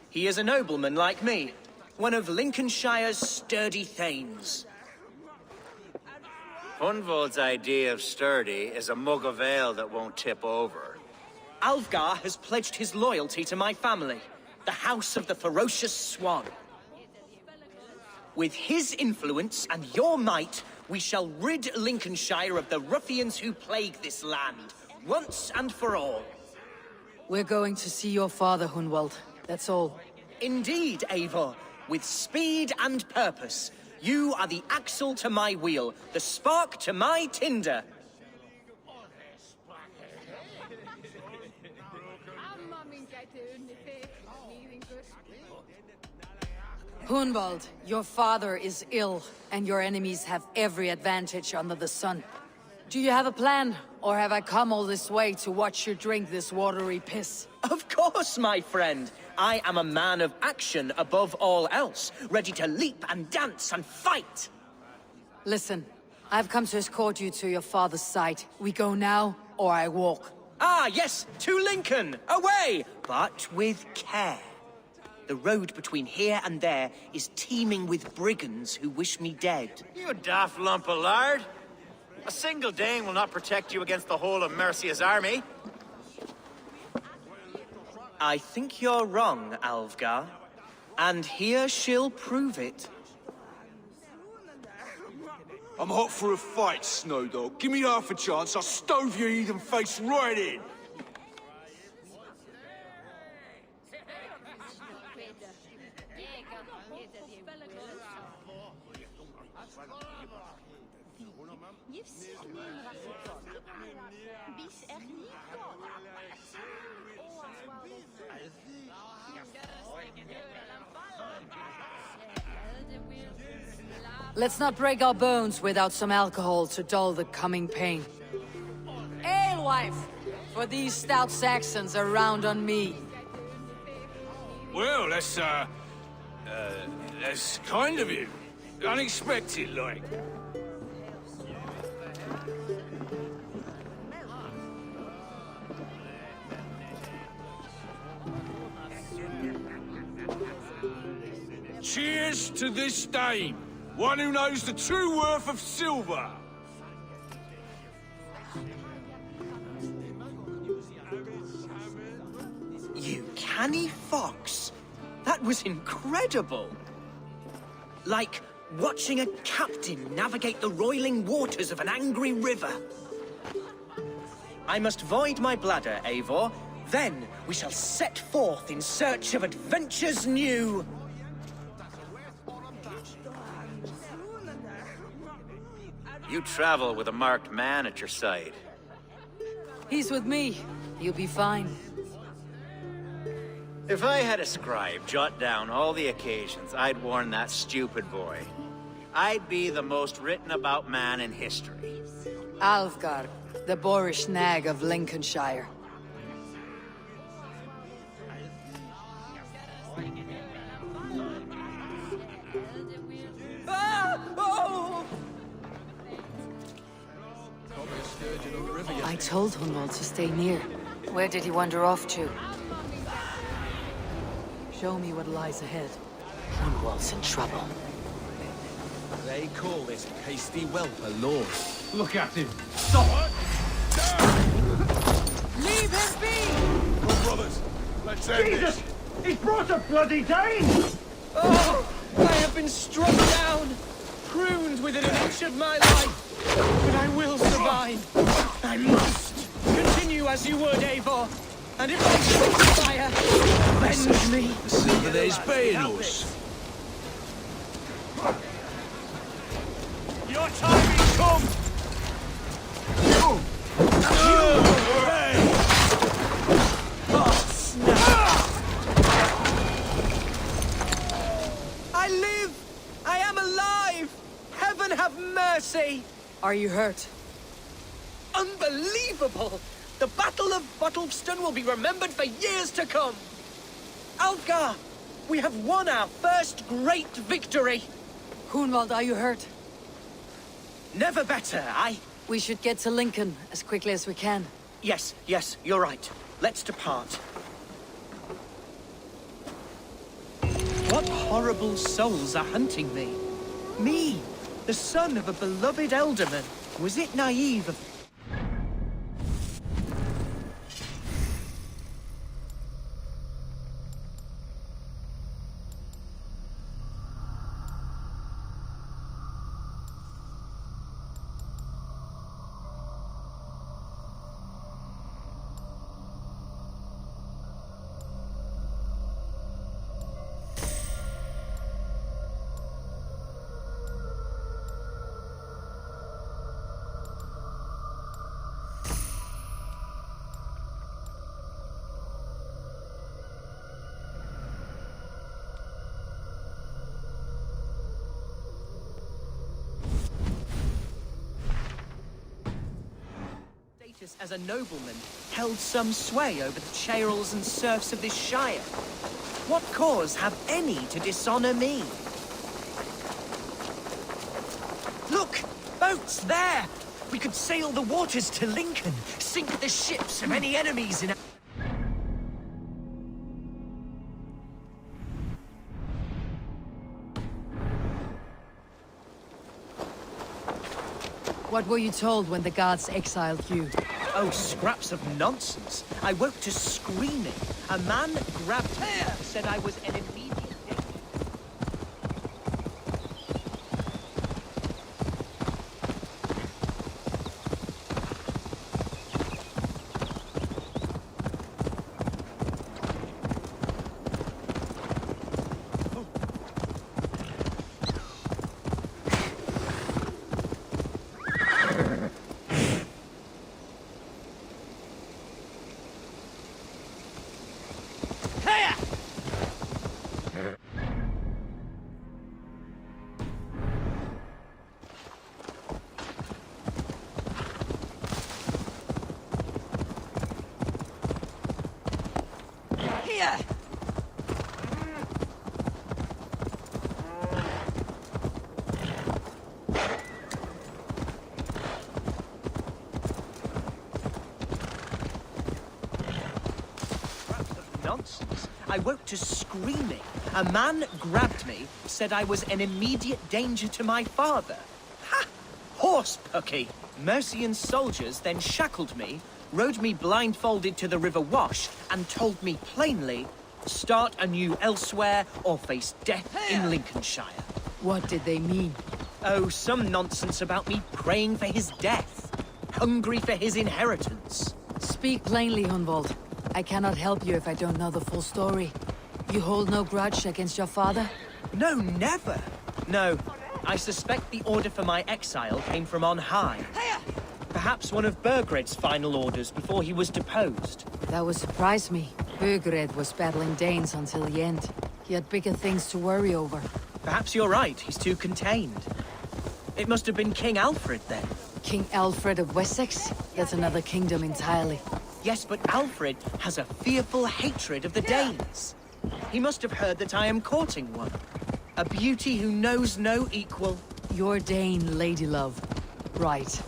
He is a nobleman like me, one of Lincolnshire's sturdy thanes. Hunwald's idea of sturdy is a mug of ale that won't tip over. Alvgar has pledged his loyalty to my family, the House of the Ferocious Swan. With his influence and your might, we shall rid Lincolnshire of the ruffians who plague this land, once and for all. We're going to see your father, Hunwald. That's all. Indeed, Eivor. With speed and purpose. You are the axle to my wheel, the spark to my tinder. Hunwald, your father is ill, and your enemies have every advantage under the sun. Do you have a plan, or have I come all this way to watch you drink this watery piss? Of course, my friend. I am a man of action above all else, ready to leap and dance and fight. Listen, I've come to escort you to your father's side. We go now, or I walk. Ah, yes, to Lincoln, away, but with care. The road between here and there is teeming with brigands who wish me dead. You daft lump of lard. A single Dane will not protect you against the whole of Mercia's army. I think you're wrong, Alvgar. And here she'll prove it. I'm hot for a fight, Snowdog. Give me half a chance, I'll stove your heathen face right in. Let's not break our bones without some alcohol to dull the coming pain. Alewife! For these stout Saxons are round on me. Well, that's kind of you. Unexpected, like. Cheers to this Dane, one who knows the true worth of silver. You canny fox. That was incredible. Like watching a captain navigate the roiling waters of an angry river. I must void my bladder, Eivor. Then we shall set forth in search of adventures new. You travel with a marked man at your side. He's with me. You'll be fine. If I had a scribe jot down all the occasions I'd warn that stupid boy, I'd be the most written about man in history. Alfgar, the boorish nag of Lincolnshire. I told Hunwald to stay near. Where did he wander off to? Show me what lies ahead. Hunwald's in trouble. They call this pasty whelp a lord. Look at him. Stop! Leave him be! Come, brothers. Let's end Jesus! He's brought a bloody Dane! Oh, I have been struck down, pruned within an inch of my life, but I will survive. I must. Continue as you would, Eivor. And if I catch fire, avenge me. Silverday's paying us. Your time has come! I live! I am alive! Heaven have mercy! Are you hurt? Unbelievable! The Battle of Bottleston will be remembered for years to come! Alfgar, we have won our first great victory! Hunwald, are you hurt? Never better, We should get to Lincoln as quickly as we can. Yes, you're right. Let's depart. What horrible souls are hunting me? Me, the son of a beloved elderman. Was it naive of... as a nobleman, held some sway over the churls and serfs of this shire. What cause have any to dishonor me? Look! Boats there! We could sail the waters to Lincoln, sink the ships of any enemies in... What were you told when the gods exiled you? Oh, scraps of nonsense. I woke to screaming. A man grabbed me, said I was an immediate danger. Nonsense. I woke to screaming. A man grabbed me, said I was an immediate danger to my father. Ha! Horse-pucky. Mercian soldiers then shackled me, rode me blindfolded to the River Wash, and told me plainly, start anew elsewhere or face death in Lincolnshire. What did they mean? Oh, some nonsense about me praying for his death. Hungry for his inheritance. Speak plainly, Hunwald. I cannot help you if I don't know the full story. You hold no grudge against your father? No, never. No, I suspect the order for my exile came from on high. Perhaps one of Burgred's final orders before he was deposed. That would surprise me. Burgred was battling Danes until the end. He had bigger things to worry over. Perhaps you're right, he's too contained. It must have been King Alfred then. King Alfred of Wessex? That's another kingdom entirely. Yes, but Alfred has a fearful hatred of the Danes. He must have heard that I am courting one. A beauty who knows no equal. Your Dane, ladylove. Right.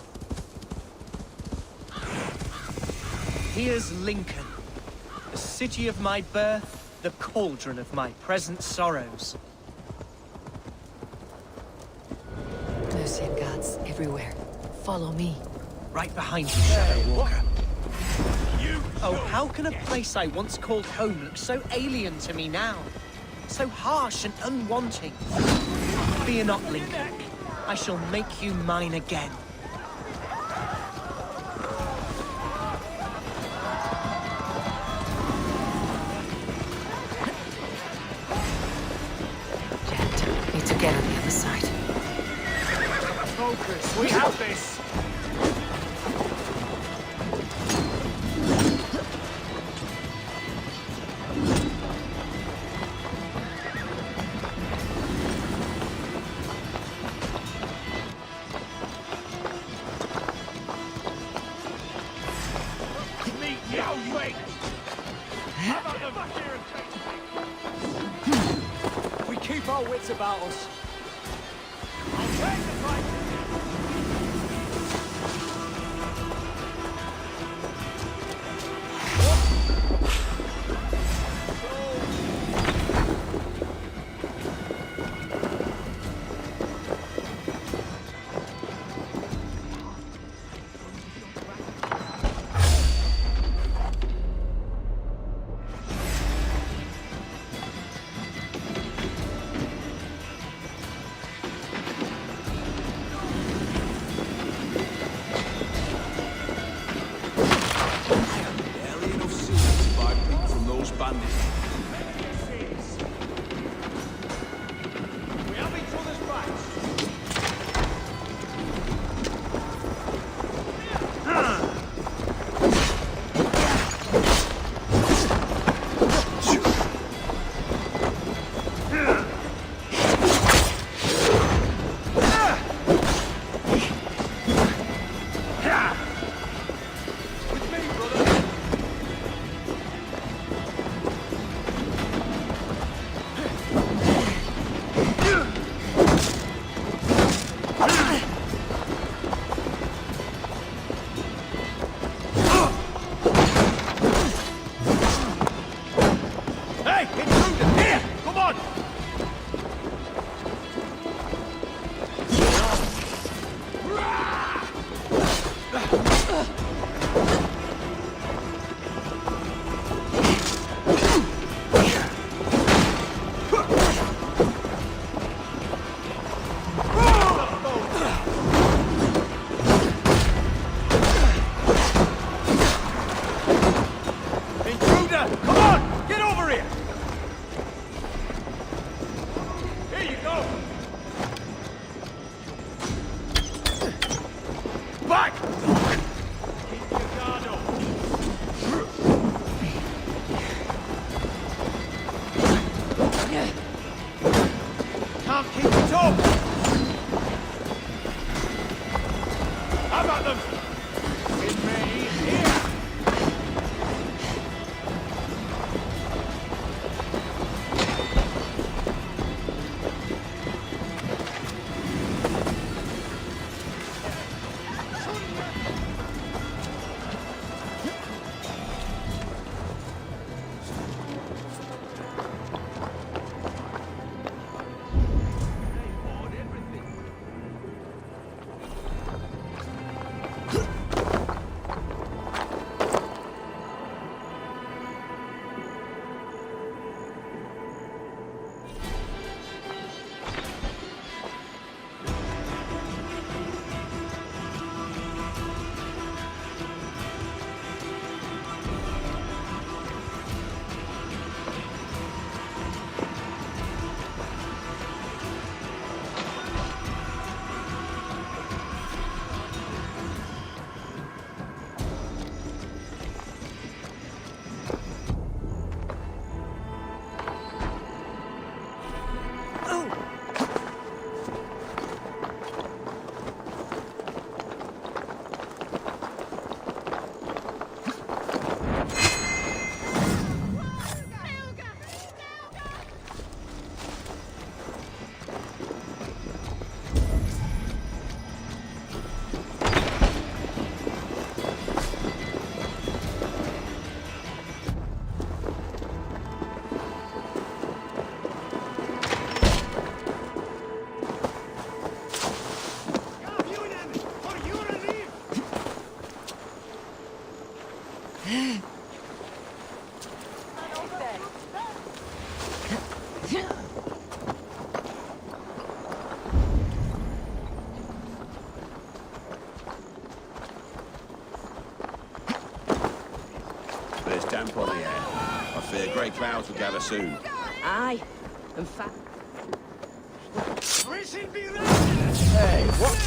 Here's Lincoln. The city of my birth, the cauldron of my present sorrows. Mercian guards everywhere. Follow me. Right behind you, Shadow Walker. Oh, how can a place I once called home look so alien to me now? So harsh and unwanting. Fear not, Lincoln. I shall make you mine again. Need to get on the other side. Focus, we have this! We keep our wits about us. camp on the air. I fear great clouds will gather soon. Aye. In fact... Hey, what?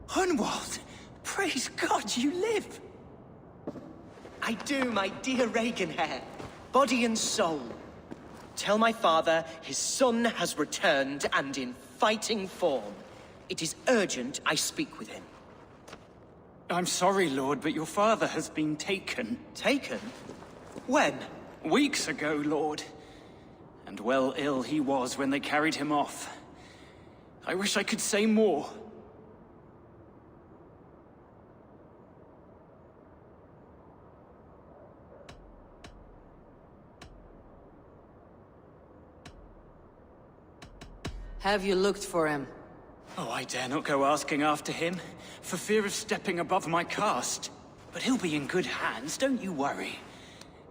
Hunwald! Praise God you live! I do, my dear Reaganhair. Body and soul. Tell my father his son has returned and in fighting form. It is urgent I speak with him. I'm sorry, Lord, but your father has been taken. Taken? When? Weeks ago, Lord. And well ill he was when they carried him off. I wish I could say more. Have you looked for him? Oh, I dare not go asking after him, for fear of stepping above my caste. But he'll be in good hands, don't you worry.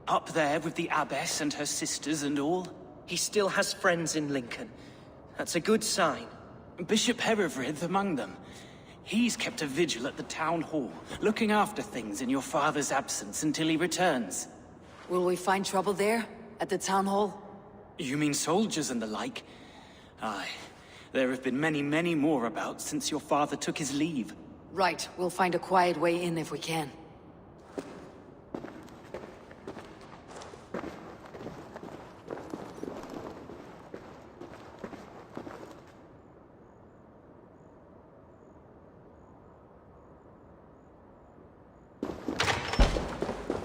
Up there with the abbess and her sisters and all. He still has friends in Lincoln. That's a good sign. Bishop Herewrith among them. He's kept a vigil at the town hall, looking after things in your father's absence until he returns. Will we find trouble there? At the town hall? You mean soldiers and the like? Aye. There have been many, many more about since your father took his leave. Right. We'll find a quiet way in if we can.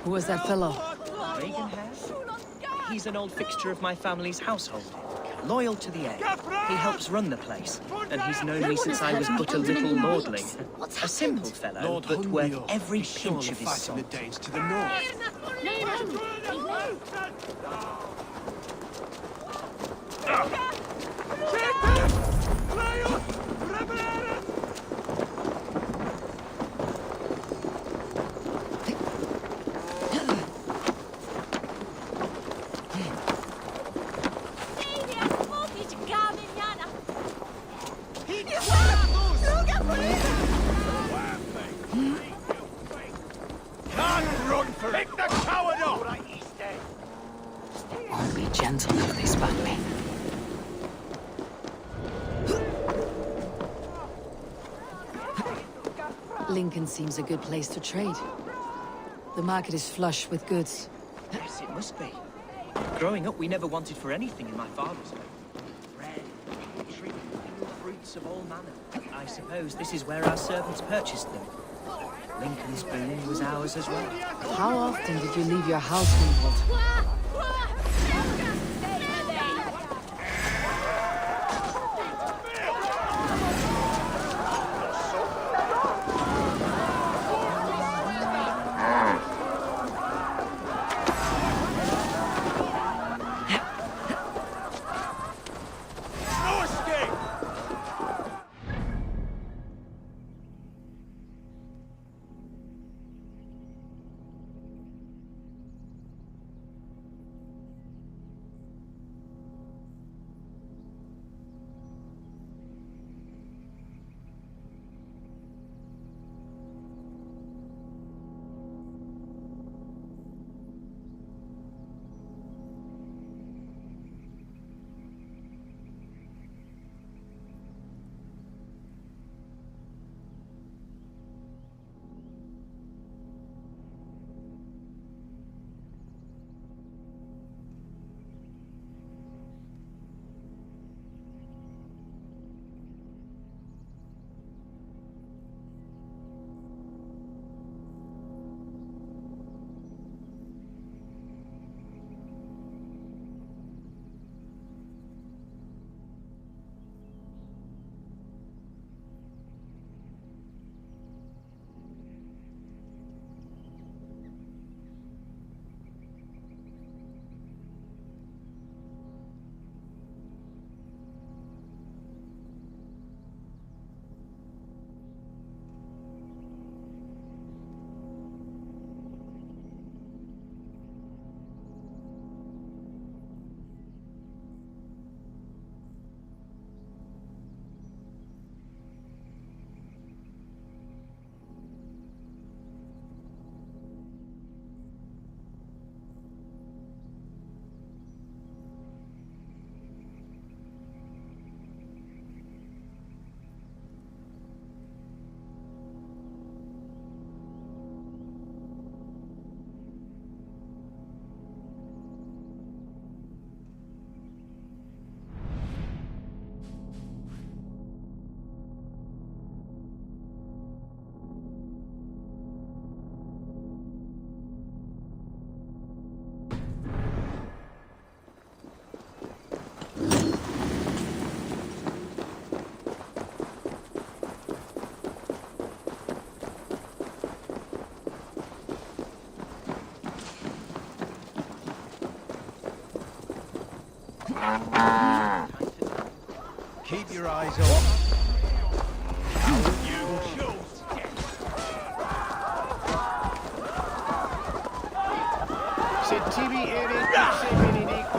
Who was that fellow? Reaganhair? He's an old fixture of my family's household. Loyal to the end. He helps run the place, and he's known me since I was but a little lordling. A simple fellow, but worth every pinch of his soul. The Danes to the north. I'll be gentle if they spot me. Lincoln seems a good place to trade. The market is flush with goods. Yes, it must be. Growing up, we never wanted for anything in my father's home. Bread, poultry, fruits of all manner. I suppose this is where our servants purchased them. Lincoln's boon was ours as well. How often did you leave your house, Hunwald? Keep your eyes open. Se tibi erit se benedict.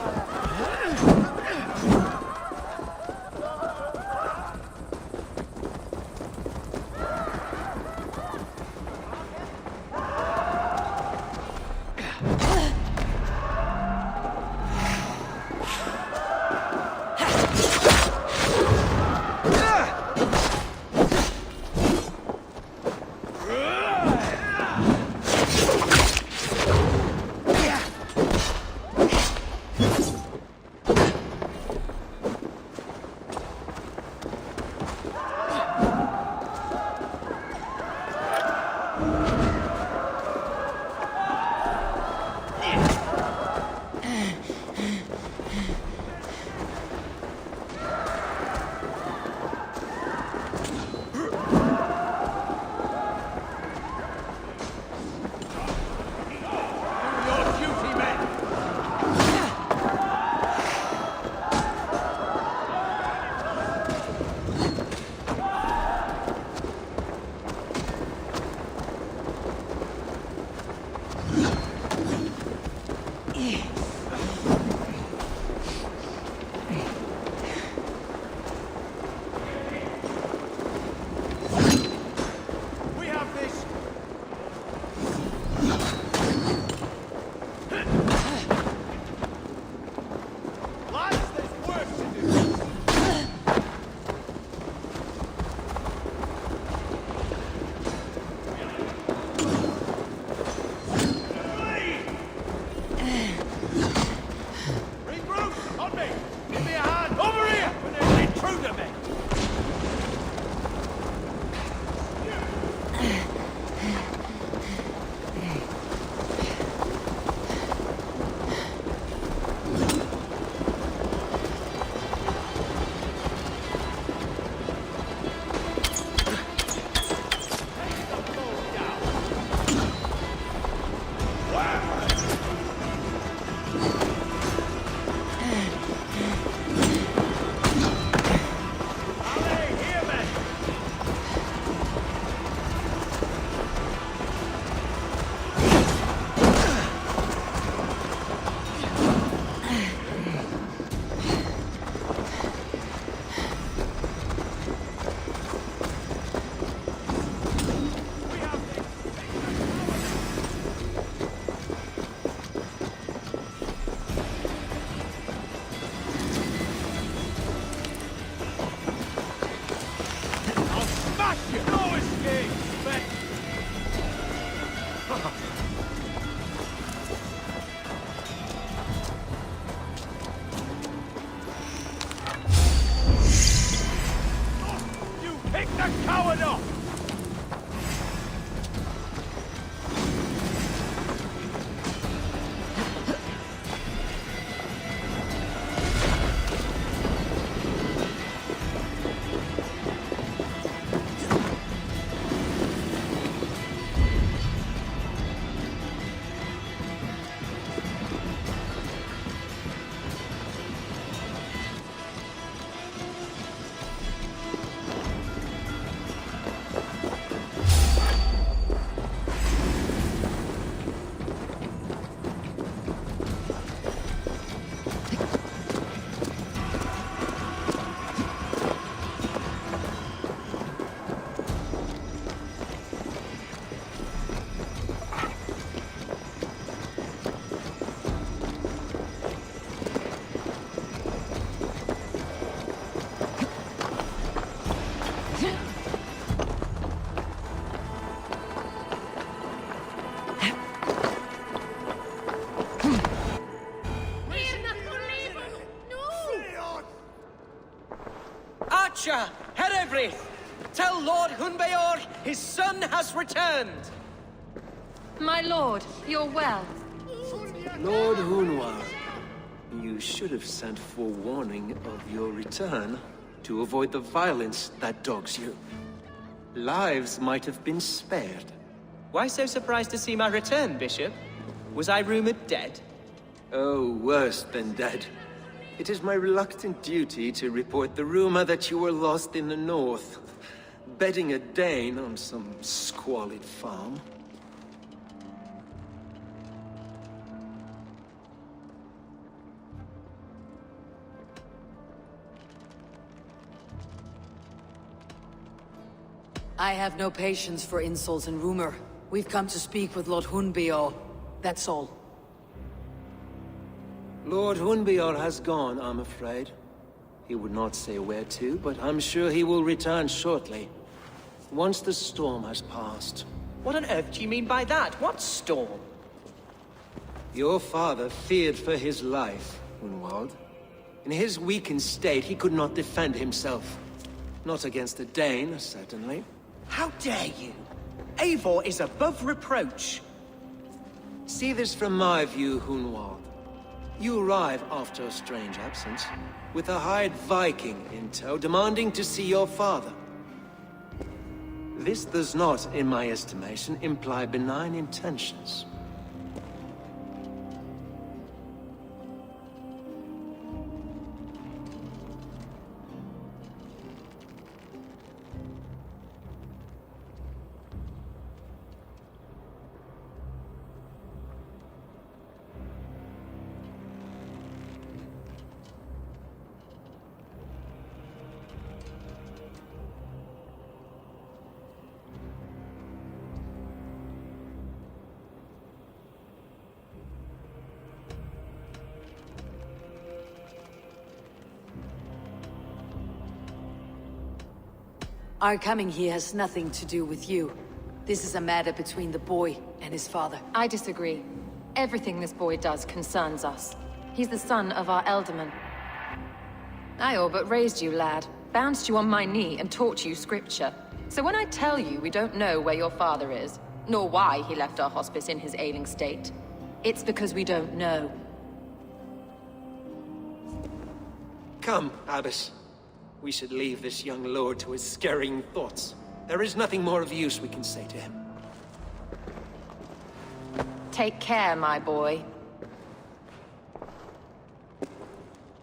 Herevrith! Tell Lord Hunbeor his son has returned! My lord, you're well. Lord Hunwar, you should have sent forewarning of your return to avoid the violence that dogs you. Lives might have been spared. Why so surprised to see my return, Bishop? Was I rumored dead? Oh, worse than dead. It is my reluctant duty to report the rumor that you were lost in the north, bedding a Dane on some squalid farm. I have no patience for insults and rumor. We've come to speak with Lord Hunbior. That's all. Lord Hunbior has gone, I'm afraid. He would not say where to, but I'm sure he will return shortly. Once the storm has passed. What on earth do you mean by that? What storm? Your father feared for his life, Hunwald. In his weakened state, he could not defend himself. Not against a Dane, certainly. How dare you? Eivor is above reproach. See this from my view, Hunwald. You arrive after a strange absence, with a hired Viking in tow, demanding to see your father. This does not, in my estimation, imply benign intentions. Our coming here has nothing to do with you. This is a matter between the boy and his father. I disagree. Everything this boy does concerns us. He's the son of our Elderman. I all but raised you, lad. Bounced you on my knee and taught you scripture. So when I tell you we don't know where your father is, nor why he left our hospice in his ailing state, it's because we don't know. Come, Abbess. We should leave this young lord to his scurrying thoughts. There is nothing more of use we can say to him. Take care, my boy.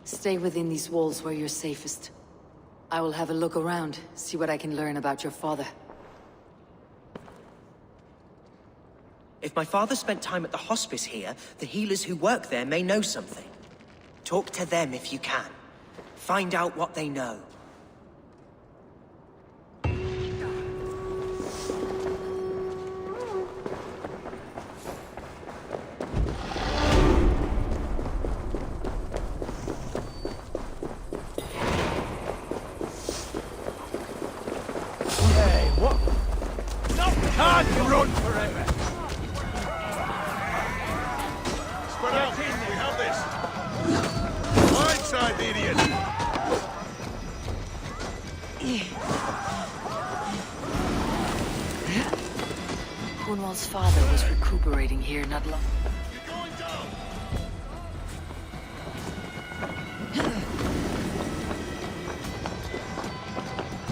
Stay within these walls where you're safest. I will have a look around, see what I can learn about your father. If my father spent time at the hospice here, the healers who work there may know something. Talk to them if you can. Find out what they know. Hey, what? No, can't run forever. Spread out. We have this. Blindside the idiot. Hunwald's father was recuperating here not long.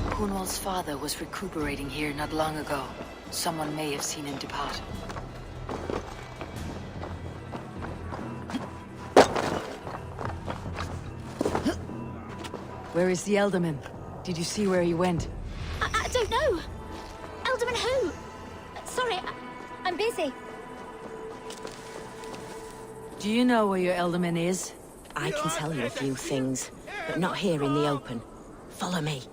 Hunwald's father was recuperating here not long ago. Someone may have seen him depart. Where is the Elderman? Did you see where he went? I don't know. Elderman who? Sorry, I'm busy. Do you know where your Elderman is? I can tell you a few things, but not here in the open. Follow me.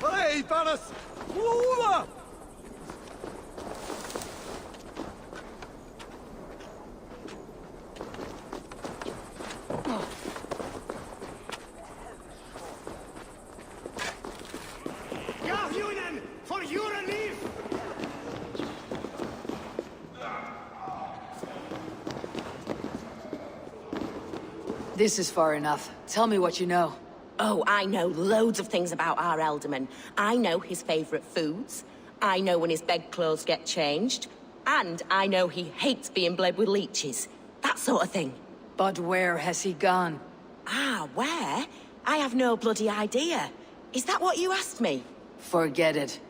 Hey, Thanos! Lula! For your relief! This is far enough. Tell me what you know. Oh, I know loads of things about our Elderman. I know his favorite foods. I know when his bedclothes get changed. And I know he hates being bled with leeches. That sort of thing. But where has he gone? Ah, where? I have no bloody idea. Is that what you asked me? Forget it.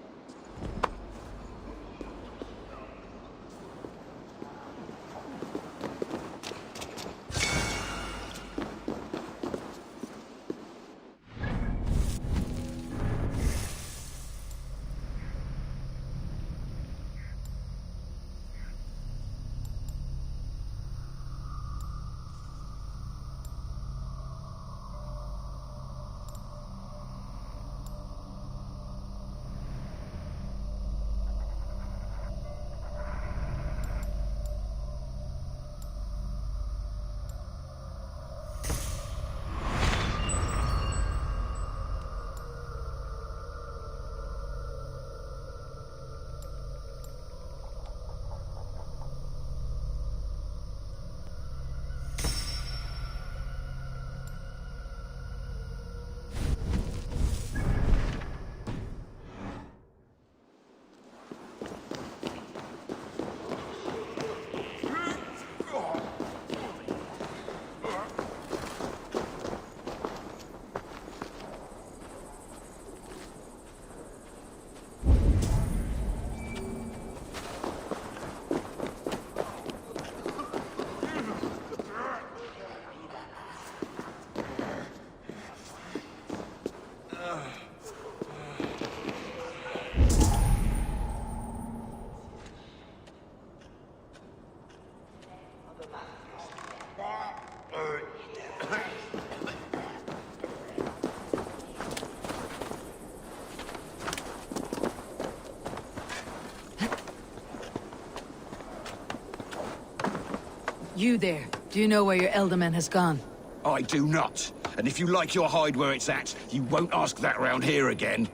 You there. Do you know where your elderman has gone? I do not. And if you like your hide where it's at, you won't ask that round here again.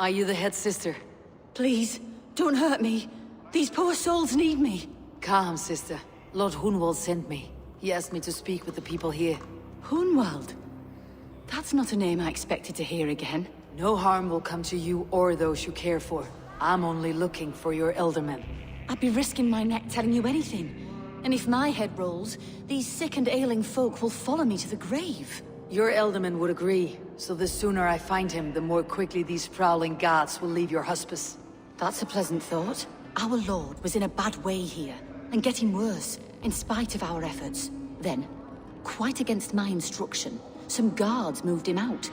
Are you the head sister? Please, don't hurt me. These poor souls need me. Calm, sister. Lord Hunwald sent me. He asked me to speak with the people here. Hunwald? That's not a name I expected to hear again. No harm will come to you or those you care for. I'm only looking for your elderman. I'd be risking my neck telling you anything. And if my head rolls, these sick and ailing folk will follow me to the grave. Your elderman would agree, so the sooner I find him, the more quickly these prowling gods will leave your hospice. That's a pleasant thought. Our lord was in a bad way here, and getting worse, in spite of our efforts. Then, quite against my instruction, some guards moved him out.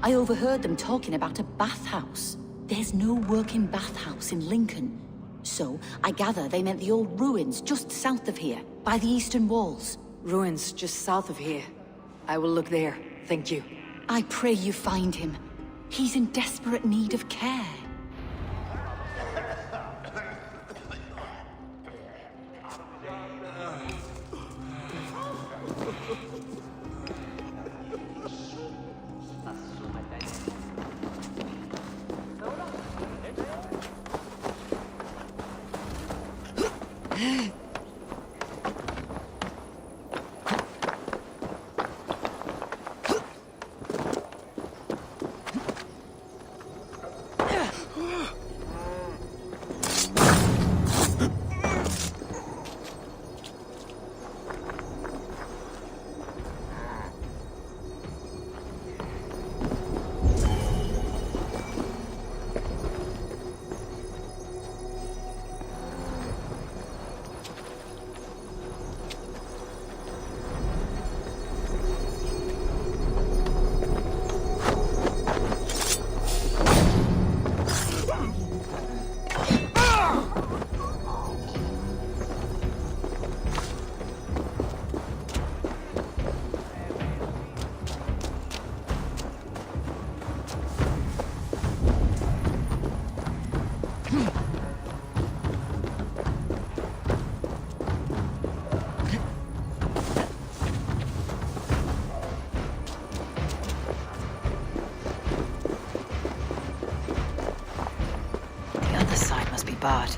I overheard them talking about a bathhouse. There's no working bathhouse in Lincoln. So, I gather they meant the old ruins just south of here, by the eastern walls. Ruins just south of here. I will look there, thank you. I pray you find him. He's in desperate need of care. But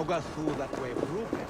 I'll go through that way broken.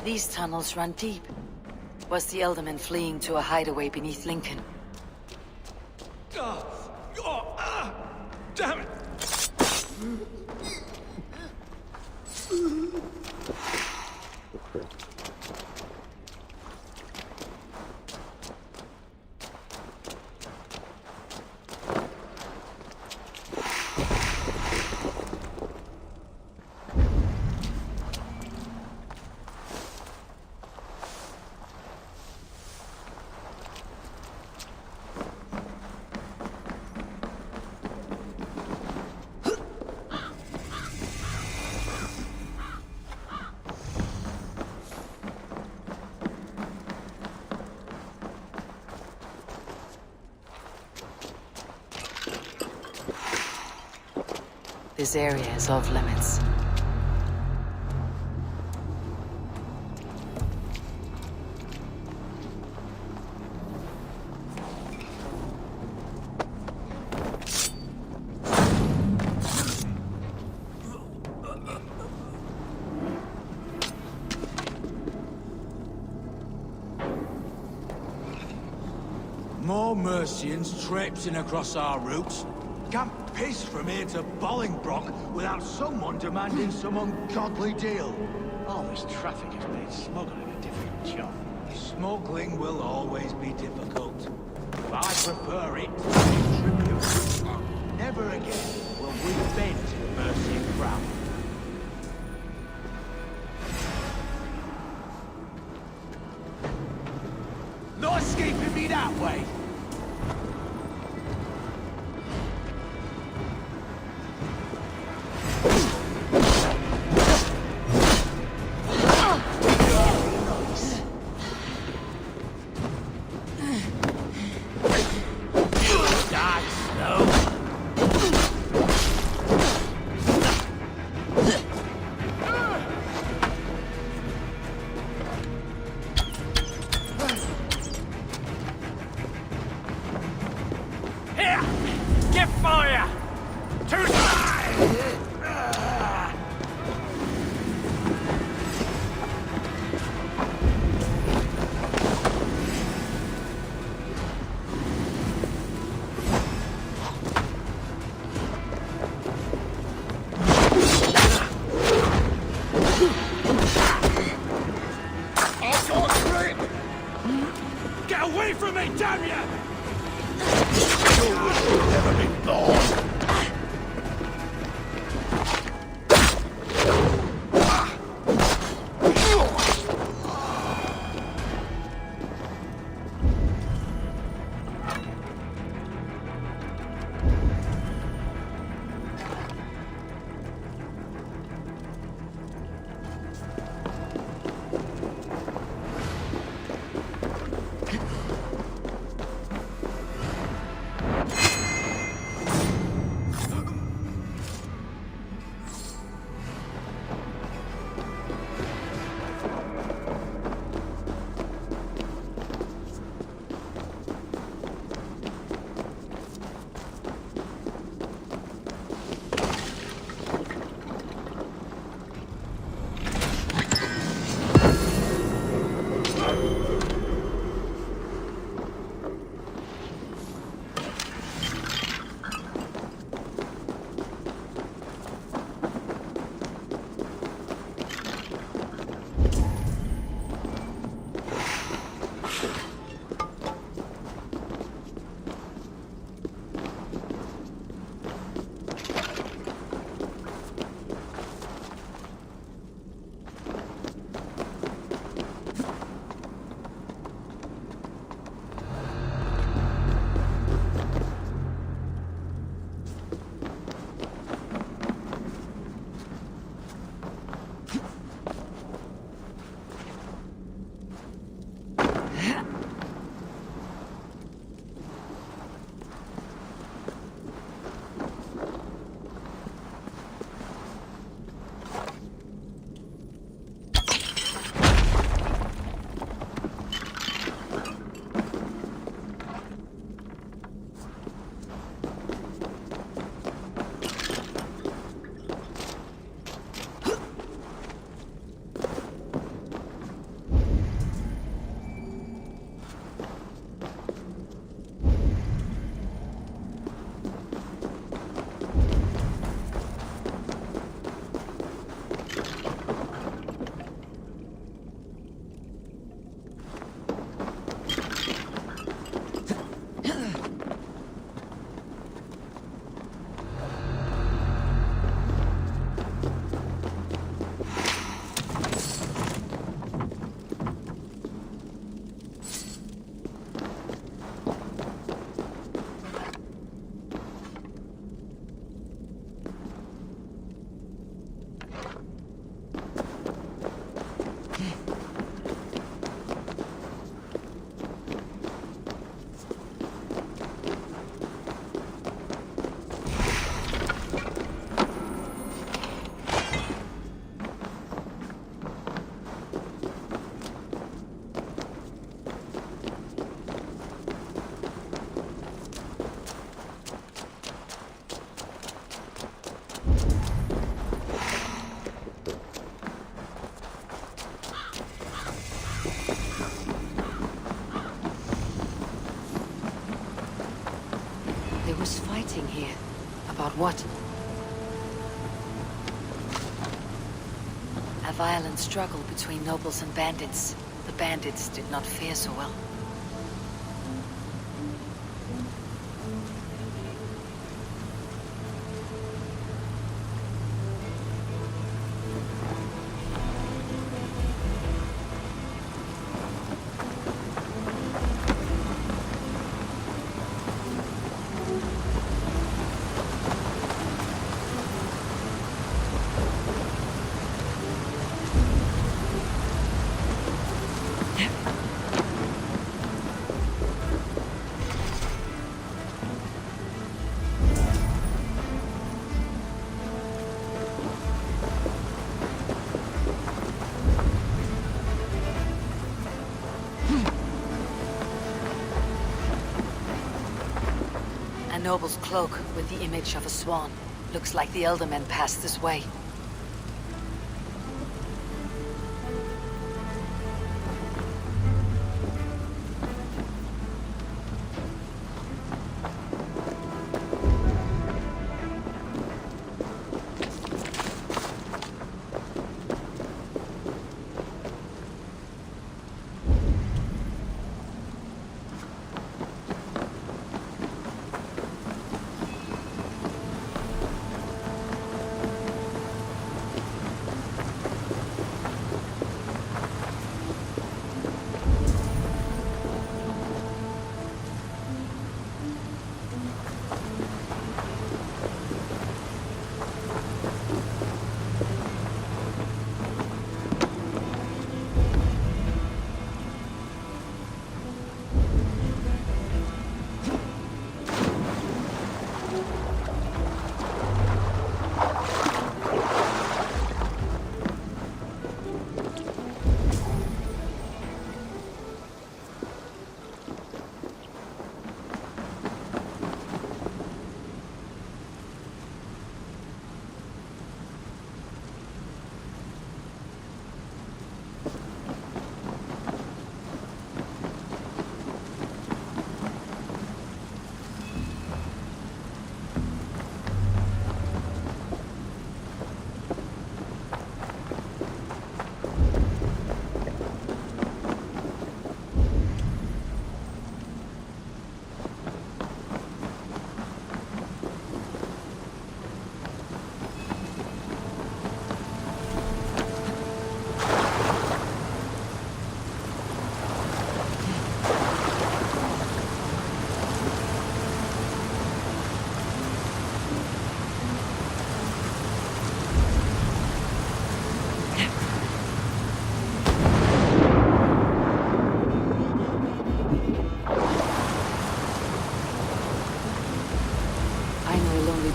These tunnels run deep. Was the Elderman fleeing to a hideaway beneath Lincoln? Damn it! This area is off limits. More Mercians traipsing across our routes. Can't piss from here to Bolingbroke without someone demanding some ungodly deal. All this traffic has made smuggling a difficult job. Smuggling will always be difficult. But I prefer it to tribute. Never again will we bend to the Mercian crown. No escaping me that way! About what? A violent struggle between nobles and bandits. The bandits did not fare so well. A noble's cloak with the image of a swan. Looks like the Eldermen passed this way.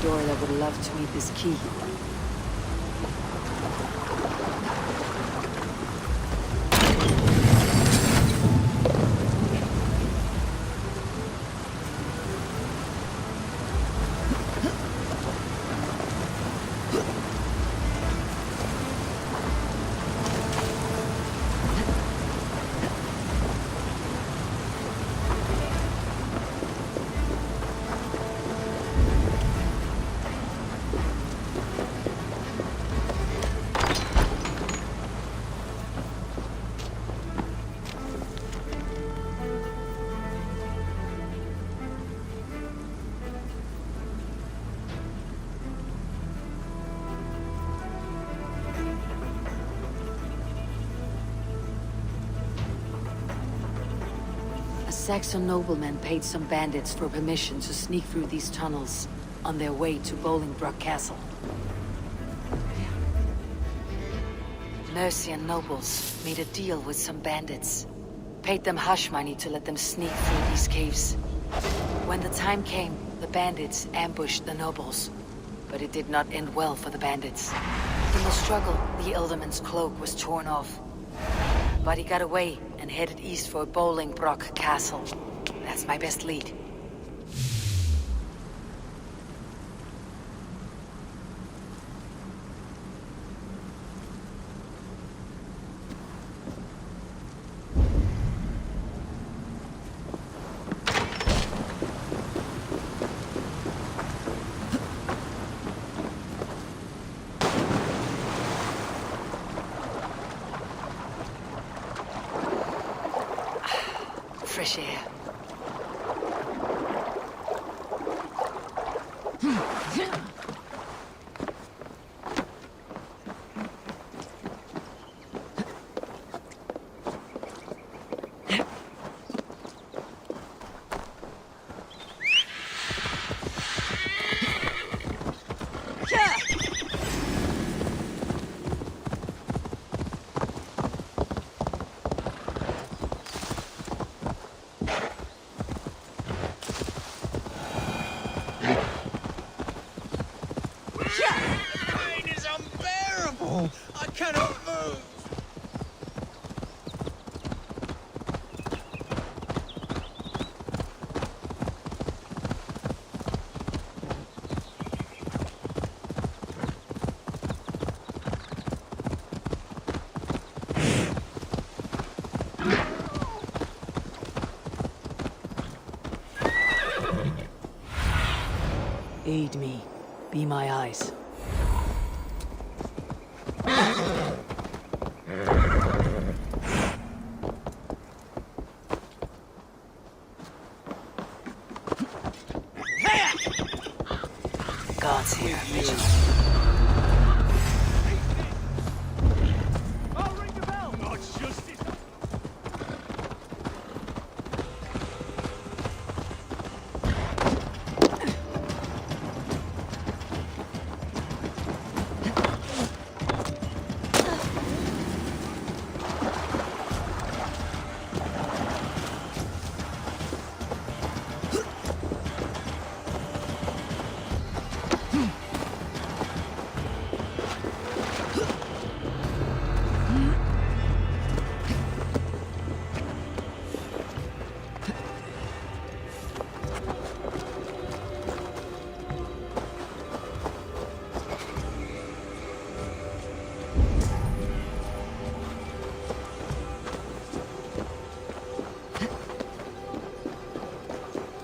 Door that would love to meet this key. Saxon noblemen paid some bandits for permission to sneak through these tunnels on their way to Bolingbroke Castle. Mercian nobles made a deal with some bandits. Paid them hush money to let them sneak through these caves. When the time came, the bandits ambushed the nobles. But it did not end well for the bandits. In the struggle, the Elderman's cloak was torn off. But he got away and headed east for Bolingbroke Castle. That's my best lead. fresh air. I cannot move! Aid me. Be my eyes. God's here, vigilant. I'll ring the bell! Not justice!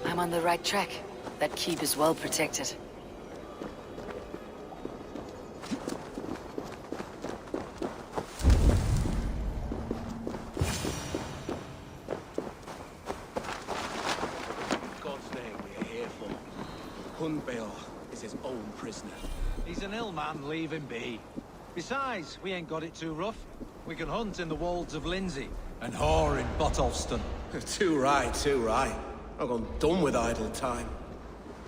I'm on the right track. That keep is well protected. God's name we are here for. Hunbeor is his own prisoner. He's an ill man, leave him be. Besides, we ain't got it too rough. We can hunt in the wolds of Lindsey and whore in Botolston. Too right, too right. I've gone done with idle time.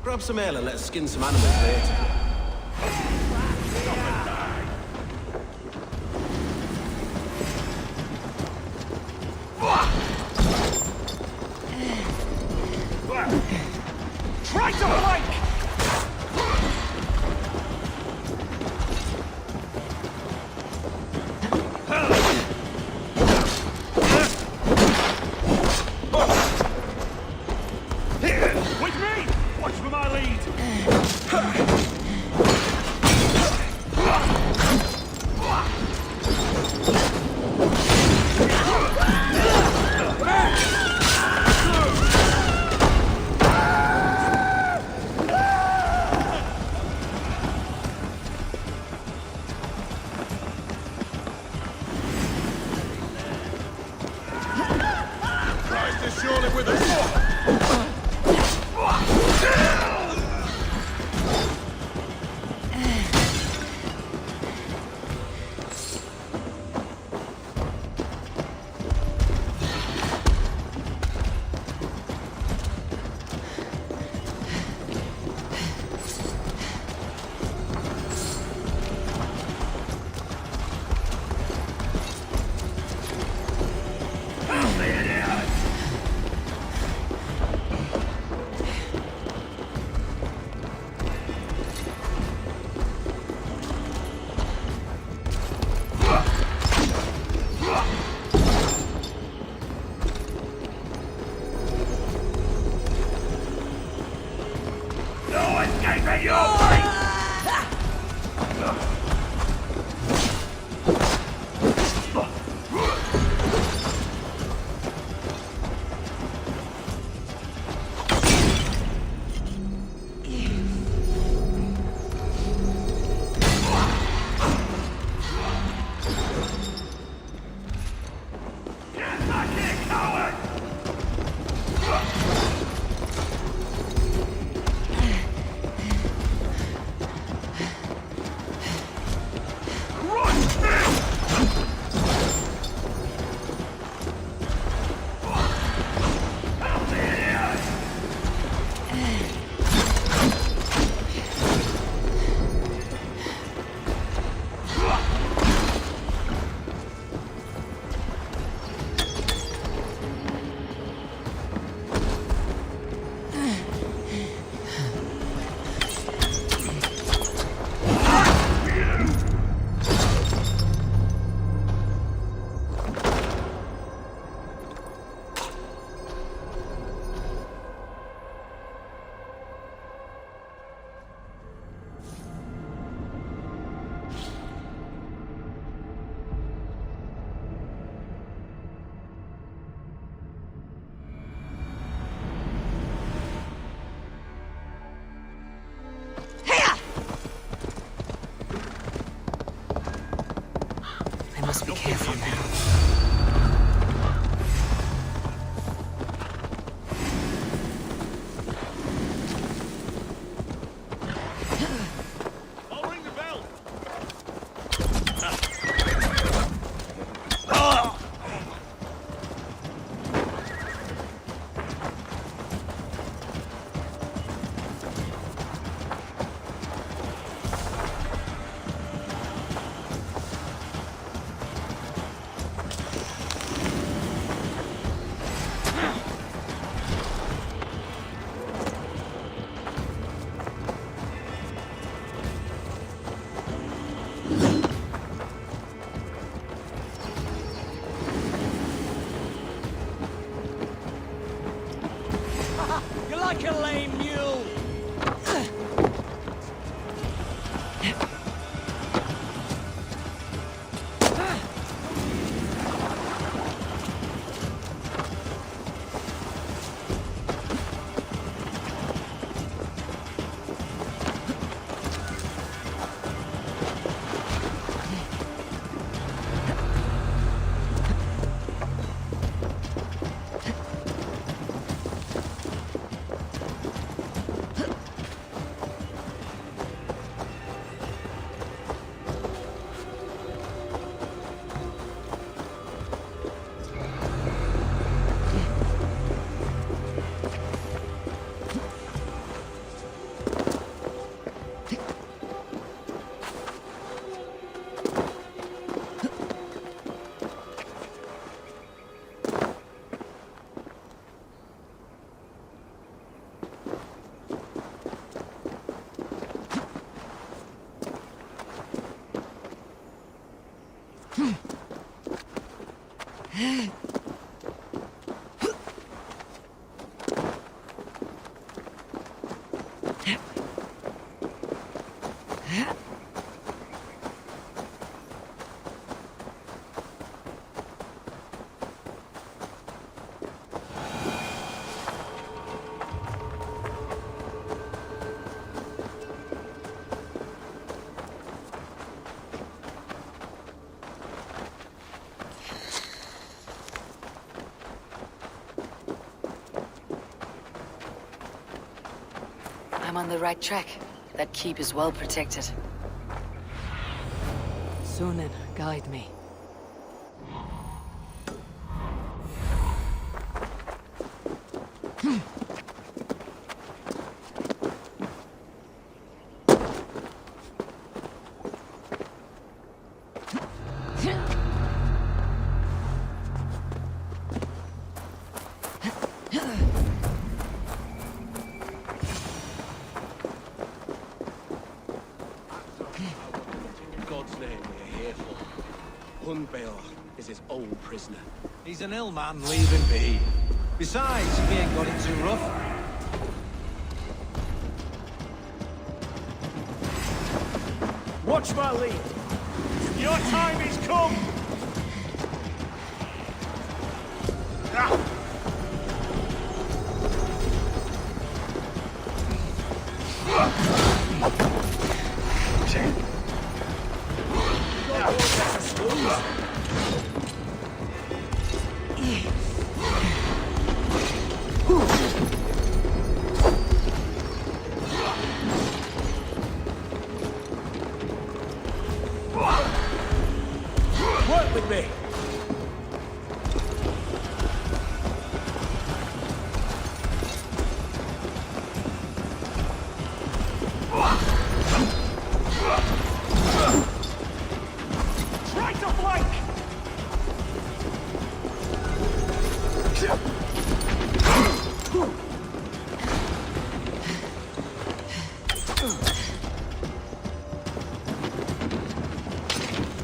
Grab some ale and let's skin some animals later. Try to flank! With me! Watch for my lead! Christ is surely with us! must be careful now. You're like a lame mule. I'm on the right track. That keep is well protected. Sunan, guide me. God's name we're here for. Unbeor is his old prisoner. He's an ill man, leave him be. Besides, he ain't got it too rough. Watch my lead. Your time is come! Work with me! Try to flank!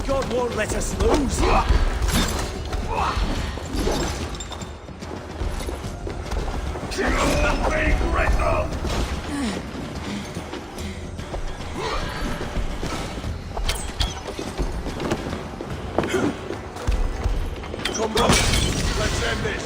God won't let us lose! Come, brother. Let's end this.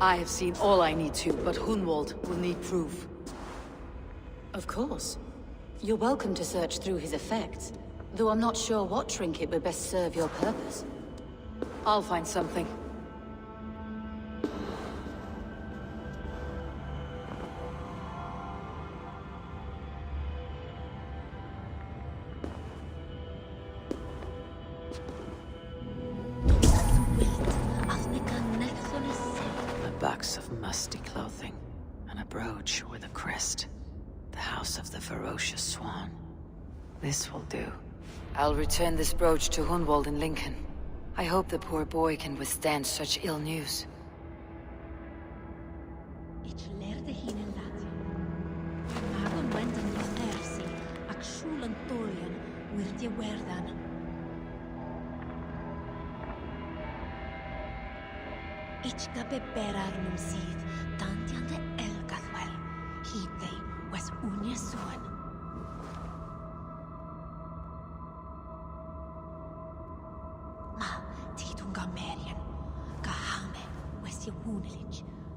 I have seen all I need to, but Hunwald will need proof. Of course. You're welcome to search through his effects, though I'm not sure what trinket would best serve your purpose. I'll find something. A box of musty clothing, and a brooch with a crest. The house of the ferocious swan. This will do. I'll return this brooch to Hunwald in Lincoln. I hope the poor boy can withstand such ill news.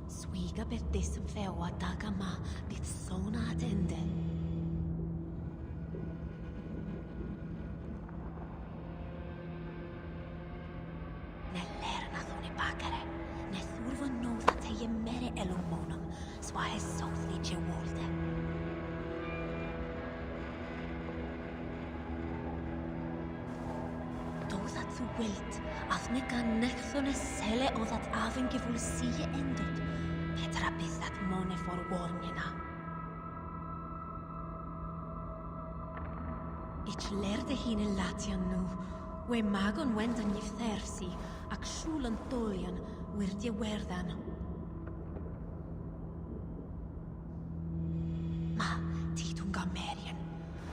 Swiga per desem feo ataga ma bit sona atende. Nell'erna thone bakare, ne thurva noda te je mere elumonum, swa es sothli je wolde. Doða þú wilt, að neka nechthone sele o that aven giful sie endut. Petra bydd that mone for warnina. Ich lerde hine latian nu, we magon wendan yf thersi, ac shulan tolian, wird je werdan. Ma, titum gamerian,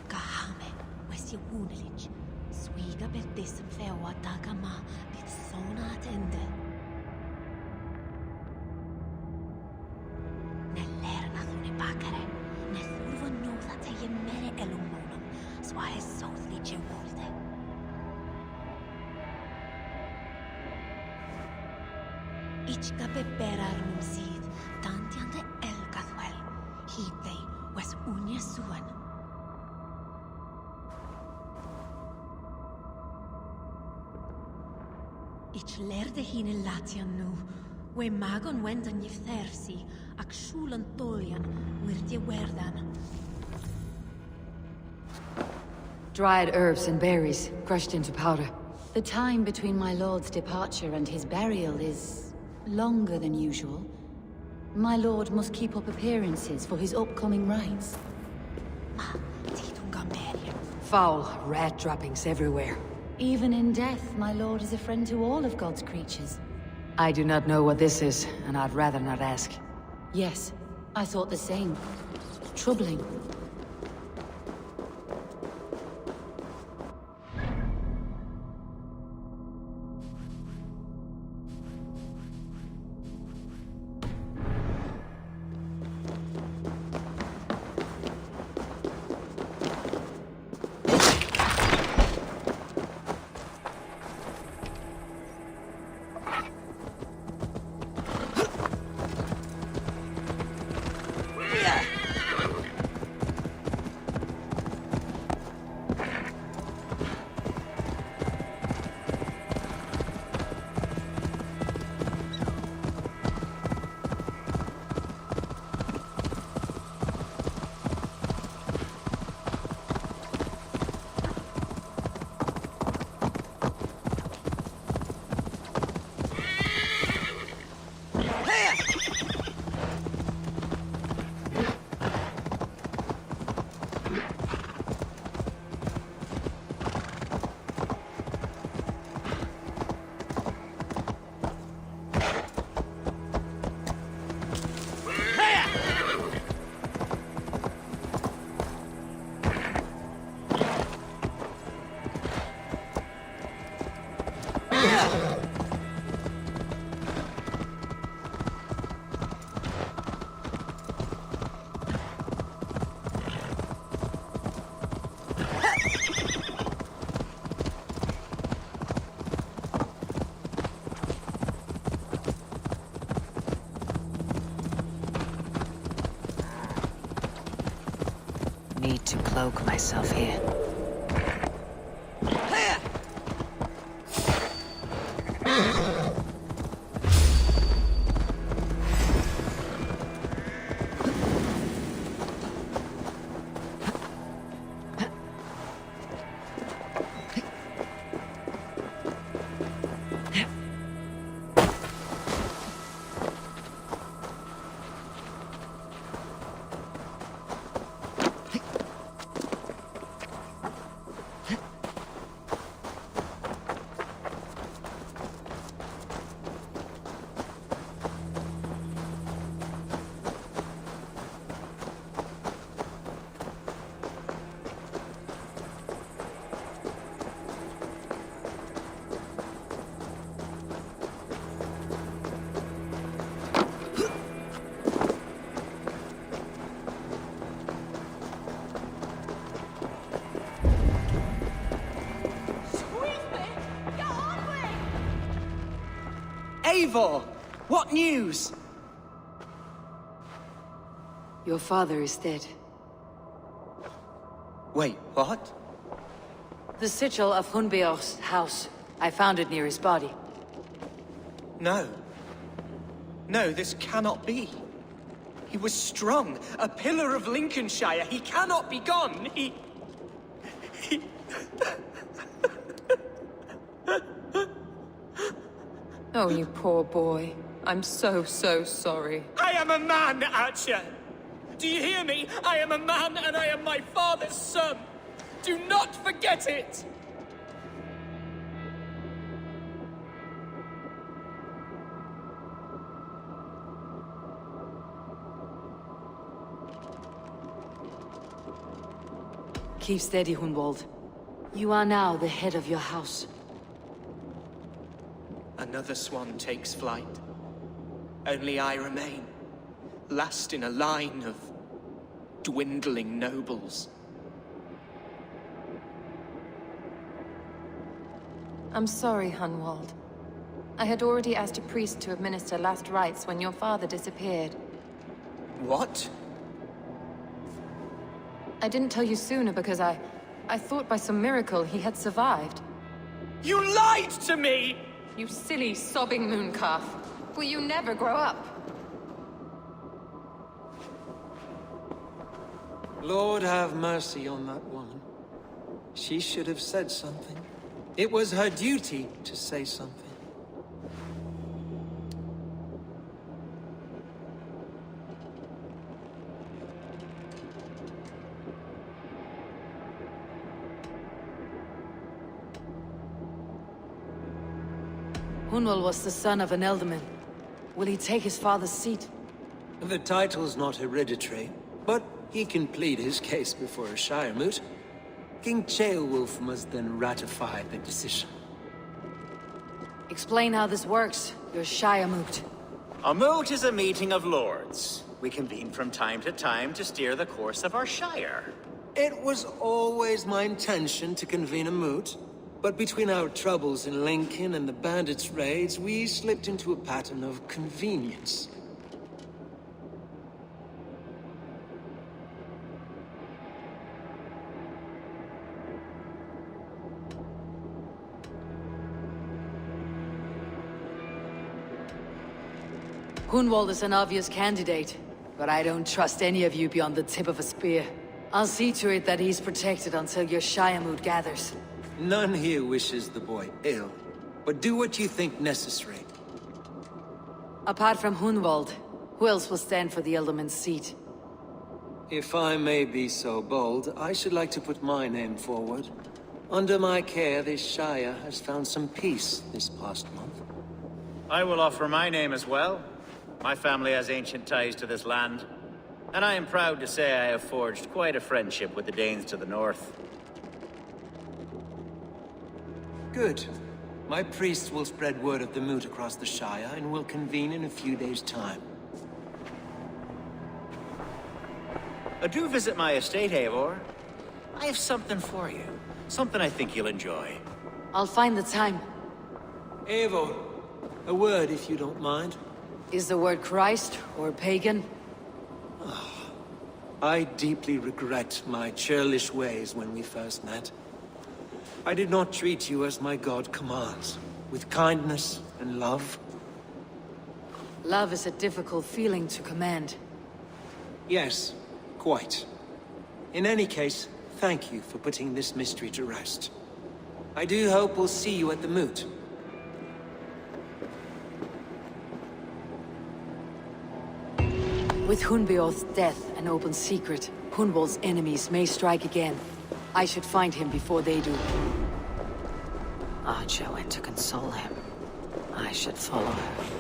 gahame, wes je wunelich, swiga per desem feo ataga ma, bit sona atende. Nell'erna thune bakare, ne thurva noda te je mere elumonum, swa es sothli je wolde. Ich gabe berarnum sid, tantiande elgathwel, hidei wes unje suen. Ich lerde hine latian nu, we magon wendan yf thersi, ac shulan tolian, wird je werdan. Dried herbs and berries, crushed into powder. The time between my lord's departure and his burial is longer than usual. My lord must keep up appearances for his upcoming rites. Foul rat droppings everywhere. Even in death, my lord is a friend to all of God's creatures. I do not know what this is, and I'd rather not ask. Yes, I thought the same. Troubling. need to cloak myself here. Eivor! What news? Your father is dead. Wait, what? The sigil of Hunbeor's house. I found it near his body. No. No, this cannot be. He was strong, a pillar of Lincolnshire. He cannot be gone. He... Oh, you poor boy. I'm so sorry. I am a man, Archer! Do you hear me? I am a man and I am my father's son! Do not forget it! Keep steady, Hunwald. You are now the head of your house. Another swan takes flight. Only I remain, last in a line of dwindling nobles. I'm sorry, Hunwald. I had already asked a priest to administer last rites when your father disappeared. What? I didn't tell you sooner because I thought by some miracle he had survived. You lied to me! You silly, sobbing mooncalf. Will you never grow up? Lord have mercy on that woman. She should have said something. It was her duty to say something. Hunwald was the son of an Elderman. Will he take his father's seat? The title's not hereditary, but he can plead his case before a Shire moot. King Ceolwulf must then ratify the decision. Explain how this works, your Shire moot. A moot is a meeting of lords. We convene from time to time to steer the course of our Shire. It was always my intention to convene a moot, but between our troubles in Lincoln and the bandits' raids, we slipped into a pattern of convenience. Hunwald is an obvious candidate, but I don't trust any of you beyond the tip of a spear. I'll see to it that he's protected until your Shire moot gathers. None here wishes the boy ill, but do what you think necessary. Apart from Hunwald, who else will stand for the Elderman's seat? If I may be so bold, I should like to put my name forward. Under my care, this Shire has found some peace this past month. I will offer my name as well. My family has ancient ties to this land, and I am proud to say I have forged quite a friendship with the Danes to the north. Good. My priests will spread word of the moot across the Shire, and will convene in a few days' time. Do visit my estate, Eivor. I have something for you. Something I think you'll enjoy. I'll find the time. Eivor, a word if you don't mind. Is the word Christ or pagan? I deeply regret my churlish ways when we first met. I did not treat you as my god commands, with kindness and love. Love is a difficult feeling to command. Yes, quite. In any case, thank you for putting this mystery to rest. I do hope we'll see you at the moot. With Hunbeorth's death an open secret, Hunwald's enemies may strike again. I should find him before they do. Archer went to console him. I should follow her.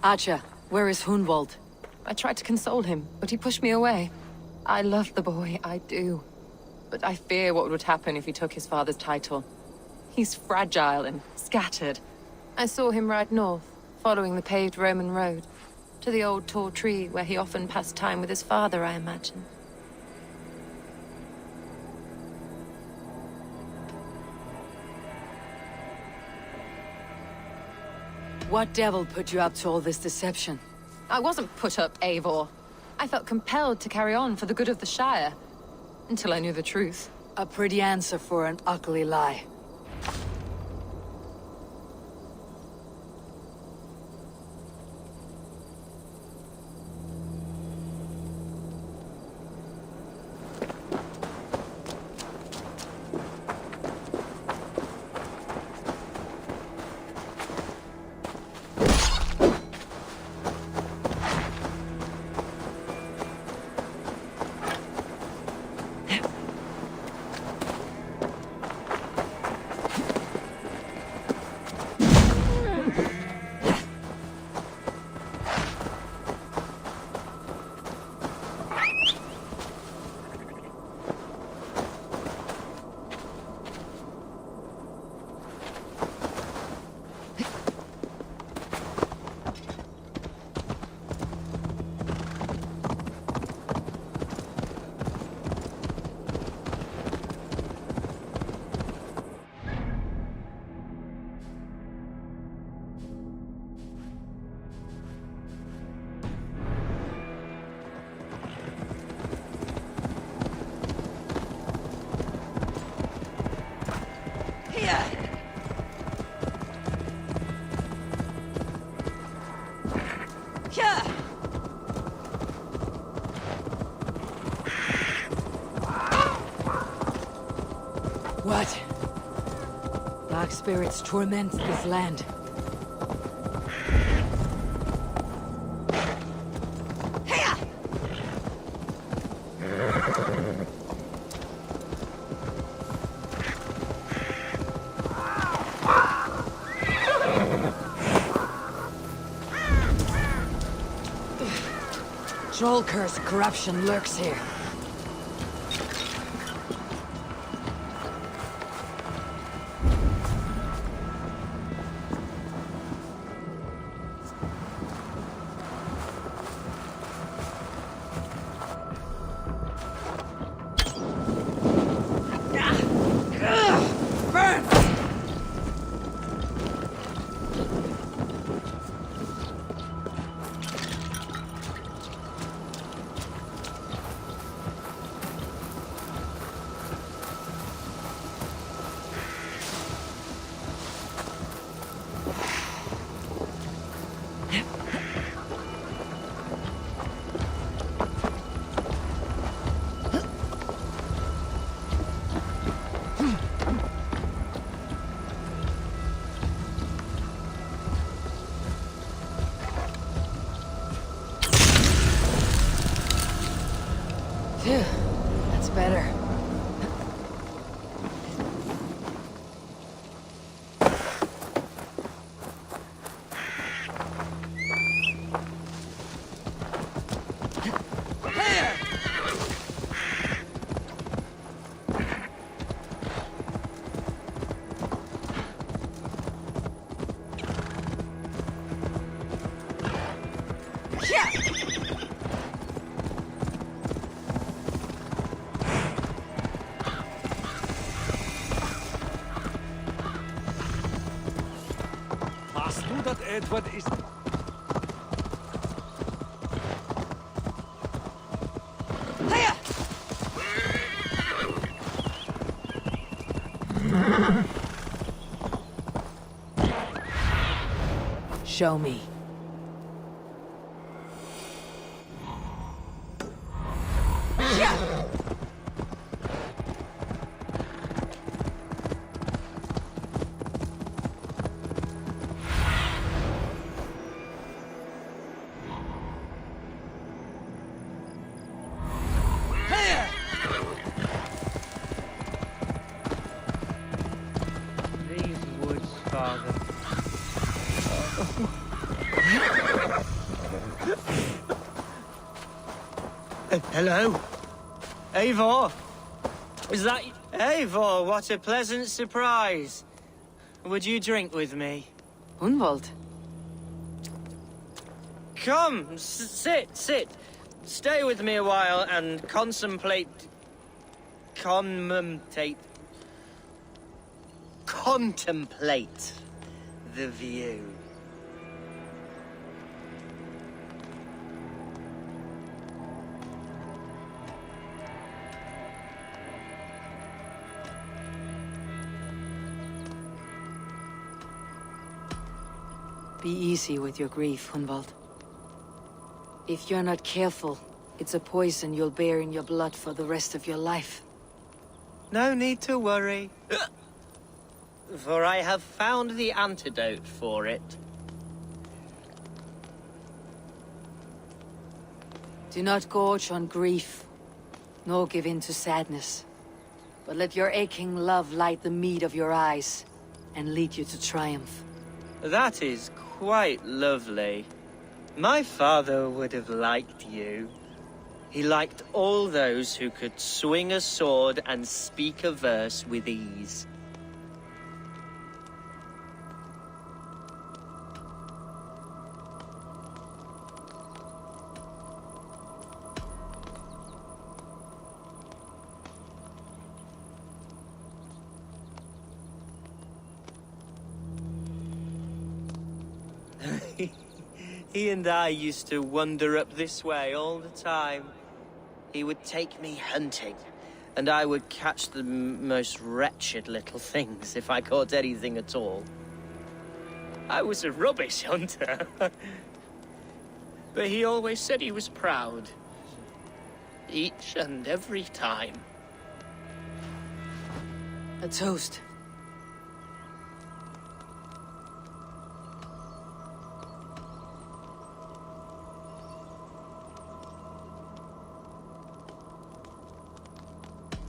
Archer, where is Hunwald? I tried to console him, but he pushed me away. I love the boy, I do. But I fear what would happen if he took his father's title. He's fragile and scattered. I saw him ride north, following the paved Roman road. To the old tall tree where he often passed time with his father, I imagine. What devil put you up to all this deception? I wasn't put up, Eivor. I felt compelled to carry on for the good of the Shire. Until I knew the truth. A pretty answer for an ugly lie. spirits torment this land. Troll curse corruption lurks here. Phew, that's better. Hast du dat Edward is... Show me. These woods, father. Hello? Eivor? Is that... Eivor, what a pleasant surprise. Would you drink with me? Hunwald. Come, sit. Stay with me a while and contemplate the view. Be easy with your grief, Hunwald. If you're not careful, it's a poison you'll bear in your blood for the rest of your life. No need to worry. For I have found the antidote for it. Do not gorge on grief, nor give in to sadness. But let your aching love light the mead of your eyes, and lead you to triumph. That is quite lovely. My father would have liked you. He liked all those who could swing a sword and speak a verse with ease. He and I used to wander up this way all the time. He would take me hunting, and I would catch the most wretched little things if I caught anything at all. I was a rubbish hunter. But he always said he was proud. Each and every time. A toast.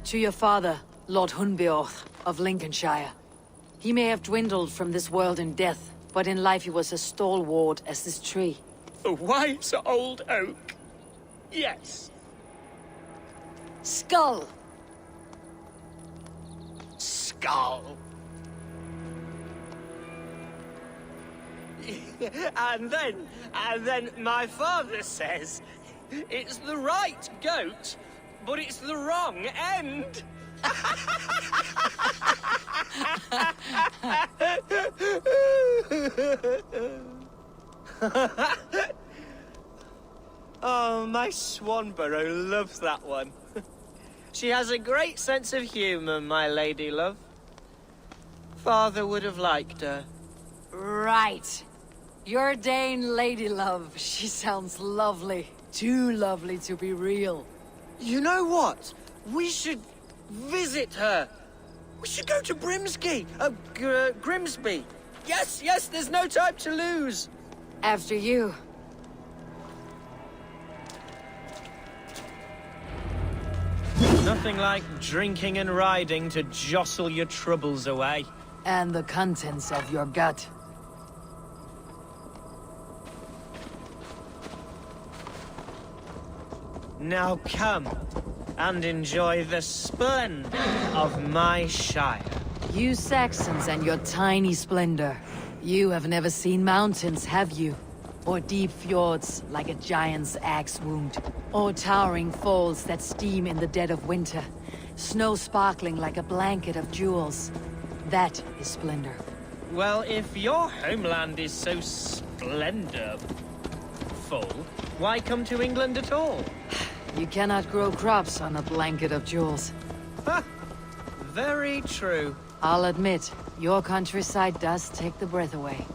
To your father, Lord Hunbeorth of Lincolnshire. He may have dwindled from this world in death, but in life he was as stalwart as this tree. A wise old oak. Yes. Skull! Skull. And then my father says it's the right goat, but it's the wrong end. Oh, my Swanborough loves that one. She has a great sense of humor, my lady love. Father would have liked her. Right. Your Dane lady love. She sounds lovely. Too lovely to be real. You know what? We should visit her. We should go to Grimsby. Grimsby. Yes, there's no time to lose. After you. Nothing like drinking and riding to jostle your troubles away. And the contents of your gut. Now come and enjoy the splendor of my shire. You Saxons and your tiny splendor. You have never seen mountains, have you? Or deep fjords like a giant's axe wound. Or towering falls that steam in the dead of winter. Snow sparkling like a blanket of jewels. That is splendor. Well, if your homeland is so splendorful, why come to England at all? You cannot grow crops on a blanket of jewels. Ha! Very true. I'll admit, your countryside does take the breath away.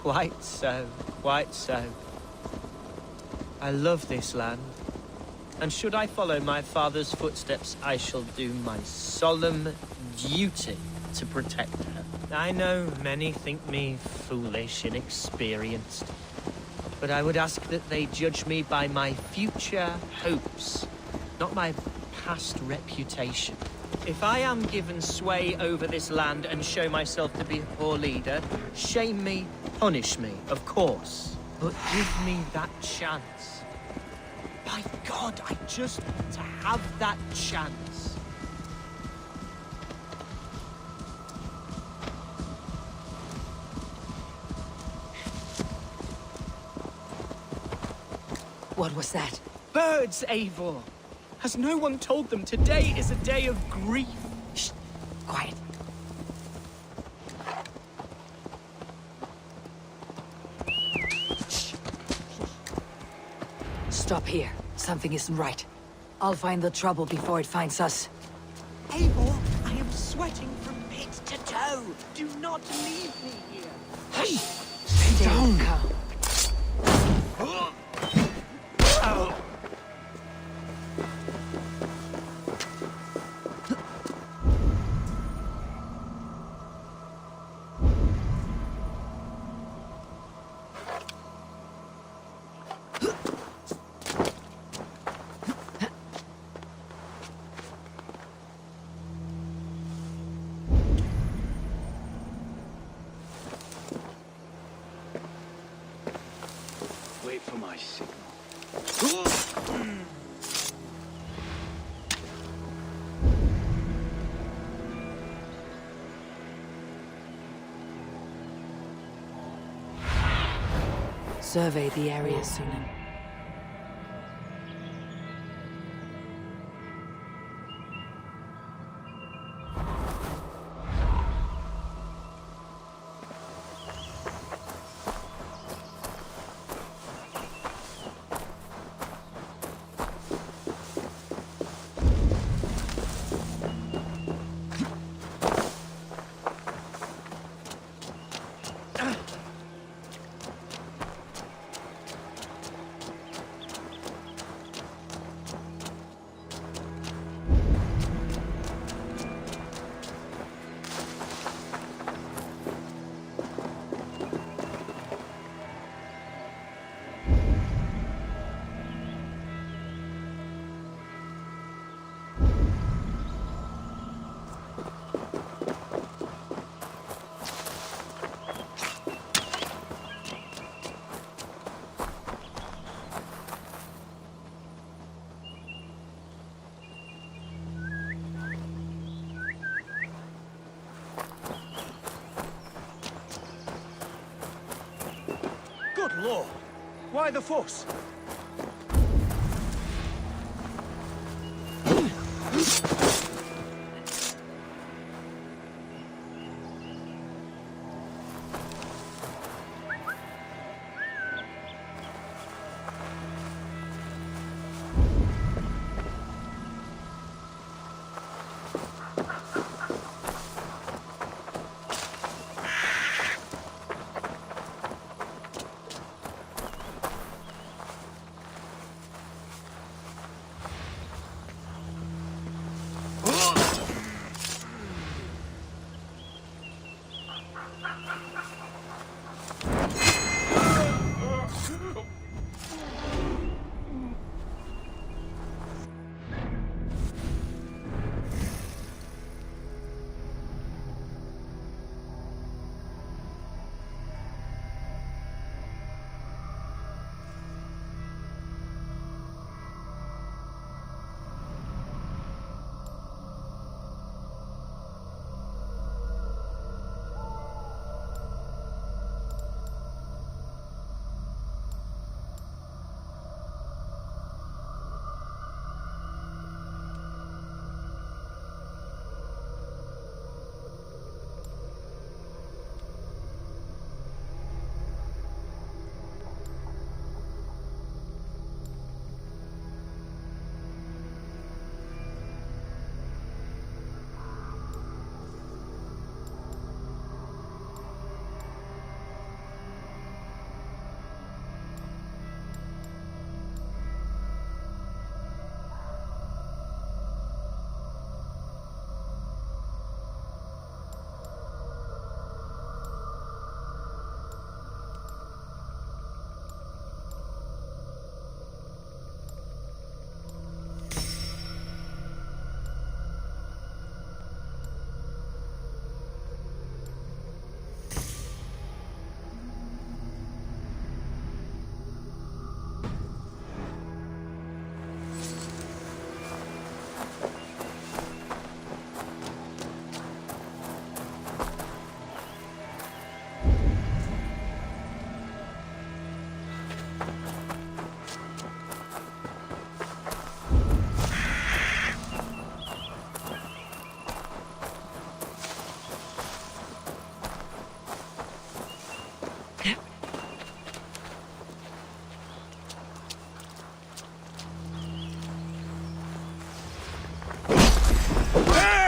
Quite so, quite so. I love this land. And should I follow my father's footsteps, I shall do my solemn duty to protect her. I know many think me foolish, inexperienced. But I would ask that they judge me by my future hopes, not my past reputation. If I am given sway over this land and show myself to be a poor leader, shame me, punish me, of course. But give me that chance. By God, I just want to have that chance. What was that? Birds, Eivor! Has no one told them today is a day of grief? Shh! Quiet. Shh. Stop here. Something isn't right. I'll find the trouble before it finds us. Eivor, I am sweating from head to toe. Do not leave me here. Hey! Stay down. Calm. Wait for my signal. Survey the area, Sunan. by the Force.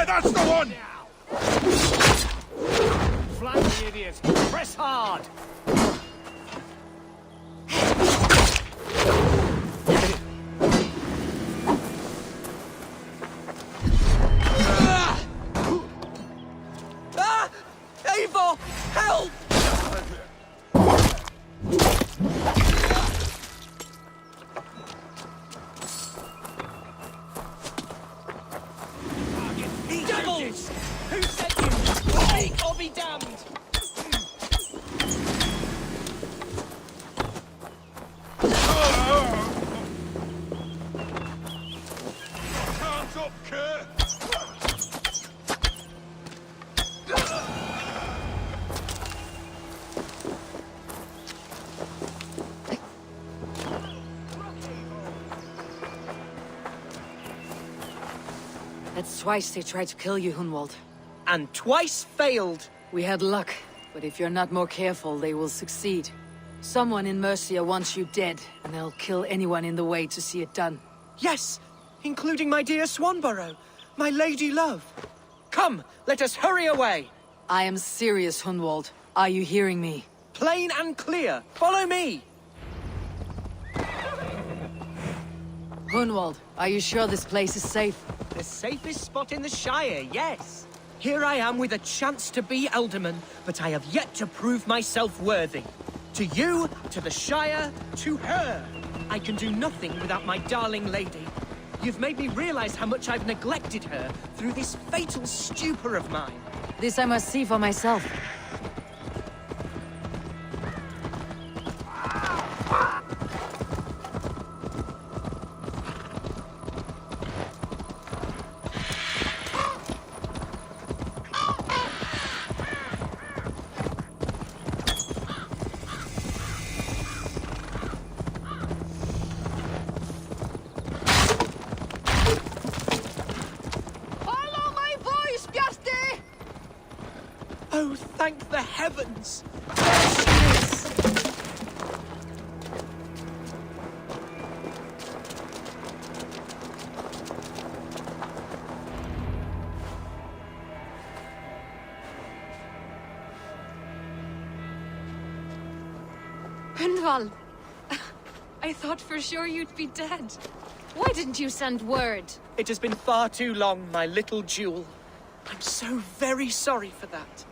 That's the one! Flank the idiot. Press hard. Eivor! Help! Devils! Who sent you? Speak or be damned! Hands up, Kerr! That's twice they tried to kill you, Hunwald. And twice failed. We had luck, but if you're not more careful, they will succeed. Someone in Mercia wants you dead, and they'll kill anyone in the way to see it done. Yes, including my dear Swanborough, my lady love. Come, let us hurry away. I am serious, Hunwald. Are you hearing me? Plain and clear. Follow me. Hunwald, are you sure this place is safe? The safest spot in the Shire, yes. Here I am with a chance to be Elderman, but I have yet to prove myself worthy. To you, to the Shire, to her. I can do nothing without my darling lady. You've made me realize how much I've neglected her through this fatal stupor of mine. This I must see for myself. Thank the heavens! Hunwald! I thought for sure you'd be dead. Why didn't you send word? It has been far too long, my little jewel. I'm so very sorry for that.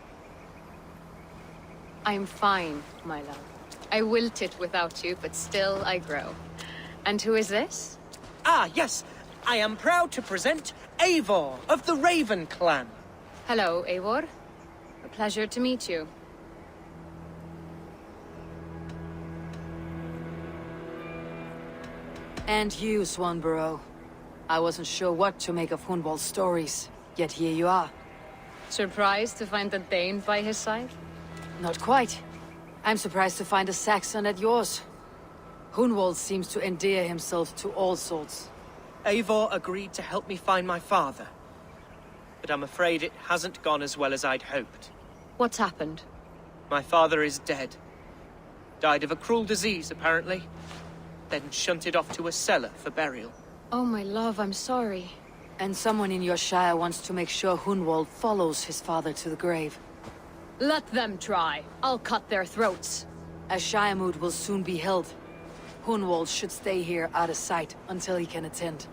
I'm fine, my love. I wilted without you, but still I grow. And who is this? Ah, yes. I am proud to present Eivor of the Raven clan. Hello, Eivor. A pleasure to meet you. And you, Swanborough. I wasn't sure what to make of Hunwald's stories, yet here you are. Surprised to find a Dane by his side? Not quite. I'm surprised to find a Saxon at yours. Hunwald seems to endear himself to all sorts. Eivor agreed to help me find my father. But I'm afraid it hasn't gone as well as I'd hoped. What's happened? My father is dead. Died of a cruel disease, apparently. Then shunted off to a cellar for burial. Oh, my love, I'm sorry. And someone in your shire wants to make sure Hunwald follows his father to the grave. Let them try. I'll cut their throats. A shire moot will soon be held. Hunwald should stay here out of sight until he can attend.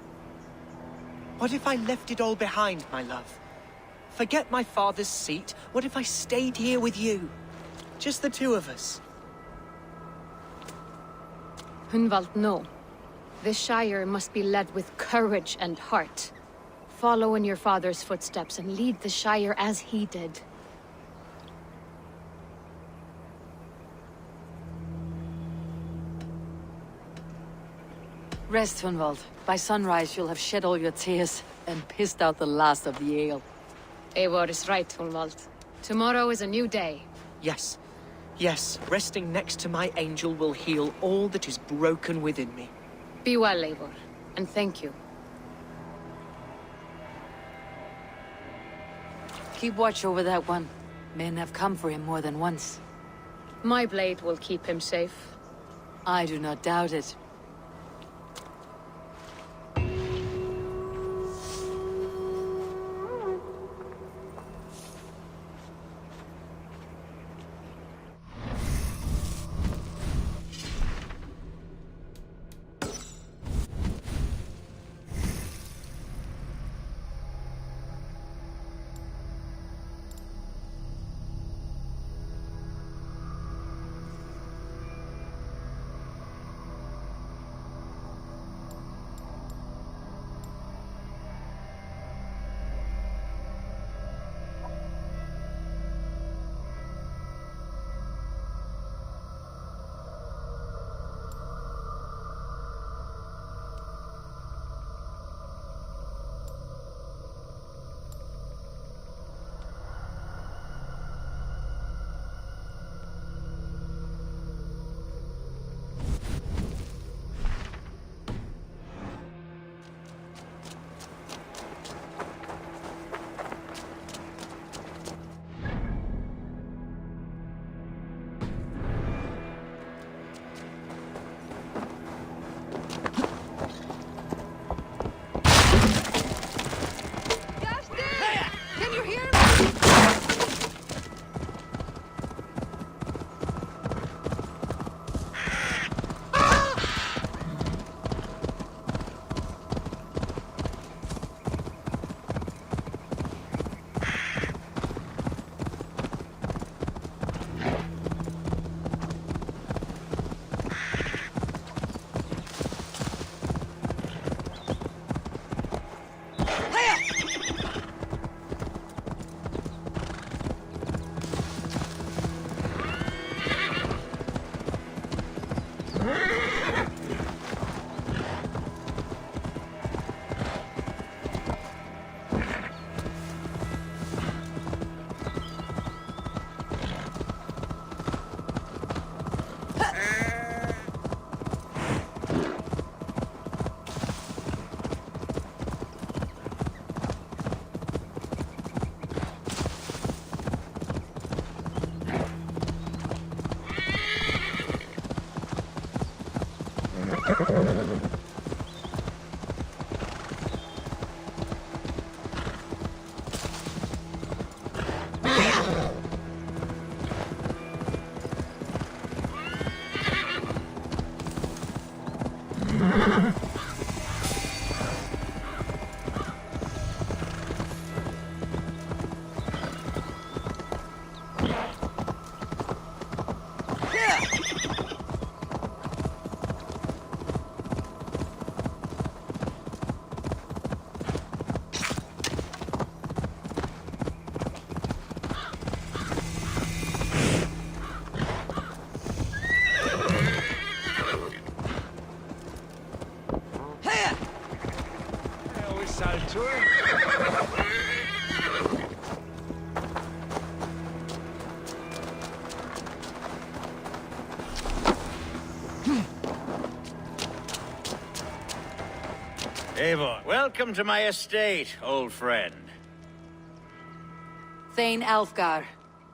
What if I left it all behind, my love? Forget my father's seat. What if I stayed here with you? Just the two of us. Hunwald, no. This Shire must be led with courage and heart. Follow in your father's footsteps and lead the Shire as he did. Rest, Hunwald. By sunrise, you'll have shed all your tears and pissed out the last of the ale. Eivor is right, Hunwald. Tomorrow is a new day. Yes. Yes, resting next to my angel will heal all that is broken within me. Be well, Eivor, and thank you. Keep watch over that one. Men have come for him more than once. My blade will keep him safe. I do not doubt it. Eivor, welcome to my estate, old friend. Thane Alfgar.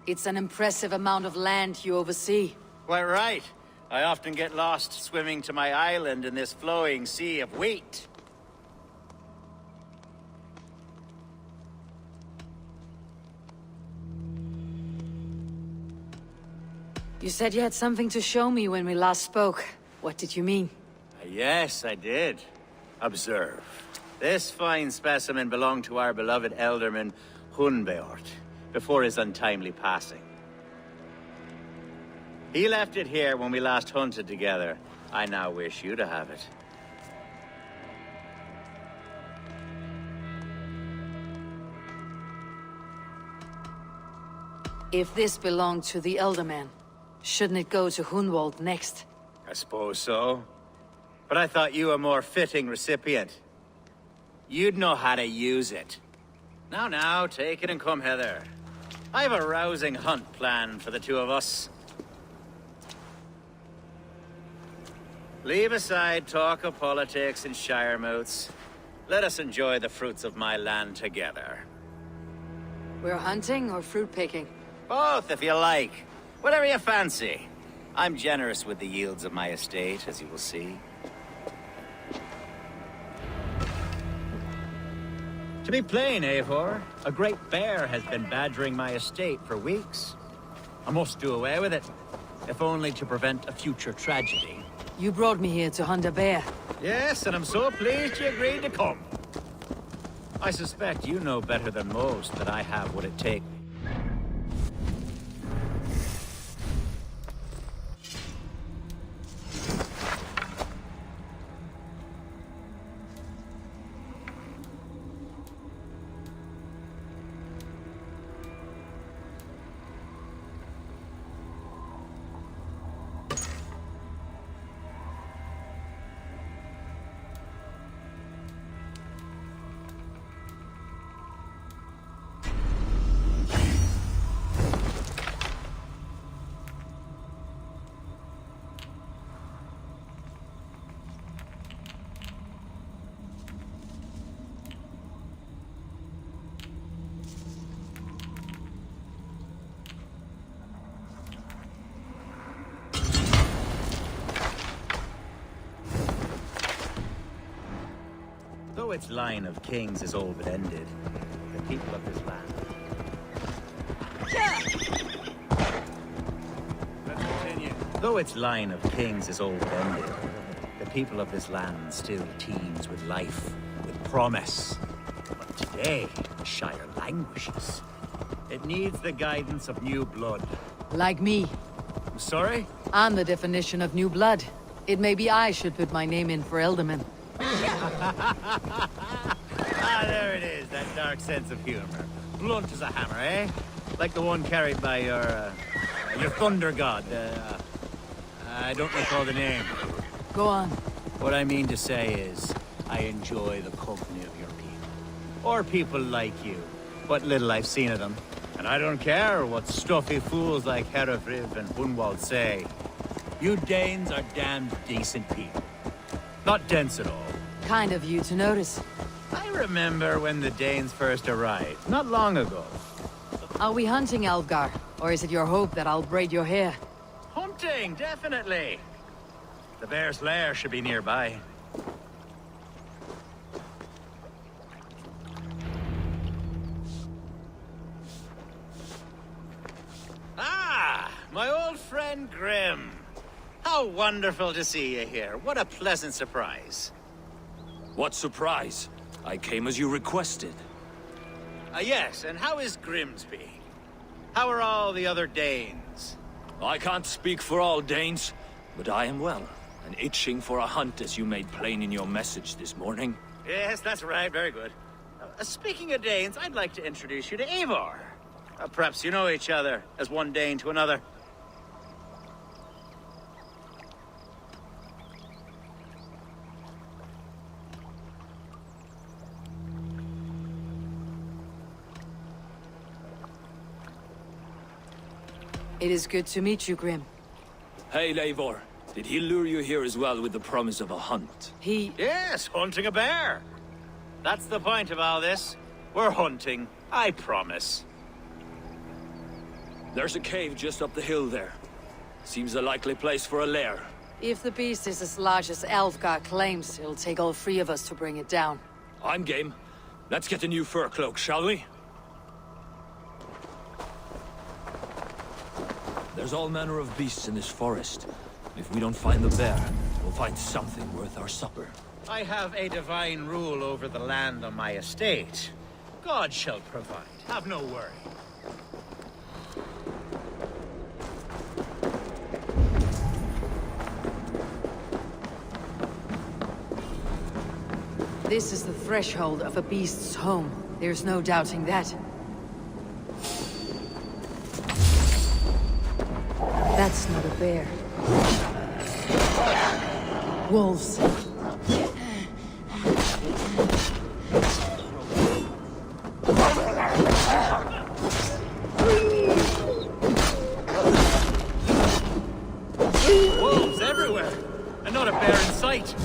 It's an impressive amount of land you oversee. Quite right. I often get lost swimming to my island in this flowing sea of wheat. You said you had something to show me when we last spoke. What did you mean? Yes, I did. Observe. This fine specimen belonged to our beloved elderman, Hunbeort, before his untimely passing. He left it here when we last hunted together. I now wish you to have it. If this belonged to the Elderman, shouldn't it go to Hunwald next? I suppose so. But I thought you a more fitting recipient. You'd know how to use it. Now, take it and come hither. I have a rousing hunt planned for the two of us. Leave aside talk of politics and shire moots. Let us enjoy the fruits of my land together. We're hunting or fruit picking? Both, if you like. Whatever you fancy. I'm generous with the yields of my estate, as you will see. To be plain, Eivor, a great bear has been badgering my estate for weeks. I must do away with it, if only to prevent a future tragedy. You brought me here to hunt a bear. Yes, and I'm so pleased you agreed to come. I suspect you know better than most that I have what it takes. Though its line of kings is old but ended, the people of this land... Let's continue. Though its line of kings is old but ended, the people of this land still teems with life, with promise. But today, the Shire languishes. It needs the guidance of new blood. Like me. I'm sorry? I'm the definition of new blood. It may be I should put my name in for Elderman. There it is, that dark sense of humor. Blunt as a hammer, eh? Like the one carried by your thunder god. I don't recall the name. Go on. What I mean to say is, I enjoy the company of your people. Or people like you. What little I've seen of them. And I don't care what stuffy fools like Herefriv and Hunwald say. You Danes are damned decent people. Not dense at all. Kind of you to notice. I remember when the Danes first arrived, not long ago. Are we hunting, Alfgar? Or is it your hope that I'll braid your hair? Hunting, definitely. The bear's lair should be nearby. Ah, my old friend Grim. How wonderful to see you here. What a pleasant surprise. What surprise? I came as you requested. Yes, and how is Grimsby? How are all the other Danes? I can't speak for all Danes, but I am well, and itching for a hunt as you made plain in your message this morning. Yes, that's right. Very good. Speaking of Danes, I'd like to introduce you to Eivor. Perhaps you know each other, as one Dane to another. It is good to meet you, Grim. Hey, Eivor. Did he lure you here as well with the promise of a hunt? Yes, hunting a bear. That's the point of all this. We're hunting, I promise. There's a cave just up the hill there. Seems a likely place for a lair. If the beast is as large as Elfgar claims, it'll take all three of us to bring it down. I'm game. Let's get a new fur cloak, shall we? There's all manner of beasts in this forest. If we don't find the bear, we'll find something worth our supper. I have a divine rule over the land on my estate. God shall provide. Have no worry. This is the threshold of a beast's home. There's no doubting that. That's not a bear. Wolves. Wolves everywhere, and not a bear in sight.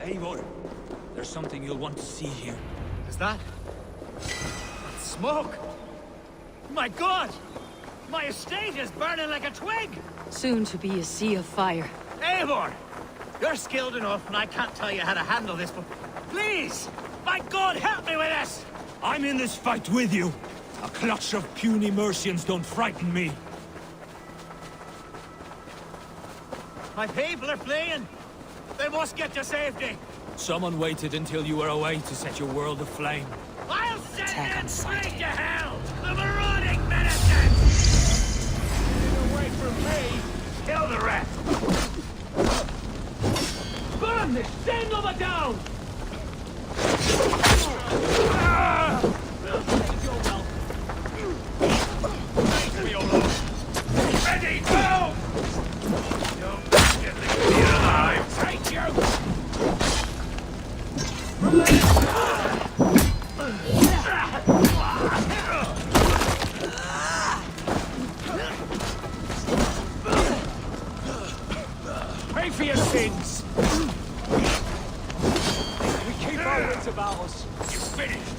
Eivor, there's something you'll want to see here. Is that? Smoke! My God! My estate is burning like a twig! Soon to be a sea of fire. Eivor! You're skilled enough, and I can't tell you how to handle this, but please! My God, help me with this! I'm in this fight with you. A clutch of puny Mercians don't frighten me. My people are fleeing! They must get to safety! Someone waited until you were away to set your world aflame. I'll send them straight to hell! The marauding medicine! Get away from me! Kill the rest! Burn this den of a down! Ready, go! Take you! for your sins! We keep our wits about us. You finished!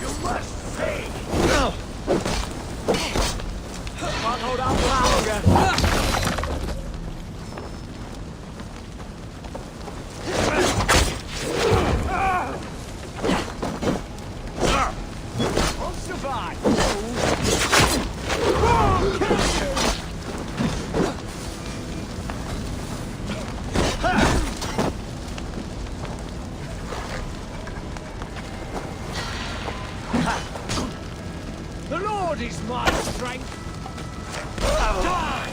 You must pay! Can't hold out much longer. I'll survive. The Lord is my strength. Die!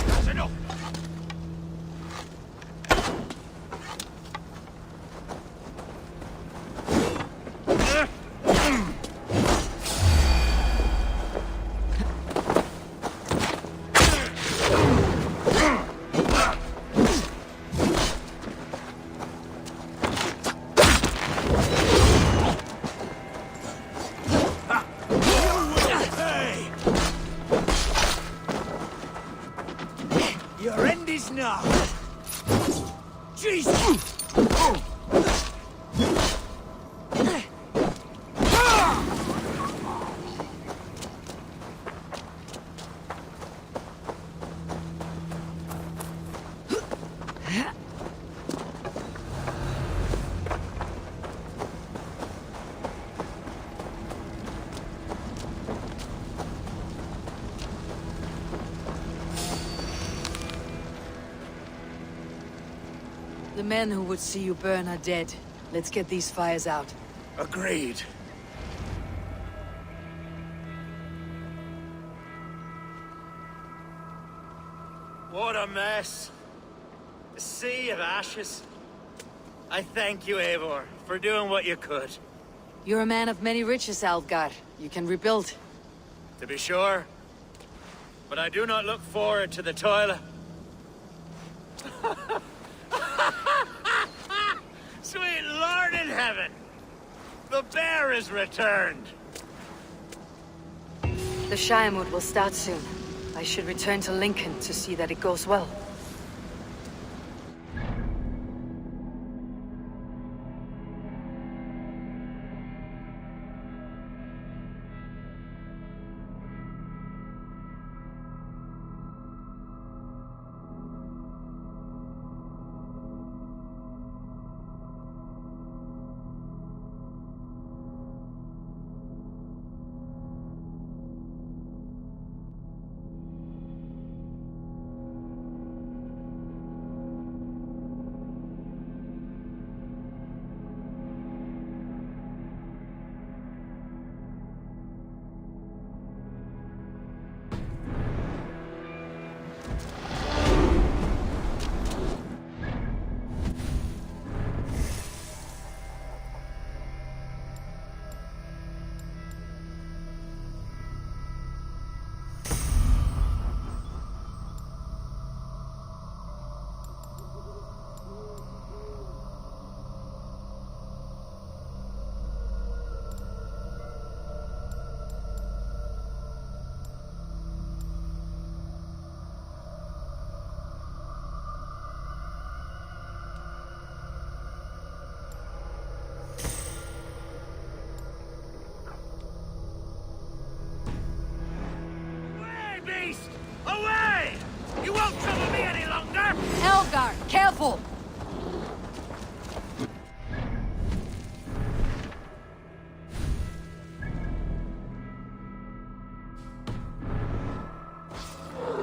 That's enough! Your end is nigh. Jesus! The men who would see you burn are dead. Let's get these fires out. Agreed. What a mess. A sea of ashes. I thank you, Eivor, for doing what you could. You're a man of many riches, Alfgar. You can rebuild. To be sure. But I do not look forward to the toil. Sweet Lord in heaven! The bear is returned! The Shiremood will start soon. I should return to Lincoln to see that it goes well. Beast! Away! You won't trouble me any longer! Elgar, careful!